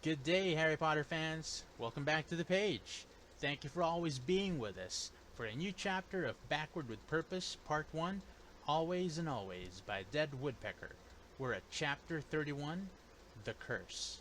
Good day, Harry Potter fans. Welcome back to the page. Thank you for always being with us for a new chapter of Backward with Purpose, Part 1, Always and Always by Dead Woodpecker. We're at Chapter 31, The Curse.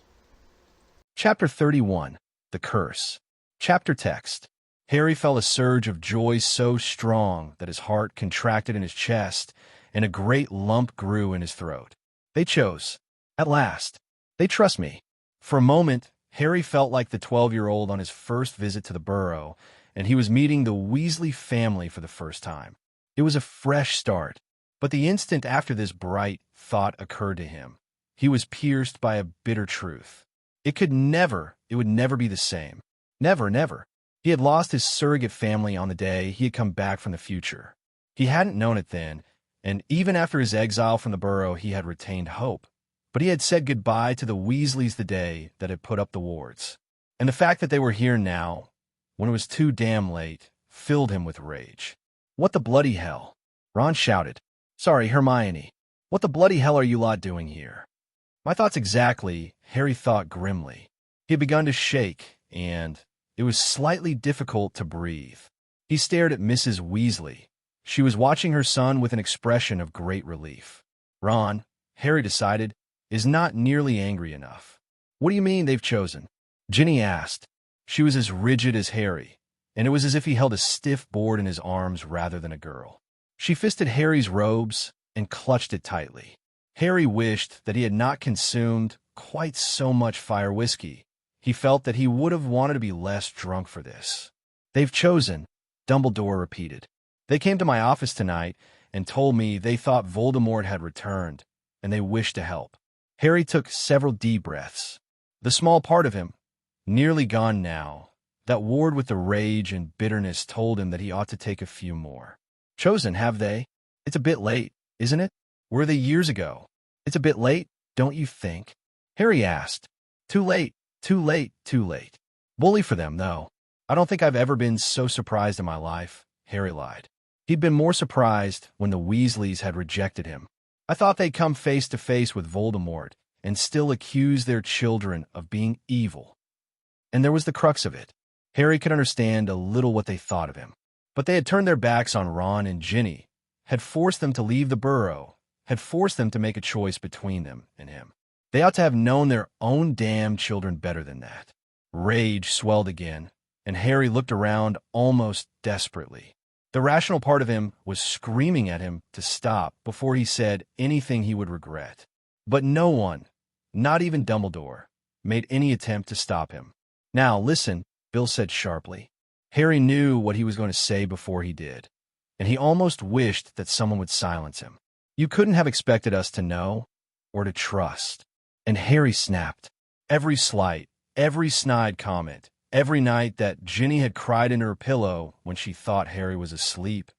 Chapter 31, The Curse. Chapter text. Harry felt a surge of joy so strong that his heart contracted in his chest and a great lump grew in his throat. They chose. At last. They trust me. For a moment, Harry felt like the 12-year-old on his first visit to the burrow, and he was meeting the Weasley family for the first time. It was a fresh start, but the instant after this bright thought occurred to him, he was pierced by a bitter truth. It would never be the same. Never, never. He had lost his surrogate family on the day he had come back from the future. He hadn't known it then, and even after his exile from the burrow, he had retained hope. But he had said goodbye to the Weasleys the day that had put up the wards. And the fact that they were here now, when it was too damn late, filled him with rage. What the bloody hell? Ron shouted. Sorry, Hermione. What the bloody hell are you lot doing here? My thoughts exactly, Harry thought grimly. He had begun to shake, and it was slightly difficult to breathe. He stared at Mrs. Weasley. She was watching her son with an expression of great relief. Ron, Harry decided, is not nearly angry enough. What do you mean they've chosen? Ginny asked. She was as rigid as Harry, and it was as if he held a stiff board in his arms rather than a girl. She fisted Harry's robes and clutched it tightly. Harry wished that he had not consumed quite so much fire whiskey. He felt that he would have wanted to be less drunk for this. They've chosen, Dumbledore repeated. They came to my office tonight and told me they thought Voldemort had returned, and they wished to help. Harry took several deep breaths. The small part of him, nearly gone now, that warred with the rage and bitterness told him that he ought to take a few more. Chosen, have they? It's a bit late, isn't it? Were they years ago? It's a bit late, don't you think? Harry asked. Too late, too late, too late. Bully for them, though. I don't think I've ever been so surprised in my life, Harry lied. He'd been more surprised when the Weasleys had rejected him. I thought they'd come face to face with Voldemort and still accuse their children of being evil. And there was the crux of it. Harry could understand a little what they thought of him. But they had turned their backs on Ron and Ginny, had forced them to leave the burrow, had forced them to make a choice between them and him. They ought to have known their own damn children better than that. Rage swelled again, and Harry looked around almost desperately. The rational part of him was screaming at him to stop before he said anything he would regret. But no one, not even Dumbledore, made any attempt to stop him. Now, listen, Bill said sharply. Harry knew what he was going to say before he did, and he almost wished that someone would silence him. You couldn't have expected us to know or to trust. And Harry snapped. Every slight, every snide comment, every night that Ginny had cried into her pillow when she thought Harry was asleep,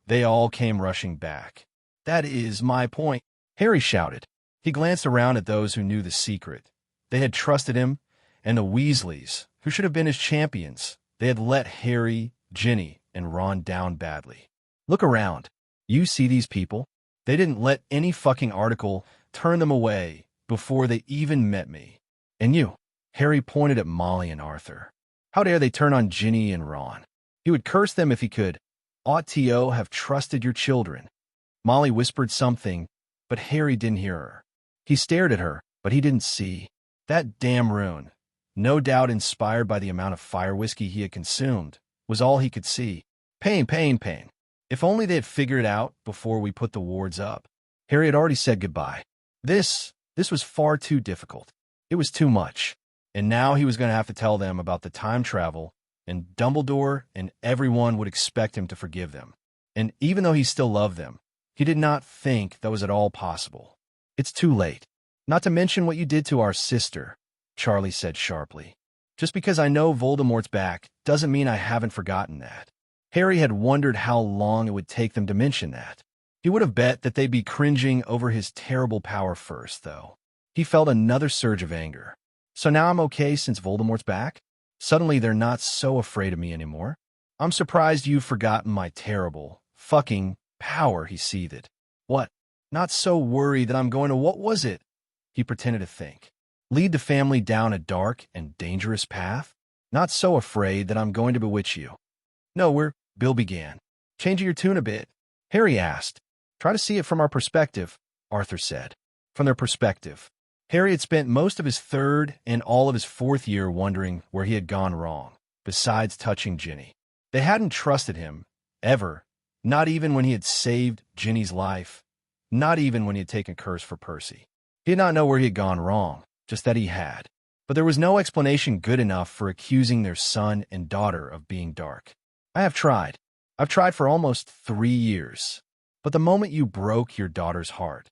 they all came rushing back. That is my point, Harry shouted. He glanced around at those who knew the secret. They had trusted him, and the Weasleys, who should have been his champions, they had let Harry, Ginny, and Ron down badly. Look around. You see these people? They didn't let any fucking article turn them away before they even met me. And you, Harry pointed at Molly and Arthur. How dare they turn on Ginny and Ron? He would curse them if he could. Ought to have trusted your children. Molly whispered something, but Harry didn't hear her. He stared at her, but he didn't see. That damn rune, no doubt inspired by the amount of fire whiskey he had consumed, was all he could see. Pain, pain, pain. If only they had figured it out before we put the wards up. Harry had already said goodbye. This was far too difficult. It was too much. And now he was going to have to tell them about the time travel, and Dumbledore and everyone would expect him to forgive them. And even though he still loved them, he did not think that was at all possible. It's too late. Not to mention what you did to our sister, Charlie said sharply. Just because I know Voldemort's back doesn't mean I haven't forgotten that. Harry had wondered how long it would take them to mention that. He would have bet that they'd be cringing over his terrible power first, though. He felt another surge of anger. So now I'm okay since Voldemort's back? Suddenly they're not so afraid of me anymore? I'm surprised you've forgotten my terrible, fucking power, he seethed. What? Not so worried that I'm going to— What was it? He pretended to think. Lead the family down a dark and dangerous path? Not so afraid that I'm going to bewitch you. No, Bill began. Changing your tune a bit, Harry asked. Try to see it from our perspective, Arthur said. From their perspective. Harry had spent most of his third and all of his fourth year wondering where he had gone wrong, besides touching Ginny. They hadn't trusted him, ever, not even when he had saved Ginny's life, not even when he had taken curse for Percy. He did not know where he had gone wrong, just that he had. But there was no explanation good enough for accusing their son and daughter of being dark. I have tried. I've tried for almost 3 years. But the moment you broke your daughter's heart,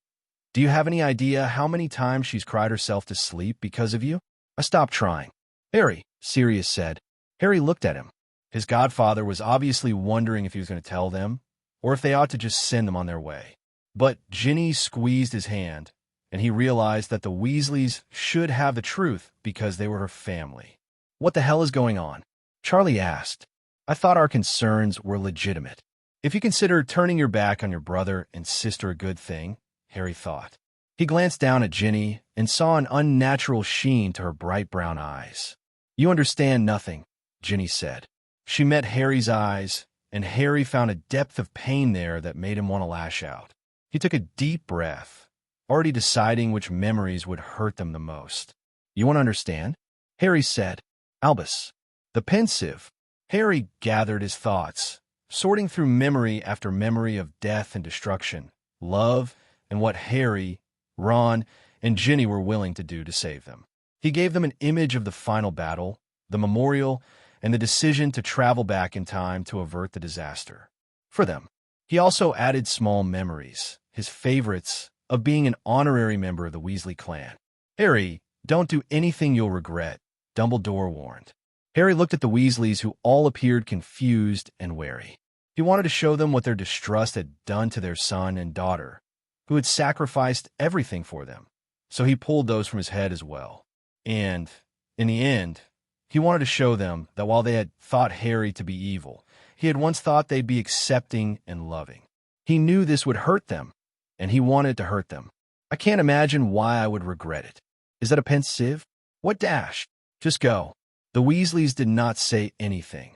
do you have any idea how many times she's cried herself to sleep because of you? I stopped trying. Harry, Sirius said. Harry looked at him. His godfather was obviously wondering if he was going to tell them, or if they ought to just send them on their way. But Ginny squeezed his hand, and he realized that the Weasleys should have the truth because they were her family. What the hell is going on? Charlie asked. I thought our concerns were legitimate. If you consider turning your back on your brother and sister a good thing, Harry thought. He glanced down at Ginny and saw an unnatural sheen to her bright brown eyes. You understand nothing, Ginny said. She met Harry's eyes, and Harry found a depth of pain there that made him want to lash out. He took a deep breath, already deciding which memories would hurt them the most. You want to understand? Harry said. Albus. The pensive. Harry gathered his thoughts, sorting through memory after memory of death and destruction, love, and what Harry, Ron, and Ginny were willing to do to save them. He gave them an image of the final battle, the memorial, and the decision to travel back in time to avert the disaster. For them. He also added small memories, his favorites, of being an honorary member of the Weasley clan. Harry, don't do anything you'll regret, Dumbledore warned. Harry looked at the Weasleys, who all appeared confused and wary. He wanted to show them what their distrust had done to their son and daughter, who had sacrificed everything for them. So he pulled those from his head as well. And, in the end, he wanted to show them that while they had thought Harry to be evil, he had once thought they'd be accepting and loving. He knew this would hurt them, and he wanted to hurt them. I can't imagine why I would regret it. Is that a pensive? What dash? Just go. The Weasleys did not say anything,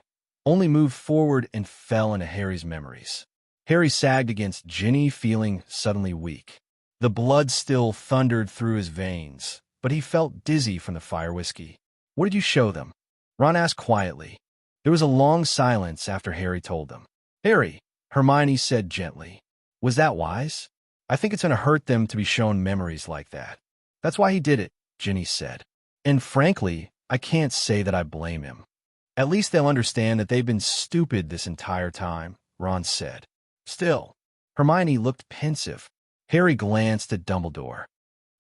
only moved forward and fell into Harry's memories. Harry sagged against Ginny, feeling suddenly weak. The blood still thundered through his veins, but he felt dizzy from the fire whiskey. What did you show them? Ron asked quietly. There was a long silence after Harry told them. Harry, Hermione said gently. Was that wise? I think it's going to hurt them to be shown memories like that. That's why he did it, Ginny said. And frankly, I can't say that I blame him. At least they'll understand that they've been stupid this entire time, Ron said. Still, Hermione looked pensive. Harry glanced at Dumbledore.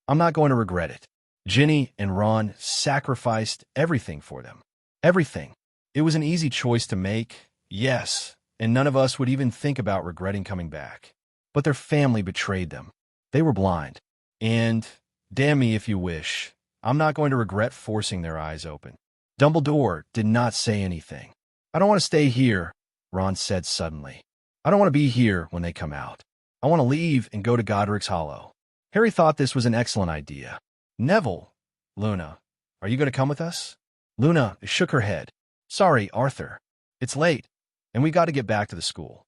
I'm not going to regret it. Ginny and Ron sacrificed everything for them. Everything. It was an easy choice to make, yes, and none of us would even think about regretting coming back. But their family betrayed them. They were blind. And, damn me if you wish, I'm not going to regret forcing their eyes open. Dumbledore did not say anything. I don't want to stay here, Ron said suddenly. I don't want to be here when they come out. I want to leave and go to Godric's Hollow. Harry thought this was an excellent idea. Neville, Luna, are you going to come with us? Luna shook her head. Sorry, Arthur. It's late, and we got to get back to the school.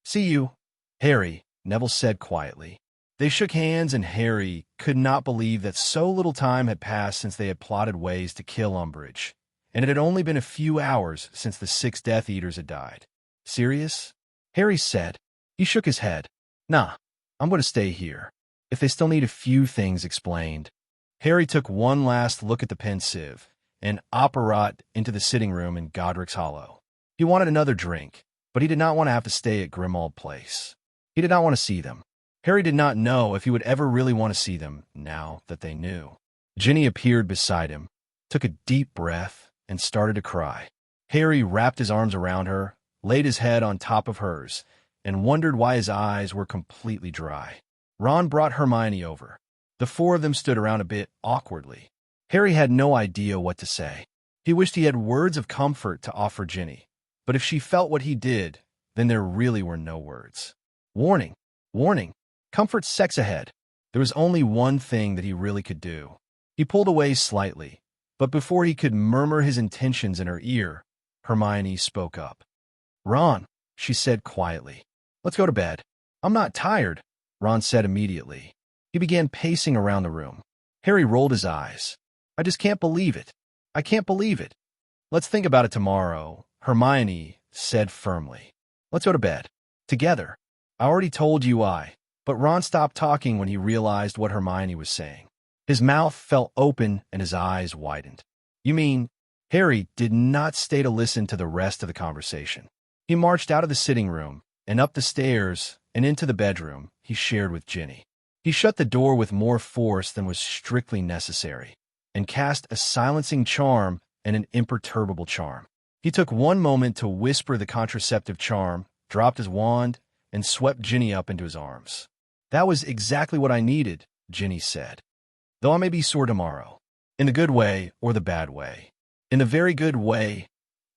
See you, Harry, Neville said quietly. They shook hands, and Harry could not believe that so little time had passed since they had plotted ways to kill Umbridge, and it had only been a few hours since the 6 Death Eaters had died. Serious? Harry said. He shook his head. Nah, I'm going to stay here. If they still need a few things explained. Harry took one last look at the pensive and apparat into the sitting room in Godric's Hollow. He wanted another drink, but he did not want to have to stay at Grimmauld Place. He did not want to see them. Harry did not know if he would ever really want to see them now that they knew. Ginny appeared beside him, took a deep breath, and started to cry. Harry wrapped his arms around her, laid his head on top of hers, and wondered why his eyes were completely dry. Ron brought Hermione over. The 4 of them stood around a bit awkwardly. Harry had no idea what to say. He wished he had words of comfort to offer Ginny, but if she felt what he did, then there really were no words. Warning, warning, comfort sex ahead. There was only one thing that he really could do. He pulled away slightly, but before he could murmur his intentions in her ear, Hermione spoke up. "Ron," she said quietly, "let's go to bed." "I'm not tired," Ron said immediately. He began pacing around the room. Harry rolled his eyes. "I just can't believe it. I can't believe it." "Let's think about it tomorrow," Hermione said firmly. "Let's go to bed. Together." "I already told you I." But Ron stopped talking when he realized what Hermione was saying. His mouth fell open and his eyes widened. "You mean—" Harry did not stay to listen to the rest of the conversation. He marched out of the sitting room and up the stairs and into the bedroom he shared with Ginny. He shut the door with more force than was strictly necessary and cast a silencing charm and an imperturbable charm. He took one moment to whisper the contraceptive charm, dropped his wand, and swept Ginny up into his arms. "That was exactly what I needed," Ginny said. "Though I may be sore tomorrow. In the good way or the bad way." "In the very good way,"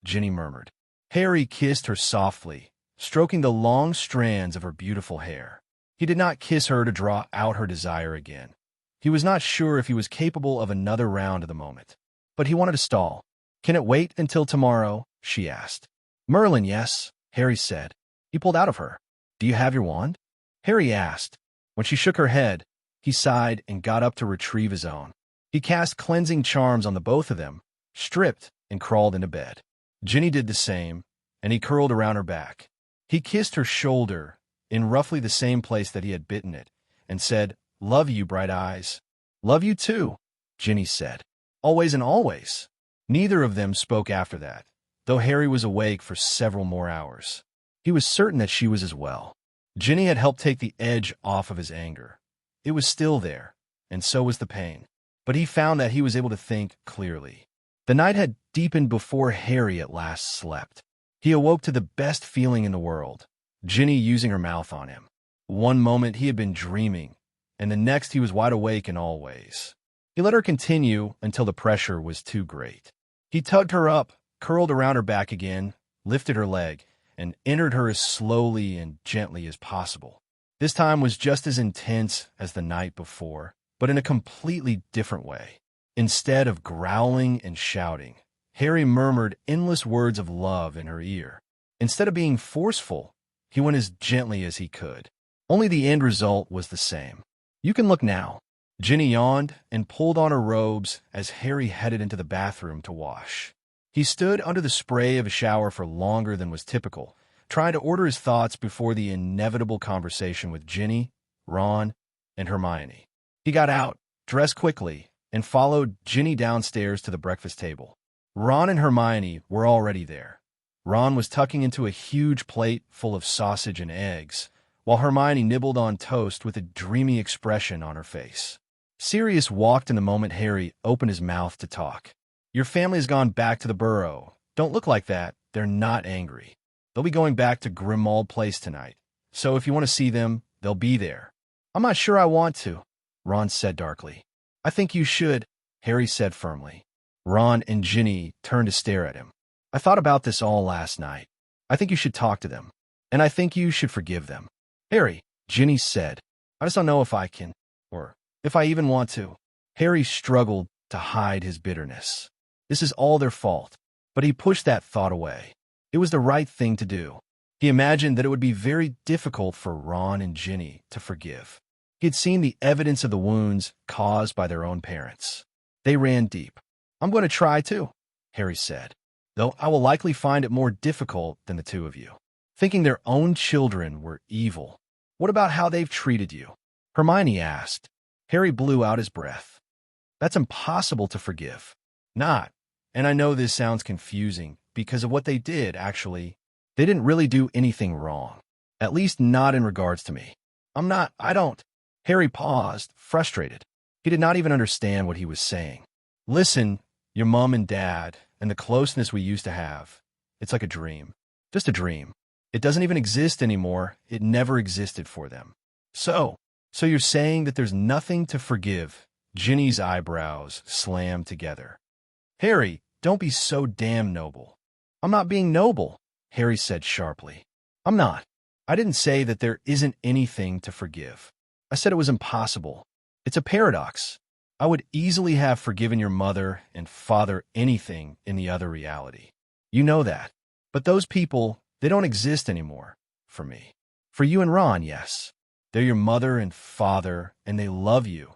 Ginny murmured. Harry kissed her softly, stroking the long strands of her beautiful hair. He did not kiss her to draw out her desire again. He was not sure if he was capable of another round at the moment. But he wanted to stall. "Can it wait until tomorrow?" she asked. "Merlin, yes," Harry said. He pulled out of her. "Do you have your wand?" Harry asked. When she shook her head, he sighed and got up to retrieve his own. He cast cleansing charms on the both of them, stripped, and crawled into bed. Ginny did the same, and he curled around her back. He kissed her shoulder, in roughly the same place that he had bitten it, and said, "Love you, bright eyes." "Love you too," Ginny said. "Always and always." Neither of them spoke after that, though Harry was awake for several more hours. He was certain that she was as well. Ginny had helped take the edge off of his anger. It was still there, and so was the pain. But he found that he was able to think clearly. The night had deepened before Harry at last slept. He awoke to the best feeling in the world, Ginny using her mouth on him. One moment he had been dreaming, and the next he was wide awake in all ways. He let her continue until the pressure was too great. He tugged her up, curled around her back again, lifted her leg, and entered her as slowly and gently as possible. This time was just as intense as the night before, but in a completely different way. Instead of growling and shouting, Harry murmured endless words of love in her ear. Instead of being forceful, he went as gently as he could. Only the end result was the same. "You can look now." Ginny yawned and pulled on her robes as Harry headed into the bathroom to wash. He stood under the spray of a shower for longer than was typical, trying to order his thoughts before the inevitable conversation with Ginny, Ron, and Hermione. He got out, dressed quickly, and followed Ginny downstairs to the breakfast table. Ron and Hermione were already there. Ron was tucking into a huge plate full of sausage and eggs, while Hermione nibbled on toast with a dreamy expression on her face. Sirius walked in the moment Harry opened his mouth to talk. "Your family has gone back to the burrow. Don't look like that. They're not angry. They'll be going back to Grimmauld Place tonight. So if you want to see them, they'll be there." "I'm not sure I want to," Ron said darkly. "I think you should," Harry said firmly. Ron and Ginny turned to stare at him. "I thought about this all last night. I think you should talk to them. And I think you should forgive them." "Harry," Ginny said, "I just don't know if I can, or if I even want to." Harry struggled to hide his bitterness. This is all their fault, but he pushed that thought away. It was the right thing to do. He imagined that it would be very difficult for Ron and Ginny to forgive. He had seen the evidence of the wounds caused by their own parents. They ran deep. "I'm going to try too," Harry said, "though I will likely find it more difficult than the two of you. Thinking their own children were evil. What about how they've treated you?" Hermione asked. Harry blew out his breath. "That's impossible to forgive." "Not. And I know this sounds confusing because of what they did, actually. They didn't really do anything wrong. At least not in regards to me. I don't." Harry paused, frustrated. He did not even understand what he was saying. "Listen, your mom and dad, and the closeness we used to have, it's like a dream. Just a dream. It doesn't even exist anymore. It never existed for them. So you're saying that there's nothing to forgive?" Ginny's eyebrows slammed together. "Harry, don't be so damn noble." "I'm not being noble," Harry said sharply. "I'm not. I didn't say that there isn't anything to forgive. I said it was impossible. It's a paradox. I would easily have forgiven your mother and father anything in the other reality. You know that. But those people, they don't exist anymore, for me. For you and Ron, yes. They're your mother and father, and they love you,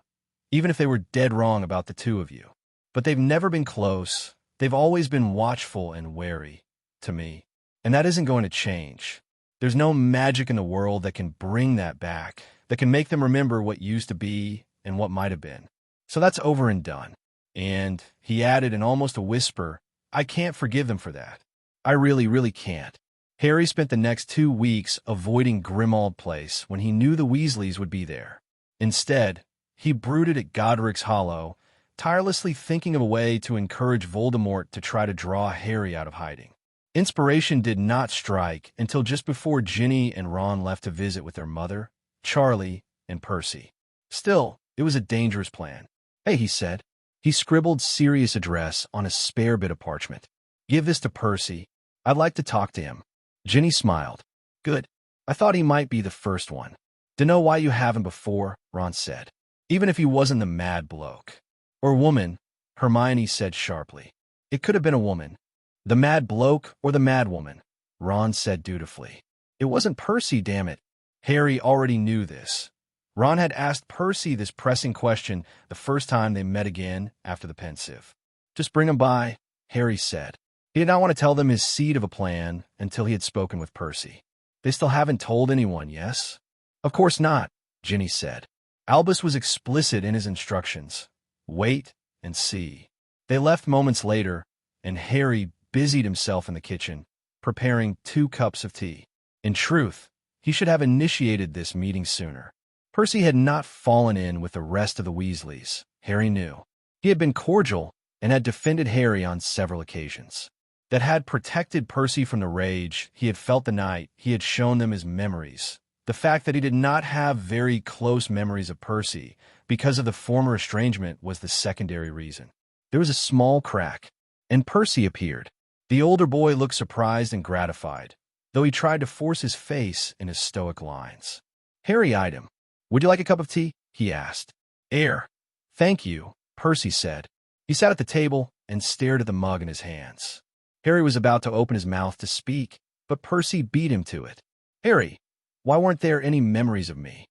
even if they were dead wrong about the two of you. But they've never been close. They've always been watchful and wary, to me. And that isn't going to change. There's no magic in the world that can bring that back, that can make them remember what used to be and what might have been. So that's over and done. And he added in almost a whisper, I can't forgive them for that. I really, really can't. Harry spent the next 2 weeks avoiding Grimmauld Place when he knew the Weasleys would be there. Instead, he brooded at Godric's Hollow, tirelessly thinking of a way to encourage Voldemort to try to draw Harry out of hiding. Inspiration did not strike until just before Ginny and Ron left to visit with their mother, Charlie, and Percy. Still, it was a dangerous plan. Hey, he said. He scribbled serious address on a spare bit of parchment. Give this to Percy. I'd like to talk to him. Ginny smiled. Good. I thought he might be the first one. Dunno why you haven't before, Ron said. Even if he wasn't the mad bloke. Or woman, Hermione said sharply. It could have been a woman. The mad bloke or the mad woman, Ron said dutifully. It wasn't Percy, damn it. Harry already knew this. Ron had asked Percy this pressing question the first time they met again after the Pensieve. Just bring him by, Harry said. He did not want to tell them his seed of a plan until he had spoken with Percy. They still haven't told anyone, yes? Of course not, Ginny said. Albus was explicit in his instructions. Wait and see. They left moments later, and Harry busied himself in the kitchen, preparing 2 cups of tea. In truth, he should have initiated this meeting sooner. Percy had not fallen in with the rest of the Weasleys, Harry knew. He had been cordial and had defended Harry on several occasions. That had protected Percy from the rage he had felt the night he had shown them his memories. The fact that he did not have very close memories of Percy because of the former estrangement was the secondary reason. There was a small crack, and Percy appeared. The older boy looked surprised and gratified, though he tried to force his face in his stoic lines. Harry eyed him. Would you like a cup of tea? He asked. Air. Thank you, Percy said. He sat at the table and stared at the mug in his hands. Harry was about to open his mouth to speak, but Percy beat him to it. Harry, why weren't there any memories of me?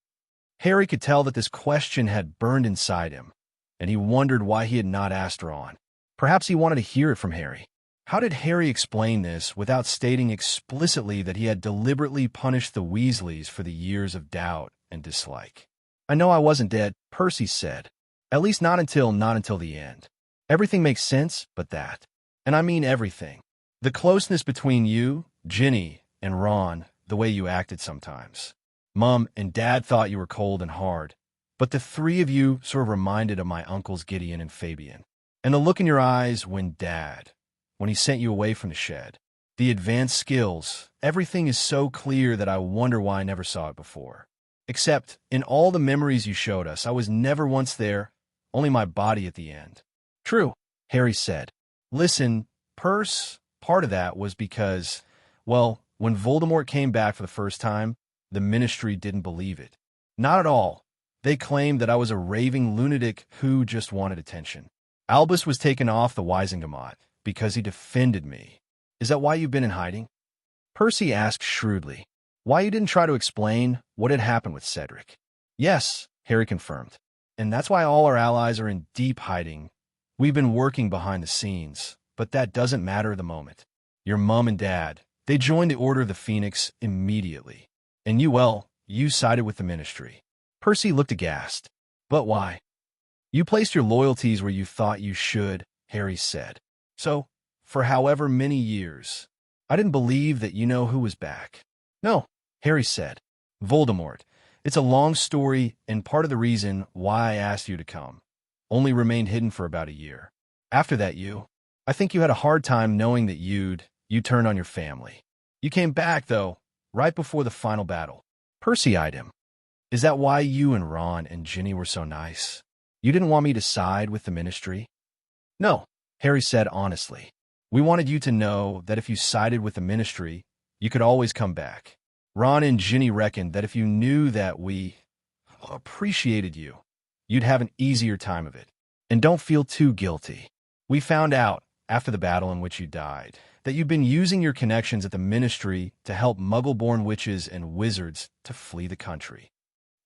Harry could tell that this question had burned inside him, and he wondered why he had not asked Ron. Perhaps he wanted to hear it from Harry. How did Harry explain this without stating explicitly that he had deliberately punished the Weasleys for the years of doubt and dislike? I know I wasn't dead, Percy said. At least not until the end. Everything makes sense but that. And I mean everything. The closeness between you, Ginny, and Ron, the way you acted sometimes. Mum and Dad thought you were cold and hard, but the 3 of you sort of reminded of my uncles Gideon and Fabian. And the look in your eyes when he sent you away from the shed. The advanced skills, everything is so clear that I wonder why I never saw it before. Except, in all the memories you showed us, I was never once there, only my body at the end. True, Harry said. Listen, part of that was because, well, when Voldemort came back for the first time, the Ministry didn't believe it. Not at all. They claimed that I was a raving lunatic who just wanted attention. Albus was taken off the Wisengamot because he defended me. Is that why you've been in hiding? Percy asked shrewdly. Why you didn't try to explain what had happened with Cedric? Yes, Harry confirmed. And that's why all our allies are in deep hiding. We've been working behind the scenes, but that doesn't matter at the moment. Your mum and dad, they joined the Order of the Phoenix immediately. And you sided with the Ministry. Percy looked aghast. But why? You placed your loyalties where you thought you should, Harry said. So, for however many years, I didn't believe that you know who was back. No, Harry said. Voldemort. It's a long story, and part of the reason why I asked you to come only remained hidden for about a year. After that, I think you had a hard time knowing that you turned on your family. You came back, though, right before the final battle. Percy eyed him. Is that why you and Ron and Ginny were so nice? You didn't want me to side with the Ministry? No, Harry said honestly. We wanted you to know that if you sided with the Ministry, you could always come back. Ron and Ginny reckoned that if you knew that we appreciated you, you'd have an easier time of it. And don't feel too guilty. We found out, after the battle in which you died, that you've been using your connections at the ministry to help muggle-born witches and wizards to flee the country.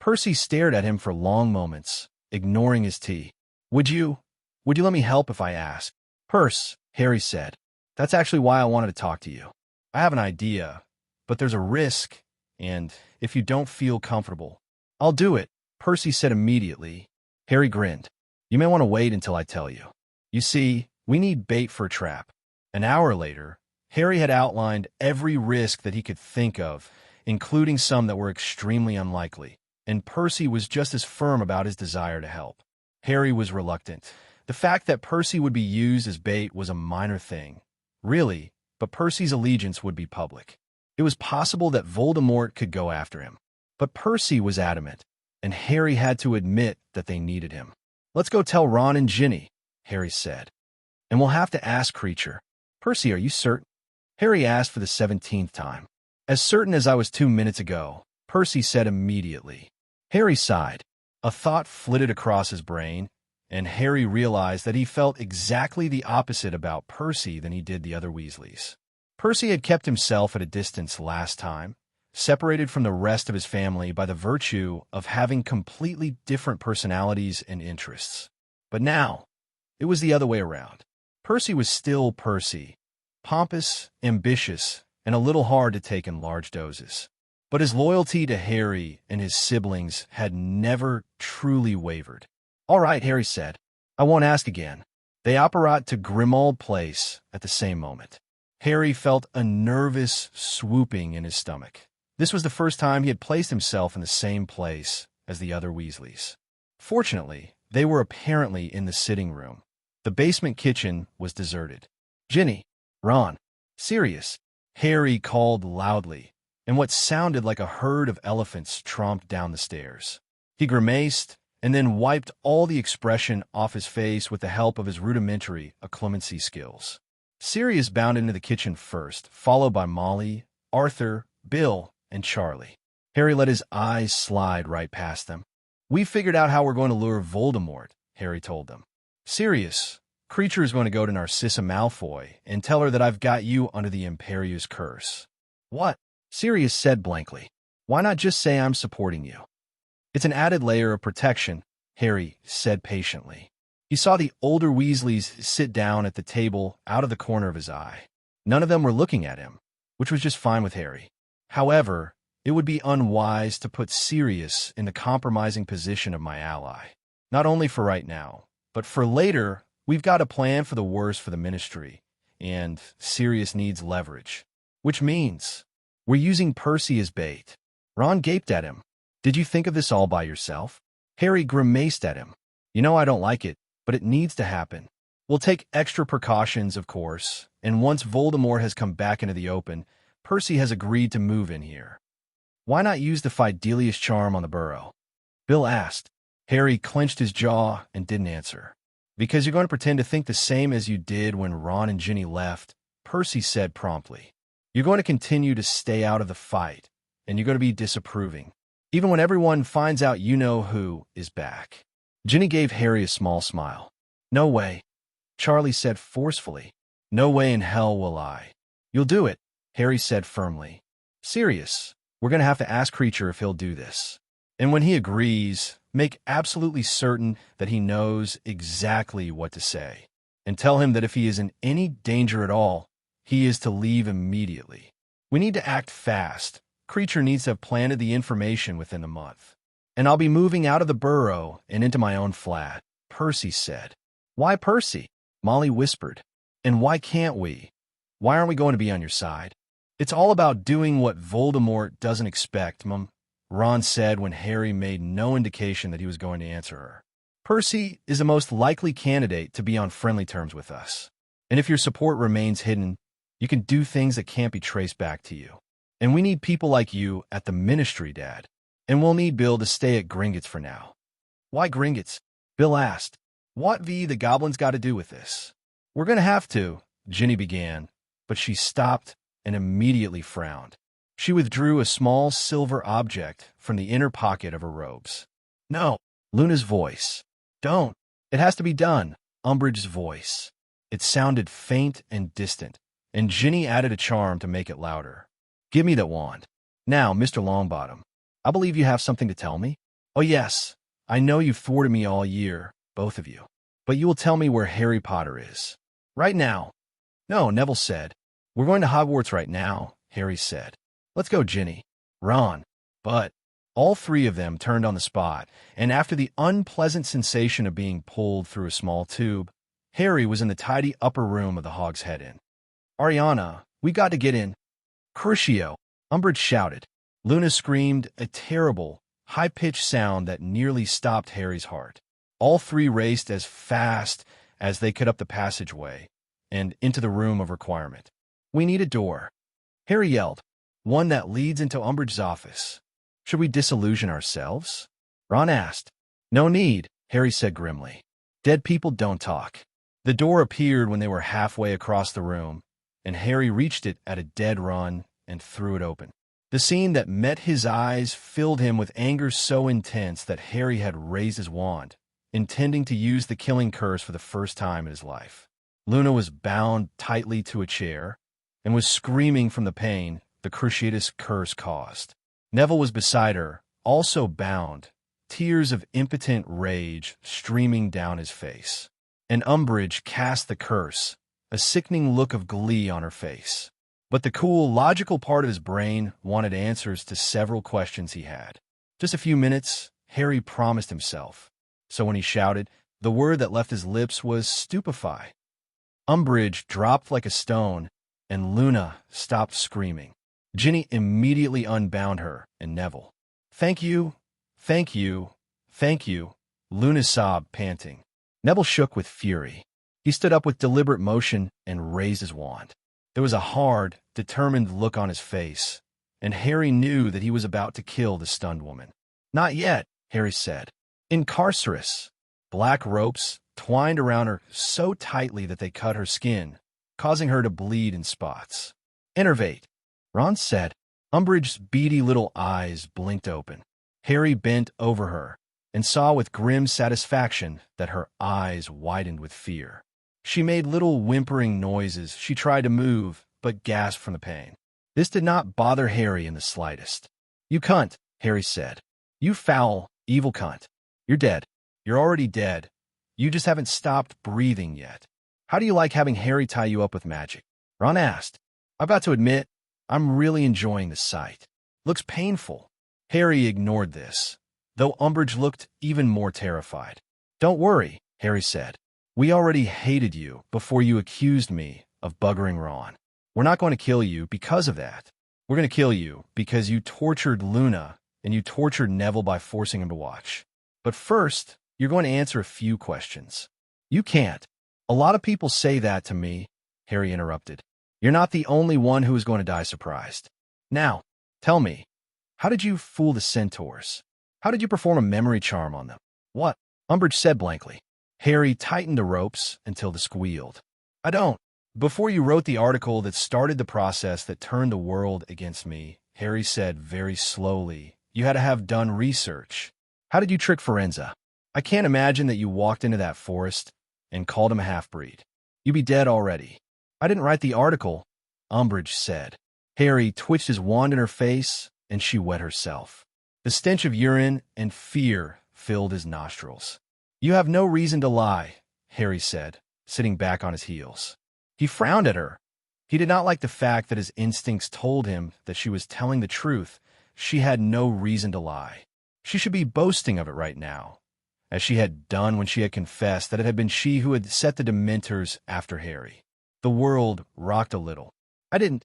Percy stared at him for long moments, ignoring his tea. Would you let me help if I ask? Percy, Harry said. That's actually why I wanted to talk to you. I have an idea, but there's a risk, and if you don't feel comfortable, I'll do it, Percy said immediately. Harry grinned. You may want to wait until I tell you. You see, we need bait for a trap. An hour later, Harry had outlined every risk that he could think of, including some that were extremely unlikely, and Percy was just as firm about his desire to help. Harry was reluctant. The fact that Percy would be used as bait was a minor thing, really, but Percy's allegiance would be public. It was possible that Voldemort could go after him. But Percy was adamant, and Harry had to admit that they needed him. Let's go tell Ron and Ginny, Harry said. And we'll have to ask Creature. Percy, are you certain? Harry asked for the 17th time. As certain as I was 2 minutes ago, Percy said immediately. Harry sighed. A thought flitted across his brain, and Harry realized that he felt exactly the opposite about Percy than he did the other Weasleys. Percy had kept himself at a distance last time, separated from the rest of his family by the virtue of having completely different personalities and interests. But now, it was the other way around. Percy was still Percy, pompous, ambitious, and a little hard to take in large doses. But his loyalty to Harry and his siblings had never truly wavered. All right, Harry said. I won't ask again. They apparat to Grimmauld Place at the same moment. Harry felt a nervous swooping in his stomach. This was the first time he had placed himself in the same place as the other Weasleys. Fortunately, they were apparently in the sitting room. The basement kitchen was deserted. Ginny, Ron, Sirius, Harry called loudly, and what sounded like a herd of elephants tromped down the stairs. He grimaced and then wiped all the expression off his face with the help of his rudimentary occlumency skills. Sirius bounded into the kitchen first, followed by Molly, Arthur, Bill, and Charlie. Harry let his eyes slide right past them. We figured out how we're going to lure Voldemort, Harry told them. Sirius, Creature is going to go to Narcissa Malfoy and tell her that I've got you under the Imperius curse. What? Sirius said blankly. Why not just say I'm supporting you? It's an added layer of protection, Harry said patiently. He saw the older Weasleys sit down at the table out of the corner of his eye. None of them were looking at him, which was just fine with Harry. However, it would be unwise to put Sirius in the compromising position of my ally. Not only for right now, but for later, we've got a plan for the worst for the Ministry, and Sirius needs leverage. Which means, we're using Percy as bait. Ron gaped at him. Did you think of this all by yourself? Harry grimaced at him. You know I don't like it, but it needs to happen. We'll take extra precautions, of course, and once Voldemort has come back into the open, Percy has agreed to move in here. Why not use the Fidelius charm on the burrow? Bill asked. Harry clenched his jaw and didn't answer. Because you're going to pretend to think the same as you did when Ron and Ginny left, Percy said promptly. You're going to continue to stay out of the fight, and you're going to be disapproving, even when everyone finds out you know who is back. Ginny gave Harry a small smile. No way, Charlie said forcefully. No way in hell will I. You'll do it, Harry said firmly. Sirius, we're going to have to ask Creature if he'll do this. And when he agrees, make absolutely certain that he knows exactly what to say. And tell him that if he is in any danger at all, he is to leave immediately. We need to act fast. Creature needs to have planted the information within a month. And I'll be moving out of the burrow and into my own flat, Percy said. Why Percy? Molly whispered. And why can't we? Why aren't we going to be on your side? It's all about doing what Voldemort doesn't expect, Mum, Ron said when Harry made no indication that he was going to answer her. Percy is the most likely candidate to be on friendly terms with us. And if your support remains hidden, you can do things that can't be traced back to you. And we need people like you at the Ministry, Dad. And we'll need Bill to stay at Gringotts for now. Why Gringotts? Bill asked. What the goblins got to do with this? We're going to have to, Ginny began, but she stopped and immediately frowned. She withdrew a small silver object from the inner pocket of her robes. No, Luna's voice. Don't. It has to be done, Umbridge's voice. It sounded faint and distant, and Ginny added a charm to make it louder. Give me that wand. Now, Mr. Longbottom, I believe you have something to tell me? Oh yes, I know you've thwarted me all year, both of you. But you will tell me where Harry Potter is. Right now. No, Neville said. We're going to Hogwarts right now, Harry said. Let's go, Ginny. Ron. But all three of them turned on the spot, and after the unpleasant sensation of being pulled through a small tube, Harry was in the tidy upper room of the Hog's Head Inn. Ariana, we got to get in. Crucio, Umbridge shouted. Luna screamed a terrible, high-pitched sound that nearly stopped Harry's heart. All three raced as fast as they could up the passageway and into the room of requirement. We need a door, Harry yelled, one that leads into Umbridge's office. Should we disillusion ourselves? Ron asked. No need, Harry said grimly. Dead people don't talk. The door appeared when they were halfway across the room, and Harry reached it at a dead run and threw it open. The scene that met his eyes filled him with anger so intense that Harry had raised his wand, intending to use the killing curse for the first time in his life. Luna was bound tightly to a chair and was screaming from the pain the Cruciatus curse caused. Neville was beside her, also bound, tears of impotent rage streaming down his face. And Umbridge cast the curse, a sickening look of glee on her face. But the cool, logical part of his brain wanted answers to several questions he had. Just a few minutes, Harry promised himself. So when he shouted, the word that left his lips was stupefy. Umbridge dropped like a stone, and Luna stopped screaming. Ginny immediately unbound her and Neville. Thank you, thank you, thank you, Luna sobbed, panting. Neville shook with fury. He stood up with deliberate motion and raised his wand. There was a hard, determined look on his face, and Harry knew that he was about to kill the stunned woman. Not yet, Harry said. Incarcerous. Black ropes twined around her so tightly that they cut her skin, causing her to bleed in spots. Innervate, Ron said. Umbridge's beady little eyes blinked open. Harry bent over her and saw with grim satisfaction that her eyes widened with fear. She made little whimpering noises. She tried to move, but gasped from the pain. This did not bother Harry in the slightest. You cunt, Harry said. You foul, evil cunt. You're dead. You're already dead. You just haven't stopped breathing yet. How do you like having Harry tie you up with magic? Ron asked. I've got to admit, I'm really enjoying the sight. Looks painful. Harry ignored this, though Umbridge looked even more terrified. Don't worry, Harry said. We already hated you before you accused me of buggering Ron. We're not going to kill you because of that. We're going to kill you because you tortured Luna and you tortured Neville by forcing him to watch. But first, you're going to answer a few questions. You can't. A lot of people say that to me, Harry interrupted. You're not the only one who is going to die surprised. Now, tell me, how did you fool the centaurs? How did you perform a memory charm on them? What? Umbridge said blankly. Harry tightened the ropes until they squealed. I don't. Before you wrote the article that started the process that turned the world against me, Harry said very slowly, you had to have done research. How did you trick Forenza? I can't imagine that you walked into that forest and called him a half-breed. You'd be dead already. I didn't write the article, Umbridge said. Harry twitched his wand in her face, and she wet herself. The stench of urine and fear filled his nostrils. You have no reason to lie, Harry said, sitting back on his heels. He frowned at her. He did not like the fact that his instincts told him that she was telling the truth. She had no reason to lie. She should be boasting of it right now, as she had done when she had confessed that it had been she who had set the Dementors after Harry. The world rocked a little. I didn't.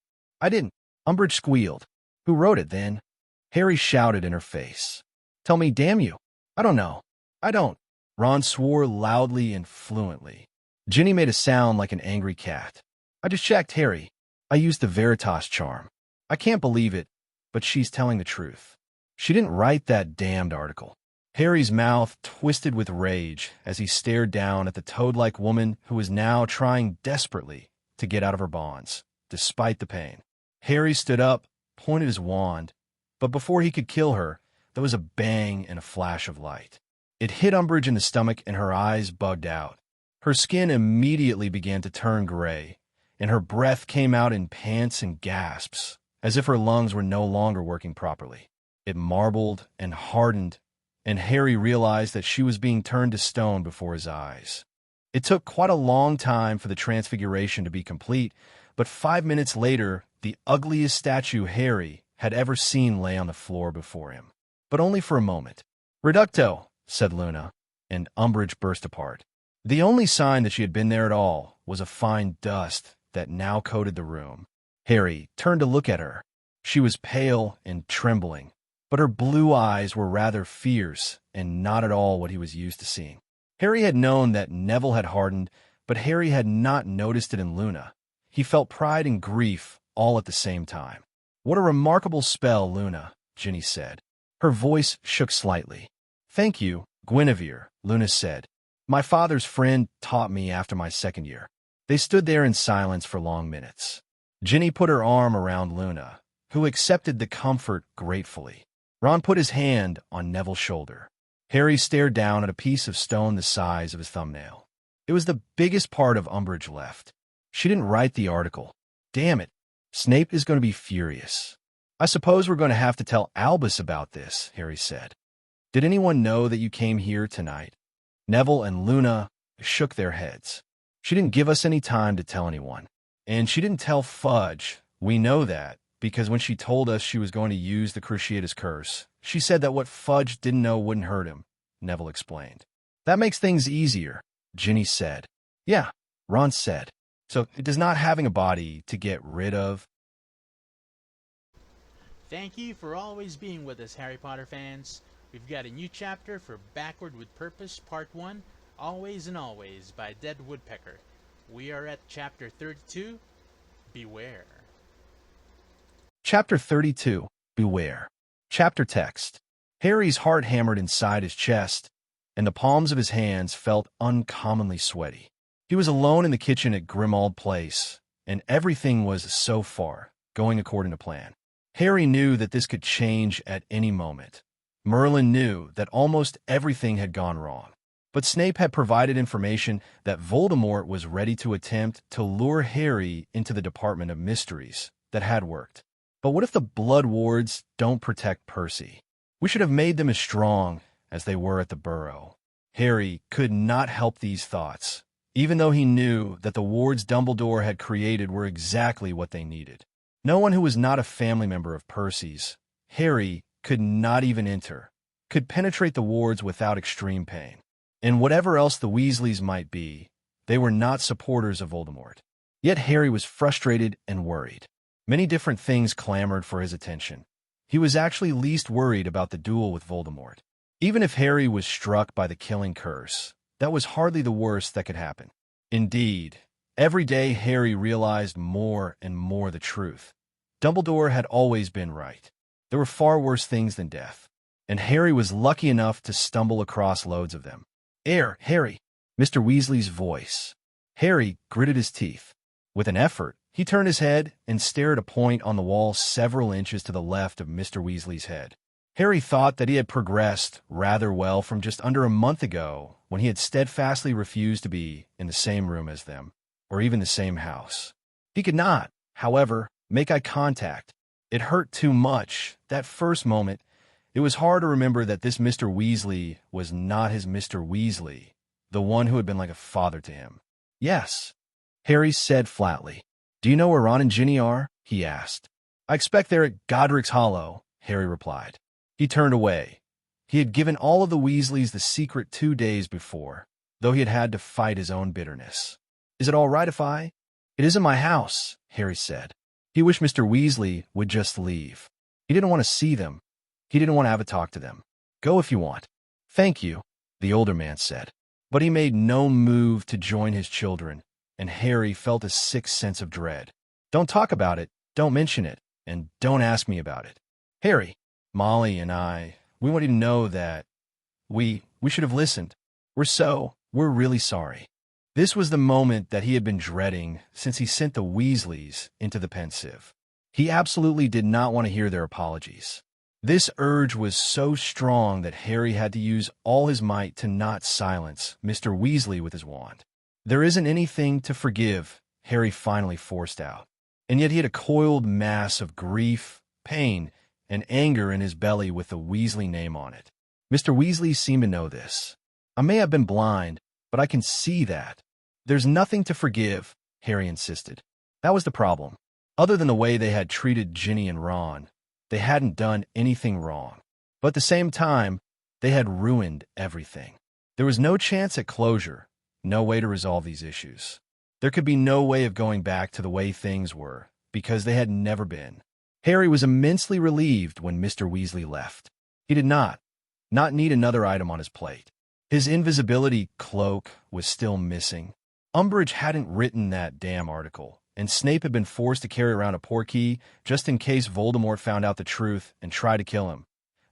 Umbridge squealed. Who wrote it, then? Harry shouted in her face. Tell me, damn you. I don't know. I don't. Ron swore loudly and fluently. Ginny made a sound like an angry cat. I just checked, Harry. I used the Veritas charm. I can't believe it, but she's telling the truth. She didn't write that damned article. Harry's mouth twisted with rage as he stared down at the toad-like woman who was now trying desperately to get out of her bonds, despite the pain. Harry stood up, pointed his wand, but before he could kill her, there was a bang and a flash of light. It hit Umbridge in the stomach and her eyes bugged out. Her skin immediately began to turn gray, and her breath came out in pants and gasps, as if her lungs were no longer working properly. It marbled and hardened, and Harry realized that she was being turned to stone before his eyes. It took quite a long time for the transfiguration to be complete, but 5 minutes later, the ugliest statue Harry had ever seen lay on the floor before him. But only for a moment. "Reducto," said Luna, and Umbridge burst apart. The only sign that she had been there at all was a fine dust that now coated the room. Harry turned to look at her. She was pale and trembling, but her blue eyes were rather fierce and not at all what he was used to seeing. Harry had known that Neville had hardened, but Harry had not noticed it in Luna. He felt pride and grief all at the same time. "What a remarkable spell, Luna," Ginny said. Her voice shook slightly. "Thank you, Guinevere," Luna said. "My father's friend taught me after my second year." They stood there in silence for long minutes. Ginny put her arm around Luna, who accepted the comfort gratefully. Ron put his hand on Neville's shoulder. Harry stared down at a piece of stone the size of his thumbnail. It was the biggest part of Umbridge left. She didn't write the article. Damn it. Snape is going to be furious. "I suppose we're going to have to tell Albus about this," Harry said. "Did anyone know that you came here tonight?" Neville and Luna shook their heads. "She didn't give us any time to tell anyone. And she didn't tell Fudge. We know that, because when she told us she was going to use the Cruciatus Curse, she said that what Fudge didn't know wouldn't hurt him," Neville explained. "That makes things easier," Ginny said. "Yeah," Ron said. "So it does not having a body to get rid of." Thank you for always being with us, Harry Potter fans. We've got a new chapter for Backward with Purpose, Part 1, Always and Always by Dead Woodpecker. We are at Chapter 32, Beware. Chapter 32, Beware. Chapter text. Harry's heart hammered inside his chest, and the palms of his hands felt uncommonly sweaty. He was alone in the kitchen at Grimmauld Place, and everything was, so far, going according to plan. Harry knew that this could change at any moment. Merlin knew that almost everything had gone wrong. But Snape had provided information that Voldemort was ready to attempt to lure Harry into the Department of Mysteries that had worked. But what if the Blood Wards don't protect Percy? We should have made them as strong as they were at the Burrow. Harry could not help these thoughts, even though he knew that the wards Dumbledore had created were exactly what they needed. No one who was not a family member of Percy's, Harry could not even enter, could penetrate the wards without extreme pain. And whatever else the Weasleys might be, they were not supporters of Voldemort. Yet Harry was frustrated and worried. Many different things clamored for his attention. He was actually least worried about the duel with Voldemort. Even if Harry was struck by the killing curse, that was hardly the worst that could happen. Indeed, every day Harry realized more and more the truth. Dumbledore had always been right. There were far worse things than death, and Harry was lucky enough to stumble across loads of them. Harry," Mr. Weasley's voice. Harry gritted his teeth. With an effort, he turned his head and stared at a point on the wall several inches to the left of Mr. Weasley's head. Harry thought that he had progressed rather well from just under a month ago when he had steadfastly refused to be in the same room as them, or even the same house. He could not, however, make eye contact. It hurt too much. That first moment, it was hard to remember that this Mr. Weasley was not his Mr. Weasley, the one who had been like a father to him. "Yes," Harry said flatly. "Do you know where Ron and Ginny are?" he asked. "I expect they're at Godric's Hollow," Harry replied. He turned away. He had given all of the Weasleys the secret 2 days before, though he had had to fight his own bitterness. "Is it all right if I—" "It isn't my house," Harry said. He wished Mr. Weasley would just leave. He didn't want to see them. He didn't want to have a talk to them. "Go if you want." "Thank you," the older man said. But he made no move to join his children, and Harry felt a sick sense of dread. "Don't talk about it, don't mention it, and don't ask me about it. Harry, Molly and we want you to know that we should have listened. We're really sorry." This was the moment that he had been dreading since he sent the Weasleys into the Pensieve. He absolutely did not want to hear their apologies. This urge was so strong that Harry had to use all his might to not silence Mr. Weasley with his wand. "There isn't anything to forgive," Harry finally forced out. And yet he had a coiled mass of grief, pain, and anger in his belly with the Weasley name on it. Mr. Weasley seemed to know this. "I may have been blind, but I can see that." "There's nothing to forgive," Harry insisted. That was the problem. Other than the way they had treated Ginny and Ron, they hadn't done anything wrong. But at the same time, they had ruined everything. There was no chance at closure, no way to resolve these issues. There could be no way of going back to the way things were, because they had never been. Harry was immensely relieved when Mr. Weasley left. He did not need another item on his plate. His invisibility cloak was still missing. Umbridge hadn't written that damn article, and Snape had been forced to carry around a portkey just in case Voldemort found out the truth and tried to kill him.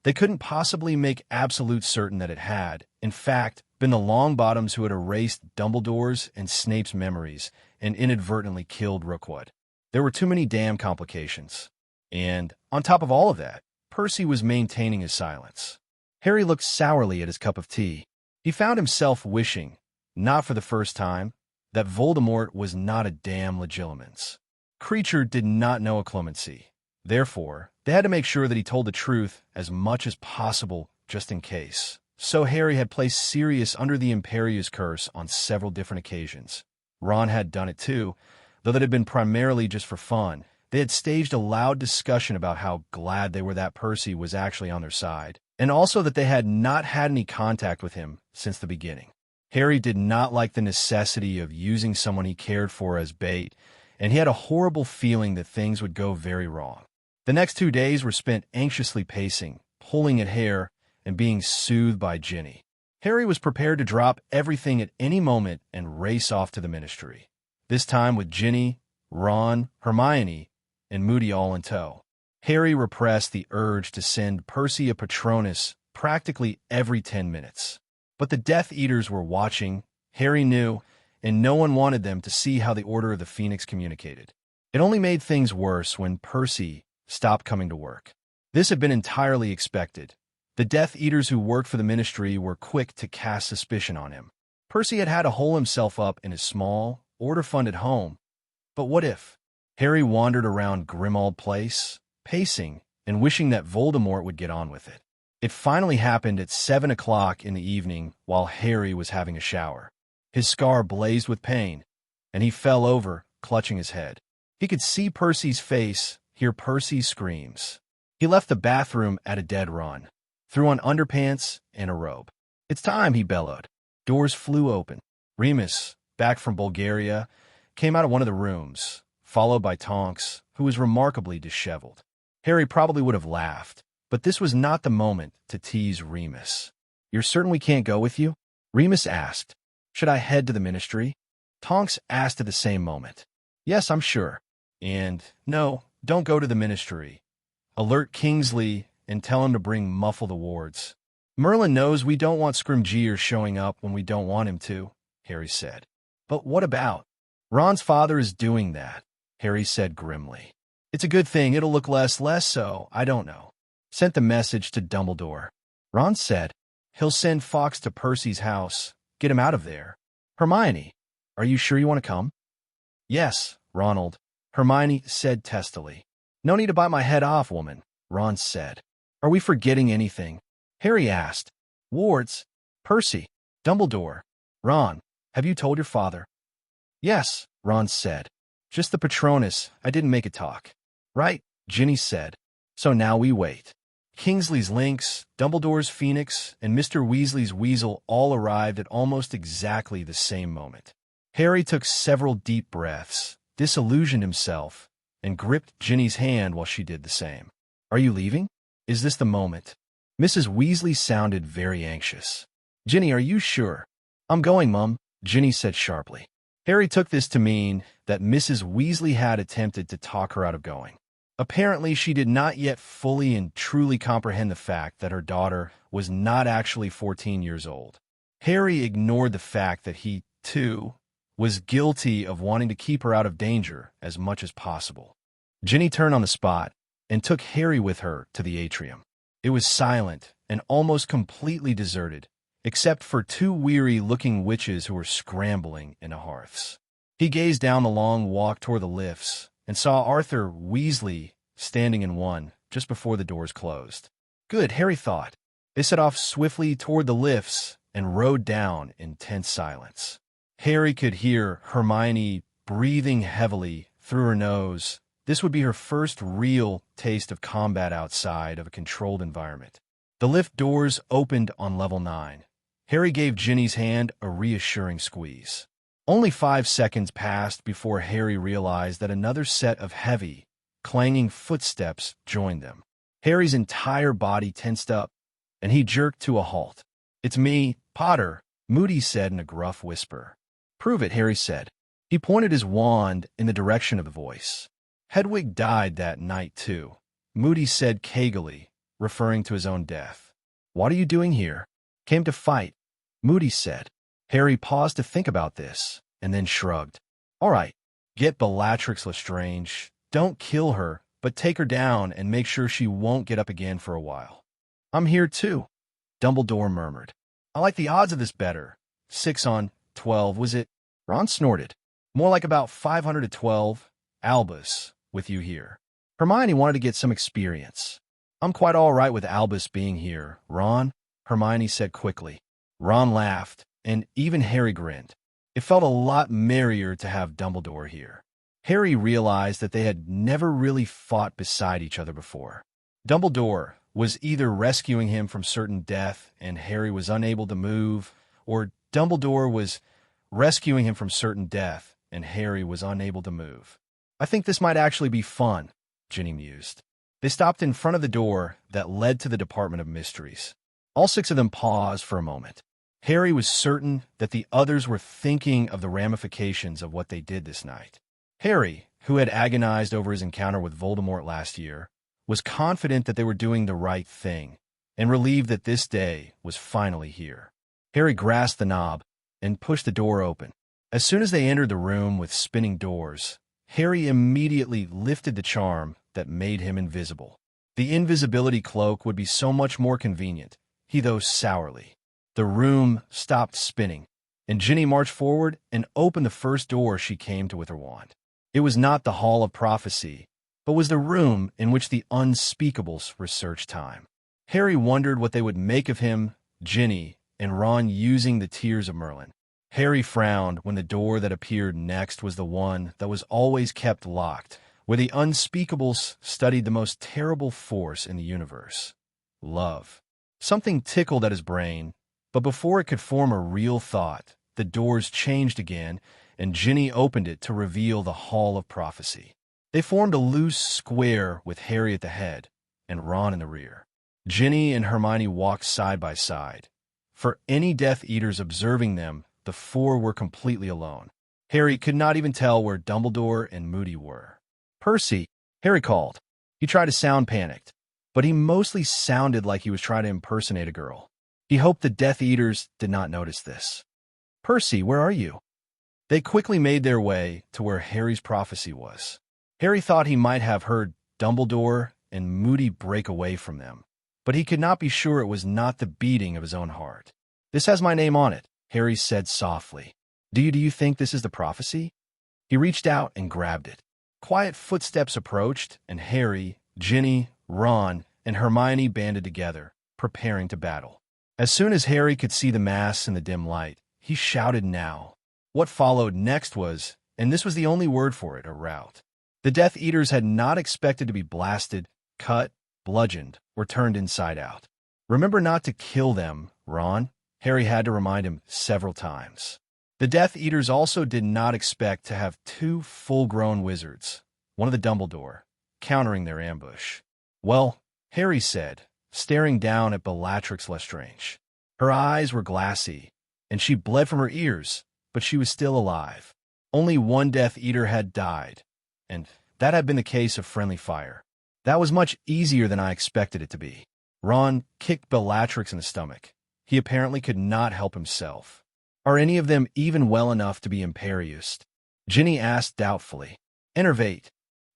They couldn't possibly make absolute certain that it had, in fact, been the Longbottoms who had erased Dumbledore's and Snape's memories and inadvertently killed Rookwood. There were too many damn complications. And, on top of all of that, Percy was maintaining his silence. Harry looked sourly at his cup of tea. He found himself wishing, not for the first time, that Voldemort was not a damn Legilimens. Creature did not know a clemency. Therefore, they had to make sure that he told the truth as much as possible just in case. So Harry had placed Sirius under the Imperius curse on several different occasions. Ron had done it too, though that had been primarily just for fun. They had staged a loud discussion about how glad they were that Percy was actually on their side, and also that they had not had any contact with him since the beginning. Harry did not like the necessity of using someone he cared for as bait, and he had a horrible feeling that things would go very wrong. The next 2 days were spent anxiously pacing, pulling at hair, and being soothed by Ginny. Harry was prepared to drop everything at any moment and race off to the Ministry, this time with Ginny, Ron, Hermione, and Moody all in tow. Harry repressed the urge to send Percy a Patronus practically every 10 minutes. But the Death Eaters were watching, Harry knew, and no one wanted them to see how the Order of the Phoenix communicated. It only made things worse when Percy stopped coming to work. This had been entirely expected. The Death Eaters who worked for the Ministry were quick to cast suspicion on him. Percy had had to hole himself up in his small, order-funded home. But what if? Harry wandered around Grimmauld Place, pacing and wishing that Voldemort would get on with it. It finally happened at 7 o'clock in the evening while Harry was having a shower. His scar blazed with pain, and he fell over, clutching his head. He could see Percy's face, hear Percy's screams. He left the bathroom at a dead run, threw on underpants and a robe. "It's time," he bellowed. Doors flew open. Remus, back from Bulgaria, came out of one of the rooms, followed by Tonks, who was remarkably disheveled. Harry probably would have laughed, but this was not the moment to tease Remus. "You're certain we can't go with you?" Remus asked. "Should I head to the Ministry?" Tonks asked at the same moment. "Yes, I'm sure." And, "No, don't go to the Ministry. Alert Kingsley and tell him to bring Muffle the wards. Merlin knows we don't want Scrimgeour showing up when we don't want him to," Harry said. "But what about?" "Ron's father is doing that," Harry said grimly. "It's a good thing. It'll look less so, I don't know." Sent the message to Dumbledore. Ron said, "He'll send Fawkes to Percy's house. Get him out of there." "Hermione, are you sure you want to come?" "Yes, Ronald," Hermione said testily. "No need to bite my head off, woman," Ron said. "Are we forgetting anything?" Harry asked. "Wards, Percy, Dumbledore, Ron, have you told your father?" "Yes," Ron said. "Just the Patronus. I didn't make it talk." "Right," Ginny said. "So now we wait." Kingsley's Lynx, Dumbledore's Phoenix, and Mr. Weasley's Weasel all arrived at almost exactly the same moment. Harry took several deep breaths, disillusioned himself, and gripped Ginny's hand while she did the same. "Are you leaving? Is this the moment?" Mrs. Weasley sounded very anxious. "Ginny, are you sure?" "I'm going, Mum," Ginny said sharply. Harry took this to mean that Mrs. Weasley had attempted to talk her out of going. Apparently, she did not yet fully and truly comprehend the fact that her daughter was not actually 14 years old. Harry ignored the fact that he, too, was guilty of wanting to keep her out of danger as much as possible. Ginny turned on the spot and took Harry with her to the atrium. It was silent and almost completely deserted, except for two weary-looking witches who were scrambling in the hearths. He gazed down the long walk toward the lifts and saw Arthur Weasley standing in one just before the doors closed. Good, Harry thought. They set off swiftly toward the lifts and rode down in tense silence. Harry could hear Hermione breathing heavily through her nose. This would be her first real taste of combat outside of a controlled environment. The lift doors opened on level 9. Harry gave Ginny's hand a reassuring squeeze. Only 5 seconds passed before Harry realized that another set of heavy, clanging footsteps joined them. Harry's entire body tensed up, and he jerked to a halt. "It's me, Potter," Moody said in a gruff whisper. "Prove it," Harry said. He pointed his wand in the direction of the voice. "Hedwig died that night, too," Moody said cagily, referring to his own death. "What are you doing here?" "Came to fight," Moody said. Harry paused to think about this, and then shrugged. "All right, get Bellatrix Lestrange. Don't kill her, but take her down and make sure she won't get up again for a while." "I'm here too," Dumbledore murmured. "I like the odds of this better. 6 on 12, was it?" Ron snorted. "More like about 500 to 12. Albus, with you here." Hermione wanted to get some experience. "I'm quite all right with Albus being here, Ron," Hermione said quickly. Ron laughed, and even Harry grinned. It felt a lot merrier to have Dumbledore here. Harry realized that they had never really fought beside each other before. Dumbledore was either rescuing him from certain death and Harry was unable to move, or Dumbledore was rescuing him from certain death and Harry was unable to move. "I think this might actually be fun," Ginny mused. They stopped in front of the door that led to the Department of Mysteries. All 6 of them paused for a moment. Harry was certain that the others were thinking of the ramifications of what they did this night. Harry, who had agonized over his encounter with Voldemort last year, was confident that they were doing the right thing, and relieved that this day was finally here. Harry grasped the knob and pushed the door open. As soon as they entered the room with spinning doors, Harry immediately lifted the charm that made him invisible. The invisibility cloak would be so much more convenient, he thought sourly. The room stopped spinning, and Ginny marched forward and opened the first door she came to with her wand. It was not the Hall of Prophecy, but was the room in which the unspeakables researched time. Harry wondered what they would make of him, Ginny, and Ron using the Tears of Merlin. Harry frowned when the door that appeared next was the one that was always kept locked, where the unspeakables studied the most terrible force in the universe: love. Something tickled at his brain, but before it could form a real thought, the doors changed again, and Ginny opened it to reveal the Hall of Prophecy. They formed a loose square with Harry at the head and Ron in the rear. Ginny and Hermione walked side by side. For any Death Eaters observing them, the 4 were completely alone. Harry could not even tell where Dumbledore and Moody were. "Percy," Harry called. He tried to sound panicked, but he mostly sounded like he was trying to impersonate a girl. He hoped the Death Eaters did not notice this. "Percy, where are you?" They quickly made their way to where Harry's prophecy was. Harry thought he might have heard Dumbledore and Moody break away from them, but he could not be sure it was not the beating of his own heart. "This has my name on it," Harry said softly. Do you think this is the prophecy?" He reached out and grabbed it. Quiet footsteps approached, and Harry, Ginny, Ron, and Hermione banded together, preparing to battle. As soon as Harry could see the mass in the dim light, he shouted now. What followed next was, and this was the only word for it, a rout. The Death Eaters had not expected to be blasted, cut, bludgeoned, or turned inside out. "Remember not to kill them, Ron," Harry had to remind him several times. The Death Eaters also did not expect to have 2 full-grown wizards, one of the Dumbledore, countering their ambush. "Well," Harry said, staring down at Bellatrix Lestrange. Her eyes were glassy, and she bled from her ears, but she was still alive. Only one Death Eater had died, and that had been the case of Friendly Fire. That was much easier than I expected it to be. Ron kicked Bellatrix in the stomach. He apparently could not help himself. "Are any of them even well enough to be Imperiused?" Ginny asked doubtfully. "Enervate,"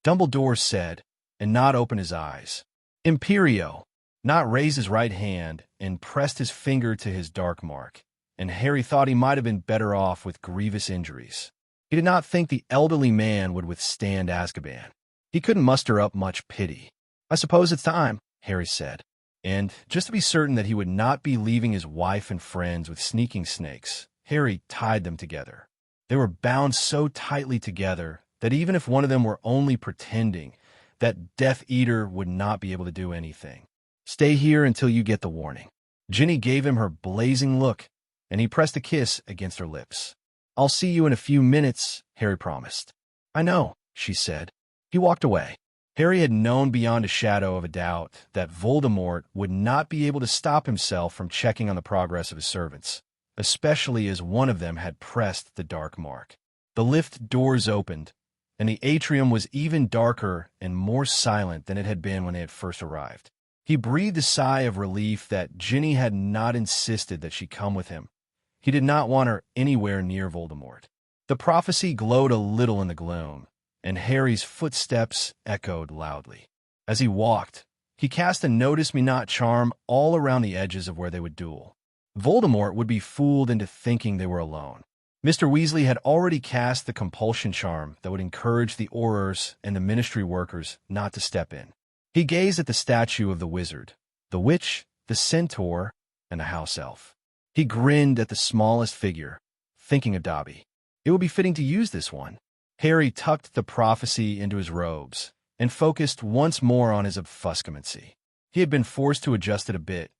Dumbledore said, and not open his eyes. "Imperio," not raised his right hand and pressed his finger to his dark mark, and Harry thought he might have been better off with grievous injuries. He did not think the elderly man would withstand Azkaban. He couldn't muster up much pity. "I suppose it's time," Harry said. And just to be certain that he would not be leaving his wife and friends with sneaking snakes, Harry tied them together. They were bound so tightly together that even if one of them were only pretending, that Death Eater would not be able to do anything. "Stay here until you get the warning." Ginny gave him her blazing look, and he pressed a kiss against her lips. "I'll see you in a few minutes," Harry promised. "I know," she said. He walked away. Harry had known beyond a shadow of a doubt that Voldemort would not be able to stop himself from checking on the progress of his servants, especially as one of them had pressed the dark mark. The lift doors opened, and the atrium was even darker and more silent than it had been when they had first arrived. He breathed a sigh of relief that Ginny had not insisted that she come with him. He did not want her anywhere near Voldemort. The prophecy glowed a little in the gloom, and Harry's footsteps echoed loudly. As he walked, he cast a notice-me-not charm all around the edges of where they would duel. Voldemort would be fooled into thinking they were alone. Mr. Weasley had already cast the compulsion charm that would encourage the Aurors and the Ministry workers not to step in. He gazed at the statue of the wizard, the witch, the centaur, and the house elf. He grinned at the smallest figure, thinking of Dobby. It would be fitting to use this one. Harry tucked the prophecy into his robes and focused once more on his obfuscamancy. He had been forced to adjust it a bit.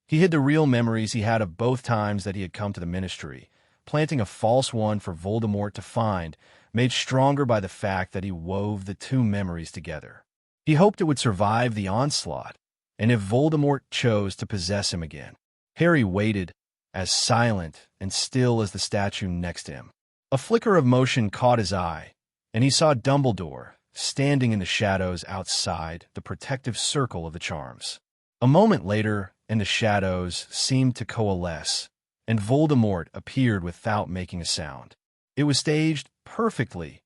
He hid the real memories he had of both times that he had come to the Ministry, planting a false one for Voldemort to find, made stronger by the fact that he wove the two memories together. He hoped it would survive the onslaught, and if Voldemort chose to possess him again. Harry waited, as silent and still as the statue next to him. A flicker of motion caught his eye, and he saw Dumbledore standing in the shadows outside the protective circle of the charms. A moment later, and the shadows seemed to coalesce, and Voldemort appeared without making a sound. It was staged perfectly.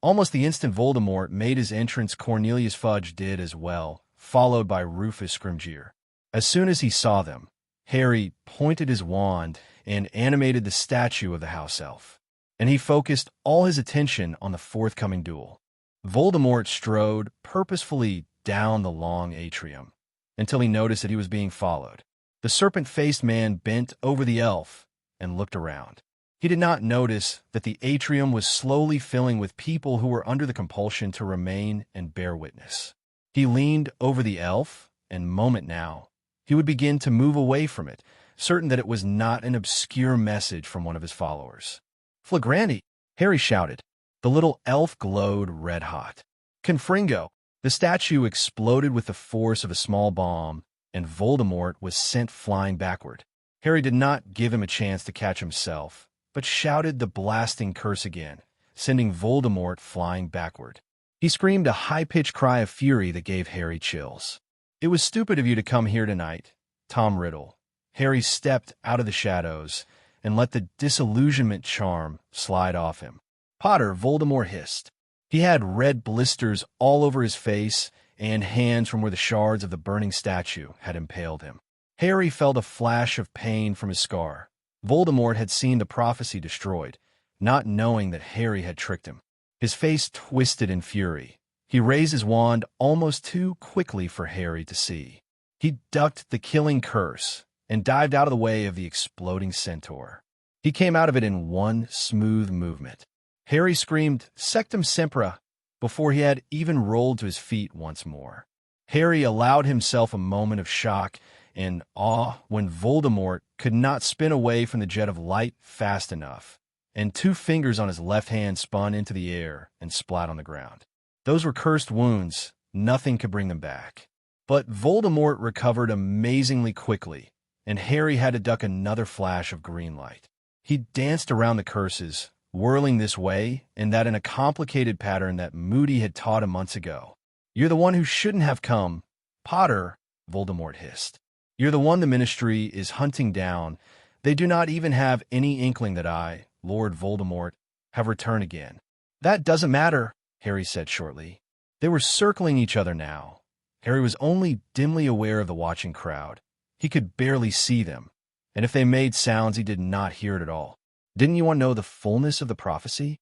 Almost the instant Voldemort made his entrance, Cornelius Fudge did as well, followed by Rufus Scrimgeour. As soon as he saw them, Harry pointed his wand and animated the statue of the house elf, and he focused all his attention on the forthcoming duel. Voldemort strode purposefully down the long atrium until he noticed that he was being followed. The serpent-faced man bent over the elf and looked around. He did not notice that the atrium was slowly filling with people who were under the compulsion to remain and bear witness. He leaned over the elf, and moment now, he would begin to move away from it, certain that it was not an obscure message from one of his followers. "Flagranti!" Harry shouted. The little elf glowed red-hot. "Confringo!" The statue exploded with the force of a small bomb, and Voldemort was sent flying backward. Harry did not give him a chance to catch himself, but shouted the blasting curse again, sending Voldemort flying backward. He screamed a high-pitched cry of fury that gave Harry chills. "It was stupid of you to come here tonight, Tom Riddle." Harry stepped out of the shadows and let the disillusionment charm slide off him. "Potter," Voldemort hissed. He had red blisters all over his face and hands from where the shards of the burning statue had impaled him. Harry felt a flash of pain from his scar. Voldemort had seen the prophecy destroyed, not knowing that Harry had tricked him. His face twisted in fury. He raised his wand almost too quickly for Harry to see. He ducked the killing curse and dived out of the way of the exploding centaur. He came out of it in one smooth movement. Harry screamed, "Sectum Sempra," before he had even rolled to his feet once more. Harry allowed himself a moment of shock and awe when Voldemort could not spin away from the jet of light fast enough, and two fingers on his left hand spun into the air and splat on the ground. Those were cursed wounds. Nothing could bring them back. But Voldemort recovered amazingly quickly, and Harry had to duck another flash of green light. He danced around the curses, whirling this way and that in a complicated pattern that Moody had taught him months ago. "You're the one who shouldn't have come, Potter," Voldemort hissed. "You're the one the Ministry is hunting down. They do not even have any inkling that I, Lord Voldemort, have returned again." "That doesn't matter," Harry said shortly. They were circling each other now, Harry was only dimly aware of the watching crowd. He could barely see them, and if they made sounds, he did not hear it at all. Didn't you want to know the fullness of the prophecy?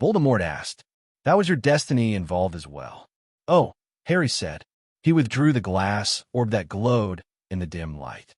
Voldemort asked. That was your destiny involved as well. Oh, Harry said. He withdrew the glass orb that glowed in the dim light.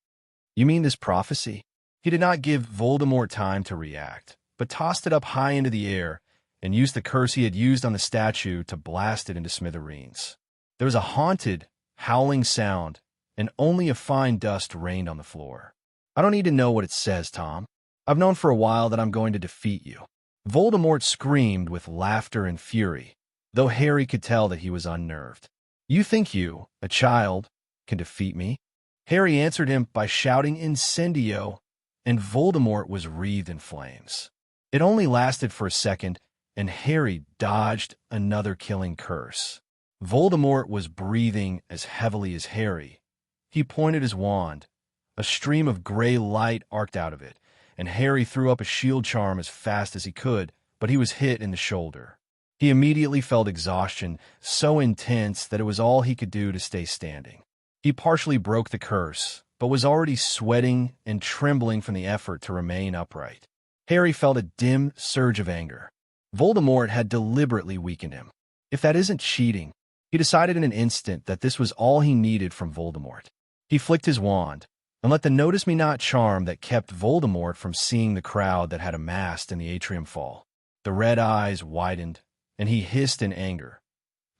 You mean this prophecy? He did not give Voldemort time to react, but tossed it up high into the air and used the curse he had used on the statue to blast it into smithereens. There was a haunted, howling sound, and only a fine dust rained on the floor. I don't need to know what it says, Tom. I've known for a while that I'm going to defeat you. Voldemort screamed with laughter and fury, though Harry could tell that he was unnerved. You think you, a child, can defeat me? Harry answered him by shouting Incendio, and Voldemort was wreathed in flames. It only lasted for a second, and Harry dodged another killing curse. Voldemort was breathing as heavily as Harry. He pointed his wand. A stream of gray light arced out of it, and Harry threw up a shield charm as fast as he could, but he was hit in the shoulder. He immediately felt exhaustion so intense that it was all he could do to stay standing. He partially broke the curse, but was already sweating and trembling from the effort to remain upright. Harry felt a dim surge of anger. Voldemort had deliberately weakened him. If that isn't cheating, he decided in an instant that this was all he needed from Voldemort. He flicked his wand, and let the Notice Me Not charm that kept Voldemort from seeing the crowd that had amassed in the atrium fall. The red eyes widened, and he hissed in anger.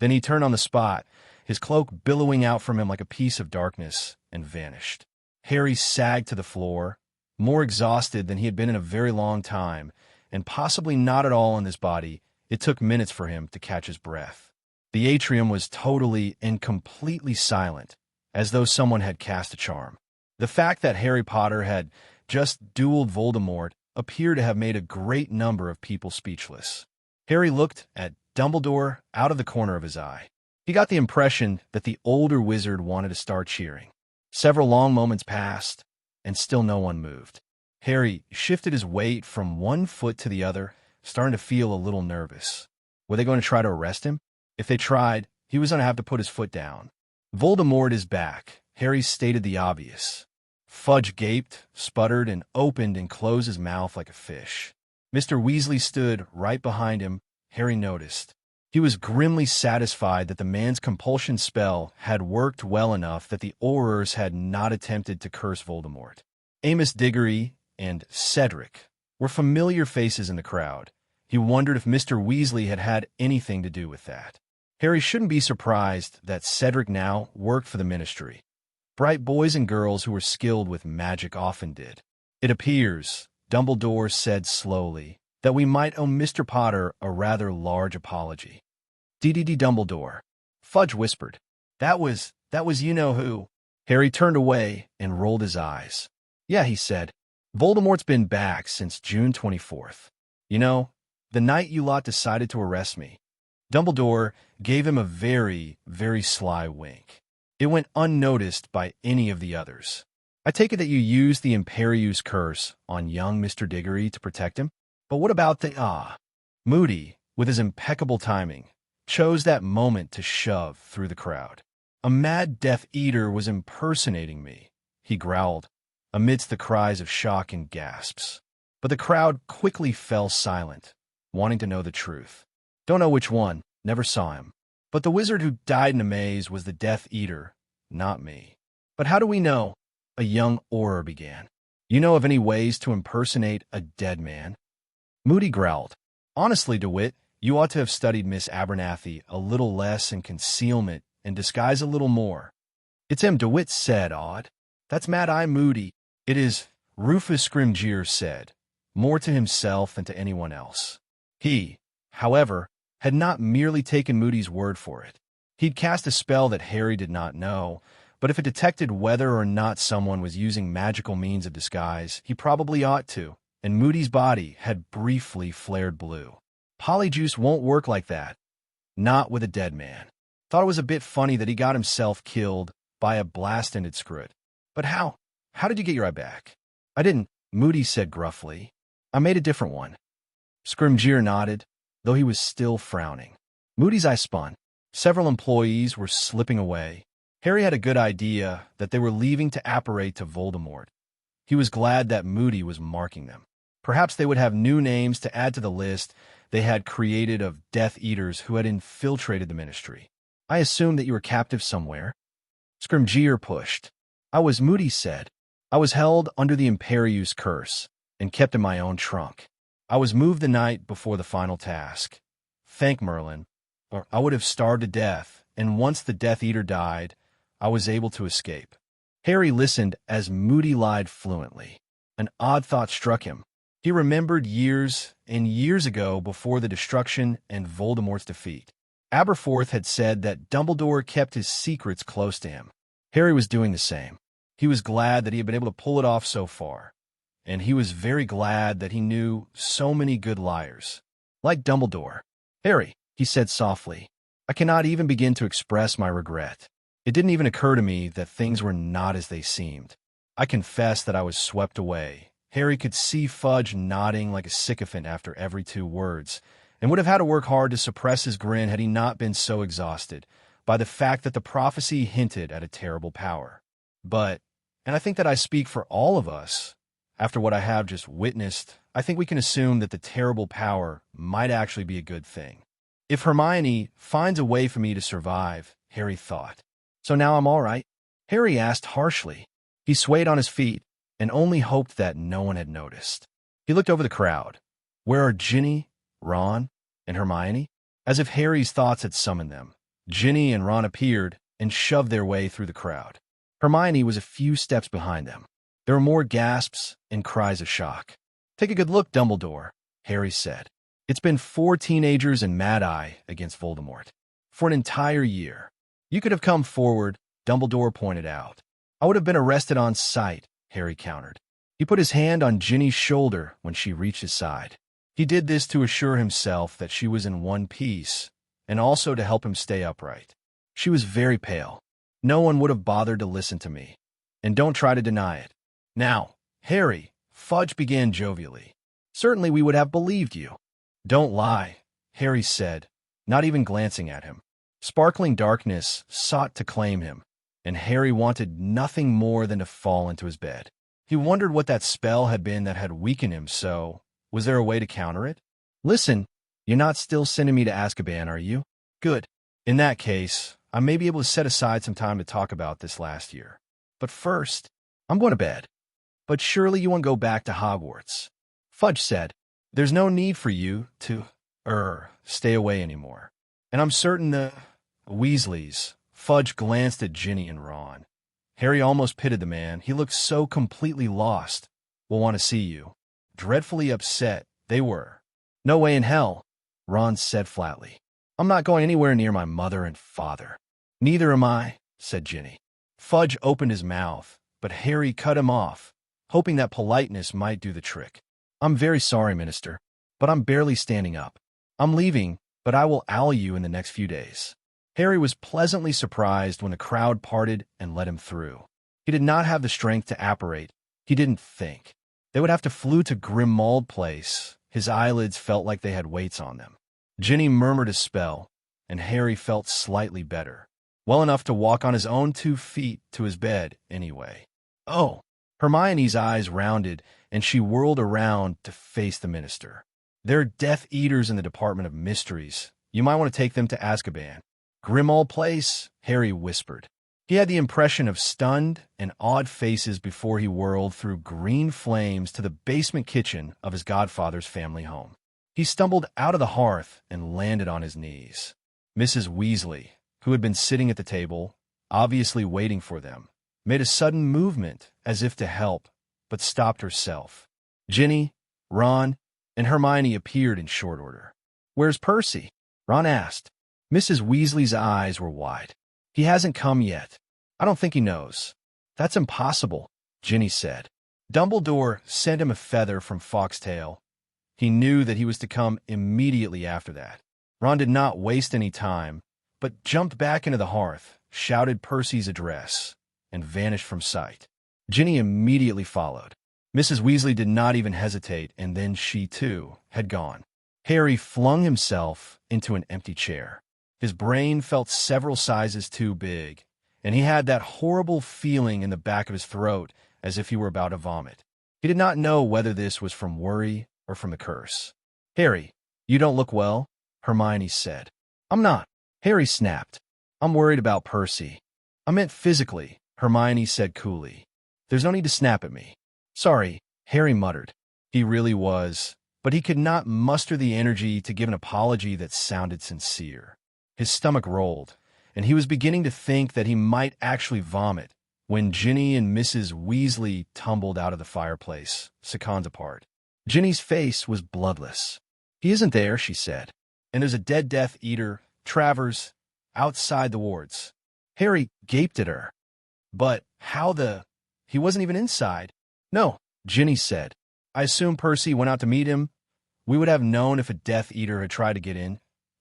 Then he turned on the spot, his cloak billowing out from him like a piece of darkness, and vanished. Harry sagged to the floor, more exhausted than he had been in a very long time, and possibly not at all in this body. It took minutes for him to catch his breath. The atrium was totally and completely silent, as though someone had cast a charm. The fact that Harry Potter had just dueled Voldemort appeared to have made a great number of people speechless. Harry looked at Dumbledore out of the corner of his eye. He got the impression that the older wizard wanted to start cheering. Several long moments passed, and still no one moved. Harry shifted his weight from one foot to the other, starting to feel a little nervous. Were they going to try to arrest him? If they tried, he was going to have to put his foot down. Voldemort is back. Harry stated the obvious. Fudge gaped, sputtered, and opened and closed his mouth like a fish. Mr. Weasley stood right behind him. Harry noticed. He was grimly satisfied that the man's compulsion spell had worked well enough that the Aurors had not attempted to curse Voldemort. Amos Diggory and Cedric were familiar faces in the crowd. He wondered if Mr. Weasley had had anything to do with that. Harry shouldn't be surprised that Cedric now worked for the Ministry. Bright boys and girls who were skilled with magic often did. It appears, Dumbledore said slowly, that we might owe Mr. Potter a rather large apology. D.D.D. Dumbledore. Fudge whispered. That was you-know-who. Harry turned away and rolled his eyes. Yeah, he said. Voldemort's been back since June 24th. You know, the night you lot decided to arrest me. Dumbledore gave him a very, very sly wink. It went unnoticed by any of the others. I take it that you used the Imperius curse on young Mr. Diggory to protect him? But what about Moody, with his impeccable timing, chose that moment to shove through the crowd. A mad Death Eater was impersonating me, he growled, amidst the cries of shock and gasps. But the crowd quickly fell silent, wanting to know the truth. Don't know which one, never saw him. But the wizard who died in a maze was the Death Eater, not me. But how do we know? A young Auror began. You know of any ways to impersonate a dead man? Moody growled. Honestly, DeWitt, you ought to have studied Miss Abernathy a little less in concealment and disguise a little more. It's DeWitt said, Odd. That's Mad-Eye Moody. It is, Rufus Scrimgeour said, more to himself than to anyone else. He, however, had not merely taken Moody's word for it. He'd cast a spell that Harry did not know, but if it detected whether or not someone was using magical means of disguise, he probably ought to, and Moody's body had briefly flared blue. Polyjuice won't work like that. Not with a dead man. Thought it was a bit funny that he got himself killed by a blast-ended scrut. But how? How did you get your eye back? I didn't, Moody said gruffly. I made a different one. Scrimgeour nodded, though he was still frowning. Moody's eye spun. Several employees were slipping away. Harry had a good idea that they were leaving to apparate to Voldemort. He was glad that Moody was marking them. Perhaps they would have new names to add to the list they had created of Death Eaters who had infiltrated the Ministry. I assumed that you were captive somewhere. Scrimgeour pushed. I was, Moody said. I was held under the Imperius curse and kept in my own trunk. I was moved the night before the final task. Thank Merlin, or I would have starved to death, and once the Death Eater died, I was able to escape. Harry listened as Moody lied fluently. An odd thought struck him. He remembered years and years ago before the destruction and Voldemort's defeat. Aberforth had said that Dumbledore kept his secrets close to him. Harry was doing the same. He was glad that he had been able to pull it off so far. And he was very glad that he knew so many good liars. Like Dumbledore. Harry, he said softly, I cannot even begin to express my regret. It didn't even occur to me that things were not as they seemed. I confess that I was swept away. Harry could see Fudge nodding like a sycophant after every 2 words, and would have had to work hard to suppress his grin had he not been so exhausted by the fact that the prophecy hinted at a terrible power. But, and I think that I speak for all of us, after what I have just witnessed, I think we can assume that the terrible power might actually be a good thing. If Hermione finds a way for me to survive, Harry thought. So now I'm all right? Harry asked harshly. He swayed on his feet and only hoped that no one had noticed. He looked over the crowd. Where are Ginny, Ron, and Hermione? As if Harry's thoughts had summoned them, Ginny and Ron appeared and shoved their way through the crowd. Hermione was a few steps behind them. There were more gasps and cries of shock. Take a good look, Dumbledore, Harry said. It's been 4 teenagers and Mad-Eye against Voldemort. For an entire year. You could have come forward, Dumbledore pointed out. I would have been arrested on sight, Harry countered. He put his hand on Ginny's shoulder when she reached his side. He did this to assure himself that she was in one piece, and also to help him stay upright. She was very pale. No one would have bothered to listen to me. And don't try to deny it. Now, Harry, Fudge began jovially. Certainly we would have believed you. Don't lie, Harry said, not even glancing at him. Sparkling darkness sought to claim him, and Harry wanted nothing more than to fall into his bed. He wondered what that spell had been that had weakened him so. Was there a way to counter it? Listen, you're not still sending me to Azkaban, are you? Good. In that case, I may be able to set aside some time to talk about this last year. But first, I'm going to bed. But surely you won't go back to Hogwarts. Fudge said, there's no need for you to, stay away anymore. And I'm certain the Weasleys. Fudge glanced at Ginny and Ron. Harry almost pitied the man. He looked so completely lost. Will want to see you. Dreadfully upset, they were. No way in hell, Ron said flatly. I'm not going anywhere near my mother and father. Neither am I, said Ginny. Fudge opened his mouth, but Harry cut him off, hoping that politeness might do the trick. I'm very sorry, Minister, but I'm barely standing up. I'm leaving, but I will owl you in the next few days. Harry was pleasantly surprised when the crowd parted and let him through. He did not have the strength to apparate. He didn't think. They would have to flew to Grimmauld Place. His eyelids felt like they had weights on them. Ginny murmured a spell, and Harry felt slightly better. Well enough to walk on his own 2 feet to his bed, anyway. Oh! Hermione's eyes rounded, and she whirled around to face the Minister. There are Death Eaters in the Department of Mysteries. You might want to take them to Azkaban. Grimmauld Place, Harry whispered. He had the impression of stunned and awed faces before he whirled through green flames to the basement kitchen of his godfather's family home. He stumbled out of the hearth and landed on his knees. Mrs. Weasley, who had been sitting at the table, obviously waiting for them, made a sudden movement as if to help, but stopped herself. Ginny, Ron, and Hermione appeared in short order. Where's Percy? Ron asked. Mrs. Weasley's eyes were wide. He hasn't come yet. I don't think he knows. That's impossible, Ginny said. Dumbledore sent him a feather from Foxtail. He knew that he was to come immediately after that. Ron did not waste any time, but jumped back into the hearth, shouted Percy's address, and vanished from sight. Ginny immediately followed. Mrs. Weasley did not even hesitate, and then she, too, had gone. Harry flung himself into an empty chair. His brain felt several sizes too big, and he had that horrible feeling in the back of his throat as if he were about to vomit. He did not know whether this was from worry or from the curse. "Harry, you don't look well," Hermione said. "I'm not," Harry snapped. "I'm worried about Percy." "I meant physically," Hermione said coolly. "There's no need to snap at me." "Sorry," Harry muttered. He really was, but he could not muster the energy to give an apology that sounded sincere. His stomach rolled, and he was beginning to think that he might actually vomit when Ginny and Mrs. Weasley tumbled out of the fireplace, seconds apart. Ginny's face was bloodless. "He isn't there," she said. "And there's a dead Death Eater, Travers, outside the wards." Harry gaped at her. "But how the... He wasn't even inside." "No," Ginny said. "I assume Percy went out to meet him. We would have known if a Death Eater had tried to get in.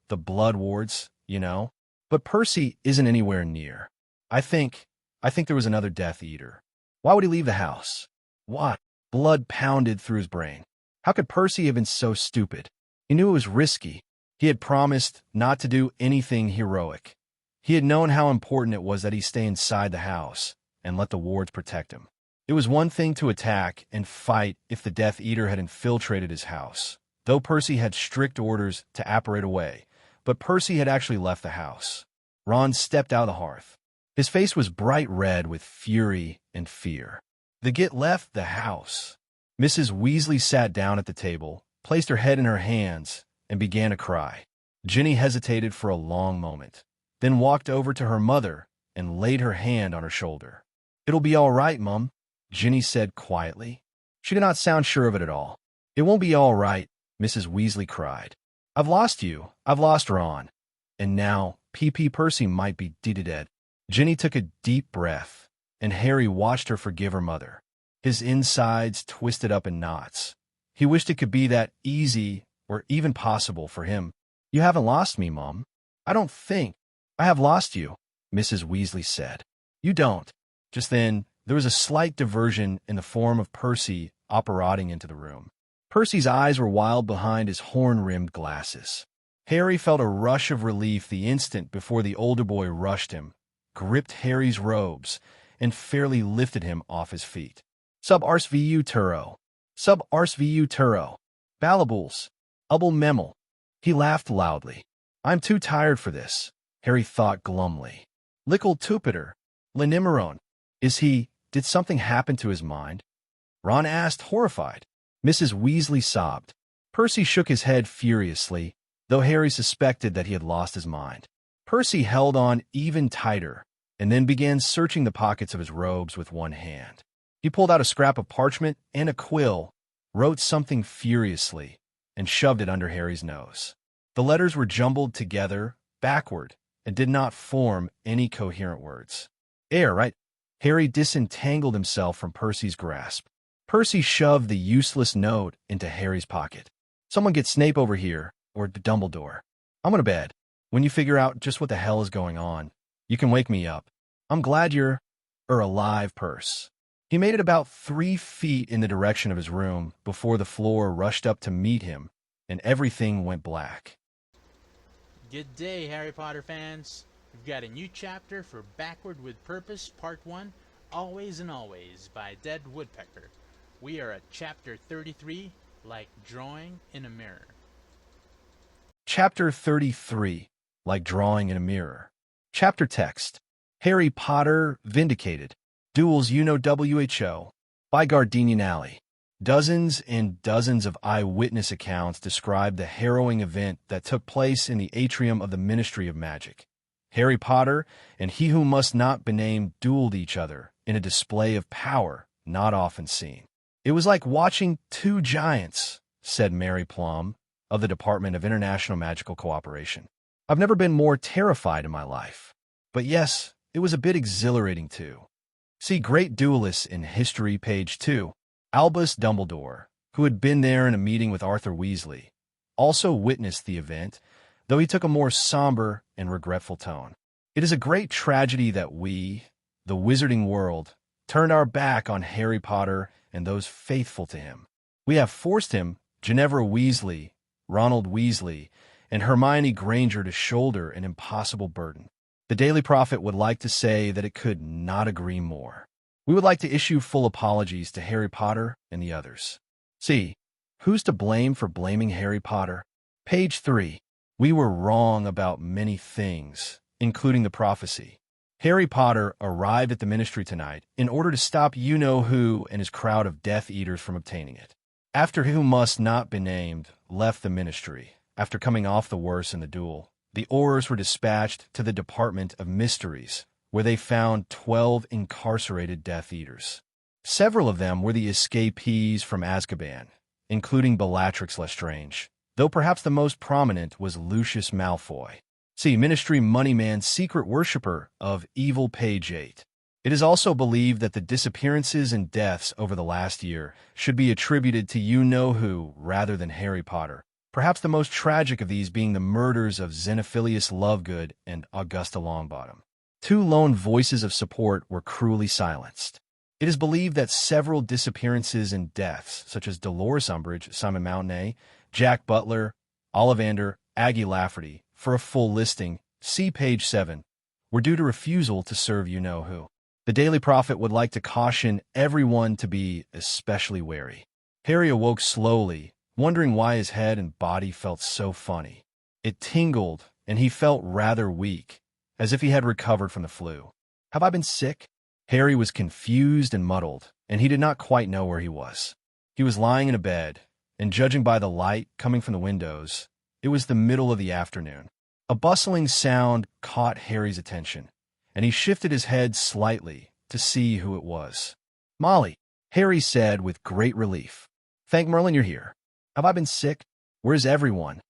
The blood wards, you know. But Percy isn't anywhere near. I think there was another Death Eater. Why would he leave the house? Why?" Blood pounded through his brain. How could Percy have been so stupid? He knew it was risky. He had promised not to do anything heroic. He had known how important it was that he stay inside the house and let the wards protect him. It was one thing to attack and fight if the Death Eater had infiltrated his house, though Percy had strict orders to apparate away, but Percy had actually left the house. Ron stepped out of the hearth. His face was bright red with fury and fear. The Git left the house. Mrs. Weasley sat down at the table, placed her head in her hands, and began to cry. Ginny hesitated for a long moment, then walked over to her mother and laid her hand on her shoulder. "It'll be all right, Mum," Ginny said quietly. She did not sound sure of it at all. "It won't be all right," Mrs. Weasley cried. "I've lost you. I've lost Ron. And now P.P. Percy might be dead." Ginny took a deep breath, and Harry watched her forgive her mother. His insides twisted up in knots. He wished it could be that easy or even possible for him. "You haven't lost me, Mom." "I don't think I have lost you," Mrs. Weasley said. "You don't." Just then, there was a slight diversion in the form of Percy apparating into the room. Percy's eyes were wild behind his horn-rimmed glasses. Harry felt a rush of relief the instant before the older boy rushed him, gripped Harry's robes, and fairly lifted him off his feet. "Sub ars vu turo. Sub ars vu turo. Balabuls. Ubble memel." He laughed loudly. "I'm too tired for this," Harry thought glumly. "Lickle Tupiter. Lenimeron. Did something happen to his mind?" Ron asked, horrified. Mrs. Weasley sobbed. Percy shook his head furiously, though Harry suspected that he had lost his mind. Percy held on even tighter, and then began searching the pockets of his robes with one hand. He pulled out a scrap of parchment and a quill, wrote something furiously, and shoved it under Harry's nose. The letters were jumbled together, backward, and did not form any coherent words. Right? Harry disentangled himself from Percy's grasp. Percy shoved the useless note into Harry's pocket. "Someone get Snape over here, or Dumbledore. I'm going to bed. When you figure out just what the hell is going on, you can wake me up. I'm glad you're alive, Perce." He made it about 3 feet in the direction of his room before the floor rushed up to meet him, and everything went black. Good day, Harry Potter fans. We've got a new chapter for Backward with Purpose, Part 1, Always and Always, by Dead Woodpecker. We are at Chapter 33, Like Drawing in a Mirror. Chapter 33, Like Drawing in a Mirror. Chapter text: Harry Potter Vindicated. Duels WHO. By Gardenian Alley. Dozens and dozens of eyewitness accounts describe the harrowing event that took place in the atrium of the Ministry of Magic. Harry Potter and he who must not be named dueled each other in a display of power not often seen. "It was like watching 2 giants," said Mary Plum of the Department of International Magical Cooperation. "I've never been more terrified in my life. But yes, it was a bit exhilarating too." See Great Duelists in History, page 2. Albus Dumbledore, who had been there in a meeting with Arthur Weasley, also witnessed the event, though he took a more somber and regretful tone. "It is a great tragedy that we, the wizarding world, turned our back on Harry Potter and those faithful to him. We have forced him, Ginevra Weasley, Ronald Weasley, and Hermione Granger to shoulder an impossible burden. The Daily Prophet would like to say that it could not agree more. We would like to issue full apologies to Harry Potter and the others. See, who's to blame for blaming Harry Potter? Page 3. We were wrong about many things, including the prophecy. Harry Potter arrived at the Ministry tonight in order to stop you-know-who and his crowd of Death Eaters from obtaining it. After who must not be named left the Ministry, after coming off the worst in the duel, the Aurors were dispatched to the Department of Mysteries, where they found 12 incarcerated Death Eaters. Several of them were the escapees from Azkaban, including Bellatrix Lestrange, though perhaps the most prominent was Lucius Malfoy. See, Ministry Moneyman's secret worshipper of evil, page 8. It is also believed that the disappearances and deaths over the last year should be attributed to you-know-who rather than Harry Potter, perhaps the most tragic of these being the murders of Xenophilius Lovegood and Augusta Longbottom. Two lone voices of support were cruelly silenced. It is believed that several disappearances and deaths, such as Dolores Umbridge, Simon Mountney, Jack Butler, Ollivander, Aggie Lafferty, for a full listing, see page 7, were due to refusal to serve you-know-who. The Daily Prophet would like to caution everyone to be especially wary. Harry awoke slowly, wondering why his head and body felt so funny. It tingled, and he felt rather weak, as if he had recovered from the flu. Have I been sick? Harry was confused and muddled, and he did not quite know where he was. He was lying in a bed, and judging by the light coming from the windows, it was the middle of the afternoon. A bustling sound caught Harry's attention, and he shifted his head slightly to see who it was. "Molly," Harry said with great relief. "Thank Merlin you're here. Have I been sick? Where's everyone?"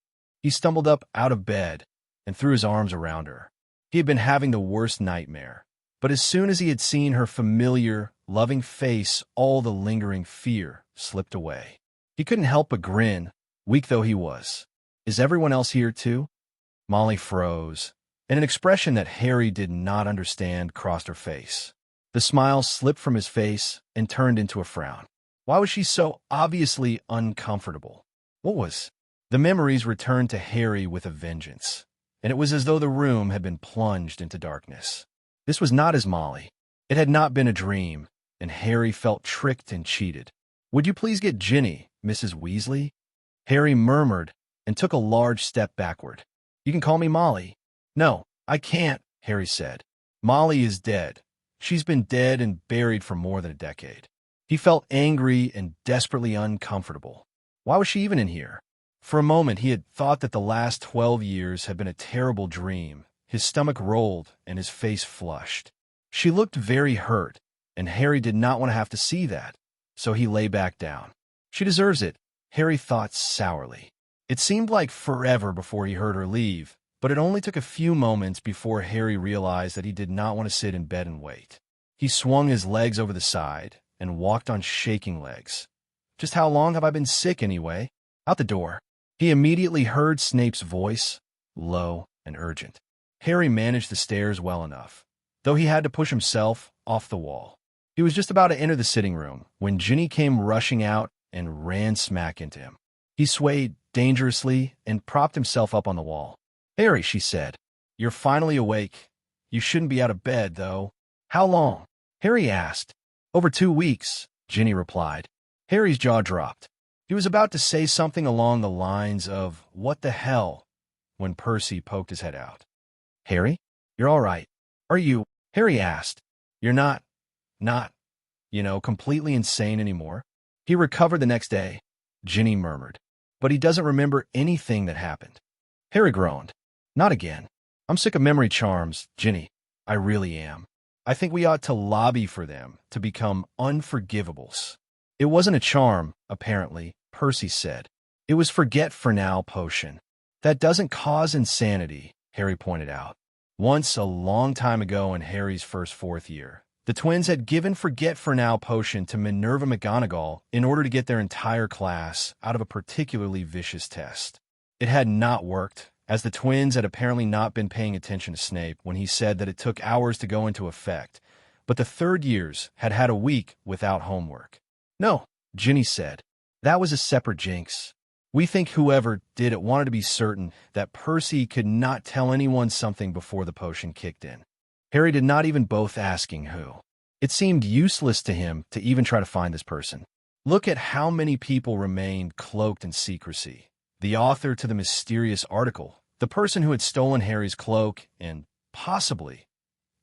He stumbled up out of bed and threw his arms around her. He had been having the worst nightmare, but as soon as he had seen her familiar, loving face, all the lingering fear slipped away. He couldn't help but grin, weak though he was. "Is everyone else here too?" Molly froze, and an expression that Harry did not understand crossed her face. The smile slipped from his face and turned into a frown. Why was she so obviously uncomfortable? What was? The memories returned to Harry with a vengeance, and it was as though the room had been plunged into darkness. This was not his Molly. It had not been a dream, and Harry felt tricked and cheated. "Would you please get Ginny, Mrs. Weasley?" Harry murmured and took a large step backward. "You can call me Molly." "No, I can't," Harry said. "Molly is dead. She's been dead and buried for more than a decade." He felt angry and desperately uncomfortable. Why was she even in here? For a moment he had thought that the last 12 years had been a terrible dream. His stomach rolled and his face flushed. She looked very hurt, and Harry did not want to have to see that, so he lay back down. She deserves it, Harry thought sourly. It seemed like forever before he heard her leave, but it only took a few moments before Harry realized that he did not want to sit in bed and wait. He swung his legs over the side and walked on shaking legs. "Just how long have I been sick anyway?" Out the door. He immediately heard Snape's voice, low and urgent. Harry managed the stairs well enough, though he had to push himself off the wall. He was just about to enter the sitting room when Ginny came rushing out and ran smack into him. He swayed dangerously and propped himself up on the wall. "Harry," she said, "you're finally awake. You shouldn't be out of bed, though." "How long?" Harry asked. "Over 2 weeks," Ginny replied. Harry's jaw dropped. He was about to say something along the lines of, "What the hell?" when Percy poked his head out. "Harry, you're all right. Are you?" Harry asked. "You're not, completely insane anymore?" "He recovered the next day," Ginny murmured. "But he doesn't remember anything that happened." Harry groaned. "Not again. I'm sick of memory charms, Ginny. I really am. I think we ought to lobby for them to become unforgivables." "It wasn't a charm, apparently," Percy said. "It was Forget for Now potion." "That doesn't cause insanity," Harry pointed out. Once, a long time ago in Harry's first 4th year, the twins had given Forget for Now potion to Minerva McGonagall in order to get their entire class out of a particularly vicious test. It had not worked, as the twins had apparently not been paying attention to Snape when he said that it took hours to go into effect, but the 3rd years had had a week without homework. "No," Ginny said. "That was a separate jinx. We think whoever did it wanted to be certain that Percy could not tell anyone something before the potion kicked in. Harry did not even bother asking who. It seemed useless to him to even try to find this person. Look at how many people remained cloaked in secrecy. The author to the mysterious article, the person who had stolen Harry's cloak, and possibly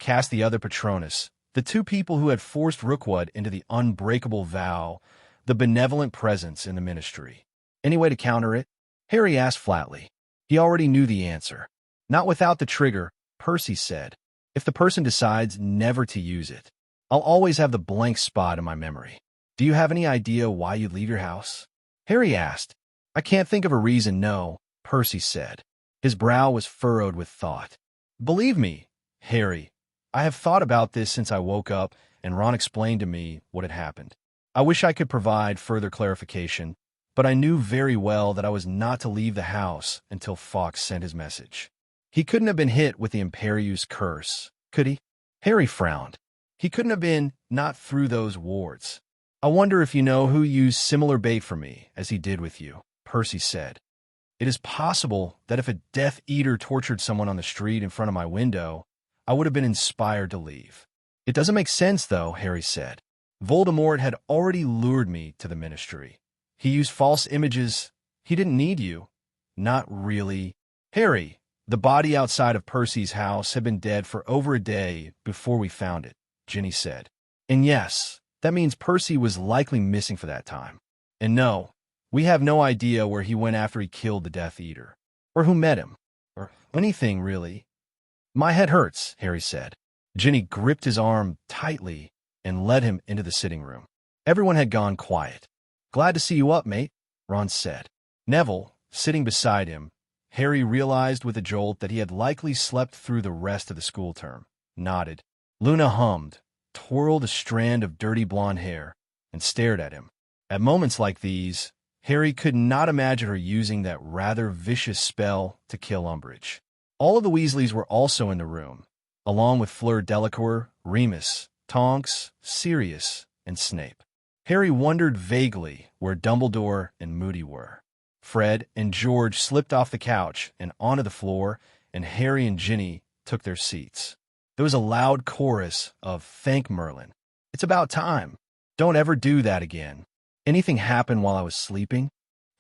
cast the other Patronus, the two people who had forced Rookwood into the unbreakable vow, the benevolent presence in the ministry. Any way to counter it? Harry asked flatly. He already knew the answer. Not without the trigger, Percy said. If the person decides never to use it, I'll always have the blank spot in my memory. Do you have any idea why you'd leave your house? Harry asked. I can't think of a reason, no, Percy said. His brow was furrowed with thought. Believe me, Harry, I have thought about this since I woke up and Ron explained to me what had happened. I wish I could provide further clarification, but I knew very well that I was not to leave the house until Fawkes sent his message. He couldn't have been hit with the Imperius curse, could he? Harry frowned. He couldn't have been, not through those wards. I wonder if you know who used similar bait for me, as he did with you, Percy said. It is possible that if a Death Eater tortured someone on the street in front of my window, I would have been inspired to leave. It doesn't make sense, though, Harry said. Voldemort had already lured me to the ministry. He used false images. He didn't need you. Not really. Harry, the body outside of Percy's house had been dead for over a day before we found it, Ginny said. And yes, that means Percy was likely missing for that time. And no, we have no idea where he went after he killed the Death Eater, or who met him, or anything really. My head hurts, Harry said. Ginny gripped his arm tightly and led him into the sitting room. Everyone had gone quiet. Glad to see you up, mate, Ron said. Neville, sitting beside him, Harry realized with a jolt that he had likely slept through the rest of the school term, nodded. Luna hummed, twirled a strand of dirty blonde hair, and stared at him. At moments like these, Harry could not imagine her using that rather vicious spell to kill Umbridge. All of the Weasleys were also in the room, along with Fleur Delacour, Remus, Tonks, Sirius, and Snape. Harry wondered vaguely where Dumbledore and Moody were. Fred and George slipped off the couch and onto the floor, and Harry and Ginny took their seats. There was a loud chorus of "Thank Merlin." It's about time. Don't ever do that again. Anything happen while I was sleeping?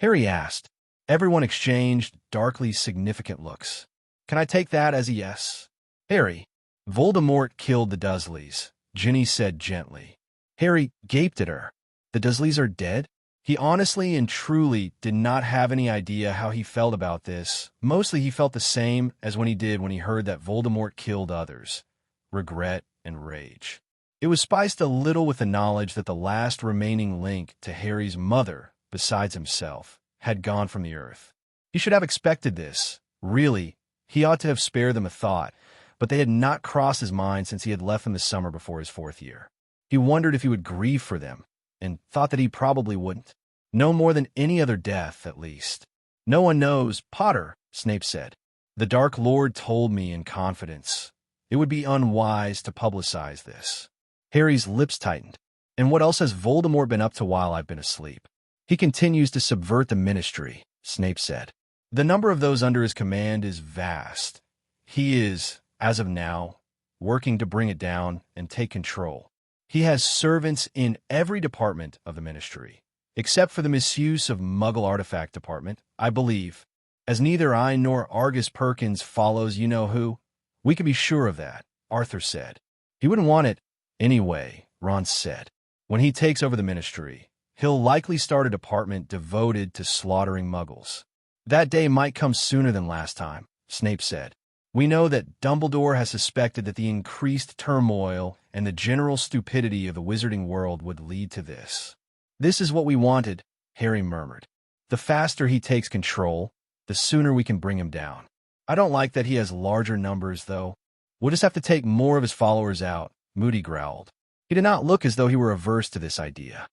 Harry asked. Everyone exchanged darkly significant looks. Can I take that as a yes? Harry, Voldemort killed the Dursleys, Ginny said gently. Harry gaped at her. The Dursleys are dead? He honestly and truly did not have any idea how he felt about this. Mostly he felt the same as when he did when he heard that Voldemort killed others. Regret and rage. It was spiced a little with the knowledge that the last remaining link to Harry's mother, besides himself, had gone from the earth. He should have expected this. Really, he ought to have spared them a thought, but they had not crossed his mind since he had left them the summer before his 4th year. He wondered if he would grieve for them, and thought that he probably wouldn't. No more than any other death, at least. No one knows, Potter, Snape said. The Dark Lord told me in confidence. It would be unwise to publicize this. Harry's lips tightened. And what else has Voldemort been up to while I've been asleep? He continues to subvert the ministry, Snape said. The number of those under his command is vast. He is, as of now, working to bring it down and take control. He has servants in every department of the ministry, except for the misuse of Muggle Artifact Department, I believe. As neither I nor Argus Perkins follows you-know-who, we can be sure of that, Arthur said. He wouldn't want it anyway, Ron said. When he takes over the ministry, he'll likely start a department devoted to slaughtering Muggles. That day might come sooner than last time, Snape said. We know that Dumbledore has suspected that the increased turmoil and the general stupidity of the wizarding world would lead to this. This is what we wanted, Harry murmured. The faster he takes control, the sooner we can bring him down. I don't like that he has larger numbers, though. We'll just have to take more of his followers out, Moody growled. He did not look as though he were averse to this idea.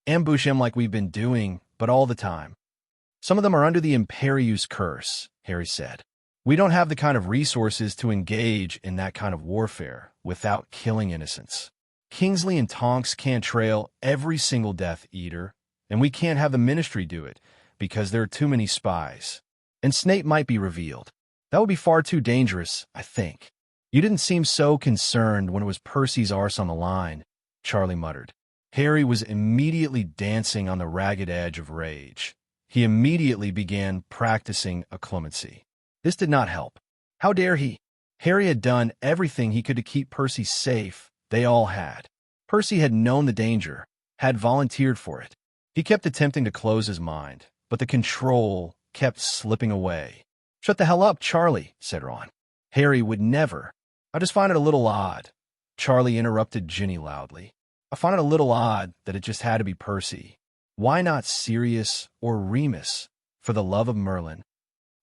Ambush him like we've been doing, but all the time. Some of them are under the Imperius curse, Harry said. We don't have the kind of resources to engage in that kind of warfare without killing innocents. Kingsley and Tonks can't trail every single Death Eater, and we can't have the Ministry do it. because there are too many spies. And Snape might be revealed. That would be far too dangerous, I think. You didn't seem so concerned when it was Percy's arse on the line, Charlie muttered. Harry was immediately dancing on the ragged edge of rage. He immediately began practicing a clemency. This did not help. How dare he? Harry had done everything he could to keep Percy safe. They all had. Percy had known the danger, had volunteered for it. He kept attempting to close his mind, but the control kept slipping away. "Shut the hell up, Charlie," said Ron. Harry would never. "I just find it a little odd," Charlie interrupted Ginny loudly. "I find it a little odd that it just had to be Percy. Why not Sirius or Remus, for the love of Merlin?"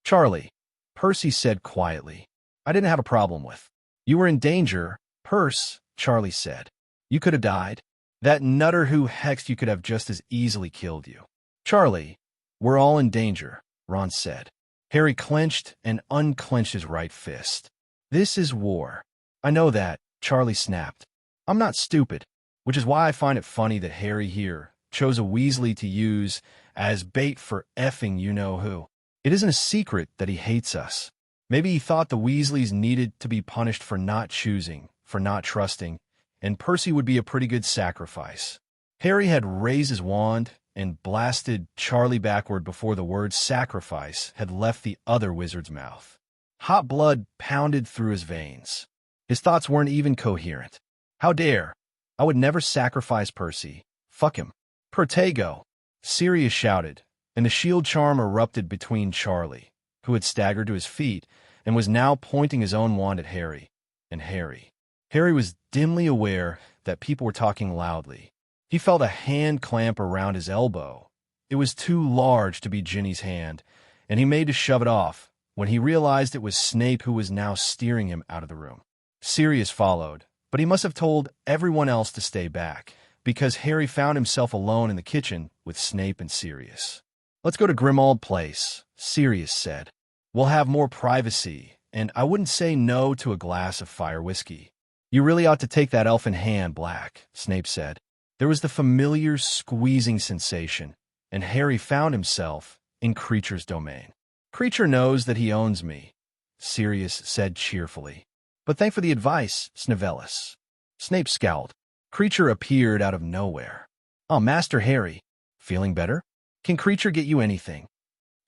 "Charlie," Percy said quietly, "I didn't have a problem with. You were in danger, Perce," Charlie said. "You could have died. That nutter who hexed you could have just as easily killed you." "Charlie, we're all in danger," Ron said. Harry clenched and unclenched his right fist. "This is war." "I know that," Charlie snapped. "I'm not stupid," which is why I find it funny that Harry here chose a Weasley to use as bait for effing you-know-who. It isn't a secret that he hates us. Maybe he thought the Weasleys needed to be punished for not choosing, for not trusting, and Percy would be a pretty good sacrifice. Harry had raised his wand and blasted Charlie backward before the word sacrifice had left the other wizard's mouth. Hot blood pounded through his veins. His thoughts weren't even coherent. "How dare! I would never sacrifice Percy. Fuck him." "Protego!" Sirius shouted, and the shield charm erupted between Charlie, who had staggered to his feet and was now pointing his own wand at Harry, and Harry. Harry was dimly aware that people were talking loudly. He felt a hand clamp around his elbow. It was too large to be Ginny's hand, and he made to shove it off when he realized it was Snape who was now steering him out of the room. Sirius followed, but he must have told everyone else to stay back, because Harry found himself alone in the kitchen with Snape and Sirius. "Let's go to Grimmauld Place," Sirius said. "We'll have more privacy, and I wouldn't say no to a glass of fire whiskey." "You really ought to take that elfin hand, Black," Snape said. There was the familiar squeezing sensation, and Harry found himself in Creature's domain. "Creature knows that he owns me," Sirius said cheerfully. "But thank for the advice, Snivellis." Snape scowled. Creature appeared out of nowhere. "Oh, Master Harry, feeling better? Can Creature get you anything?"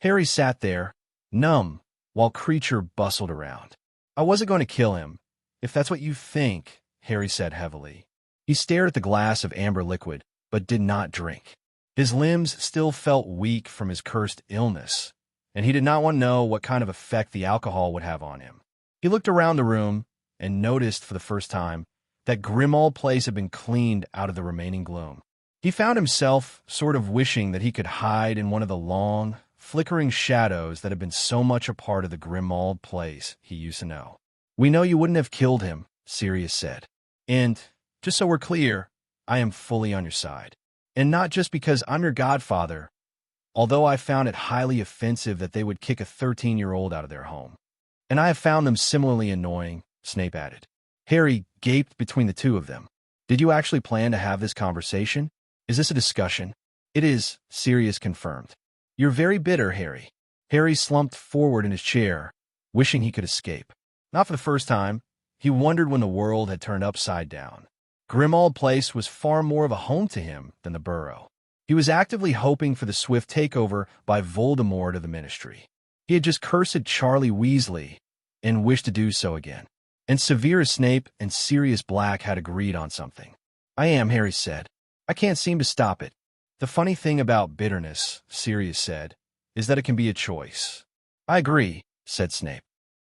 Harry sat there, numb, while Creature bustled around. "I wasn't going to kill him, if that's what you think," Harry said heavily. He stared at the glass of amber liquid, but did not drink. His limbs still felt weak from his cursed illness, and he did not want to know what kind of effect the alcohol would have on him. He looked around the room and noticed for the first time that Grimmauld Place had been cleaned out of the remaining gloom. He found himself sort of wishing that he could hide in one of the long, flickering shadows that had been so much a part of the Grimmauld Place he used to know. "We know you wouldn't have killed him," Sirius said. "And, just so we're clear, I am fully on your side. And not just because I'm your godfather, although I found it highly offensive that they would kick a 13-year-old out of their home. And I have found them similarly annoying," Snape added. Harry gaped between the two of them. "Did you actually plan to have this conversation? Is this a discussion?" "It is," Sirius confirmed. "You're very bitter, Harry." Harry slumped forward in his chair, wishing he could escape. Not for the first time, he wondered when the world had turned upside down. Grimmauld Place was far more of a home to him than the Burrow. He was actively hoping for the swift takeover by Voldemort of the Ministry. He had just cursed Charlie Weasley and wished to do so again. And Severus Snape and Sirius Black had agreed on something. "I am," Harry said. "I can't seem to stop it." "The funny thing about bitterness," Sirius said, "is that it can be a choice." "I agree," said Snape.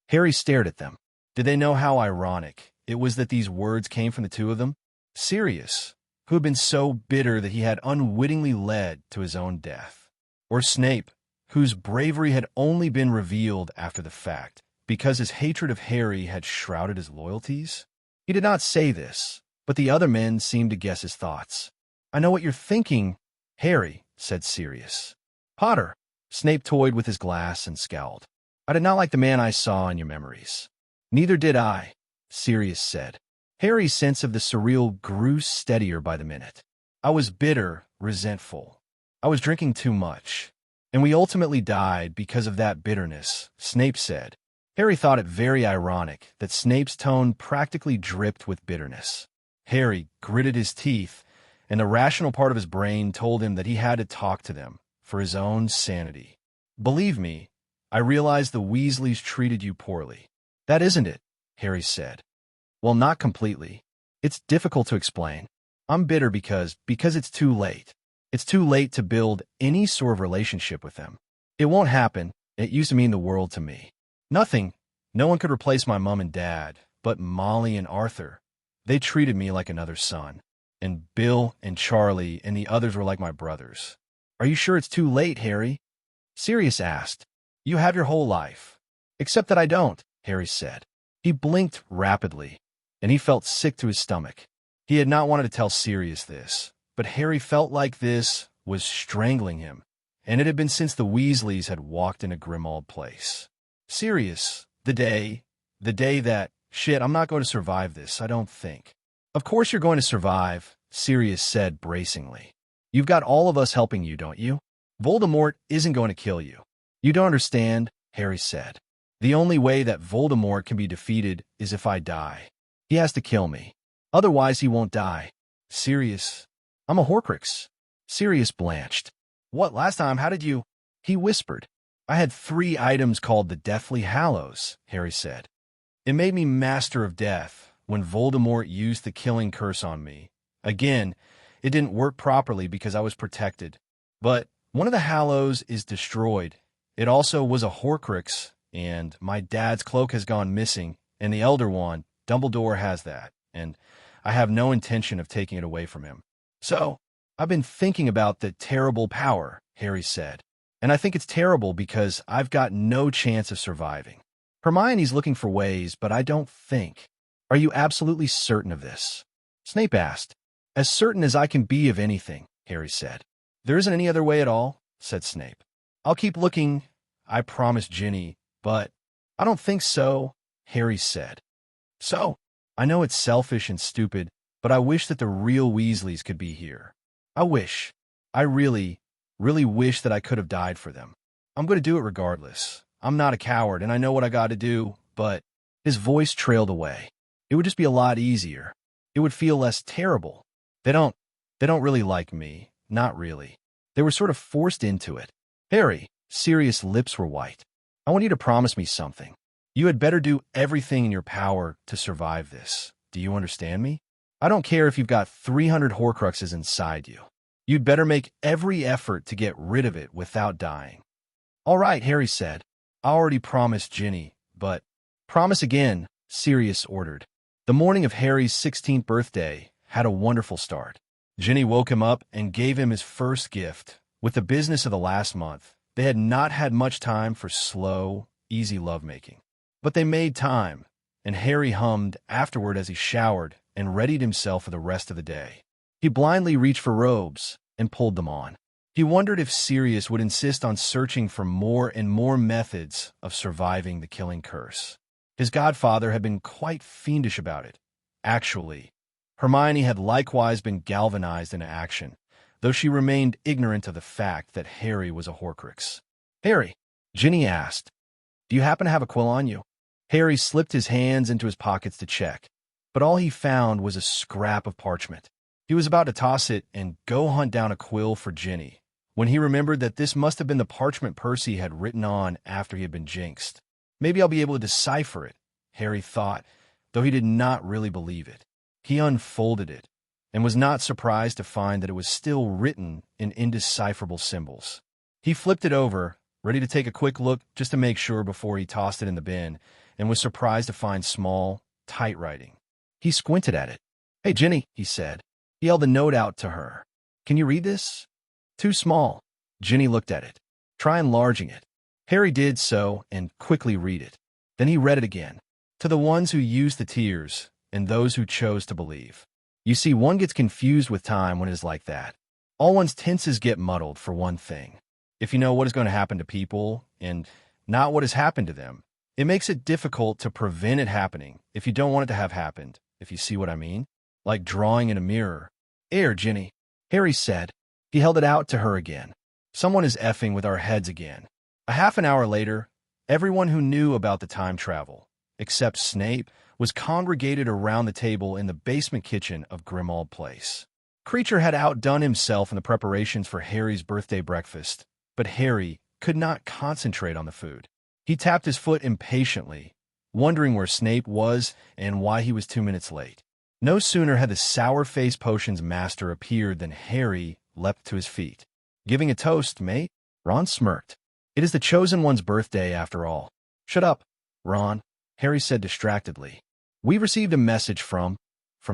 Harry stared at them. Did they know how ironic it was that these words came from the two of them? Sirius, who had been so bitter that he had unwittingly led to his own death. Or Snape, whose bravery had only been revealed after the fact, because his hatred of Harry had shrouded his loyalties? He did not say this, but the other men seemed to guess his thoughts. "I know what you're thinking, Harry," said Sirius. "Potter." Snape toyed with his glass and scowled. "I did not like the man I saw in your memories." "Neither did I," Sirius said. Harry's sense of the surreal grew steadier by the minute. "I was bitter, resentful. I was drinking too much. And we ultimately died because of that bitterness, Snape said. Harry thought it very ironic that Snape's tone practically dripped with bitterness. Harry gritted his teeth, and the rational part of his brain told him that he had to talk to them for his own sanity. Believe me, I realize the Weasleys treated you poorly. That isn't it, Harry said. Well, not completely. It's difficult to explain. I'm bitter because it's too late. It's too late to build any sort of relationship with them. It won't happen. It used to mean the world to me. Nothing. No one could replace my mom and dad, but Molly and Arthur. They treated me like another son. And Bill and Charlie and the others were like my brothers. Are you sure it's too late, Harry? Sirius asked. You have your whole life. Except that I don't, Harry said. He blinked rapidly, and he felt sick to his stomach. He had not wanted to tell Sirius this, but Harry felt like this was strangling him, and it had been since the Weasleys had walked into Grimmauld Place. Sirius, the day that, shit, I'm not going to survive this, I don't think. Of course you're going to survive, Sirius said bracingly. You've got all of us helping you, don't you? Voldemort isn't going to kill you. You don't understand, Harry said. The only way that Voldemort can be defeated is if I die. He has to kill me. Otherwise he won't die. Sirius, I'm a Horcrux. Sirius blanched. What, last time, how did you? He whispered. I had 3 items called the Deathly Hallows, Harry said. It made me Master of Death when Voldemort used the killing curse on me. Again, it didn't work properly because I was protected. But one of the Hallows is destroyed. It also was a Horcrux, and my dad's cloak has gone missing, and the Elder Wand, Dumbledore has that, and I have no intention of taking it away from him. So, I've been thinking about the terrible power, Harry said. And I think it's terrible because I've got no chance of surviving. Hermione's looking for ways, but I don't think. Are you absolutely certain of this? Snape asked. As certain as I can be of anything, Harry said. There isn't any other way at all, said Snape. I'll keep looking, I promised Ginny, but I don't think so, Harry said. So, I know it's selfish and stupid, but I wish that the real Weasleys could be here. I really wish that I could have died for them. I'm going to do it regardless. I'm not a coward, and I know what I got to do, but his voice trailed away. It would just be a lot easier. It would feel less terrible. They don't really like me. Not really. They were sort of forced into it. Harry, Sirius' lips were white. I want you to promise me something. You had better do everything in your power to survive this. Do you understand me? I don't care if you've got 300 Horcruxes inside you. You'd better make every effort to get rid of it without dying. All right, Harry said. I already promised Ginny, but promise again, Sirius ordered. The morning of Harry's 16th birthday had a wonderful start. Ginny woke him up and gave him his first gift. With the business of the last month, they had not had much time for slow, easy lovemaking. But they made time, and Harry hummed afterward as he showered and readied himself for the rest of the day. He blindly reached for robes and pulled them on. He wondered if Sirius would insist on searching for more and more methods of surviving the killing curse. His godfather had been quite fiendish about it. Actually, Hermione had likewise been galvanized into action, though she remained ignorant of the fact that Harry was a Horcrux. Harry, Ginny asked, do you happen to have a quill on you? Harry slipped his hands into his pockets to check, but all he found was a scrap of parchment. He was about to toss it and go hunt down a quill for Ginny, when he remembered that this must have been the parchment Percy had written on after he had been jinxed. Maybe I'll be able to decipher it, Harry thought, though he did not really believe it. He unfolded it, and was not surprised to find that it was still written in indecipherable symbols. He flipped it over, ready to take a quick look just to make sure before he tossed it in the bin, and was surprised to find small, tight writing. He squinted at it. Hey, Ginny, he said. He held the note out to her. Can you read this? Too small. Ginny looked at it. Try enlarging it. Harry did so and quickly read it. Then he read it again. To the ones who used the tears and those who chose to believe. You see, one gets confused with time when it is like that. All one's tenses get muddled, for one thing. If you know what is going to happen to people and not what has happened to them, it makes it difficult to prevent it happening if you don't want it to have happened, if you see what I mean. Like drawing in a mirror. Here, Ginny, Harry said. He held it out to her again. Someone is effing with our heads again. A half an hour later, everyone who knew about the time travel, except Snape, was congregated around the table in the basement kitchen of Grimmauld Place. Creature had outdone himself in the preparations for Harry's birthday breakfast, but Harry could not concentrate on the food. He tapped his foot impatiently, wondering where Snape was and why he was 2 minutes late. No sooner had the sour-faced potions master appeared than Harry leapt to his feet. "Giving a toast, mate?" Ron smirked. "It is the Chosen One's birthday, after all." "Shut up, Ron," Harry said distractedly. "We received a message from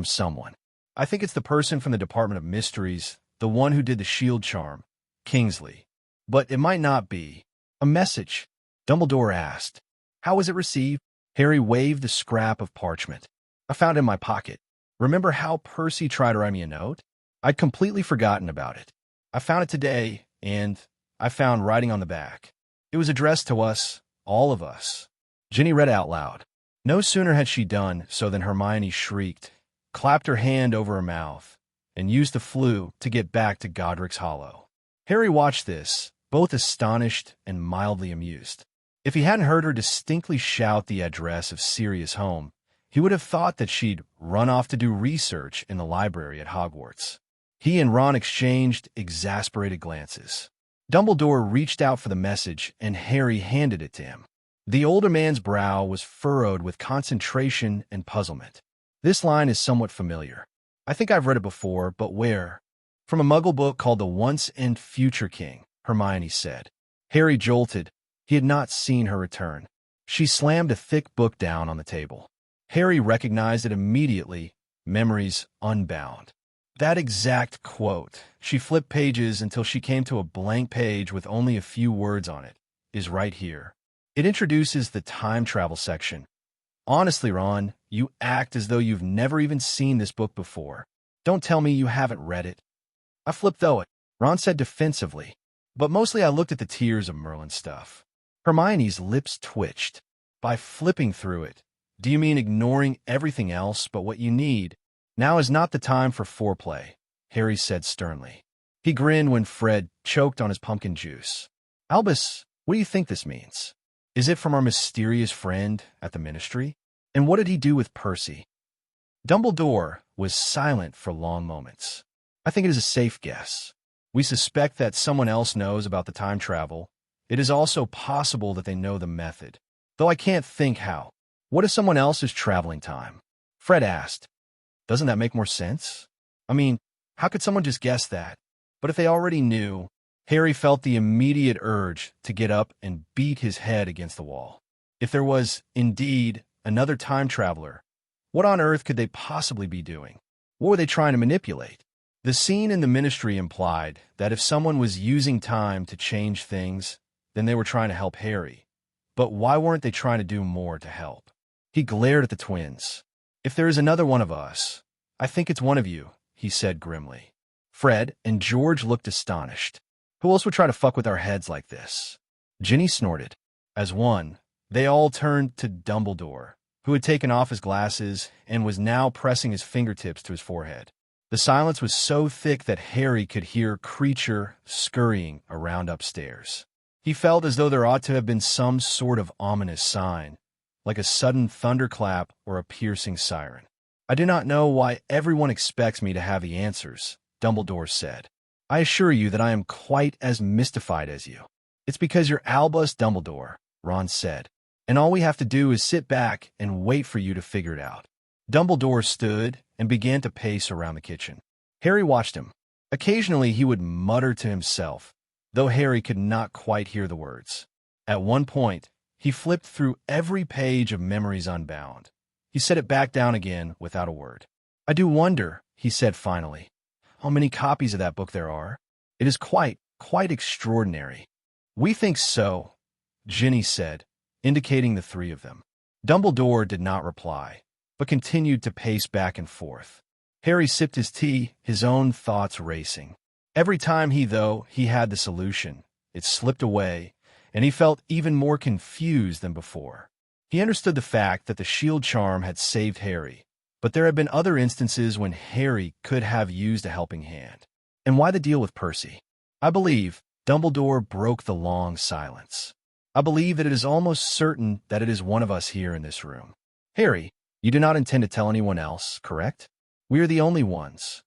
someone. I think it's the person from the Department of Mysteries, the one who did the shield charm, Kingsley. But it might not be." "A message?" Dumbledore asked. "How was it received?" Harry waved the scrap of parchment. "I found it in my pocket. Remember how Percy tried to write me a note? I'd completely forgotten about it. I found it today, and I found writing on the back. It was addressed to us, all of us." Ginny read out loud. No sooner had she done so than Hermione shrieked, clapped her hand over her mouth, and used the flue to get back to Godric's Hollow. Harry watched this, both astonished and mildly amused. If he hadn't heard her distinctly shout the address of Sirius' home, he would have thought that she'd run off to do research in the library at Hogwarts. He and Ron exchanged exasperated glances. Dumbledore reached out for the message, and Harry handed it to him. The older man's brow was furrowed with concentration and puzzlement. "This line is somewhat familiar. I think I've read it before, but where?" "From a Muggle book called The Once and Future King," Hermione said. Harry jolted. He had not seen her return. She slammed a thick book down on the table. Harry recognized it immediately, Memories Unbound. That exact quote, she flipped pages until she came to a blank page with only a few words on it, is right here. It introduces the time travel section. "Honestly, Ron, you act as though you've never even seen this book before. Don't tell me you haven't read it." "I flipped through it," Ron said defensively. "But mostly I looked at the Tears of Merlin stuff." Hermione's lips twitched. "By flipping through it, do you mean ignoring everything else but what you need?" "Now is not the time for foreplay," Harry said sternly. He grinned when Fred choked on his pumpkin juice. "Albus, what do you think this means? Is it from our mysterious friend at the Ministry? And what did he do with Percy?" Dumbledore was silent for long moments. "I think it is a safe guess. We suspect that someone else knows about the time travel. It is also possible that they know the method, though I can't think how." "What if someone else is traveling time?" Fred asked. "Doesn't that make more sense? I mean, how could someone just guess that?" But if they already knew, Harry felt the immediate urge to get up and beat his head against the wall. If there was, indeed, another time traveler, what on earth could they possibly be doing? What were they trying to manipulate? The scene in the Ministry implied that if someone was using time to change things, then they were trying to help Harry. But why weren't they trying to do more to help? He glared at the twins. "If there is another one of us, I think it's one of you," he said grimly. Fred and George looked astonished. "Who else would try to fuck with our heads like this?" Ginny snorted. As one, they all turned to Dumbledore, who had taken off his glasses and was now pressing his fingertips to his forehead. The silence was so thick that Harry could hear Creature scurrying around upstairs. He felt as though there ought to have been some sort of ominous sign, like a sudden thunderclap or a piercing siren. "I do not know why everyone expects me to have the answers," Dumbledore said. "I assure you that I am quite as mystified as you." "It's because you're Albus Dumbledore," Ron said, "and all we have to do is sit back and wait for you to figure it out." Dumbledore stood and began to pace around the kitchen. Harry watched him. Occasionally he would mutter to himself, though Harry could not quite hear the words. At one point, he flipped through every page of Memories Unbound. He set it back down again without a word. "I do wonder," he said finally, "how many copies of that book there are. It is quite extraordinary." "We think so," Ginny said, indicating the three of them. Dumbledore did not reply, but continued to pace back and forth. Harry sipped his tea, his own thoughts racing. Every time he had the solution, it slipped away, and he felt even more confused than before. He understood the fact that the shield charm had saved Harry, but there had been other instances when Harry could have used a helping hand. And why the deal with Percy? "I believe," Dumbledore broke the long silence. I believe that it is almost certain that it is one of us here in this room. Harry, you do not intend to tell anyone else, correct? We are the only ones.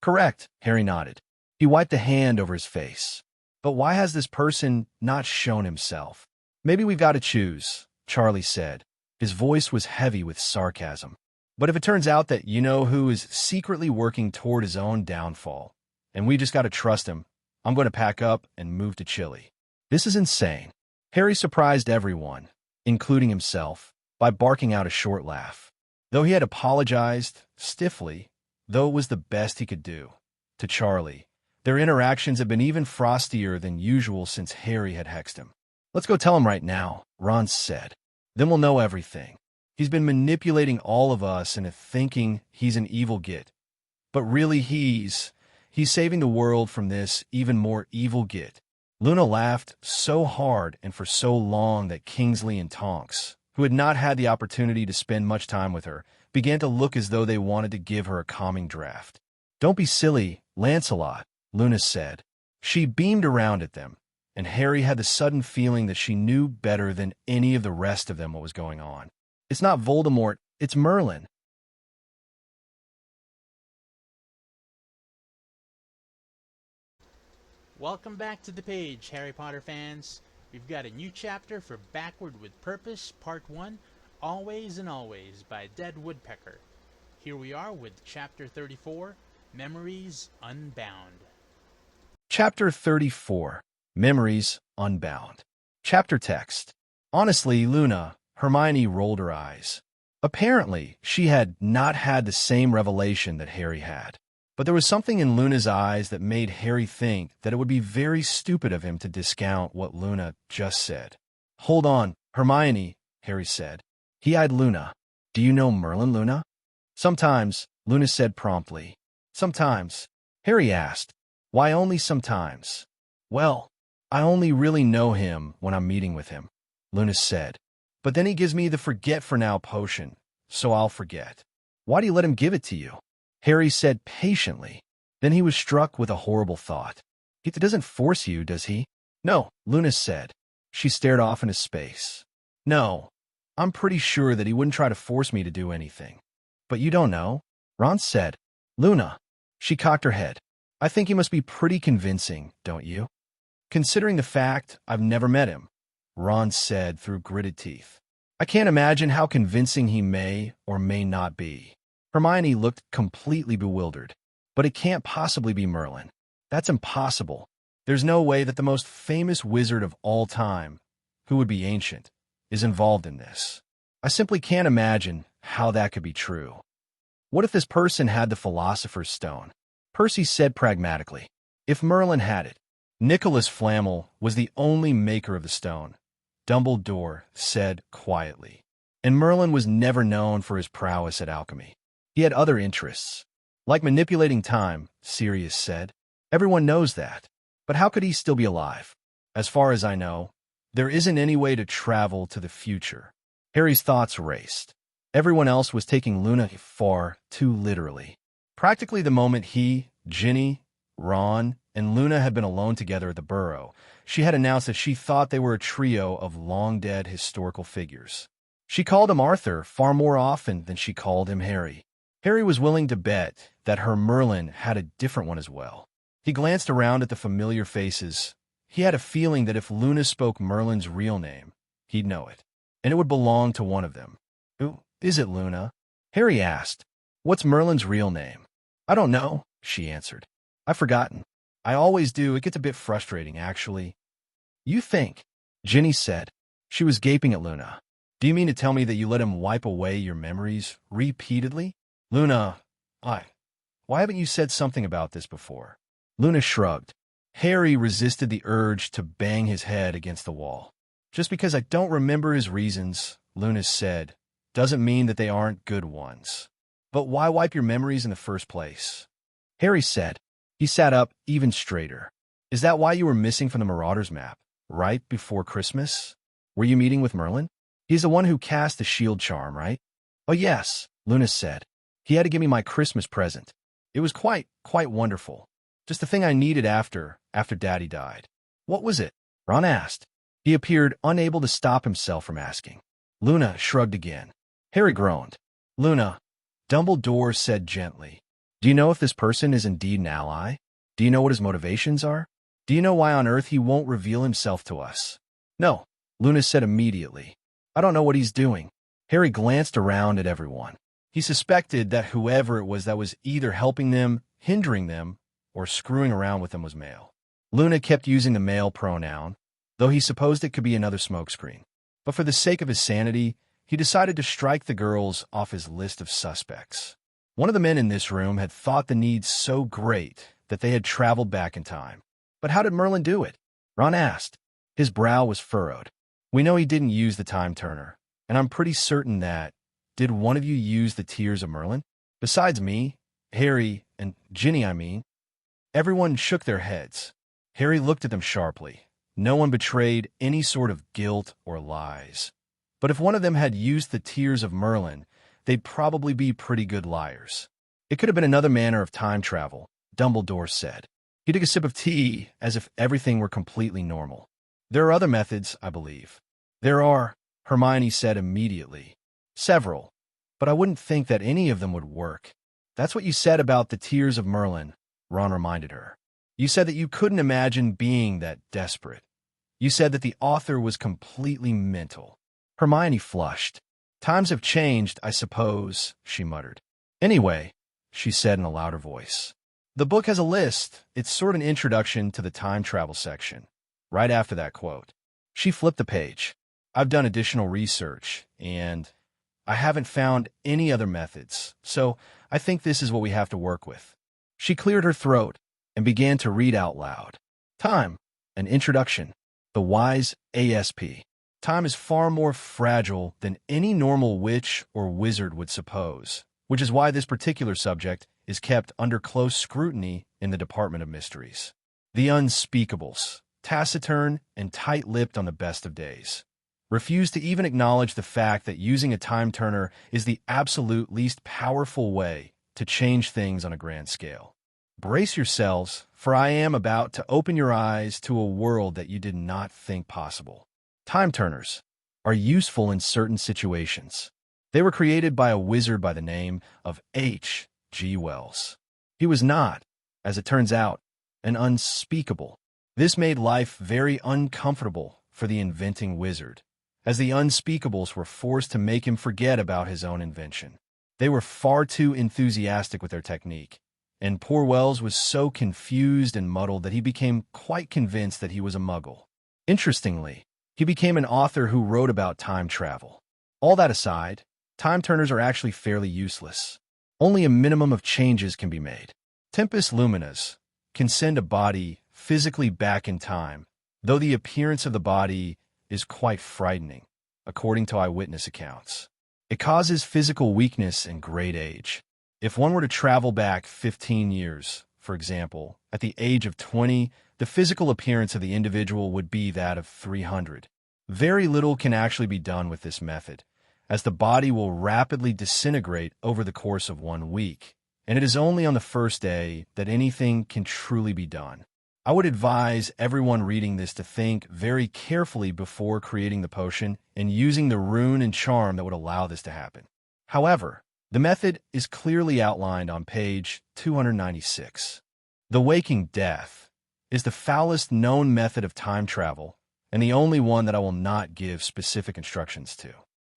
Correct, Harry nodded. He wiped a hand over his face. But why has this person not shown himself? Maybe we've got to choose, Charlie said. His voice was heavy with sarcasm. But if it turns out that you know who is secretly working toward his own downfall, and we just got to trust him, I'm going to pack up and move to Chile. This is insane. Harry surprised everyone, including himself, by barking out a short laugh. Though he had apologized, stiffly, though it was the best he could do, to Charlie, their interactions had been even frostier than usual since Harry had hexed him. Let's go tell him right now, Ron said. Then we'll know everything. He's been manipulating all of us into thinking he's an evil git. But really he's saving the world from this even more evil git. Luna laughed so hard and for so long that Kingsley and Tonks, who had not had the opportunity to spend much time with her, began to look as though they wanted to give her a calming draft. Don't be silly, Lancelot, Luna said. She beamed around at them, and Harry had the sudden feeling that she knew better than any of the rest of them what was going on. It's not Voldemort, it's Merlin. Welcome back to the page, Harry Potter fans. We've got a new chapter for Backward with Purpose, Part 1, Always and Always by Dead Woodpecker. Here we are with Chapter 34, Memories Unbound. Chapter 34, Memories Unbound. Chapter text. Honestly, Luna, Hermione rolled her eyes. Apparently, she had not had the same revelation that Harry had. But there was something in Luna's eyes that made Harry think that it would be very stupid of him to discount what Luna just said. Hold on, Hermione, Harry said. He eyed Luna. Do you know Merlin, Luna? Sometimes, Luna said promptly. Sometimes, Harry asked. Why only sometimes? Well, I only really know him when I'm meeting with him, Luna said. But then he gives me the forget for now potion, so I'll forget. Why do you let him give it to you? Harry said patiently. Then he was struck with a horrible thought. He doesn't force you, does he? No, Luna said. She stared off into space. No, I'm pretty sure that he wouldn't try to force me to do anything. But you don't know, Ron said. Luna. She cocked her head. I think he must be pretty convincing, don't you? Considering the fact I've never met him, Ron said through gritted teeth. I can't imagine how convincing he may or may not be. Hermione looked completely bewildered. But it can't possibly be Merlin. That's impossible. There's no way that the most famous wizard of all time, who would be ancient, is involved in this. I simply can't imagine how that could be true. What if this person had the Philosopher's Stone? Percy said pragmatically. If Merlin had it, Nicholas Flamel was the only maker of the stone, Dumbledore said quietly. And Merlin was never known for his prowess at alchemy. He had other interests. Like manipulating time, Sirius said. Everyone knows that. But how could he still be alive? As far as I know, there isn't any way to travel to the future. Harry's thoughts raced. Everyone else was taking Luna far too literally. Practically the moment he, Ginny, Ron, and Luna had been alone together at the Burrow, she had announced that she thought they were a trio of long-dead historical figures. She called him Arthur far more often than she called him Harry. Harry was willing to bet that her Merlin had a different one as well. He glanced around at the familiar faces. He had a feeling that if Luna spoke Merlin's real name, he'd know it, and it would belong to one of them. Who is it, Luna? Harry asked. What's Merlin's real name? I don't know, she answered. I've forgotten. I always do. It gets a bit frustrating, actually. You think, Ginny said. She was gaping at Luna. Do you mean to tell me that you let him wipe away your memories repeatedly? Luna, why haven't you said something about this before? Luna shrugged. Harry resisted the urge to bang his head against the wall. Just because I don't remember his reasons, Luna said, doesn't mean that they aren't good ones. But why wipe your memories in the first place? Harry said. He sat up even straighter. Is that why you were missing from the Marauders map, right before Christmas? Were you meeting with Merlin? He's the one who cast the shield charm, right? Oh yes, Luna said. He had to give me my Christmas present. It was quite wonderful. Just the thing I needed after Daddy died. What was it? Ron asked. He appeared unable to stop himself from asking. Luna shrugged again. Harry groaned. Luna, Dumbledore said gently. Do you know if this person is indeed an ally? Do you know what his motivations are? Do you know why on earth he won't reveal himself to us? No, Luna said immediately. I don't know what he's doing. Harry glanced around at everyone. He suspected that whoever it was that was either helping them, hindering them, or screwing around with them was male. Luna kept using the male pronoun, though he supposed it could be another smokescreen. But for the sake of his sanity, he decided to strike the girls off his list of suspects. One of the men in this room had thought the need so great that they had traveled back in time. But how did Merlin do it? Ron asked. His brow was furrowed. We know he didn't use the time turner, and I'm pretty certain that. Did one of you use the Tears of Merlin? Besides me, Harry, and Ginny, I mean. Everyone shook their heads. Harry looked at them sharply. No one betrayed any sort of guilt or lies. But if one of them had used the Tears of Merlin, they'd probably be pretty good liars. It could have been another manner of time travel, Dumbledore said. He took a sip of tea as if everything were completely normal. There are other methods, I believe. There are, Hermione said immediately. Several. But I wouldn't think that any of them would work. That's what you said about the Tears of Merlin, Ron reminded her. You said that you couldn't imagine being that desperate. You said that the author was completely mental. Hermione flushed. Times have changed, I suppose, she muttered. Anyway, she said in a louder voice. The book has a list. It's sort of an introduction to the time travel section. Right after that quote. She flipped the page. I've done additional research, and I haven't found any other methods, so I think this is what we have to work with. She cleared her throat and began to read out loud. Time, an introduction. The wise ASP. Time is far more fragile than any normal witch or wizard would suppose, which is why this particular subject is kept under close scrutiny in the Department of Mysteries. The unspeakables, taciturn and tight-lipped on the best of days, refuse to even acknowledge the fact that using a time turner is the absolute least powerful way to change things on a grand scale. Brace yourselves, for I am about to open your eyes to a world that you did not think possible. Time turners are useful in certain situations. They were created by a wizard by the name of H.G. Wells. He was not, as it turns out, an unspeakable. This made life very uncomfortable for the inventing wizard, as the unspeakables were forced to make him forget about his own invention. They were far too enthusiastic with their technique, and poor Wells was so confused and muddled that he became quite convinced that he was a muggle. Interestingly, he became an author who wrote about time travel. All that aside, time turners are actually fairly useless. Only a minimum of changes can be made. Tempus Luminas can send a body physically back in time, though the appearance of the body is quite frightening, according to eyewitness accounts. It causes physical weakness and great age. If one were to travel back 15 years, for example, at the age of 20, the physical appearance of the individual would be that of 300. Very little can actually be done with this method, as the body will rapidly disintegrate over the course of 1 week, and it is only on the first day that anything can truly be done. I would advise everyone reading this to think very carefully before creating the potion and using the rune and charm that would allow this to happen. However, the method is clearly outlined on page 296. The waking death is the foulest known method of time travel and the only one that I will not give specific instructions to.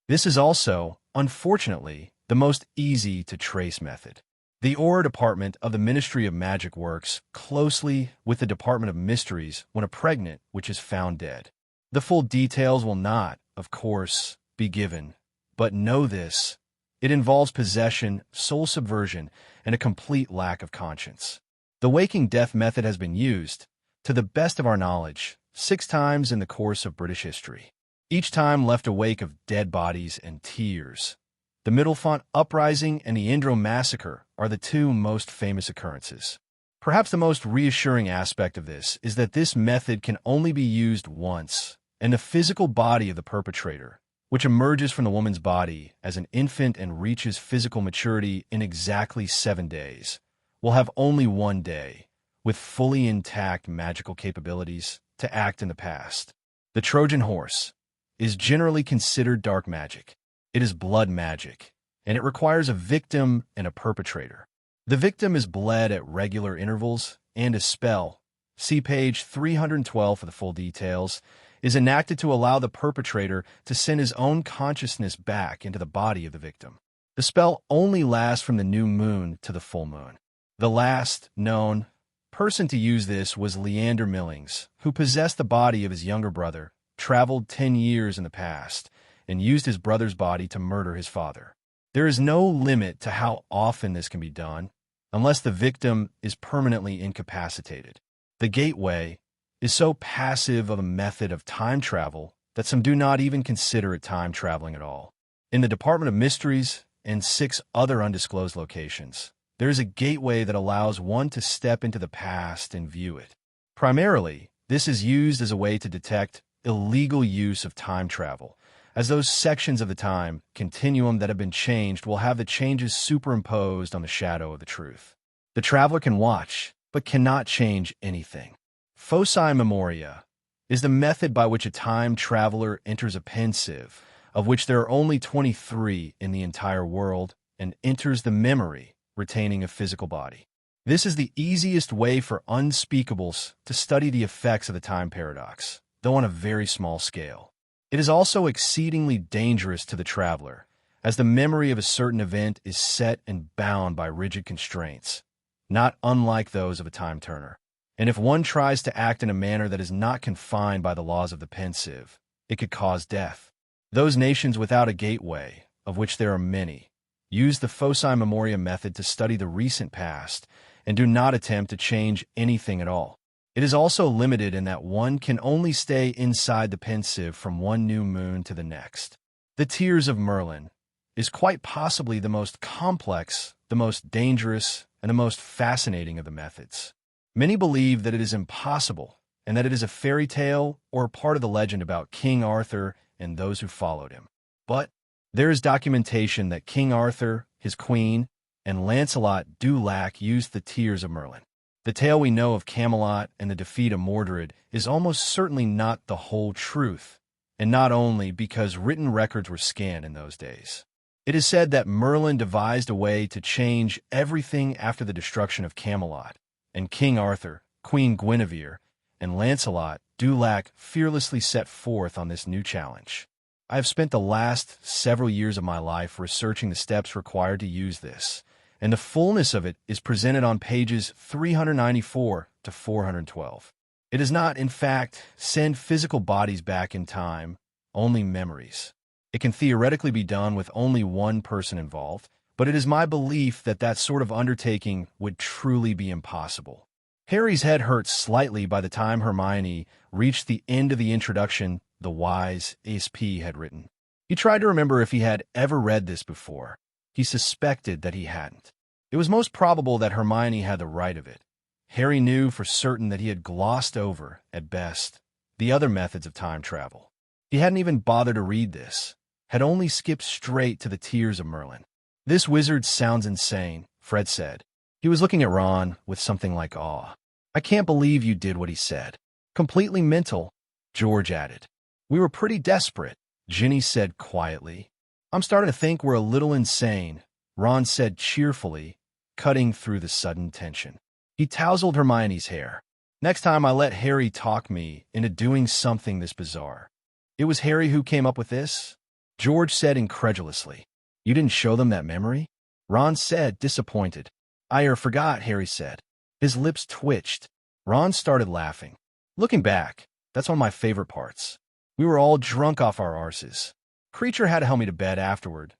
This is also, unfortunately, the most easy to trace method. The Aura Department of the Ministry of Magic works closely with the Department of Mysteries when a pregnant witch is found dead. The full details will not, of course, be given, but know this: it involves possession, soul subversion, and a complete lack of conscience. The waking death method has been used, to the best of our knowledge, 6 times in the course of British history. Each time left a wake of dead bodies and tears. The Middlefont Uprising and the Indro Massacre are the 2 most famous occurrences. Perhaps the most reassuring aspect of this is that this method can only be used once, and the physical body of the perpetrator, which emerges from the woman's body as an infant and reaches physical maturity in exactly 7 days, will have only 1 day, with fully intact magical capabilities, to act in the past. The Trojan horse is generally considered dark magic. It is blood magic, and it requires a victim and a perpetrator. The victim is bled at regular intervals, and a spell, see page 312 for the full details, is enacted to allow the perpetrator to send his own consciousness back into the body of the victim. The spell only lasts from the new moon to the full moon. The last known person to use this was Leander Millings, who possessed the body of his younger brother, traveled 10 years in the past, and used his brother's body to murder his father. There is no limit to how often this can be done, unless the victim is permanently incapacitated. The gateway is so passive of a method of time travel that some do not even consider it time traveling at all. In the Department of Mysteries and 6 other undisclosed locations, there is a gateway that allows one to step into the past and view it. Primarily, this is used as a way to detect illegal use of time travel, as those sections of the time continuum that have been changed will have the changes superimposed on the shadow of the truth. The traveler can watch, but cannot change anything. Foci memoria is the method by which a time traveler enters a pensieve, of which there are only 23 in the entire world, and enters the memory, retaining a physical body. This is the easiest way for unspeakables to study the effects of the time paradox, though on a very small scale. It is also exceedingly dangerous to the traveler, as the memory of a certain event is set and bound by rigid constraints, not unlike those of a time turner. And if one tries to act in a manner that is not confined by the laws of the pensieve, it could cause death. Those nations without a gateway, of which there are many, use the foci memoria method to study the recent past and do not attempt to change anything at all. It is also limited in that one can only stay inside the pensieve from one new moon to the next. The Tears of Merlin is quite possibly the most complex, the most dangerous, and the most fascinating of the methods. Many believe that it is impossible and that it is a fairy tale or part of the legend about King Arthur and those who followed him. But there is documentation that King Arthur, his queen, and Lancelot du Lac used the Tears of Merlin. The tale we know of Camelot and the defeat of Mordred is almost certainly not the whole truth, and not only because written records were scant in those days. It is said that Merlin devised a way to change everything after the destruction of Camelot, and King Arthur, Queen Guinevere, and Lancelot du Lac fearlessly set forth on this new challenge. I have spent the last several years of my life researching the steps required to use this, and the fullness of it is presented on pages 394 to 412. It does not, in fact, send physical bodies back in time, only memories. It can theoretically be done with only one person involved, but it is my belief that that sort of undertaking would truly be impossible. Harry's head hurt slightly by the time Hermione reached the end of the introduction the wise Ace had written. He tried to remember if he had ever read this before. He suspected that he hadn't. It was most probable that Hermione had the right of it. Harry knew for certain that he had glossed over, at best, the other methods of time travel. He hadn't even bothered to read this, had only skipped straight to the Tears of Merlin. "This wizard sounds insane," Fred said. He was looking at Ron with something like awe. "I can't believe you did what he said." "Completely mental," George added. "We were pretty desperate," Ginny said quietly. "I'm starting to think we're a little insane," Ron said cheerfully, cutting through the sudden tension. He tousled Hermione's hair. "Next time I let Harry talk me into doing something this bizarre." "It was Harry who came up with this?" George said incredulously. "You didn't show them that memory?" Ron said, disappointed. "I forgot," Harry said. His lips twitched. Ron started laughing. "Looking back, that's one of my favorite parts. We were all drunk off our arses. Creature had to help me to bed afterward.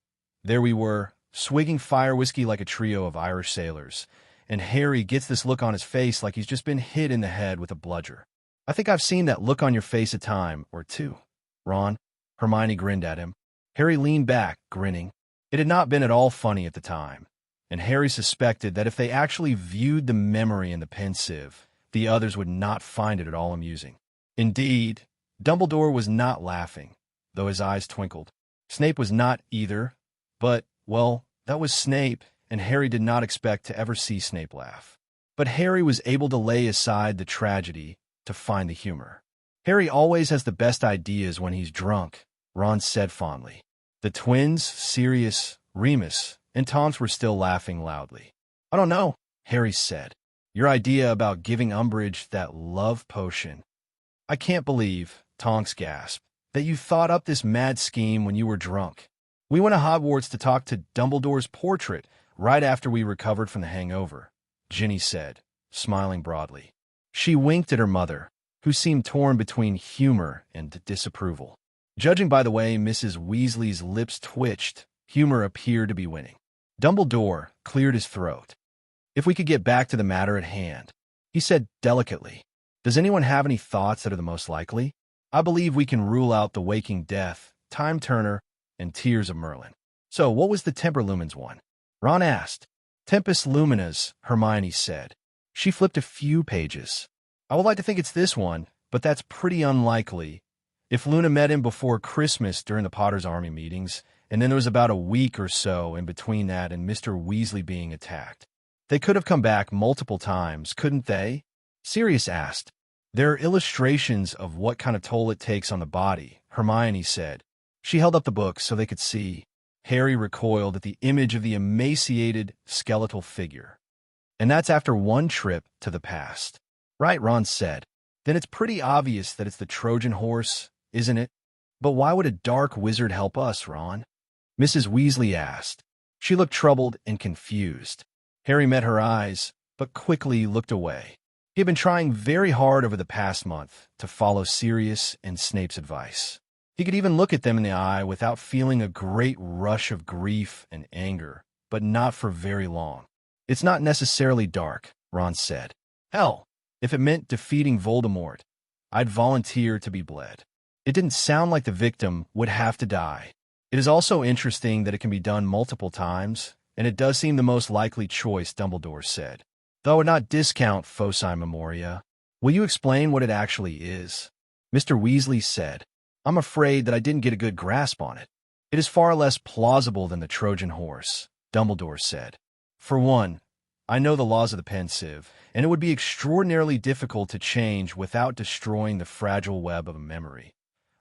There we were, swigging fire whiskey like a trio of Irish sailors, and Harry gets this look on his face like he's just been hit in the head with a bludger. I think I've seen that look on your face a time or two, Ron." Hermione grinned at him. Harry leaned back, grinning. It had not been at all funny at the time, and Harry suspected that if they actually viewed the memory in the pensieve, the others would not find it at all amusing. Indeed, Dumbledore was not laughing, though his eyes twinkled. Snape was not either, but, well, that was Snape, and Harry did not expect to ever see Snape laugh. But Harry was able to lay aside the tragedy to find the humor. Harry always has the best ideas when he's drunk, Ron said fondly. The twins, Sirius, Remus, and Tonks were still laughing loudly. I don't know, Harry said. Your idea about giving Umbridge that love potion. I can't believe, Tonks gasped, that you thought up this mad scheme when you were drunk. We went to Hogwarts to talk to Dumbledore's portrait right after we recovered from the hangover, Ginny said, smiling broadly. She winked at her mother, who seemed torn between humor and disapproval. Judging by the way Mrs. Weasley's lips twitched, humor appeared to be winning. Dumbledore cleared his throat. If we could get back to the matter at hand, he said delicately. Does anyone have any thoughts that are the most likely? I believe we can rule out the Waking Death, Time Turner, and Tears of Merlin. So what was the Temper Lumens one? Ron asked. Tempest Luminas, Hermione said. She flipped a few pages. I would like to think it's this one, but that's pretty unlikely. If Luna met him before Christmas during the Potter's Army meetings, and then there was about a week or so in between that and Mr. Weasley being attacked. They could have come back multiple times, couldn't they? Sirius asked. There are illustrations of what kind of toll it takes on the body, Hermione said. She held up the book so they could see. Harry recoiled at the image of the emaciated, skeletal figure. And that's after one trip to the past. Right, Ron said. Then it's pretty obvious that it's the Trojan horse, isn't it? But why would a dark wizard help us, Ron? Mrs. Weasley asked. She looked troubled and confused. Harry met her eyes, but quickly looked away. He had been trying very hard over the past month to follow Sirius and Snape's advice. He could even look at them in the eye without feeling a great rush of grief and anger, but not for very long. It's not necessarily dark, Ron said. Hell, if it meant defeating Voldemort, I'd volunteer to be bled. It didn't sound like the victim would have to die. It is also interesting that it can be done multiple times, and it does seem the most likely choice, Dumbledore said. Though I would not discount foci memoria. Will you explain what it actually is? Mr. Weasley said. I'm afraid that I didn't get a good grasp on it. It is far less plausible than the Trojan horse, Dumbledore said. For one, I know the laws of the pensive, and it would be extraordinarily difficult to change without destroying the fragile web of a memory.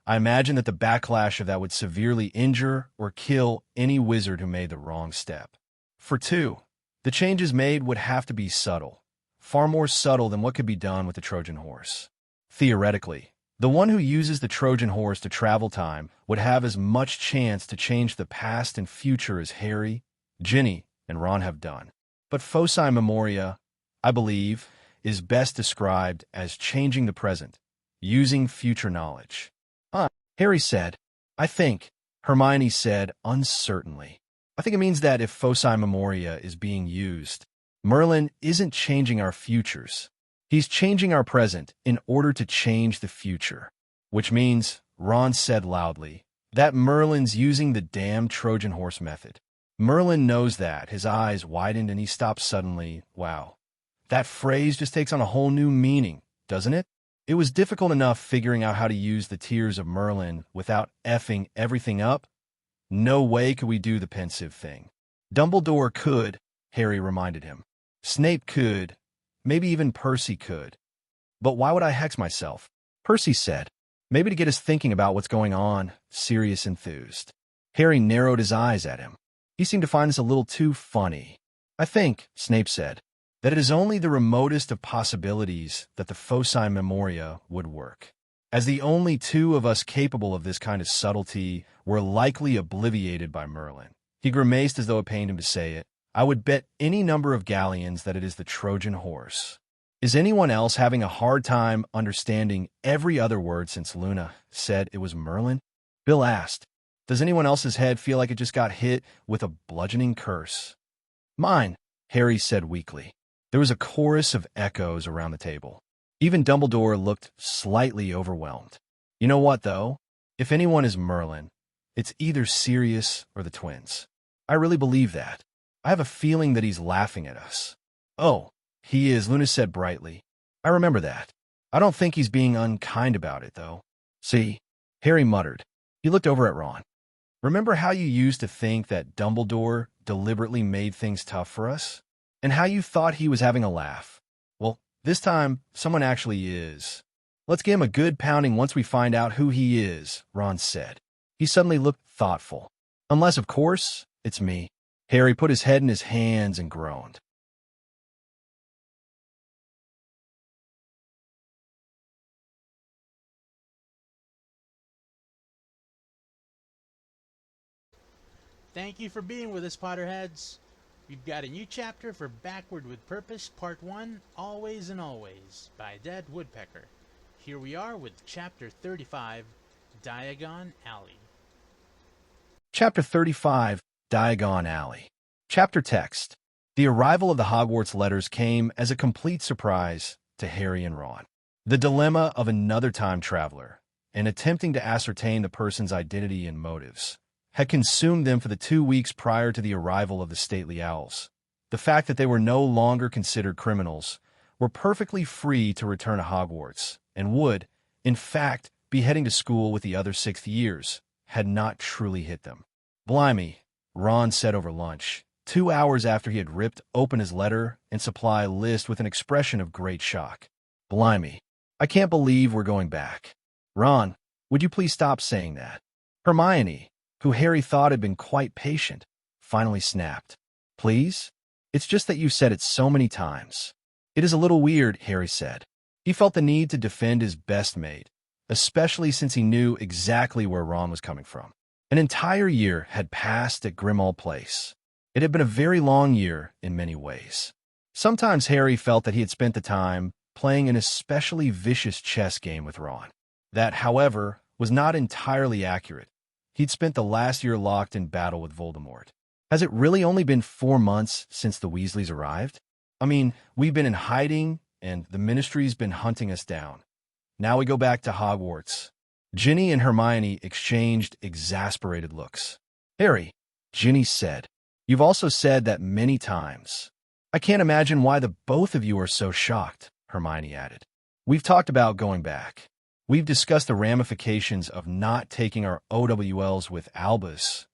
I imagine that the backlash of that would severely injure or kill any wizard who made the wrong step. For two, the changes made would have to be subtle, far more subtle than what could be done with the Trojan horse. Theoretically, the one who uses the Trojan horse to travel time would have as much chance to change the past and future as Harry, Ginny, and Ron have done. But foci memoria, I believe, is best described as changing the present, using future knowledge. Harry said. I think, Hermione said uncertainly. I think it means that if foci memoria is being used, Merlin isn't changing our futures. He's changing our present in order to change the future. Which means, Ron said loudly, that Merlin's using the damn Trojan horse method. Merlin knows that. His eyes widened and he stopped suddenly. Wow. That phrase just takes on a whole new meaning, doesn't it? It was difficult enough figuring out how to use the Tears of Merlin without effing everything up. No way could we do the pensive thing. Dumbledore could, Harry reminded him. Snape could. Maybe even Percy could. But why would I hex myself? Percy said. Maybe to get us thinking about what's going on, Sirius enthused. Harry narrowed his eyes at him. He seemed to find this a little too funny. I think, Snape said, that it is only the remotest of possibilities that the foci memoria would work. As the only two of us capable of this kind of subtlety were likely obliviated by Merlin. He grimaced as though it pained him to say it. I would bet any number of galleons that it is the Trojan horse. Is anyone else having a hard time understanding every other word since Luna said it was Merlin? Bill asked. Does anyone else's head feel like it just got hit with a bludgeoning curse? Mine, Harry said weakly. There was a chorus of echoes around the table. Even Dumbledore looked slightly overwhelmed. You know what, though? If anyone is Merlin, it's either Sirius or the twins. I really believe that. I have a feeling that he's laughing at us. Oh, he is, Luna said brightly. I remember that. I don't think he's being unkind about it, though. See? Harry muttered. He looked over at Ron. Remember how you used to think that Dumbledore deliberately made things tough for us? And how you thought he was having a laugh? Well, this time, someone actually is. Let's give him a good pounding once we find out who he is, Ron said. He suddenly looked thoughtful. Unless, of course, it's me. Harry put his head in his hands and groaned. Thank you for being with us, Potterheads. We've got a new chapter for Backward with Purpose, Part 1, Always and Always, by Dead Woodpecker. Here we are with Chapter 35, Diagon Alley. Chapter 35, Diagon Alley. Chapter text. The arrival of the Hogwarts letters came as a complete surprise to Harry and Ron. The dilemma of another time traveler, and attempting to ascertain the person's identity and motives, had consumed them for the 2 weeks prior to the arrival of the stately owls. The fact that they were no longer considered criminals, were perfectly free to return to Hogwarts, and would, in fact, be heading to school with the other sixth years, had not truly hit them. "Blimey," Ron said over lunch, 2 hours after he had ripped open his letter and supply list with an expression of great shock. "Blimey, I can't believe we're going back." "Ron, would you please stop saying that?" Hermione, who Harry thought had been quite patient, finally snapped. "Please? It's just that you've said it so many times." "It is a little weird," Harry said. He felt the need to defend his best mate, especially since he knew exactly where Ron was coming from. An entire year had passed at Grimmauld Place. It had been a very long year in many ways. Sometimes Harry felt that he had spent the time playing an especially vicious chess game with Ron. That, however, was not entirely accurate. He'd spent the last year locked in battle with Voldemort. Has it really only been 4 months since the Weasleys arrived? I mean, we've been in hiding, and the Ministry's been hunting us down. Now we go back to Hogwarts. Ginny and Hermione exchanged exasperated looks. "Harry," Ginny said, "you've also said that many times." "I can't imagine why the both of you are so shocked," Hermione added. "We've talked about going back. We've discussed the ramifications of not taking our OWLs with Albus.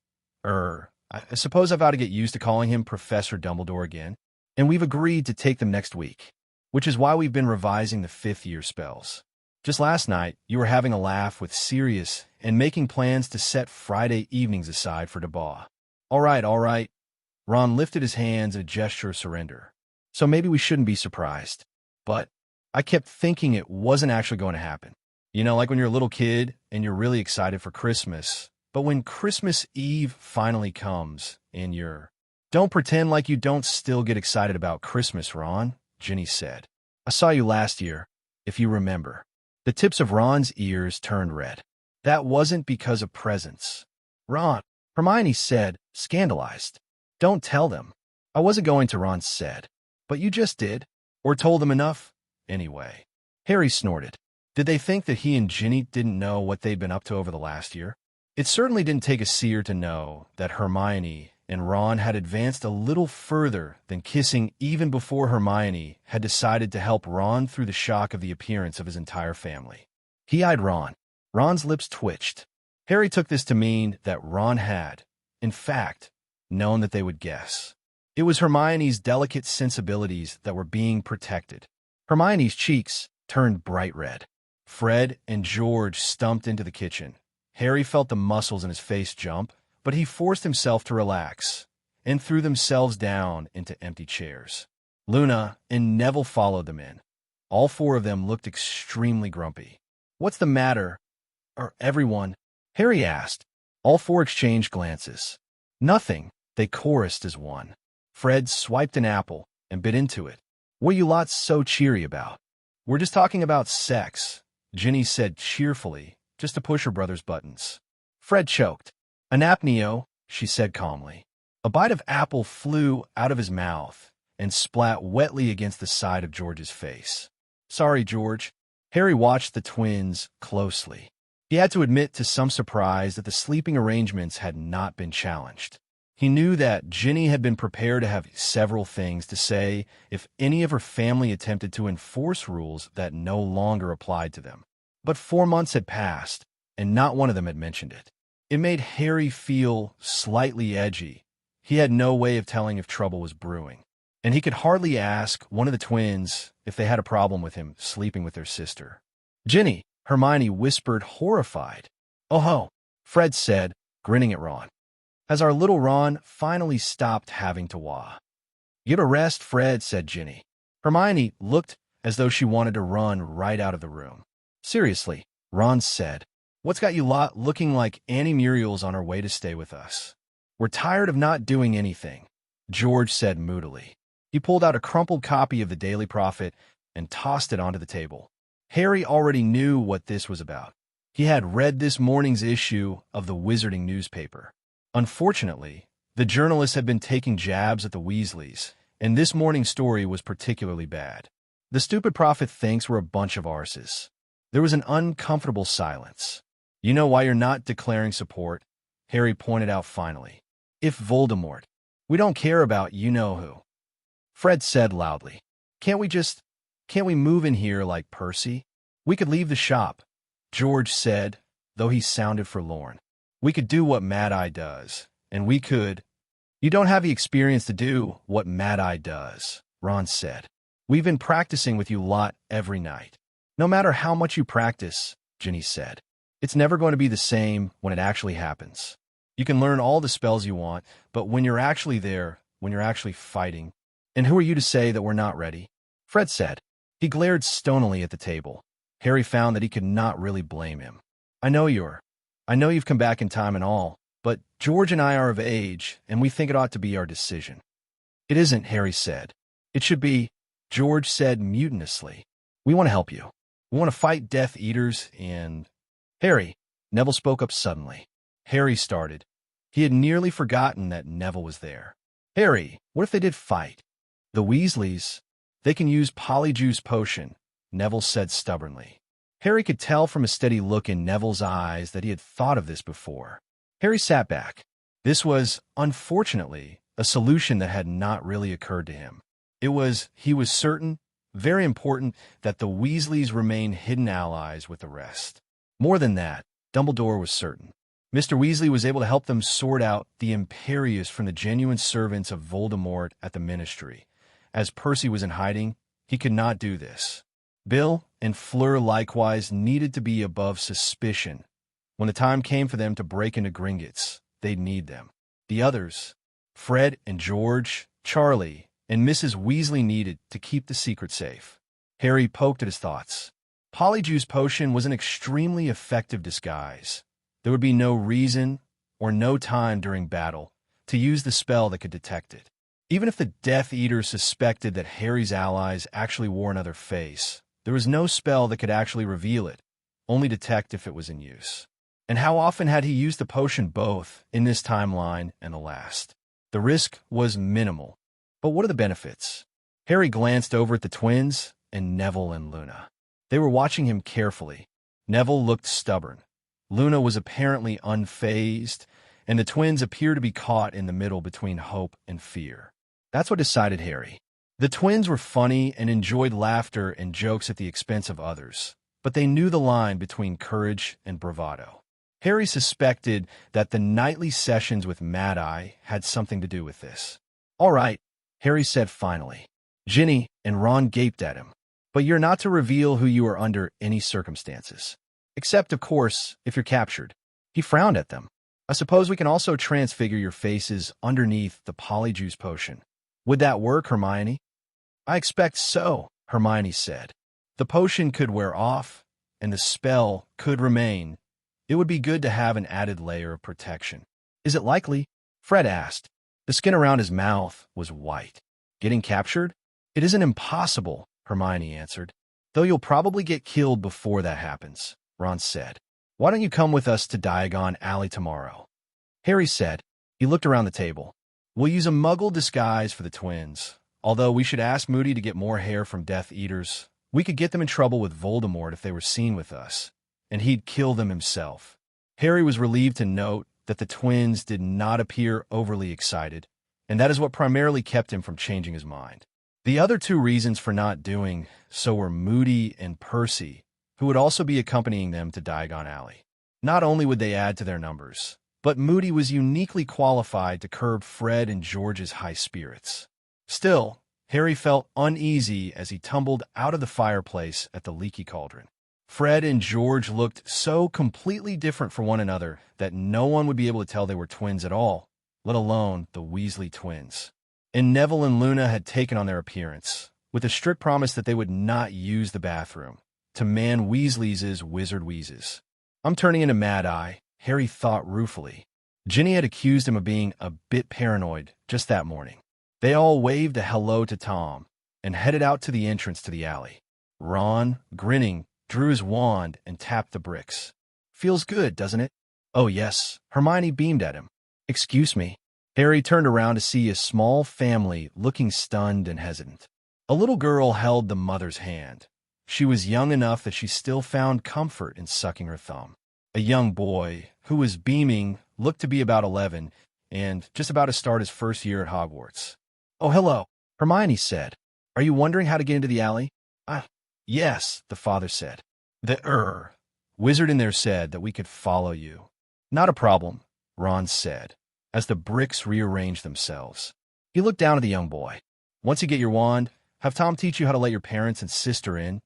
I suppose I've got to get used to calling him Professor Dumbledore again. And we've agreed to take them next week, which is why we've been revising the 5th year spells. Just last night, you were having a laugh with Sirius and making plans to set Friday evenings aside for Debaugh." All right. Ron lifted his hands in a gesture of surrender. "So maybe we shouldn't be surprised. But I kept thinking it wasn't actually going to happen. You know, like when you're a little kid and you're really excited for Christmas, but when Christmas Eve finally comes and you're... Don't pretend like you don't still get excited about Christmas, Ron," Ginny said. "I saw you last year, if you remember." The tips of Ron's ears turned red. "That wasn't because of presents." "Ron," Hermione said, scandalized. "Don't tell them." "I wasn't going to," Ron said. "But you just did. Or told them enough. Anyway." Harry snorted. Did they think that he and Ginny didn't know what they'd been up to over the last year? It certainly didn't take a seer to know that Hermione and Ron had advanced a little further than kissing even before Hermione had decided to help Ron through the shock of the appearance of his entire family. He eyed Ron. Ron's lips twitched. Harry took this to mean that Ron had, in fact, known that they would guess. It was Hermione's delicate sensibilities that were being protected. Hermione's cheeks turned bright red. Fred and George stumped into the kitchen. Harry felt the muscles in his face jump, but he forced himself to relax and threw themselves down into empty chairs. Luna and Neville followed them in. All 4 of them looked extremely grumpy. "What's the matter? Everyone?" Harry asked. All 4 exchanged glances. "Nothing," they chorused as one. Fred swiped an apple and bit into it. "What are you lots so cheery about?" "We're just talking about sex," Ginny said cheerfully, just to push her brother's buttons. Fred choked. "An apneo," she said calmly. A bite of apple flew out of his mouth and splat wetly against the side of George's face. "Sorry, George." Harry watched the twins closely. He had to admit to some surprise that the sleeping arrangements had not been challenged. He knew that Ginny had been prepared to have several things to say if any of her family attempted to enforce rules that no longer applied to them. But 4 months had passed, and not one of them had mentioned it. It made Harry feel slightly edgy. He had no way of telling if trouble was brewing, and he could hardly ask one of the twins if they had a problem with him sleeping with their sister. Ginny, Hermione whispered, horrified. Oh ho, Fred said, grinning at Ron. As our little Ron finally stopped having to wah. Get a rest, Fred, said Ginny. Hermione looked as though she wanted to run right out of the room. Seriously, Ron said, what's got you lot looking like Annie Muriel's on her way to stay with us? We're tired of not doing anything, George said moodily. He pulled out a crumpled copy of the Daily Prophet and tossed it onto the table. Harry already knew what this was about. He had read this morning's issue of the Wizarding newspaper. Unfortunately, the journalists had been taking jabs at the Weasleys, and this morning's story was particularly bad. The stupid prophet thinks we're a bunch of arses. There was an uncomfortable silence. You know why you're not declaring support? Harry pointed out finally. If Voldemort. We don't care about you-know-who. Fred said loudly. Can't we move in here like Percy? We could leave the shop, George said, though he sounded forlorn. We could do what Mad-Eye does, and we could... You don't have the experience to do what Mad-Eye does, Ron said. We've been practicing with you lot every night. No matter how much you practice, Ginny said, it's never going to be the same when it actually happens. You can learn all the spells you want, but when you're actually there, when you're actually fighting... And who are you to say that we're not ready? Fred said. He glared stonily at the table. Harry found that he could not really blame him. I know you've come back in time and all, but George and I are of age, and we think it ought to be our decision. It isn't, Harry said. It should be, George said mutinously. We want to help you. We want to fight Death Eaters and... Harry, Neville spoke up suddenly. Harry started. He had nearly forgotten that Neville was there. Harry, what if they did fight? The Weasleys, they can use Polyjuice Potion, Neville said stubbornly. Harry could tell from a steady look in Neville's eyes that he had thought of this before. Harry sat back. This was, unfortunately, a solution that had not really occurred to him. He was certain, very important, that the Weasleys remain hidden allies with the rest. More than that, Dumbledore was certain. Mr. Weasley was able to help them sort out the Imperius from the genuine servants of Voldemort at the Ministry. As Percy was in hiding, he could not do this. Bill and Fleur likewise needed to be above suspicion. When the time came for them to break into Gringotts, they'd need them. The others, Fred and George, Charlie, and Mrs. Weasley needed to keep the secret safe. Harry poked at his thoughts. Polyjuice Potion was an extremely effective disguise. There would be no reason or no time during battle to use the spell that could detect it. Even if the Death Eaters suspected that Harry's allies actually wore another face, there was no spell that could actually reveal it, only detect if it was in use. And how often had he used the potion both in this timeline and the last? The risk was minimal. But what are the benefits? Harry glanced over at the twins and Neville and Luna. They were watching him carefully. Neville looked stubborn. Luna was apparently unfazed, and the twins appeared to be caught in the middle between hope and fear. That's what decided Harry. The twins were funny and enjoyed laughter and jokes at the expense of others, but they knew the line between courage and bravado. Harry suspected that the nightly sessions with Mad-Eye had something to do with this. All right, Harry said finally. Ginny and Ron gaped at him. But you're not to reveal who you are under any circumstances. Except, of course, if you're captured. He frowned at them. I suppose we can also transfigure your faces underneath the Polyjuice Potion. Would that work, Hermione? I expect so, Hermione said. The potion could wear off, and the spell could remain. It would be good to have an added layer of protection. Is it likely? Fred asked. The skin around his mouth was white. Getting captured? It isn't impossible, Hermione answered. Though you'll probably get killed before that happens, Ron said. Why don't you come with us to Diagon Alley tomorrow? Harry said. He looked around the table. We'll use a muggle disguise for the twins. Although we should ask Moody to get more hair from Death Eaters. We could get them in trouble with Voldemort if they were seen with us, and he'd kill them himself. Harry was relieved to note that the twins did not appear overly excited, and that is what primarily kept him from changing his mind. The other two reasons for not doing so were Moody and Percy, who would also be accompanying them to Diagon Alley. Not only would they add to their numbers, but Moody was uniquely qualified to curb Fred and George's high spirits. Still, Harry felt uneasy as he tumbled out of the fireplace at the leaky cauldron. Fred and George looked so completely different from one another that no one would be able to tell they were twins at all, let alone the Weasley twins. And Neville and Luna had taken on their appearance, with a strict promise that they would not use the bathroom, to man Weasley's wizard wheezes. I'm turning into Mad Eye, Harry thought ruefully. Ginny had accused him of being a bit paranoid just that morning. They all waved a hello to Tom and headed out to the entrance to the alley. Ron, grinning, drew his wand and tapped the bricks. Feels good, doesn't it? Oh, yes. Hermione beamed at him. Excuse me. Harry turned around to see a small family looking stunned and hesitant. A little girl held the mother's hand. She was young enough that she still found comfort in sucking her thumb. A young boy, who was beaming, looked to be about 11 and just about to start his first year at Hogwarts. Oh, hello, Hermione said. Are you wondering how to get into the alley? Yes, the father said. The wizard in there said that we could follow you. Not a problem, Ron said, as the bricks rearranged themselves. He looked down at the young boy. Once you get your wand, have Tom teach you how to let your parents and sister in.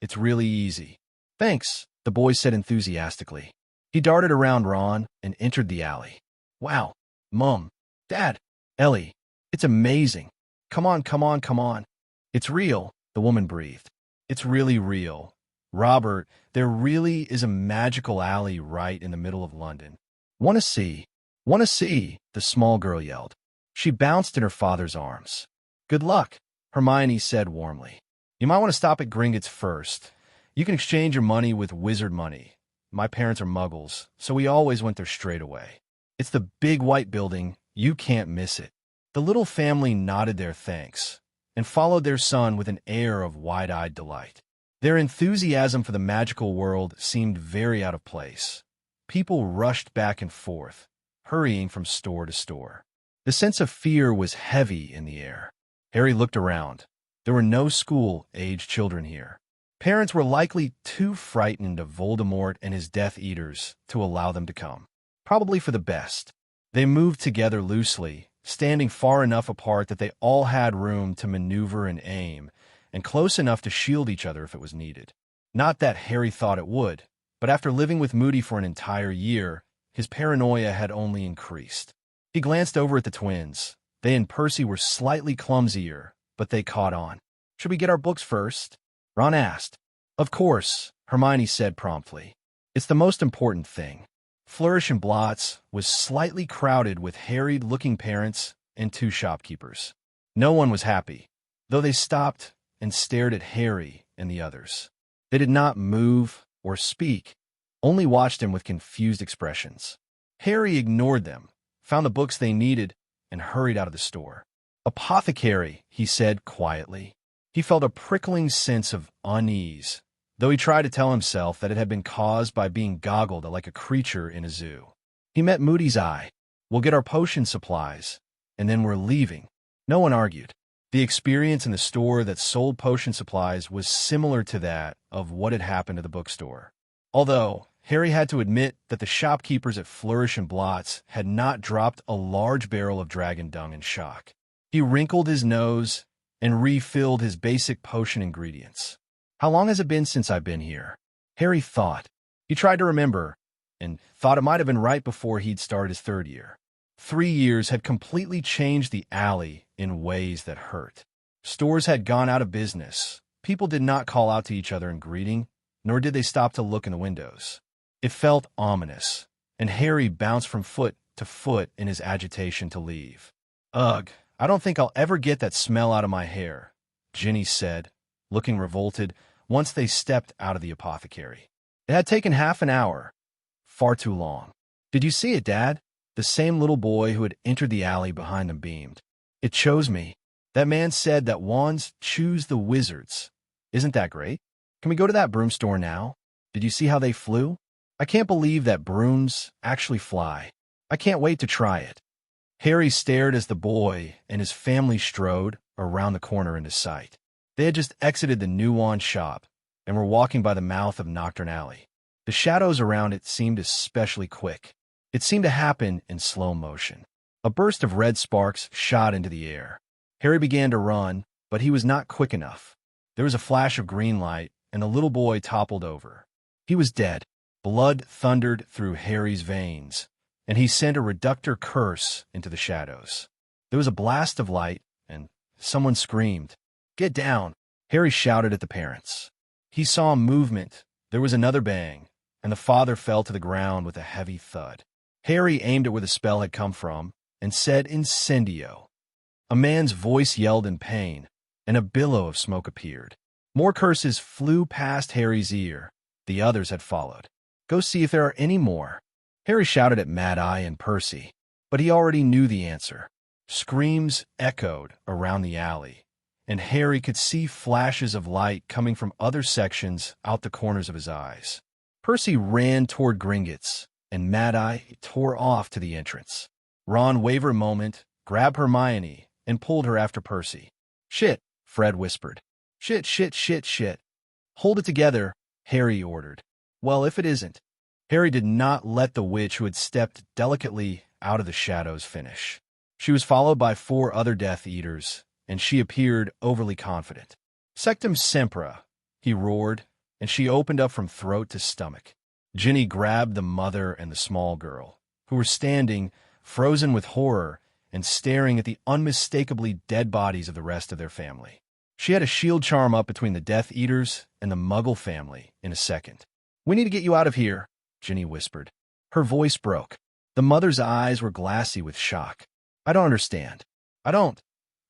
It's really easy. Thanks, the boy said enthusiastically. He darted around Ron and entered the alley. Wow, Mom, Dad, Ellie, it's amazing. Come on, come on, come on. It's real, the woman breathed. It's really real. Robert, there really is a magical alley right in the middle of London. Want to see? Want to see? The small girl yelled. She bounced in her father's arms. Good luck, Hermione said warmly. You might want to stop at Gringotts first. You can exchange your money with wizard money. My parents are muggles, so we always went there straight away. It's the big white building. You can't miss it. The little family nodded their thanks and followed their son with an air of wide-eyed delight. Their enthusiasm for the magical world seemed very out of place. People rushed back and forth, hurrying from store to store. The sense of fear was heavy in the air. Harry looked around. There were no school-aged children here. Parents were likely too frightened of Voldemort and his Death Eaters to allow them to come. Probably for the best. They moved together loosely, standing far enough apart that they all had room to maneuver and aim, and close enough to shield each other if it was needed. Not that Harry thought it would, but after living with Moody for an entire year, his paranoia had only increased. He glanced over at the twins. They and Percy were slightly clumsier, but they caught on. Should we get our books first? Ron asked. Of course, Hermione said promptly. It's the most important thing. Flourish and Blots was slightly crowded with harried-looking parents and 2 shopkeepers. No one was happy, though they stopped and stared at Harry and the others. They did not move or speak, only watched him with confused expressions. Harry ignored them, found the books they needed, and hurried out of the store. Apothecary, he said quietly. He felt a prickling sense of unease, though he tried to tell himself that it had been caused by being goggled like a creature in a zoo. He met Moody's eye. We'll get our potion supplies, and then we're leaving. No one argued. The experience in the store that sold potion supplies was similar to that of what had happened to the bookstore. Although, Harry had to admit that the shopkeepers at Flourish and Blots had not dropped a large barrel of dragon dung in shock. He wrinkled his nose and refilled his basic potion ingredients. How long has it been since I've been here? Harry thought. He tried to remember, and thought it might have been right before he'd started his 3rd year. 3 years had completely changed the alley in ways that hurt. Stores had gone out of business. People did not call out to each other in greeting, nor did they stop to look in the windows. It felt ominous, and Harry bounced from foot to foot in his agitation to leave. Ugh, I don't think I'll ever get that smell out of my hair, Ginny said, looking revolted once they stepped out of the apothecary. It had taken half an hour. Far too long. Did you see it, Dad? The same little boy who had entered the alley behind them beamed. It chose me. That man said that wands choose the wizards. Isn't that great? Can we go to that broom store now? Did you see how they flew? I can't believe that brooms actually fly. I can't wait to try it. Harry stared as the boy and his family strode around the corner into sight. They had just exited the new wand shop and were walking by the mouth of Knockturn Alley. The shadows around it seemed especially quick. It seemed to happen in slow motion. A burst of red sparks shot into the air. Harry began to run, but he was not quick enough. There was a flash of green light, and the little boy toppled over. He was dead. Blood thundered through Harry's veins, and he sent a reductor curse into the shadows. There was a blast of light, and someone screamed. "Get down!" Harry shouted at the parents. He saw movement. There was another bang, and the father fell to the ground with a heavy thud. Harry aimed at where the spell had come from and said "Incendio." A man's voice yelled in pain, and a billow of smoke appeared. More curses flew past Harry's ear. The others had followed. "Go see if there are any more." Harry shouted at Mad-Eye and Percy, but he already knew the answer. Screams echoed around the alley, and Harry could see flashes of light coming from other sections out the corners of his eyes. Percy ran toward Gringotts, and Mad-Eye tore off to the entrance. Ron wavered a moment, grabbed Hermione, and pulled her after Percy. "Shit," Fred whispered. "Shit, shit, shit, shit." "Hold it together," Harry ordered. "Well, if it isn't." Harry did not let the witch who had stepped delicately out of the shadows finish. She was followed by 4 other Death Eaters, and she appeared overly confident. "Sectum Sempra," he roared, and she opened up from throat to stomach. Ginny grabbed the mother and the small girl, who were standing, frozen with horror, and staring at the unmistakably dead bodies of the rest of their family. She had a shield charm up between the Death Eaters and the Muggle family in a second. "We need to get you out of here," Ginny whispered. Her voice broke. The mother's eyes were glassy with shock. "I don't understand." "I don't.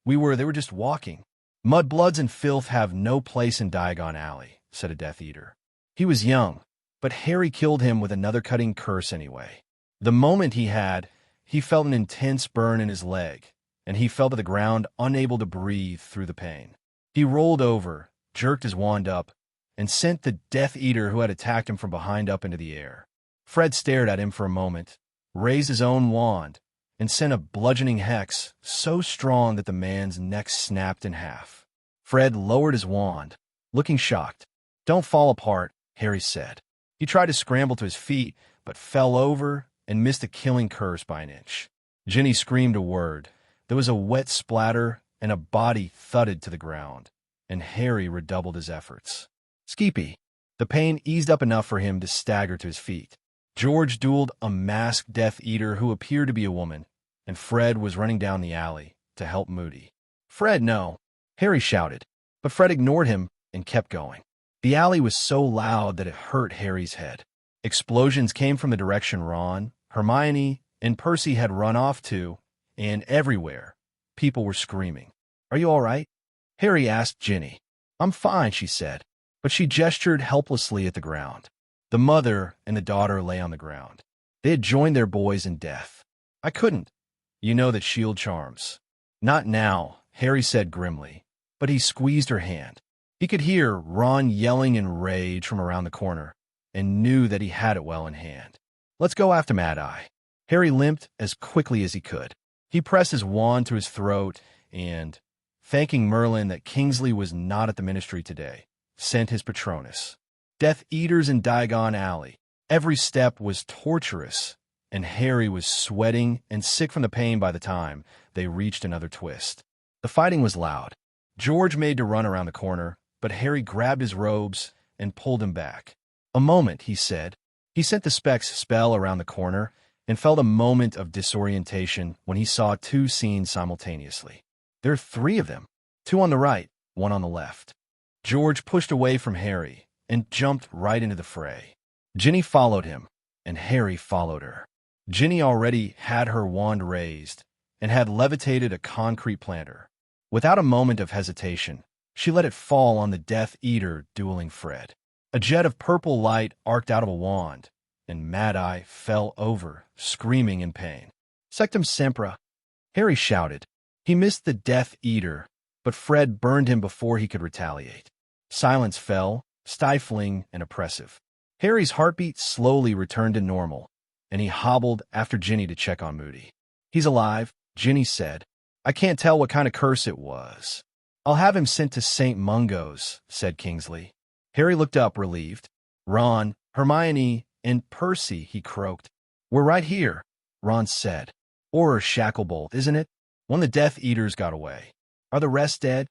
They were just walking." "Mudbloods and filth have no place in Diagon Alley," said a Death Eater. "He was young, but Harry killed him with another cutting curse anyway." The moment he felt an intense burn in his leg, and he fell to the ground, unable to breathe through the pain. He rolled over, jerked his wand up, and sent the Death Eater who had attacked him from behind up into the air. Fred stared at him for a moment, raised his own wand, and sent a bludgeoning hex so strong that the man's neck snapped in half. Fred lowered his wand, looking shocked. "Don't fall apart," Harry said. He tried to scramble to his feet, but fell over and missed a killing curse by an inch. Ginny screamed a word. There was a wet splatter, and a body thudded to the ground, and Harry redoubled his efforts. "Skeepy." The pain eased up enough for him to stagger to his feet. George dueled a masked Death Eater who appeared to be a woman, and Fred was running down the alley to help Moody. "Fred, no!" Harry shouted, but Fred ignored him and kept going. The alley was so loud that it hurt Harry's head. Explosions came from the direction Ron, Hermione, and Percy had run off to, and everywhere, people were screaming. "Are you all right?" Harry asked Ginny. "I'm fine," she said, but she gestured helplessly at the ground. The mother and the daughter lay on the ground. They had joined their boys in death. "I couldn't. You know that shield charms." "Not now," Harry said grimly, but he squeezed her hand. He could hear Ron yelling in rage from around the corner, and knew that he had it well in hand. "Let's go after Mad-Eye." Harry limped as quickly as he could. He pressed his wand to his throat and, thanking Merlin that Kingsley was not at the ministry today, sent his Patronus. Death Eaters in Diagon Alley. Every step was torturous, and Harry was sweating and sick from the pain by the time they reached another twist. The fighting was loud. George made to run around the corner, but Harry grabbed his robes and pulled him back. "A moment," he said. He sent the Specs spell around the corner and felt a moment of disorientation when he saw 2 scenes simultaneously. There are 3 of them, 2 on the right, 1 on the left. George pushed away from Harry and jumped right into the fray. Ginny followed him, and Harry followed her. Ginny already had her wand raised and had levitated a concrete planter. Without a moment of hesitation, she let it fall on the Death Eater dueling Fred. A jet of purple light arced out of a wand, and Mad-Eye fell over, screaming in pain. "Sectum Sempra," Harry shouted. He missed the Death Eater, but Fred burned him before he could retaliate. Silence fell, stifling and oppressive. Harry's heartbeat slowly returned to normal, and he hobbled after Ginny to check on Moody. "He's alive," Ginny said. "I can't tell what kind of curse it was." "I'll have him sent to St. Mungo's," said Kingsley. Harry looked up, relieved. "Ron, Hermione, and Percy," he croaked. "We're right here," Ron said. "Or Shacklebolt, isn't it? One of the Death Eaters got away." "Are the rest dead?"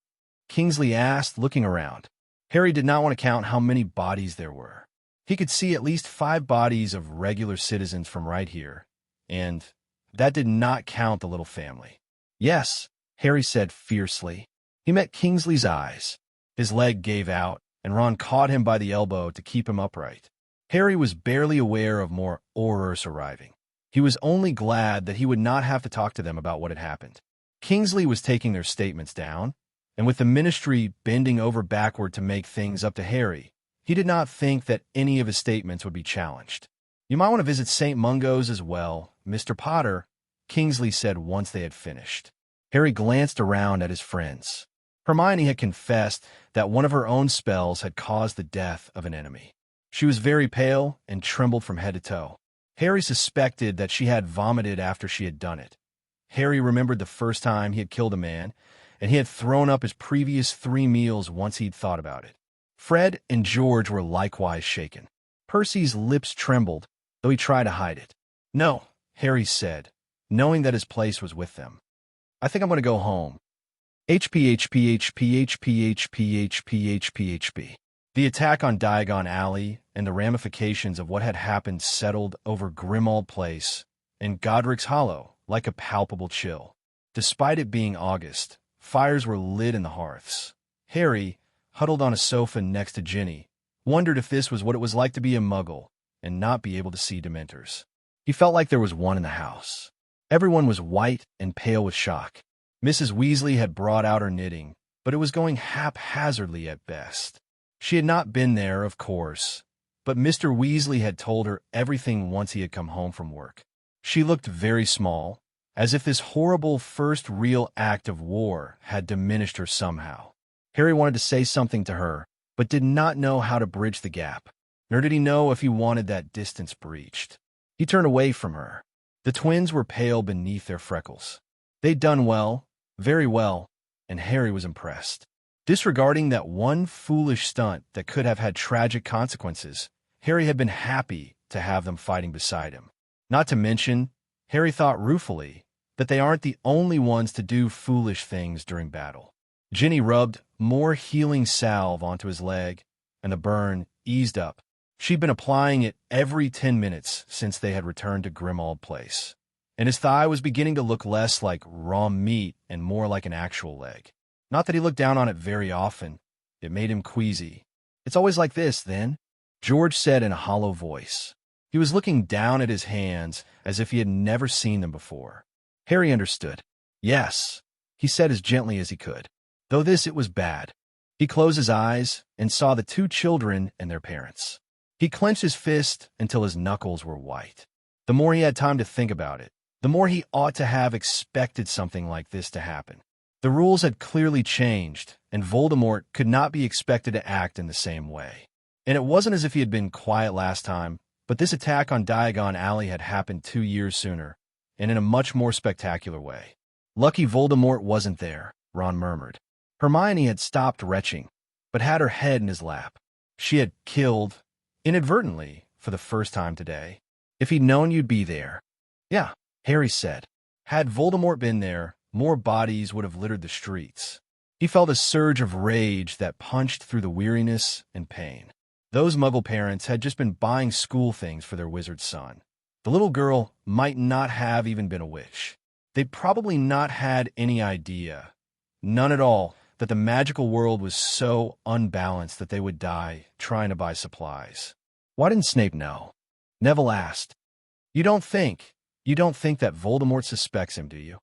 Kingsley asked, looking around. Harry did not want to count how many bodies there were. He could see at least 5 bodies of regular citizens from right here, and that did not count the little family. Yes, Harry said fiercely. He met Kingsley's eyes. His leg gave out, and Ron caught him by the elbow to keep him upright. Harry was barely aware of more Aurors arriving. He was only glad that he would not have to talk to them about what had happened. Kingsley was taking their statements down, and with the ministry bending over backward to make things up to Harry, he did not think that any of his statements would be challenged. "You might want to visit St. Mungo's as well, Mr. Potter," Kingsley said once they had finished. Harry glanced around at his friends. Hermione had confessed that one of her own spells had caused the death of an enemy. She was very pale and trembled from head to toe. Harry suspected that she had vomited after she had done it. Harry remembered the first time he had killed a man, and he had thrown up his previous 3 meals once he'd thought about it. Fred and George were likewise shaken. Percy's lips trembled, though he tried to hide it. "No," Harry said, knowing that his place was with them. "I think I'm going to go home." HPHPHPHPHPHPHPHP. The attack on Diagon Alley and the ramifications of what had happened settled over Grimmauld Place and Godric's Hollow like a palpable chill. Despite it being August, fires were lit in the hearths. Harry, huddled on a sofa next to Ginny, wondered if this was what it was like to be a Muggle and not be able to see Dementors. He felt like there was one in the house. Everyone was white and pale with shock. Mrs. Weasley had brought out her knitting, but it was going haphazardly at best. She had not been there, of course, but Mr. Weasley had told her everything once he had come home from work. She looked very small, as if this horrible first real act of war had diminished her somehow. Harry wanted to say something to her, but did not know how to bridge the gap, nor did he know if he wanted that distance breached. He turned away from her. The twins were pale beneath their freckles. They'd done well, very well, and Harry was impressed. Disregarding that one foolish stunt that could have had tragic consequences, Harry had been happy to have them fighting beside him. Not to mention, Harry thought ruefully, that they aren't the only ones to do foolish things during battle. Ginny rubbed more healing salve onto his leg, and the burn eased up. She'd been applying it every 10 minutes since they had returned to Grimmauld Place, and his thigh was beginning to look less like raw meat and more like an actual leg. Not that he looked down on it very often. It made him queasy. "It's always like this, then," George said in a hollow voice. He was looking down at his hands as if he had never seen them before. Harry understood. "Yes," he said as gently as he could. Though it was bad. He closed his eyes and saw the 2 children and their parents. He clenched his fist until his knuckles were white. The more he had time to think about it, the more he ought to have expected something like this to happen. The rules had clearly changed, and Voldemort could not be expected to act in the same way. And it wasn't as if he had been quiet last time, but this attack on Diagon Alley had happened 2 years sooner, and in a much more spectacular way. "Lucky Voldemort wasn't there," Ron murmured. Hermione had stopped retching, but had her head in his lap. She had killed, inadvertently, for the first time today. "If he'd known you'd be there." "Yeah," Harry said. Had Voldemort been there, more bodies would have littered the streets. He felt a surge of rage that punched through the weariness and pain. Those Muggle parents had just been buying school things for their wizard son. The little girl might not have even been a witch. They'd probably not had any idea, none at all, that the magical world was so unbalanced that they would die trying to buy supplies. Why didn't Snape know? Neville asked. You don't think that Voldemort suspects him, do you?"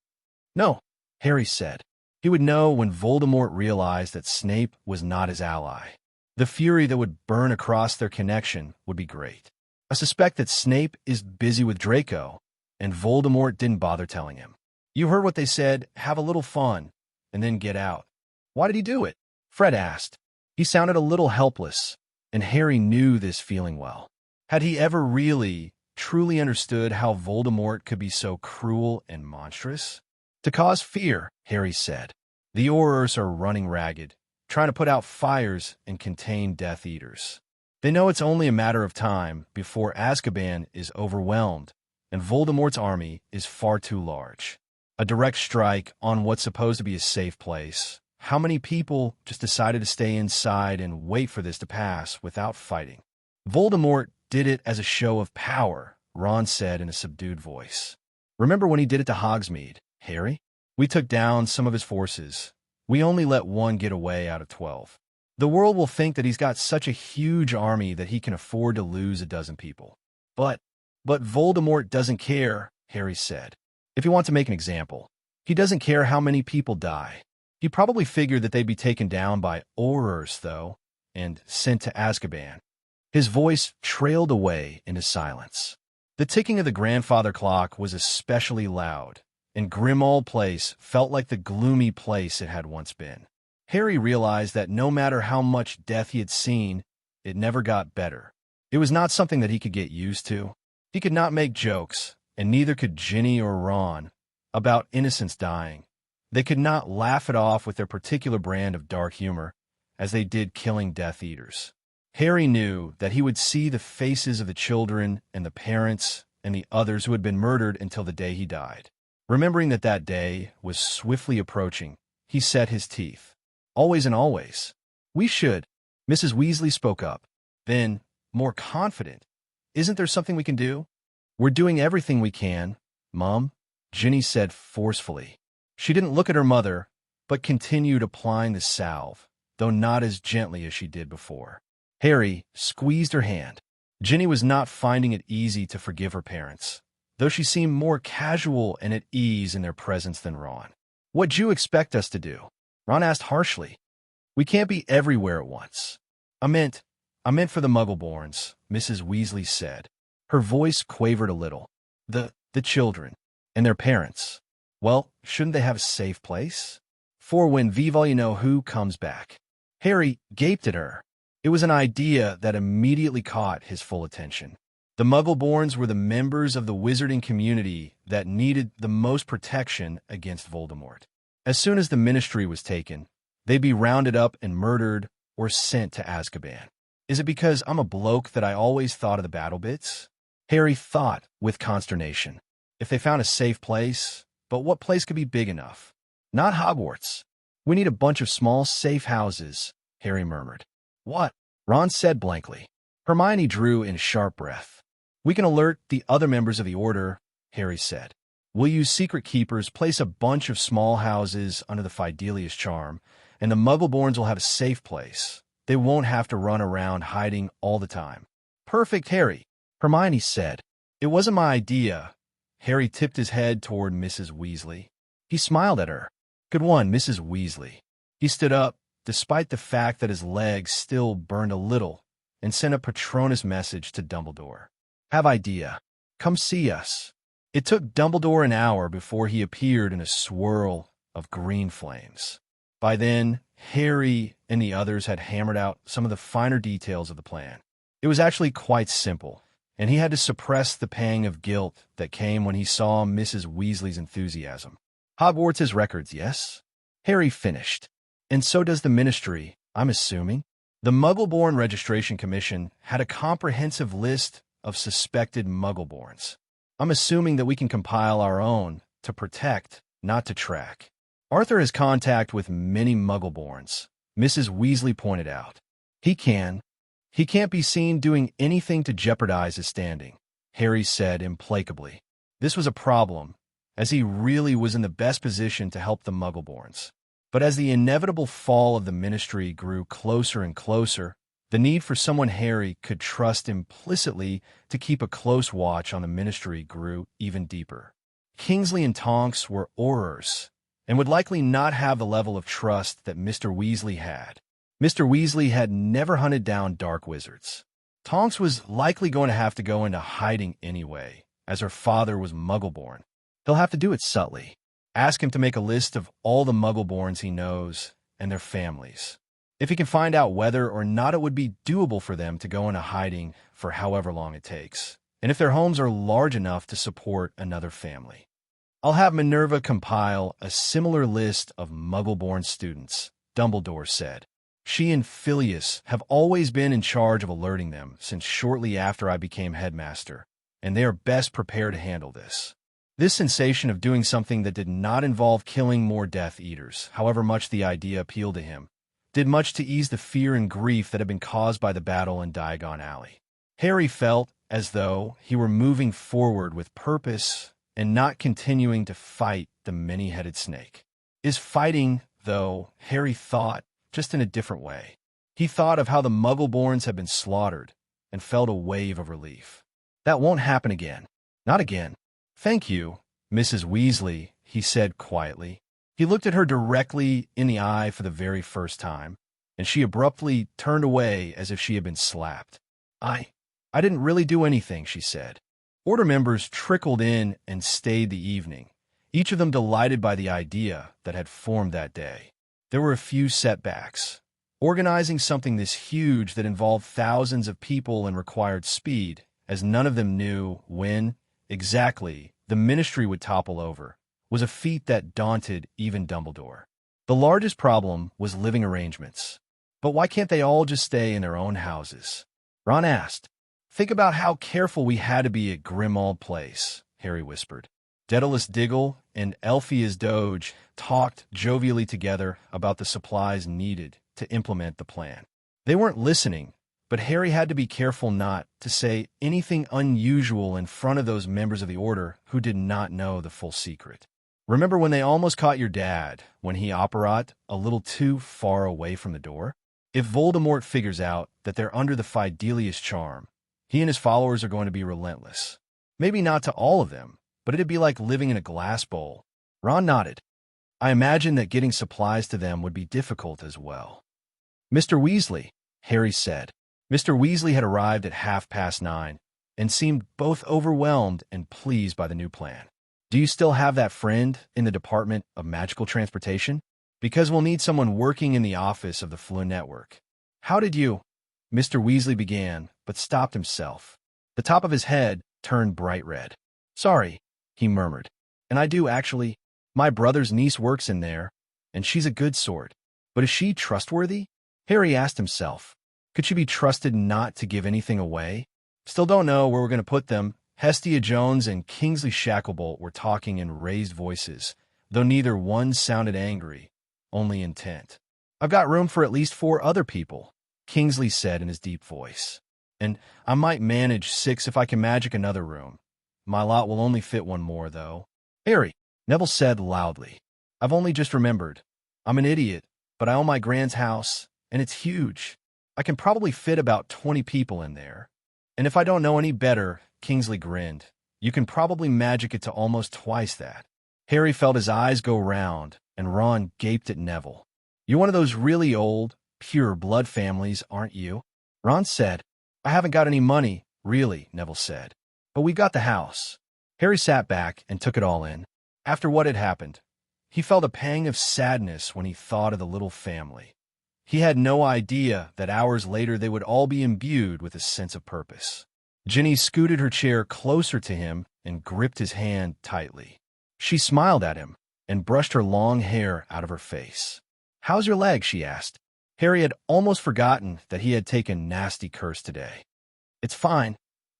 "No," Harry said. He would know when Voldemort realized that Snape was not his ally. The fury that would burn across their connection would be great. "I suspect that Snape is busy with Draco, and Voldemort didn't bother telling him. You heard what they said, have a little fun, and then get out." "Why did he do it?" Fred asked. He sounded a little helpless, and Harry knew this feeling well. Had he ever really, truly understood how Voldemort could be so cruel and monstrous? "To cause fear," Harry said. "The Aurors are running ragged, trying to put out fires and contain Death Eaters. They know it's only a matter of time before Azkaban is overwhelmed, and Voldemort's army is far too large. A direct strike on what's supposed to be a safe place, how many people just decided to stay inside and wait for this to pass without fighting? Voldemort did it as a show of power, Ron said in a subdued voice. Remember when he did it to Hogsmeade, Harry? We took down some of his forces. We only let one get away out of 12. The world will think that he's got such a huge army that he can afford to lose a dozen people. But Voldemort doesn't care, Harry said. If you want to make an example, he doesn't care how many people die. He probably figured that they'd be taken down by Aurors, though, and sent to Azkaban. His voice trailed away into silence. The ticking of the grandfather clock was especially loud, and Grimmauld Place felt like the gloomy place it had once been. Harry realized that no matter how much death he had seen, it never got better. It was not something that he could get used to. He could not make jokes, and neither could Ginny or Ron, about innocents dying. They could not laugh it off with their particular brand of dark humor, as they did killing Death Eaters. Harry knew that he would see the faces of the children and the parents and the others who had been murdered until the day he died. Remembering that that day was swiftly approaching, he set his teeth. Always and always. We should. Mrs. Weasley spoke up. Then, more confident. Isn't there something we can do? We're doing everything we can, Mum, Ginny said forcefully. She didn't look at her mother, but continued applying the salve, though not as gently as she did before. Harry squeezed her hand. Ginny was not finding it easy to forgive her parents, though she seemed more casual and at ease in their presence than Ron. What'd you expect us to do? Ron asked harshly. We can't be everywhere at once. I meant for the Muggleborns, Mrs. Weasley said. Her voice quavered a little. The children, and their parents. Well, shouldn't they have a safe place? For when Viva-you-know-who comes back. Harry gaped at her. It was an idea that immediately caught his full attention. The Muggleborns were the members of the wizarding community that needed the most protection against Voldemort. As soon as the Ministry was taken, they'd be rounded up and murdered or sent to Azkaban. Is it because I'm a bloke that I always thought of the battle bits? Harry thought with consternation. If they found a safe place, but what place could be big enough? Not Hogwarts. We need a bunch of small, safe houses, Harry murmured. What? Ron said blankly. Hermione drew in a sharp breath. We can alert the other members of the Order, Harry said. We'll use secret keepers, place a bunch of small houses under the Fidelius charm, and the Muggleborns will have a safe place. They won't have to run around hiding all the time. Perfect, Harry, Hermione said. It wasn't my idea. Harry tipped his head toward Mrs. Weasley. He smiled at her. Good one, Mrs. Weasley. He stood up, despite the fact that his legs still burned a little, and sent a Patronus message to Dumbledore. Have idea. Come see us. It took Dumbledore an hour before he appeared in a swirl of green flames. By then, Harry and the others had hammered out some of the finer details of the plan. It was actually quite simple, and he had to suppress the pang of guilt that came when he saw Mrs. Weasley's enthusiasm. Hogwarts has records, yes? Harry finished. And so does the Ministry, I'm assuming. The Muggleborn Registration Commission had a comprehensive list of suspected Muggleborns. I'm assuming that we can compile our own to protect, not to track. Arthur has contact with many Muggleborns, Mrs. Weasley pointed out. He can. He can't be seen doing anything to jeopardize his standing, Harry said implacably. This was a problem, as he really was in the best position to help the Muggleborns. But as the inevitable fall of the Ministry grew closer and closer, the need for someone Harry could trust implicitly to keep a close watch on the Ministry grew even deeper. Kingsley and Tonks were Aurors, and would likely not have the level of trust that Mr. Weasley had. Mr. Weasley had never hunted down dark wizards. Tonks was likely going to have to go into hiding anyway, as her father was Muggleborn. He'll have to do it subtly. Ask him to make a list of all the Muggleborns he knows and their families. If he can find out whether or not it would be doable for them to go into hiding for however long it takes, and if their homes are large enough to support another family. I'll have Minerva compile a similar list of Muggleborn students, Dumbledore said. She and Phileas have always been in charge of alerting them since shortly after I became headmaster, and they are best prepared to handle this. This sensation of doing something that did not involve killing more Death Eaters, however much the idea appealed to him, did much to ease the fear and grief that had been caused by the battle in Diagon Alley. Harry felt as though he were moving forward with purpose and not continuing to fight the many-headed snake. Is fighting, though, Harry thought, just in a different way. He thought of how the Muggleborns had been slaughtered and felt a wave of relief. That won't happen again. Not again. Thank you, Mrs. Weasley, he said quietly. He looked at her directly in the eye for the very first time, and she abruptly turned away as if she had been slapped. I didn't really do anything, she said. Order members trickled in and stayed the evening, each of them delighted by the idea that had formed that day. There were a few setbacks. Organizing something this huge that involved thousands of people and required speed, as none of them knew when, exactly, the Ministry would topple over, was a feat that daunted even Dumbledore. The largest problem was living arrangements. But why can't they all just stay in their own houses? Ron asked. Think about how careful we had to be at Grimmauld Place, Harry whispered. Daedalus Diggle and Elphias Doge talked jovially together about the supplies needed to implement the plan. They weren't listening, but Harry had to be careful not to say anything unusual in front of those members of the Order who did not know the full secret. Remember when they almost caught your dad when he operated a little too far away from the door? If Voldemort figures out that they're under the Fidelius charm, he and his followers are going to be relentless. Maybe not to all of them, but it'd be like living in a glass bowl. Ron nodded. I imagine that getting supplies to them would be difficult as well. Mr. Weasley, Harry said. Mr. Weasley had arrived at 9:30 and seemed both overwhelmed and pleased by the new plan. Do you still have that friend in the Department of Magical Transportation? Because we'll need someone working in the office of the Floo Network. How did you? Mr. Weasley began, but stopped himself. The top of his head turned bright red. Sorry, he murmured. And I do actually. My brother's niece works in there, and she's a good sort. But is she trustworthy? Harry asked himself. Could she be trusted not to give anything away? Still don't know where we're going to put them. Hestia Jones and Kingsley Shacklebolt were talking in raised voices, though neither one sounded angry, only intent. I've got room for at least 4 other people, Kingsley said in his deep voice. And I might manage 6 if I can magic another room. My lot will only fit 1 more, though. Harry, Neville said loudly. I've only just remembered. I'm an idiot, but I own my grand's house, and it's huge. I can probably fit about 20 people in there. And if I don't know any better, Kingsley grinned, you can probably magic it to almost twice that. Harry felt his eyes go round, and Ron gaped at Neville. You're one of those really old, pure blood families, aren't you? Ron said. I haven't got any money, really, Neville said. But we got the house. Harry sat back and took it all in. After what had happened, he felt a pang of sadness when he thought of the little family. He had no idea that hours later they would all be imbued with a sense of purpose. Ginny scooted her chair closer to him and gripped his hand tightly. She smiled at him and brushed her long hair out of her face. How's your leg? She asked. Harry had almost forgotten that he had taken nasty curse today. It's fine.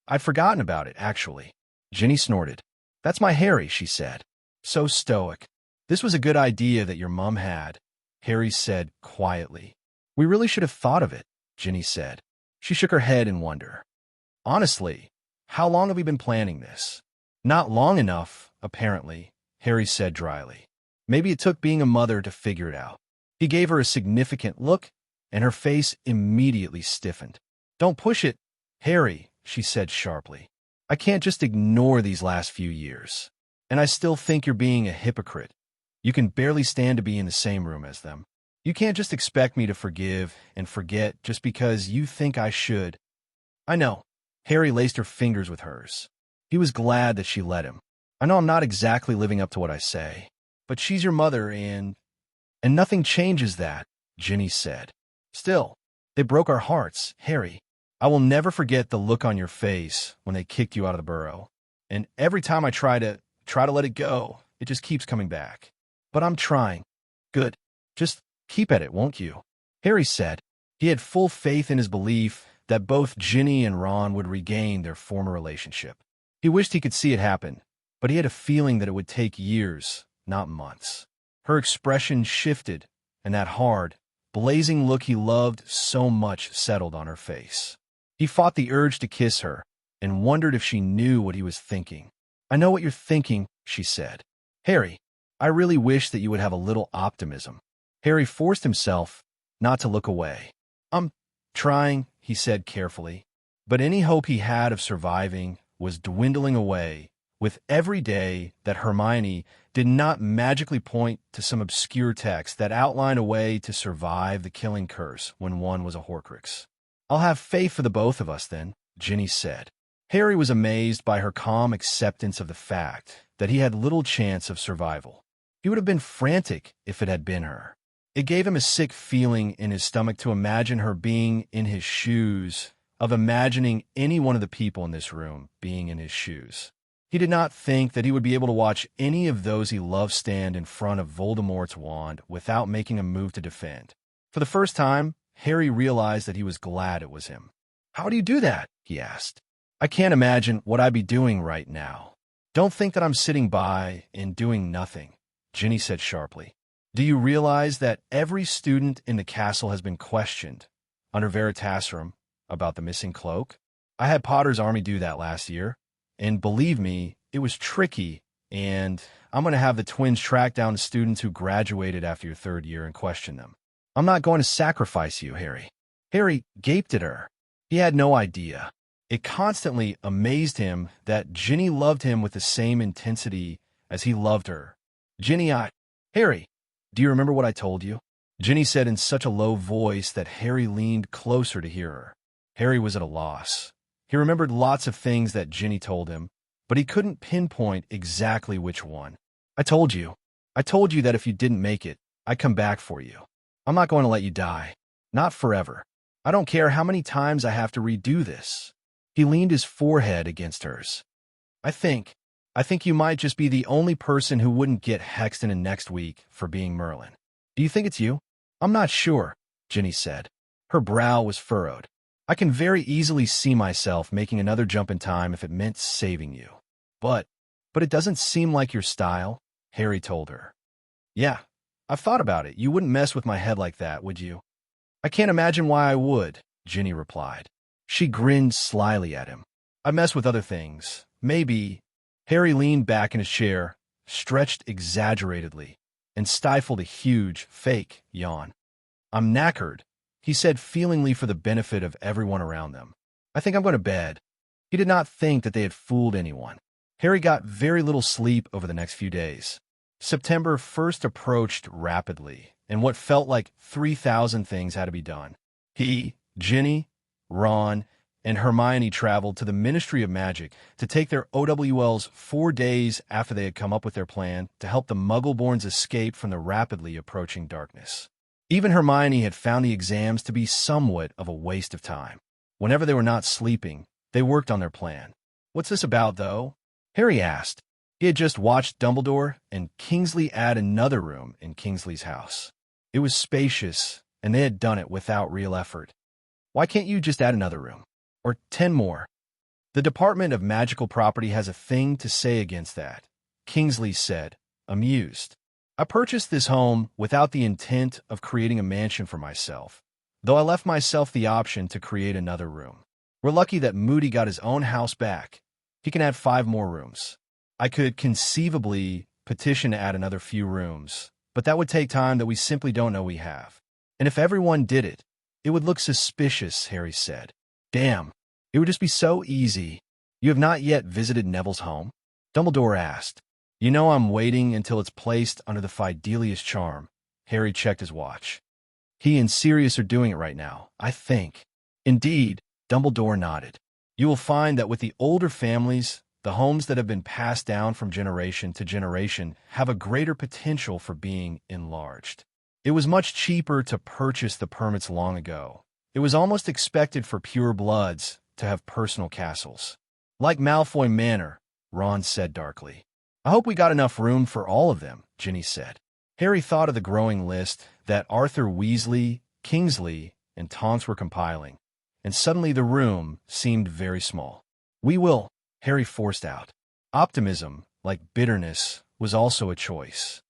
I'd forgotten about it, actually. Ginny snorted. That's my Harry, she said. So stoic. This was a good idea that your mum had, Harry said quietly. We really should have thought of it, Ginny said. She shook her head in wonder. Honestly, how long have we been planning this? Not long enough, apparently, Harry said dryly. Maybe it took being a mother to figure it out. He gave her a significant look, and her face immediately stiffened. Don't push it, Harry, she said sharply. I can't just ignore these last few years. And I still think you're being a hypocrite. You can barely stand to be in the same room as them. You can't just expect me to forgive and forget just because you think I should. I know. Harry laced her fingers with hers. He was glad that she let him. I know I'm not exactly living up to what I say, but she's your mother and nothing changes that, Ginny said. Still, they broke our hearts, Harry. I will never forget the look on your face when they kicked you out of the burrow. And every time I try to let it go, it just keeps coming back. But I'm trying. Good. Just keep at it, won't you? Harry said. He had full faith in his belief that both Ginny and Ron would regain their former relationship. He wished he could see it happen, but he had a feeling that it would take years, not months. Her expression shifted, and that hard, blazing look he loved so much settled on her face. He fought the urge to kiss her and wondered if she knew what he was thinking. "I know what you're thinking," she said. "Harry, I really wish that you would have a little optimism." Harry forced himself not to look away. "I'm trying," he said carefully. But any hope he had of surviving was dwindling away with every day that Hermione did not magically point to some obscure text that outlined a way to survive the killing curse when one was a Horcrux. "I'll have faith for the both of us, then," Ginny said. Harry was amazed by her calm acceptance of the fact that he had little chance of survival. He would have been frantic if it had been her. It gave him a sick feeling in his stomach to imagine her being in his shoes, of imagining any one of the people in this room being in his shoes. He did not think that he would be able to watch any of those he loved stand in front of Voldemort's wand without making a move to defend. For the first time, Harry realized that he was glad it was him. "How do you do that?" he asked. "I can't imagine what I'd be doing right now." "Don't think that I'm sitting by and doing nothing," Ginny said sharply. "Do you realize that every student in the castle has been questioned, under Veritaserum, about the missing cloak? I had Potter's army do that last year, and believe me, it was tricky, and I'm going to have the twins track down the students who graduated after your third year and question them. I'm not going to sacrifice you, Harry." Harry gaped at her. He had no idea. It constantly amazed him that Ginny loved him with the same intensity as he loved her. "Harry, do you remember what I told you?" Ginny said in such a low voice that Harry leaned closer to hear her. Harry was at a loss. He remembered lots of things that Ginny told him, but he couldn't pinpoint exactly which one. I told you that if you didn't make it, I'd come back for you. I'm not going to let you die. Not forever. I don't care how many times I have to redo this." He leaned his forehead against hers. I think you might just be the only person who wouldn't get hexed in next week for being Merlin. Do you think it's you?" "I'm not sure," Ginny said. Her brow was furrowed. "I can very easily see myself making another jump in time if it meant saving you. But it doesn't seem like your style," Harry told her. "Yeah, I've thought about it. You wouldn't mess with my head like that, would you?" "I can't imagine why I would," Ginny replied. She grinned slyly at him. "I mess with other things. Maybe." Harry leaned back in his chair, stretched exaggeratedly, and stifled a huge, fake yawn. "I'm knackered," he said feelingly for the benefit of everyone around them. "I think I'm going to bed." He did not think that they had fooled anyone. Harry got very little sleep over the next few days. September first approached rapidly, and what felt like 3,000 things had to be done. He, Ginny, Ron, and Hermione traveled to the Ministry of Magic to take their OWLs 4 days after they had come up with their plan to help the Muggleborns escape from the rapidly approaching darkness. Even Hermione had found the exams to be somewhat of a waste of time. Whenever they were not sleeping, they worked on their plan. "What's this about, though?" Harry asked. He had just watched Dumbledore and Kingsley add another room in Kingsley's house. It was spacious, and they had done it without real effort. "Why can't you just add another room? Or 10 more? The Department of Magical Property has a thing to say against that," Kingsley said, amused. "I purchased this home without the intent of creating a mansion for myself, though I left myself the option to create another room. We're lucky that Moody got his own house back. He can add 5 more rooms. I could conceivably petition to add another few rooms, but that would take time that we simply don't know we have. And if everyone did it, it would look suspicious," Harry said. "Damn, it would just be so easy." "You have not yet visited Neville's home?" Dumbledore asked. "You know I'm waiting until it's placed under the Fidelius charm." Harry checked his watch. "He and Sirius are doing it right now, I think." "Indeed," Dumbledore nodded. "You will find that with the older families, the homes that have been passed down from generation to generation have a greater potential for being enlarged. It was much cheaper to purchase the permits long ago. It was almost expected for pure bloods to have personal castles. Like Malfoy Manor," Ron said darkly. "I hope we got enough room for all of them," Ginny said. Harry thought of the growing list that Arthur Weasley, Kingsley, and Tonks were compiling, and suddenly the room seemed very small. "We will," Harry forced out. Optimism like bitterness, was also a choice.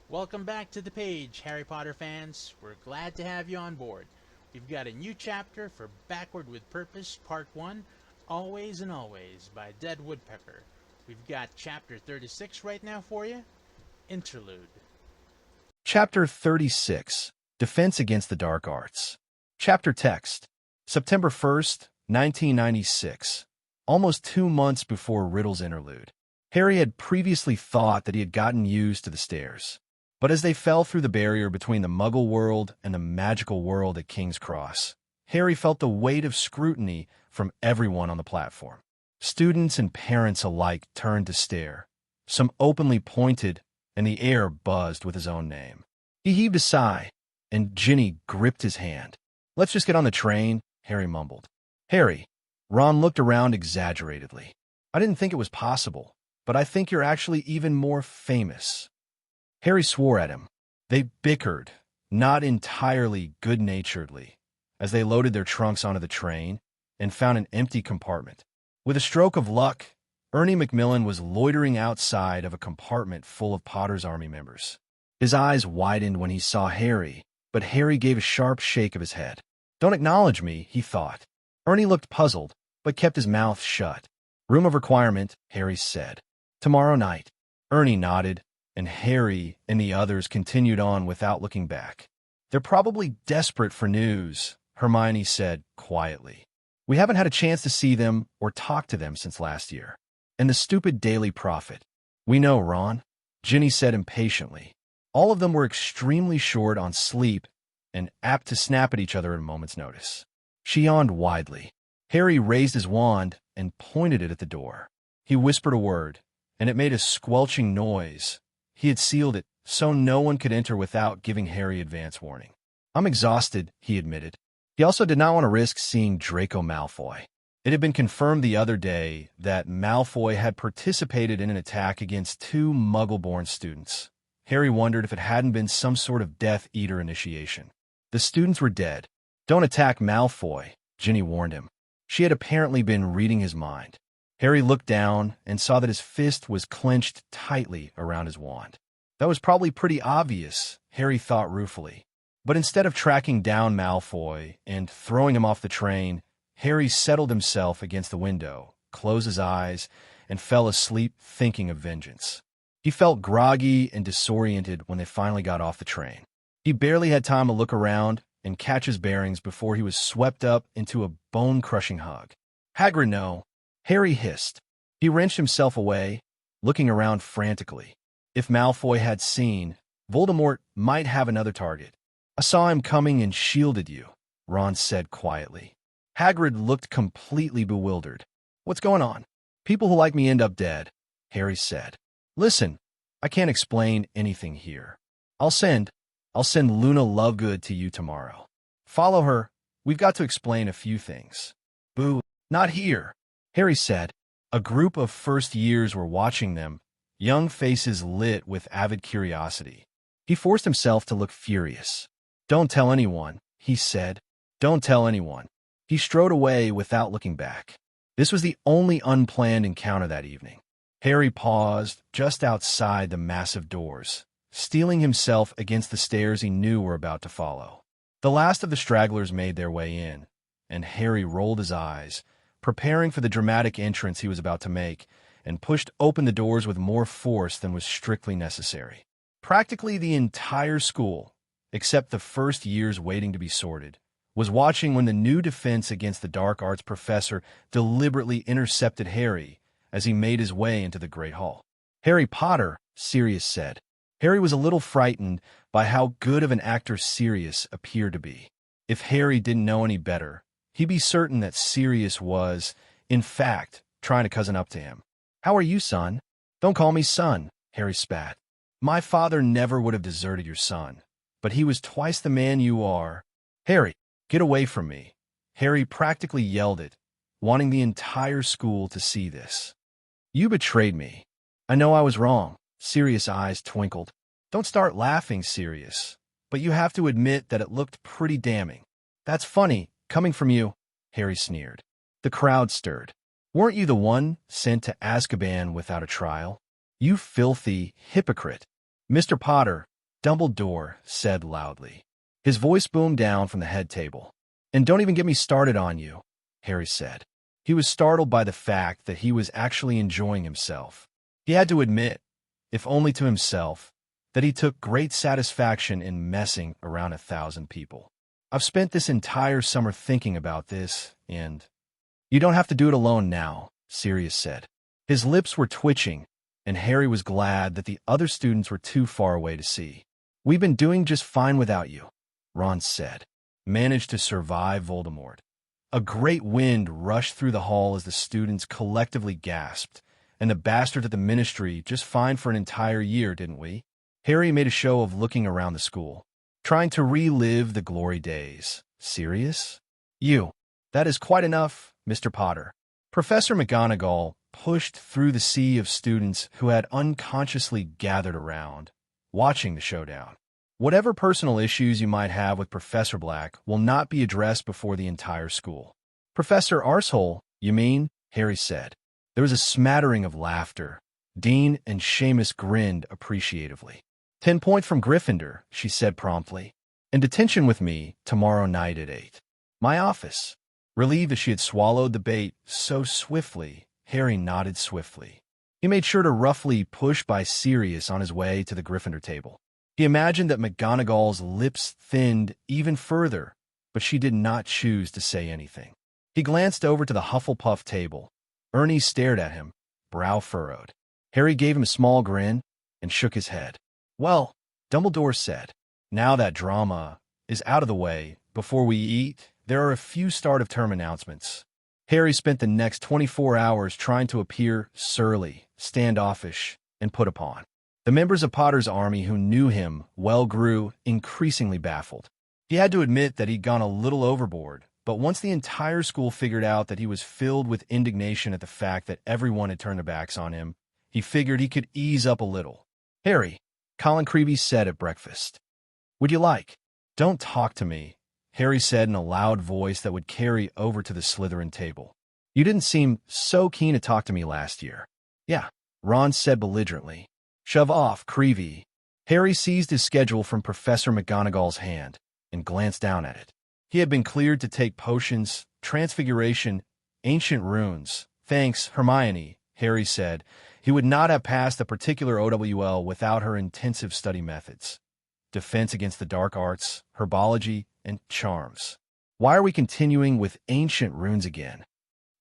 Welcome back to the page, Harry Potter fans. We're glad to have you on board. We've got a new chapter for Backward with Purpose, Part 1, Always and Always by Dead Woodpecker. We've got Chapter 36 right now for you, Interlude. Chapter 36, Defense Against the Dark Arts. Chapter Text, September 1st, 1996. Almost 2 months before Riddle's interlude. Harry had previously thought that he had gotten used to the stairs. But as they fell through the barrier between the Muggle world and the magical world at King's Cross, Harry felt the weight of scrutiny from everyone on the platform. Students and parents alike turned to stare. Some openly pointed, and the air buzzed with his own name. He heaved a sigh, and Ginny gripped his hand. "Let's just get on the train," Harry mumbled. "Harry," Ron looked around exaggeratedly. "I didn't think it was possible, but I think you're actually even more famous." Harry swore at him. They bickered, not entirely good-naturedly, as they loaded their trunks onto the train and found an empty compartment. With a stroke of luck, Ernie Macmillan was loitering outside of a compartment full of Potter's Army members. His eyes widened when he saw Harry, but Harry gave a sharp shake of his head. "Don't acknowledge me," he thought. Ernie looked puzzled, but kept his mouth shut. "Room of requirement," Harry said. "Tomorrow night." Ernie nodded, and Harry and the others continued on without looking back. "They're probably desperate for news," Hermione said quietly. "We haven't had a chance to see them or talk to them since last year. And the stupid Daily Prophet." "We know, Ron," Ginny said impatiently. All of them were extremely short on sleep and apt to snap at each other at a moment's notice. She yawned widely. Harry raised his wand and pointed it at the door. He whispered a word, and it made a squelching noise. He had sealed it so no one could enter without giving Harry advance warning. "I'm exhausted," he admitted. He also did not want to risk seeing Draco Malfoy. It had been confirmed the other day that Malfoy had participated in an attack against 2 Muggle-born students. Harry wondered if it hadn't been some sort of Death Eater initiation. The students were dead. "Don't attack Malfoy," Ginny warned him. She had apparently been reading his mind. Harry looked down and saw that his fist was clenched tightly around his wand. That was probably pretty obvious, Harry thought ruefully. But instead of tracking down Malfoy and throwing him off the train, Harry settled himself against the window, closed his eyes, and fell asleep thinking of vengeance. He felt groggy and disoriented when they finally got off the train. He barely had time to look around and catch his bearings before he was swept up into a bone-crushing hug. "Hagrid, no!" Harry hissed. He wrenched himself away, looking around frantically. If Malfoy had seen, Voldemort might have another target. "I saw him coming and shielded you," Ron said quietly. Hagrid looked completely bewildered. "What's going on?" "People who like me end up dead," Harry said. "Listen, I can't explain anything here. I'll send Luna Lovegood to you tomorrow. Follow her. We've got to explain a few things." "Boo, not here," Harry said. A group of first years were watching them, young faces lit with avid curiosity. He forced himself to look furious. "Don't tell anyone," he said. "Don't tell anyone." He strode away without looking back. This was the only unplanned encounter that evening. Harry paused just outside the massive doors, steeling himself against the stairs he knew were about to follow. The last of the stragglers made their way in, and Harry rolled his eyes, preparing for the dramatic entrance he was about to make, and pushed open the doors with more force than was strictly necessary. Practically the entire school, except the first years waiting to be sorted, was watching when the new defense against the dark arts professor deliberately intercepted Harry as he made his way into the Great Hall. "Harry Potter," Sirius said. Harry was a little frightened by how good of an actor Sirius appeared to be. If Harry didn't know any better, he'd be certain that Sirius was, in fact, trying to cousin up to him. "How are you, son?" "Don't call me son," Harry spat. "My father never would have deserted your son, but he was twice the man you are." "Harry, get away from me," Harry practically yelled it, wanting the entire school to see this. "You betrayed me." "I know I was wrong." Sirius' eyes twinkled. "Don't start laughing, Sirius, but you have to admit that it looked pretty damning." "That's funny, Coming from you, Harry sneered. The crowd stirred. Weren't you the one sent to Azkaban without a trial? You filthy hypocrite. Mr. Potter, Dumbledore said loudly. His voice boomed down from the head table. And don't even get me started on you, Harry said. He was startled by the fact that he was actually enjoying himself. He had to admit, if only to himself, that he took great satisfaction in messing around 1,000 people. I've spent this entire summer thinking about this, and... You don't have to do it alone now, Sirius said. His lips were twitching, and Harry was glad that the other students were too far away to see. We've been doing just fine without you, Ron said. Managed to survive Voldemort. A great wind rushed through the hall as the students collectively gasped, and the bastard at the ministry just fine for an entire year, didn't we? Harry made a show of looking around the school, trying to relive the glory days. Sirius? You. That is quite enough, Mr. Potter. Professor McGonagall pushed through the sea of students who had unconsciously gathered around, watching the showdown. Whatever personal issues you might have with Professor Black will not be addressed before the entire school. Professor Arsehole, you mean? Harry said. There was a smattering of laughter. Dean and Seamus grinned appreciatively. 10 points from Gryffindor, she said promptly. And detention with me tomorrow night at 8. My office. Relieved that she had swallowed the bait so swiftly, Harry nodded swiftly. He made sure to roughly push by Sirius on his way to the Gryffindor table. He imagined that McGonagall's lips thinned even further, but she did not choose to say anything. He glanced over to the Hufflepuff table. Ernie stared at him, brow furrowed. Harry gave him a small grin and shook his head. Well, Dumbledore said, now that drama is out of the way, before we eat, there are a few start-of-term announcements. Harry spent the next 24 hours trying to appear surly, standoffish, and put upon. The members of Potter's army who knew him well grew increasingly baffled. He had to admit that he'd gone a little overboard, but once the entire school figured out that he was filled with indignation at the fact that everyone had turned their backs on him, he figured he could ease up a little. Harry, Colin Creevey said at breakfast. Would you like? Don't talk to me, Harry said in a loud voice that would carry over to the Slytherin table. You didn't seem so keen to talk to me last year. Yeah, Ron said belligerently. Shove off, Creevey. Harry seized his schedule from Professor McGonagall's hand and glanced down at it. He had been cleared to take potions, transfiguration, ancient runes. Thanks, Hermione, Harry said. He would not have passed a particular OWL without her intensive study methods. Defense against the dark arts, herbology, and charms. Why are we continuing with ancient runes again?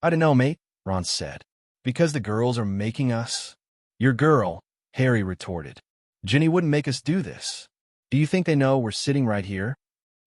I don't know, mate, Ron said. Because the girls are making us? Your girl, Harry retorted. Ginny wouldn't make us do this. Do you think they know we're sitting right here?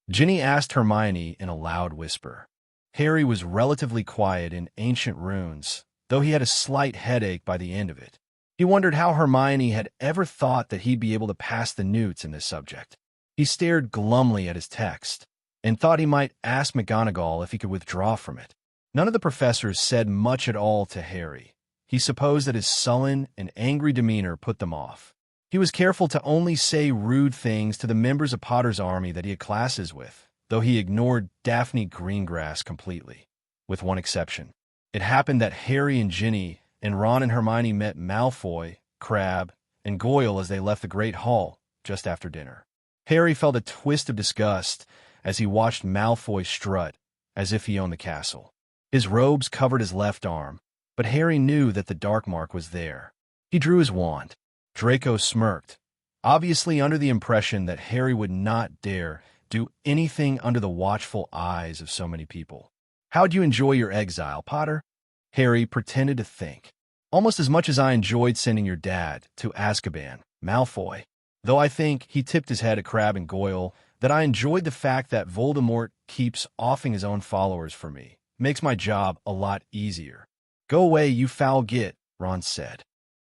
Ginny asked Hermione in a loud whisper. Harry was relatively quiet in ancient runes, though he had a slight headache by the end of it. He wondered how Hermione had ever thought that he'd be able to pass the newts in this subject. He stared glumly at his text, and thought he might ask McGonagall if he could withdraw from it. None of the professors said much at all to Harry. He supposed that his sullen and angry demeanor put them off. He was careful to only say rude things to the members of Potter's army that he had classes with, though he ignored Daphne Greengrass completely, with one exception. It happened that Harry and Ginny and Ron and Hermione met Malfoy, Crabbe, and Goyle as they left the Great Hall just after dinner. Harry felt a twist of disgust as he watched Malfoy strut as if he owned the castle. His robes covered his left arm, but Harry knew that the dark mark was there. He drew his wand. Draco smirked, obviously under the impression that Harry would not dare do anything under the watchful eyes of so many people. How'd you enjoy your exile, Potter? Harry pretended to think. Almost as much as I enjoyed sending your dad to Azkaban, Malfoy. Though I think he tipped his head at Crabbe and Goyle that I enjoyed the fact that Voldemort keeps offing his own followers for me. Makes my job a lot easier. Go away, you foul git, Ron said.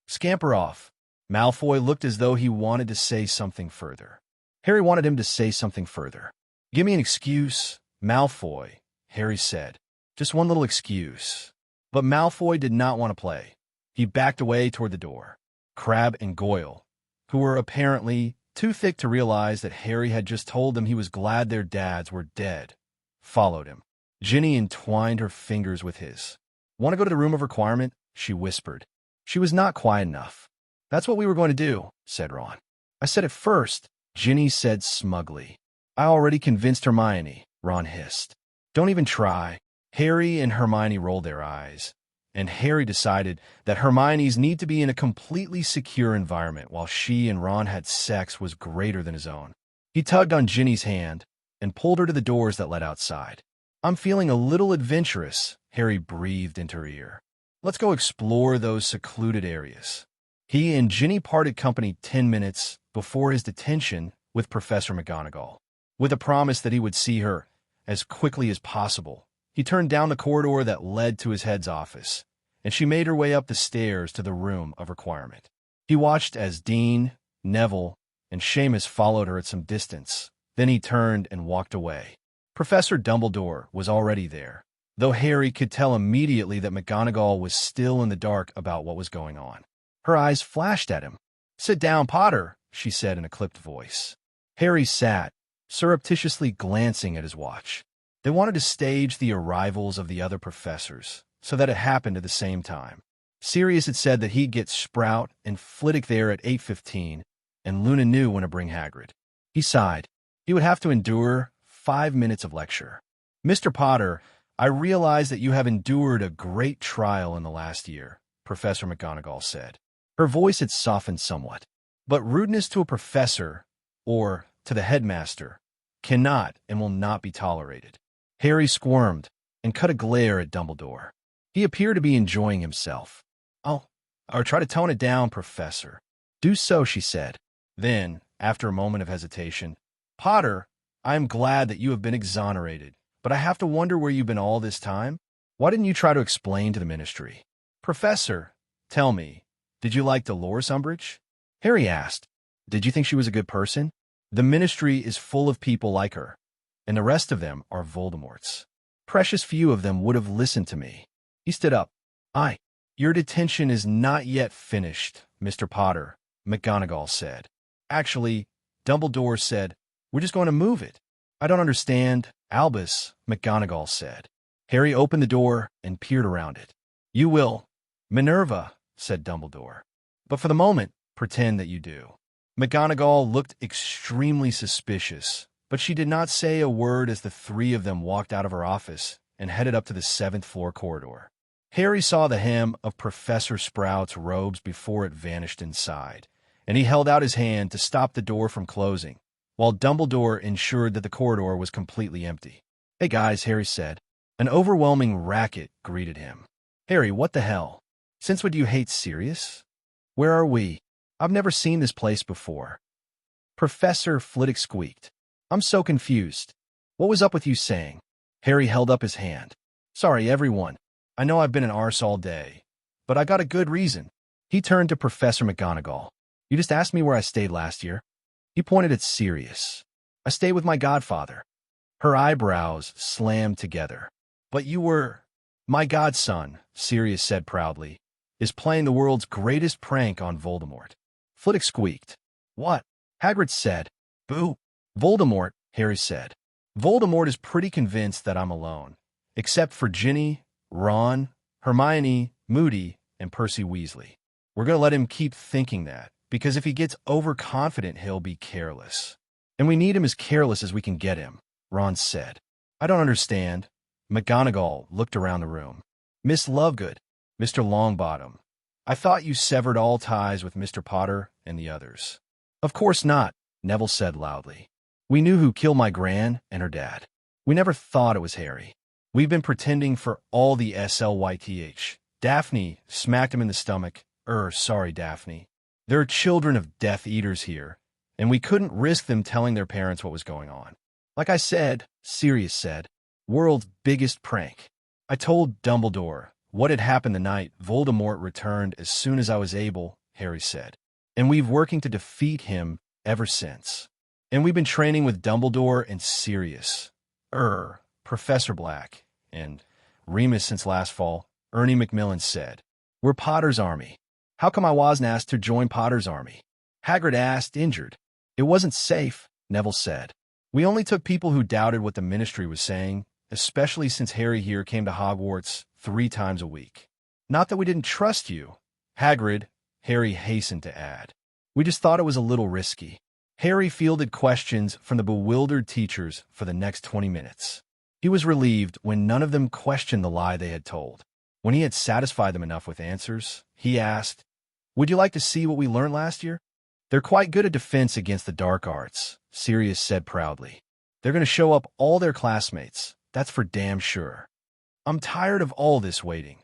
Scamper off. Malfoy looked as though he wanted to say something further. Harry wanted him to say something further. Give me an excuse, Malfoy, Harry said. Just one little excuse. But Malfoy did not want to play. He backed away toward the door. Crabbe and Goyle, who were apparently too thick to realize that Harry had just told them he was glad their dads were dead, followed him. Ginny entwined her fingers with his. "Want to go to the room of requirement?" she whispered. She was not quiet enough. "That's what we were going to do," said Ron. "I said it first," Ginny said smugly. "I already convinced Hermione," Ron hissed. "Don't even try." Harry and Hermione rolled their eyes, and Harry decided that Hermione's need to be in a completely secure environment while she and Ron had sex was greater than his own. He tugged on Ginny's hand and pulled her to the doors that led outside. "I'm feeling a little adventurous," Harry breathed into her ear. "Let's go explore those secluded areas." He and Ginny parted company 10 minutes before his detention with Professor McGonagall. With a promise that he would see her as quickly as possible, he turned down the corridor that led to his head's office, and she made her way up the stairs to the room of requirement. He watched as Dean, Neville, and Seamus followed her at some distance. Then he turned and walked away. Professor Dumbledore was already there, though Harry could tell immediately that McGonagall was still in the dark about what was going on. Her eyes flashed at him. "Sit down, Potter," she said in a clipped voice. Harry sat, surreptitiously glancing at his watch. They wanted to stage the arrivals of the other professors so that it happened at the same time. Sirius had said that he'd get Sprout and Flitwick there at 8:15, and Luna knew when to bring Hagrid. He sighed. He would have to endure 5 minutes of lecture. "Mr. Potter, I realize that you have endured a great trial in the last year," Professor McGonagall said. Her voice had softened somewhat. "But rudeness to a professor, or to the headmaster, cannot and will not be tolerated." Harry squirmed and cut a glare at Dumbledore. He appeared to be enjoying himself. I'll try to tone it down, Professor." "Do so," she said. Then, after a moment of hesitation, "Potter, I am glad that you have been exonerated, but I have to wonder where you've been all this time. Why didn't you try to explain to the Ministry?" "Professor, tell me, did you like Dolores Umbridge?" Harry asked. "Did you think she was a good person? The Ministry is full of people like her, and the rest of them are Voldemorts. Precious few of them would have listened to me." He stood up. Your detention is not yet finished, Mr. Potter," McGonagall said. "Actually," Dumbledore said, "we're just going to move it." "I don't understand, Albus," McGonagall said. Harry opened the door and peered around it. "You will, Minerva," said Dumbledore. "But for the moment, pretend that you do." McGonagall looked extremely suspicious, but she did not say a word as the three of them walked out of her office and headed up to the 7th floor corridor. Harry saw the hem of Professor Sprout's robes before it vanished inside, and he held out his hand to stop the door from closing, while Dumbledore ensured that the corridor was completely empty. "Hey guys," Harry said. An overwhelming racket greeted him. "Harry, what the hell? Since when do you hate Sirius? Where are we? I've never seen this place before." Professor Flitwick squeaked. "I'm so confused. What was up with you saying?" Harry held up his hand. "Sorry, everyone. I know I've been an arse all day, but I got a good reason." He turned to Professor McGonagall. "You just asked me where I stayed last year." He pointed at Sirius. "I stayed with my godfather." Her eyebrows slammed together. "But you were—" "My godson," Sirius said proudly, "is playing the world's greatest prank on Voldemort." Flitwick squeaked. "What?" Hagrid said. "Boo." "Voldemort," Harry said. "Voldemort is pretty convinced that I'm alone, except for Ginny, Ron, Hermione, Moody, and Percy Weasley. We're going to let him keep thinking that, because if he gets overconfident, he'll be careless. And we need him as careless as we can get him," Ron said. "I don't understand." McGonagall looked around the room. "Miss Lovegood, Mr. Longbottom, I thought you severed all ties with Mr. Potter and the others." "Of course not," Neville said loudly. "We knew who killed my gran and her dad. We never thought it was Harry. We've been pretending for all the SLYTH. Daphne smacked him in the stomach. Sorry, Daphne. There are children of Death Eaters here, and we couldn't risk them telling their parents what was going on. Like I said," Sirius said, "world's biggest prank. I told Dumbledore what had happened the night Voldemort returned as soon as I was able," Harry said. "And we've working to defeat him ever since. And we've been training with Dumbledore and Sirius. Professor Black, and Remus since last fall," Ernie Macmillan said. "We're Potter's army." "How come I wasn't asked to join Potter's army?" Hagrid asked, injured. "It wasn't safe," Neville said. "We only took people who doubted what the Ministry was saying," especially since Harry here came to Hogwarts 3 times a week. Not that we didn't trust you, Hagrid, Harry hastened to add. We just thought it was a little risky. Harry fielded questions from the bewildered teachers for the next 20 minutes. He was relieved when none of them questioned the lie they had told. When he had satisfied them enough with answers, he asked, "Would you like to see what we learned last year?" "They're quite good at defense against the dark arts," Sirius said proudly. "They're going to show up all their classmates, that's for damn sure." "I'm tired of all this waiting,"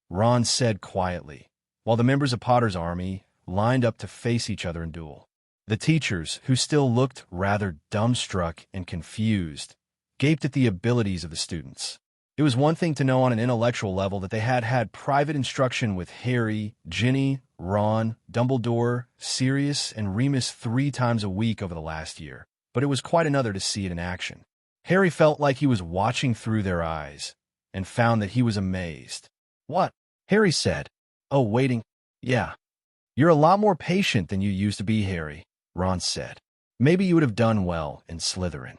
Ron said quietly, while the members of Potter's army lined up to face each other in duel. The teachers, who still looked rather dumbstruck and confused, gaped at the abilities of the students. It was one thing to know on an intellectual level that they had had private instruction with Harry, Ginny, Ron, Dumbledore, Sirius, and Remus 3 times a week over the last year, but it was quite another to see it in action. Harry felt like he was watching through their eyes, and found that he was amazed. "What?" Harry said. "Oh, waiting. Yeah. You're a lot more patient than you used to be, Harry," Ron said. "Maybe you would have done well in Slytherin."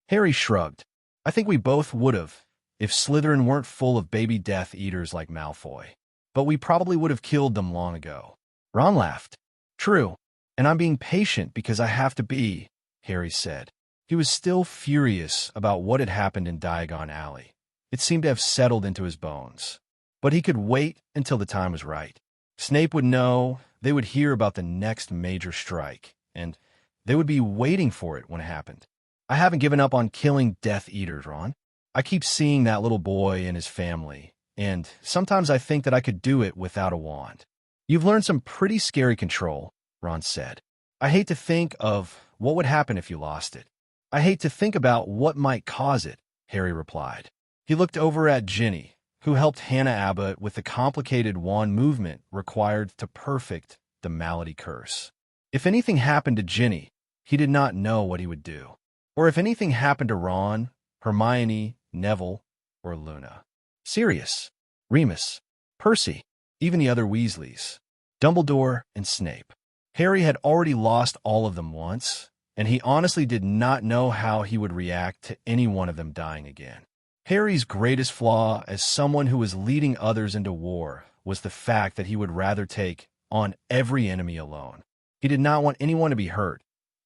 Harry shrugged. "I think we both would have, if Slytherin weren't full of baby Death Eaters like Malfoy. But we probably would have killed them long ago." Ron laughed. "True, and I'm being patient because I have to be," Harry said. He was still furious about what had happened in Diagon Alley. It seemed to have settled into his bones. But he could wait until the time was right. Snape would know, they would hear about the next major strike, and they would be waiting for it when it happened. "I haven't given up on killing Death Eaters, Ron. I keep seeing that little boy and his family, and sometimes I think that I could do it without a wand." "You've learned some pretty scary control," Ron said. "I hate to think of what would happen if you lost it." "I hate to think about what might cause it," Harry replied. He looked over at Ginny, who helped Hannah Abbott with the complicated wand movement required to perfect the Malady Curse. If anything happened to Ginny, he did not know what he would do. Or if anything happened to Ron, Hermione, Neville, or Luna. Sirius, Remus, Percy, even the other Weasleys, Dumbledore, and Snape. Harry had already lost all of them once, and he honestly did not know how he would react to any one of them dying again. Harry's greatest flaw as someone who was leading others into war was the fact that he would rather take on every enemy alone. He did not want anyone to be hurt.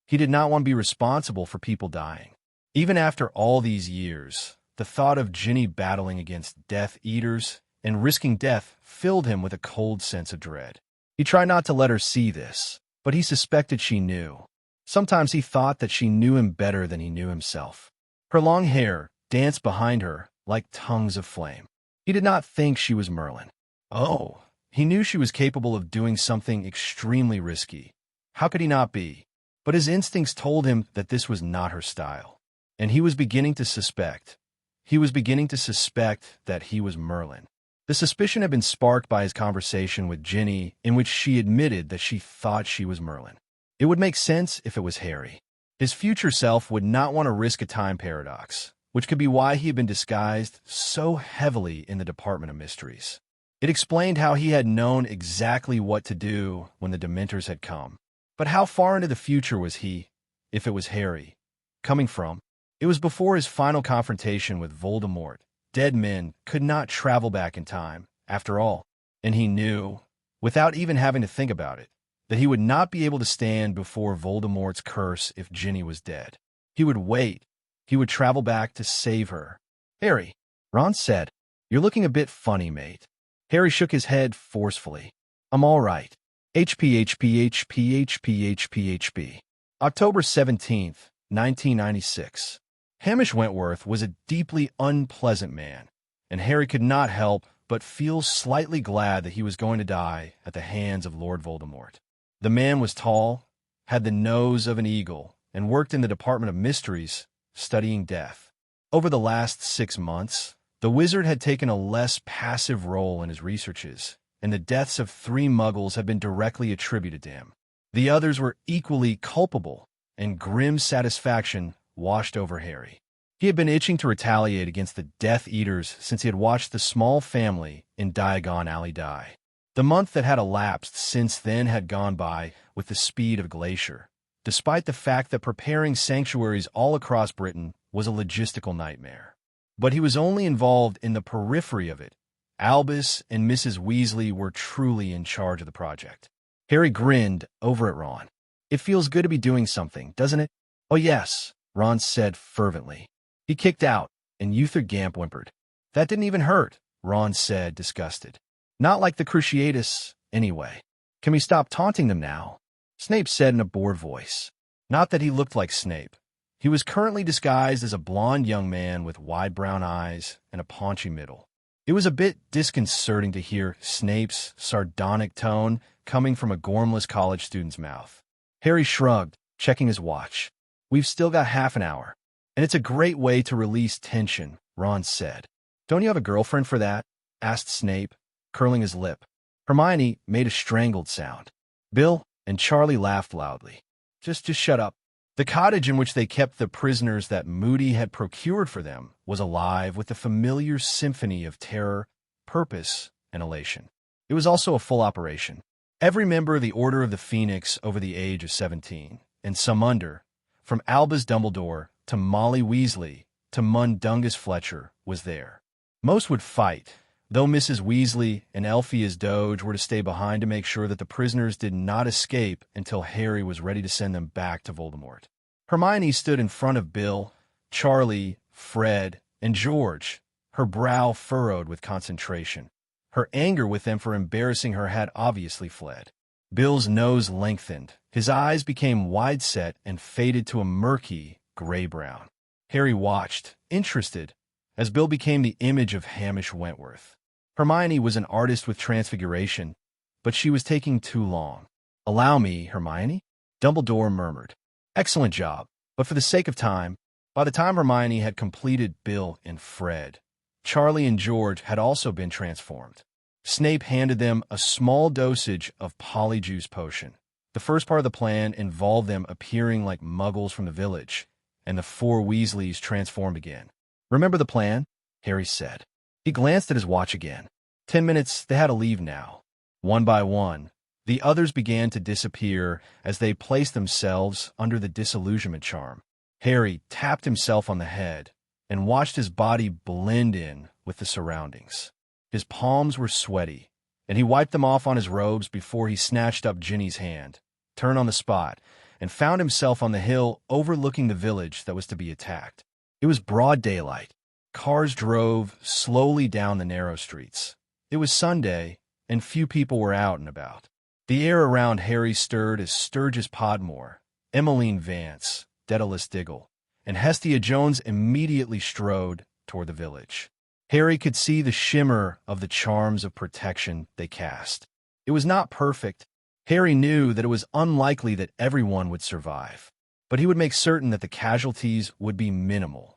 He did not want to be responsible for people dying. Even after all these years, the thought of Ginny battling against Death Eaters and risking death filled him with a cold sense of dread. He tried not to let her see this, but he suspected she knew. Sometimes he thought that she knew him better than he knew himself. Her long hair danced behind her like tongues of flame. He did not think she was Merlin. Oh, he knew she was capable of doing something extremely risky. How could he not be? But his instincts told him that this was not her style. And he was beginning to suspect. He was beginning to suspect that he was Merlin. The suspicion had been sparked by his conversation with Ginny, in which she admitted that she thought she was Merlin. It would make sense if it was Harry. His future self would not want to risk a time paradox, which could be why he had been disguised so heavily in the Department of Mysteries. It explained how he had known exactly what to do when the Dementors had come. But how far into the future was he, if it was Harry, coming from? It was before his final confrontation with Voldemort. Dead men could not travel back in time, after all, and he knew, without even having to think about it, that he would not be able to stand before Voldemort's curse if Ginny was dead. He would wait. He would travel back to save her. "Harry," Ron said, "you're looking a bit funny, mate." Harry shook his head forcefully. "I'm all right. HPHPHPHPHPHP. October 17th, 1996. Hamish Wentworth was a deeply unpleasant man, and Harry could not help but feel slightly glad that he was going to die at the hands of Lord Voldemort. The man was tall, had the nose of an eagle, and worked in the Department of Mysteries, studying death. Over the last 6 months, the wizard had taken a less passive role in his researches, and the deaths of 3 muggles had been directly attributed to him. The others were equally culpable, and grim satisfaction washed over Harry. He had been itching to retaliate against the Death Eaters since he had watched the small family in Diagon Alley die. The month that had elapsed since then had gone by with the speed of a glacier, despite the fact that preparing sanctuaries all across Britain was a logistical nightmare. but he was only involved in the periphery of it. Albus and Mrs. Weasley were truly in charge of the project. Harry grinned over at Ron. It feels good to be doing something, doesn't it? Oh yes, Ron said fervently. He kicked out, and Uther Gamp whimpered. That didn't even hurt, Ron said, disgusted. Not like the Cruciatus, anyway. Can we stop taunting them now? Snape said in a bored voice. Not that he looked like Snape. He was currently disguised as a blond young man with wide brown eyes and a paunchy middle. It was a bit disconcerting to hear Snape's sardonic tone coming from a gormless college student's mouth. Harry shrugged, checking his watch. We've still got half an hour. And it's a great way to release tension, Ron said. Don't you have a girlfriend for that? Asked Snape, curling his lip. Hermione made a strangled sound. Bill and Charlie laughed loudly. Just shut up. The cottage in which they kept the prisoners that Moody had procured for them was alive with the familiar symphony of terror, purpose, and elation. It was also a full operation. Every member of the Order of the Phoenix over the age of 17, and some under, from Albus Dumbledore to Molly Weasley to Mundungus Fletcher, was there. Most would fight, though Mrs. Weasley and Elphia's Doge were to stay behind to make sure that the prisoners did not escape until Harry was ready to send them back to Voldemort. Hermione stood in front of Bill, Charlie, Fred, and George, her brow furrowed with concentration. Her anger with them for embarrassing her had obviously fled. Bill's nose lengthened. His eyes became wide-set and faded to a murky gray-brown. Harry watched, interested, as Bill became the image of Hamish Wentworth. Hermione was an artist with transfiguration, but she was taking too long. Allow me, Hermione? Dumbledore murmured. Excellent job, but for the sake of time, by the time Hermione had completed Bill and Fred, Charlie and George had also been transformed. Snape handed them a small dosage of Polyjuice potion. The first part of the plan involved them appearing like muggles from the village, and the four Weasleys transformed again. Remember the plan? Harry said. He glanced at his watch again. 10 minutes, they had to leave now. One by one, the others began to disappear as they placed themselves under the disillusionment charm. Harry tapped himself on the head and watched his body blend in with the surroundings. His palms were sweaty, and he wiped them off on his robes before he snatched up Ginny's hand, turned on the spot, and found himself on the hill overlooking the village that was to be attacked. It was broad daylight. Cars drove slowly down the narrow streets. It was Sunday, and few people were out and about. The air around Harry stirred as Sturgis Podmore, Emmeline Vance, Daedalus Diggle, and Hestia Jones immediately strode toward the village. Harry could see the shimmer of the charms of protection they cast. It was not perfect. Harry knew that it was unlikely that everyone would survive, but he would make certain that the casualties would be minimal.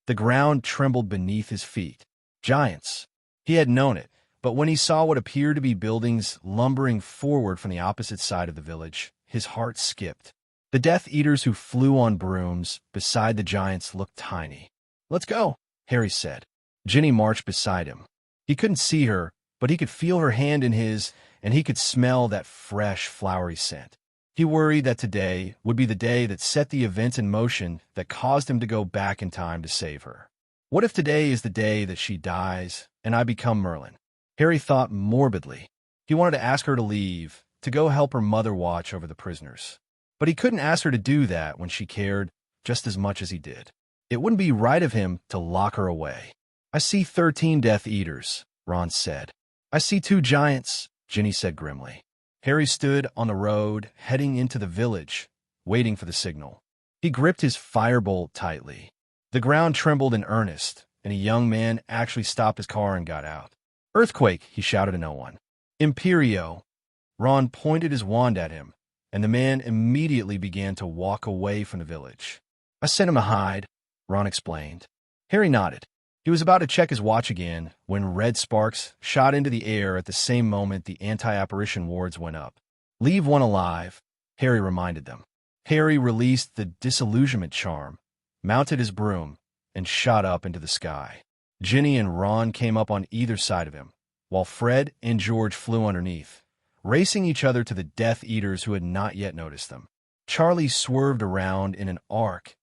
The ground trembled beneath his feet. Giants. He had known it, but when he saw what appeared to be buildings lumbering forward from the opposite side of the village, his heart skipped. The Death Eaters who flew on brooms beside the giants looked tiny. Let's go, Harry said. Ginny marched beside him. He couldn't see her, but he could feel her hand in his, and he could smell that fresh, flowery scent. He worried that today would be the day that set the events in motion that caused him to go back in time to save her. What if today is the day that she dies and I become Merlin? Harry thought morbidly. He wanted to ask her to leave, to go help her mother watch over the prisoners. But he couldn't ask her to do that when she cared just as much as he did. It wouldn't be right of him to lock her away. I see 13 Death Eaters, Ron said. I see 2 giants, Ginny said grimly. Harry stood on the road, heading into the village, waiting for the signal. He gripped his firebolt tightly. The ground trembled in earnest, and a young man actually stopped his car and got out. Earthquake, he shouted to no one. Imperio. Ron pointed his wand at him, and the man immediately began to walk away from the village. I sent him to hide, Ron explained. Harry nodded. He was about to check his watch again when red sparks shot into the air at the same moment the anti-apparition wards went up. Leave one alive, Harry reminded them. Harry released the disillusionment charm, mounted his broom, and shot up into the sky. Ginny and Ron came up on either side of him, while Fred and George flew underneath, racing each other to the Death Eaters who had not yet noticed them. Charlie swerved around in an arc,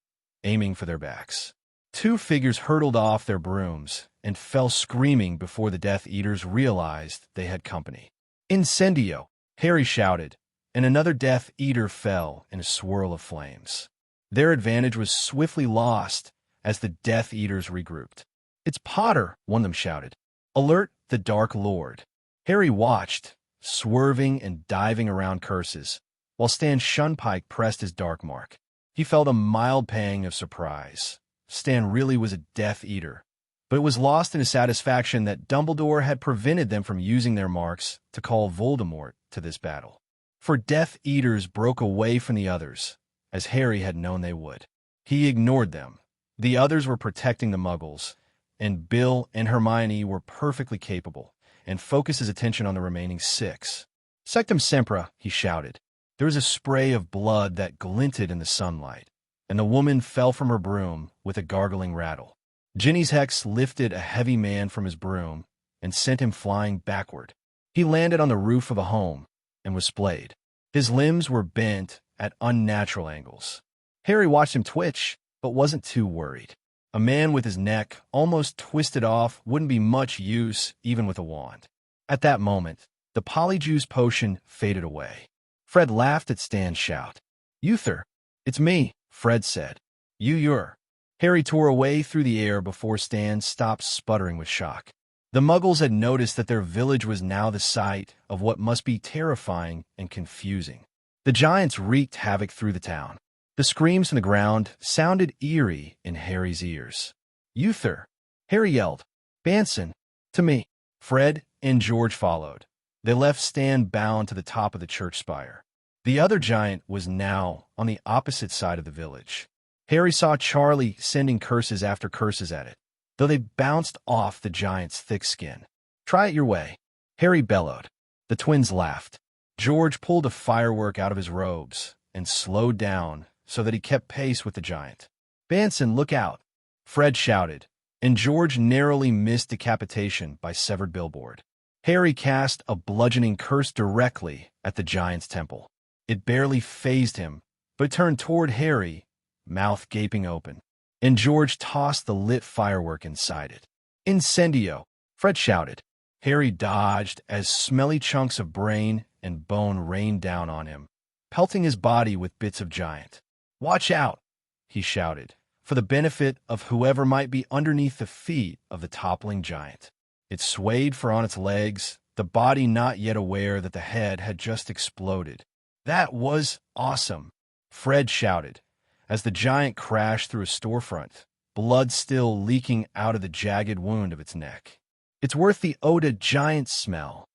aiming for their backs. Two figures hurtled off their brooms and fell screaming before the Death Eaters realized they had company. "Incendio!" Harry shouted, and another Death Eater fell in a swirl of flames. Their advantage was swiftly lost as the Death Eaters regrouped. "It's Potter!" one of them shouted. "Alert the Dark Lord!" Harry watched, swerving and diving around curses, while Stan Shunpike pressed his dark mark. He felt a mild pang of surprise. Stan really was a Death Eater, but it was lost in his satisfaction that Dumbledore had prevented them from using their marks to call Voldemort to this battle. For Death Eaters broke away from the others, as Harry had known they would. He ignored them. The others were protecting the Muggles, and Bill and Hermione were perfectly capable, and focused his attention on the remaining 6. "Sectum Sempra," he shouted. There was a spray of blood that glinted in the sunlight, and the woman fell from her broom with a gargling rattle. Ginny's hex lifted a heavy man from his broom and sent him flying backward. He landed on the roof of a home and was splayed. His limbs were bent at unnatural angles. Harry watched him twitch, but wasn't too worried. A man with his neck almost twisted off wouldn't be much use even with a wand. At that moment, the Polyjuice potion faded away. Fred laughed at Stan's shout. "Uther, it's me," Fred said. "You're." Harry tore away through the air before Stan stopped sputtering with shock. The Muggles had noticed that their village was now the site of what must be terrifying and confusing. The giants wreaked havoc through the town. The screams from the ground sounded eerie in Harry's ears. "Uther!" Harry yelled. "Banson! To me!" Fred and George followed. They left Stan bound to the top of the church spire. The other giant was now on the opposite side of the village. Harry saw Charlie sending curses after curses at it, though they bounced off the giant's thick skin. "Try it your way," Harry bellowed. The twins laughed. George pulled a firework out of his robes and slowed down so that he kept pace with the giant. "Banson, look out!" Fred shouted, and George narrowly missed decapitation by severed billboard. Harry cast a bludgeoning curse directly at the giant's temple. It barely fazed him, but turned toward Harry, mouth gaping open, and George tossed the lit firework inside it. "Incendio!" Fred shouted. Harry dodged as smelly chunks of brain and bone rained down on him, pelting his body with bits of giant. "Watch out!" he shouted, for the benefit of whoever might be underneath the feet of the toppling giant. It swayed for on its legs, the body not yet aware that the head had just exploded. "That was awesome!" Fred shouted, as the giant crashed through a storefront, blood still leaking out of the jagged wound of its neck. "It's worth the Oda giant smell!"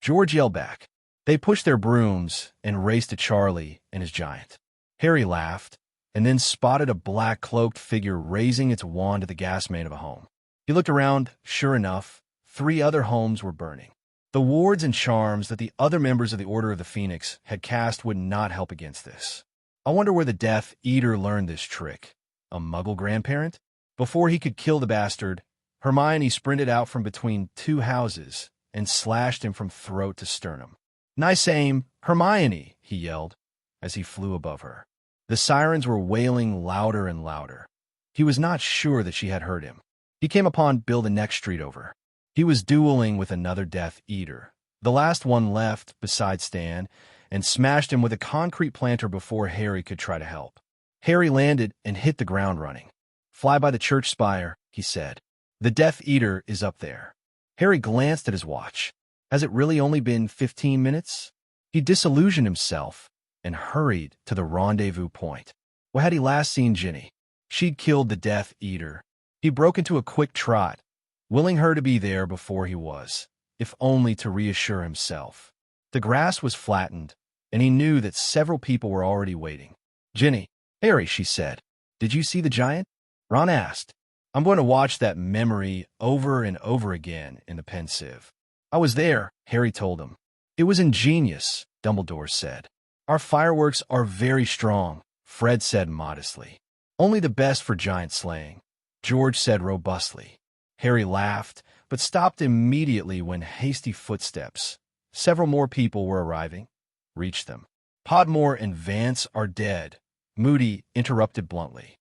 George yelled back. They pushed their brooms and raced to Charlie and his giant. Harry laughed, and then spotted a black-cloaked figure raising its wand at the gas main of a home. He looked around. Sure enough, 3 other homes were burning. The wards and charms that the other members of the Order of the Phoenix had cast would not help against this. I wonder where the Death Eater learned this trick. A Muggle grandparent? Before he could kill the bastard, Hermione sprinted out from between 2 houses and slashed him from throat to sternum. "Nice aim, Hermione!" he yelled as he flew above her. The sirens were wailing louder and louder. He was not sure that she had heard him. He came upon Bill the next street over. He was dueling with another Death Eater, the last one left beside Stan, and smashed him with a concrete planter before Harry could try to help. Harry landed and hit the ground running. "Fly by the church spire," he said. "The Death Eater is up there." Harry glanced at his watch. Has it really only been 15 minutes? He disillusioned himself and hurried to the rendezvous point. Where had he last seen Ginny? She'd killed the Death Eater. He broke into a quick trot, willing her to be there before he was, if only to reassure himself. The grass was flattened, and he knew that several people were already waiting. "Ginny." "Harry," she said. "Did you see the giant?" Ron asked. "I'm going to watch that memory over and over again in the pensieve." "I was there," Harry told him. "It was ingenious," Dumbledore said. "Our fireworks are very strong," Fred said modestly. "Only the best for giant slaying," George said robustly. Harry laughed, but stopped immediately when hasty footsteps, several more people were arriving, reached them. "Podmore and Vance are dead," Moody interrupted bluntly.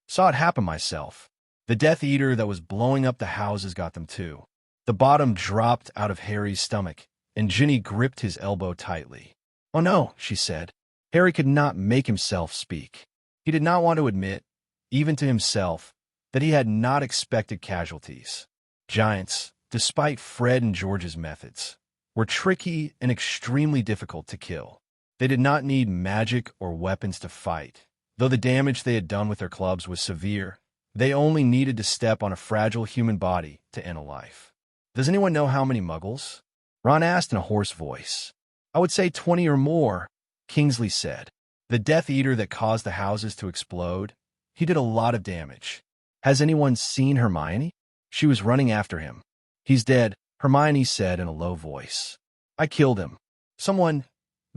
"Saw it happen myself." The Death Eater that was blowing up the houses got them too. The bottom dropped out of Harry's stomach, and Ginny gripped his elbow tightly. "Oh no," she said. Harry could not make himself speak. He did not want to admit, even to himself, that he had not expected casualties. Giants, despite Fred and George's methods, were tricky and extremely difficult to kill. They did not need magic or weapons to fight. Though the damage they had done with their clubs was severe, they only needed to step on a fragile human body to end a life. "Does anyone know how many Muggles?" Ron asked in a hoarse voice. "I would say 20 or more," Kingsley said. "The Death Eater that caused the houses to explode, he did a lot of damage." "Has anyone seen Hermione?" She was running after him. "He's dead," Hermione said in a low voice. "I killed him." Someone,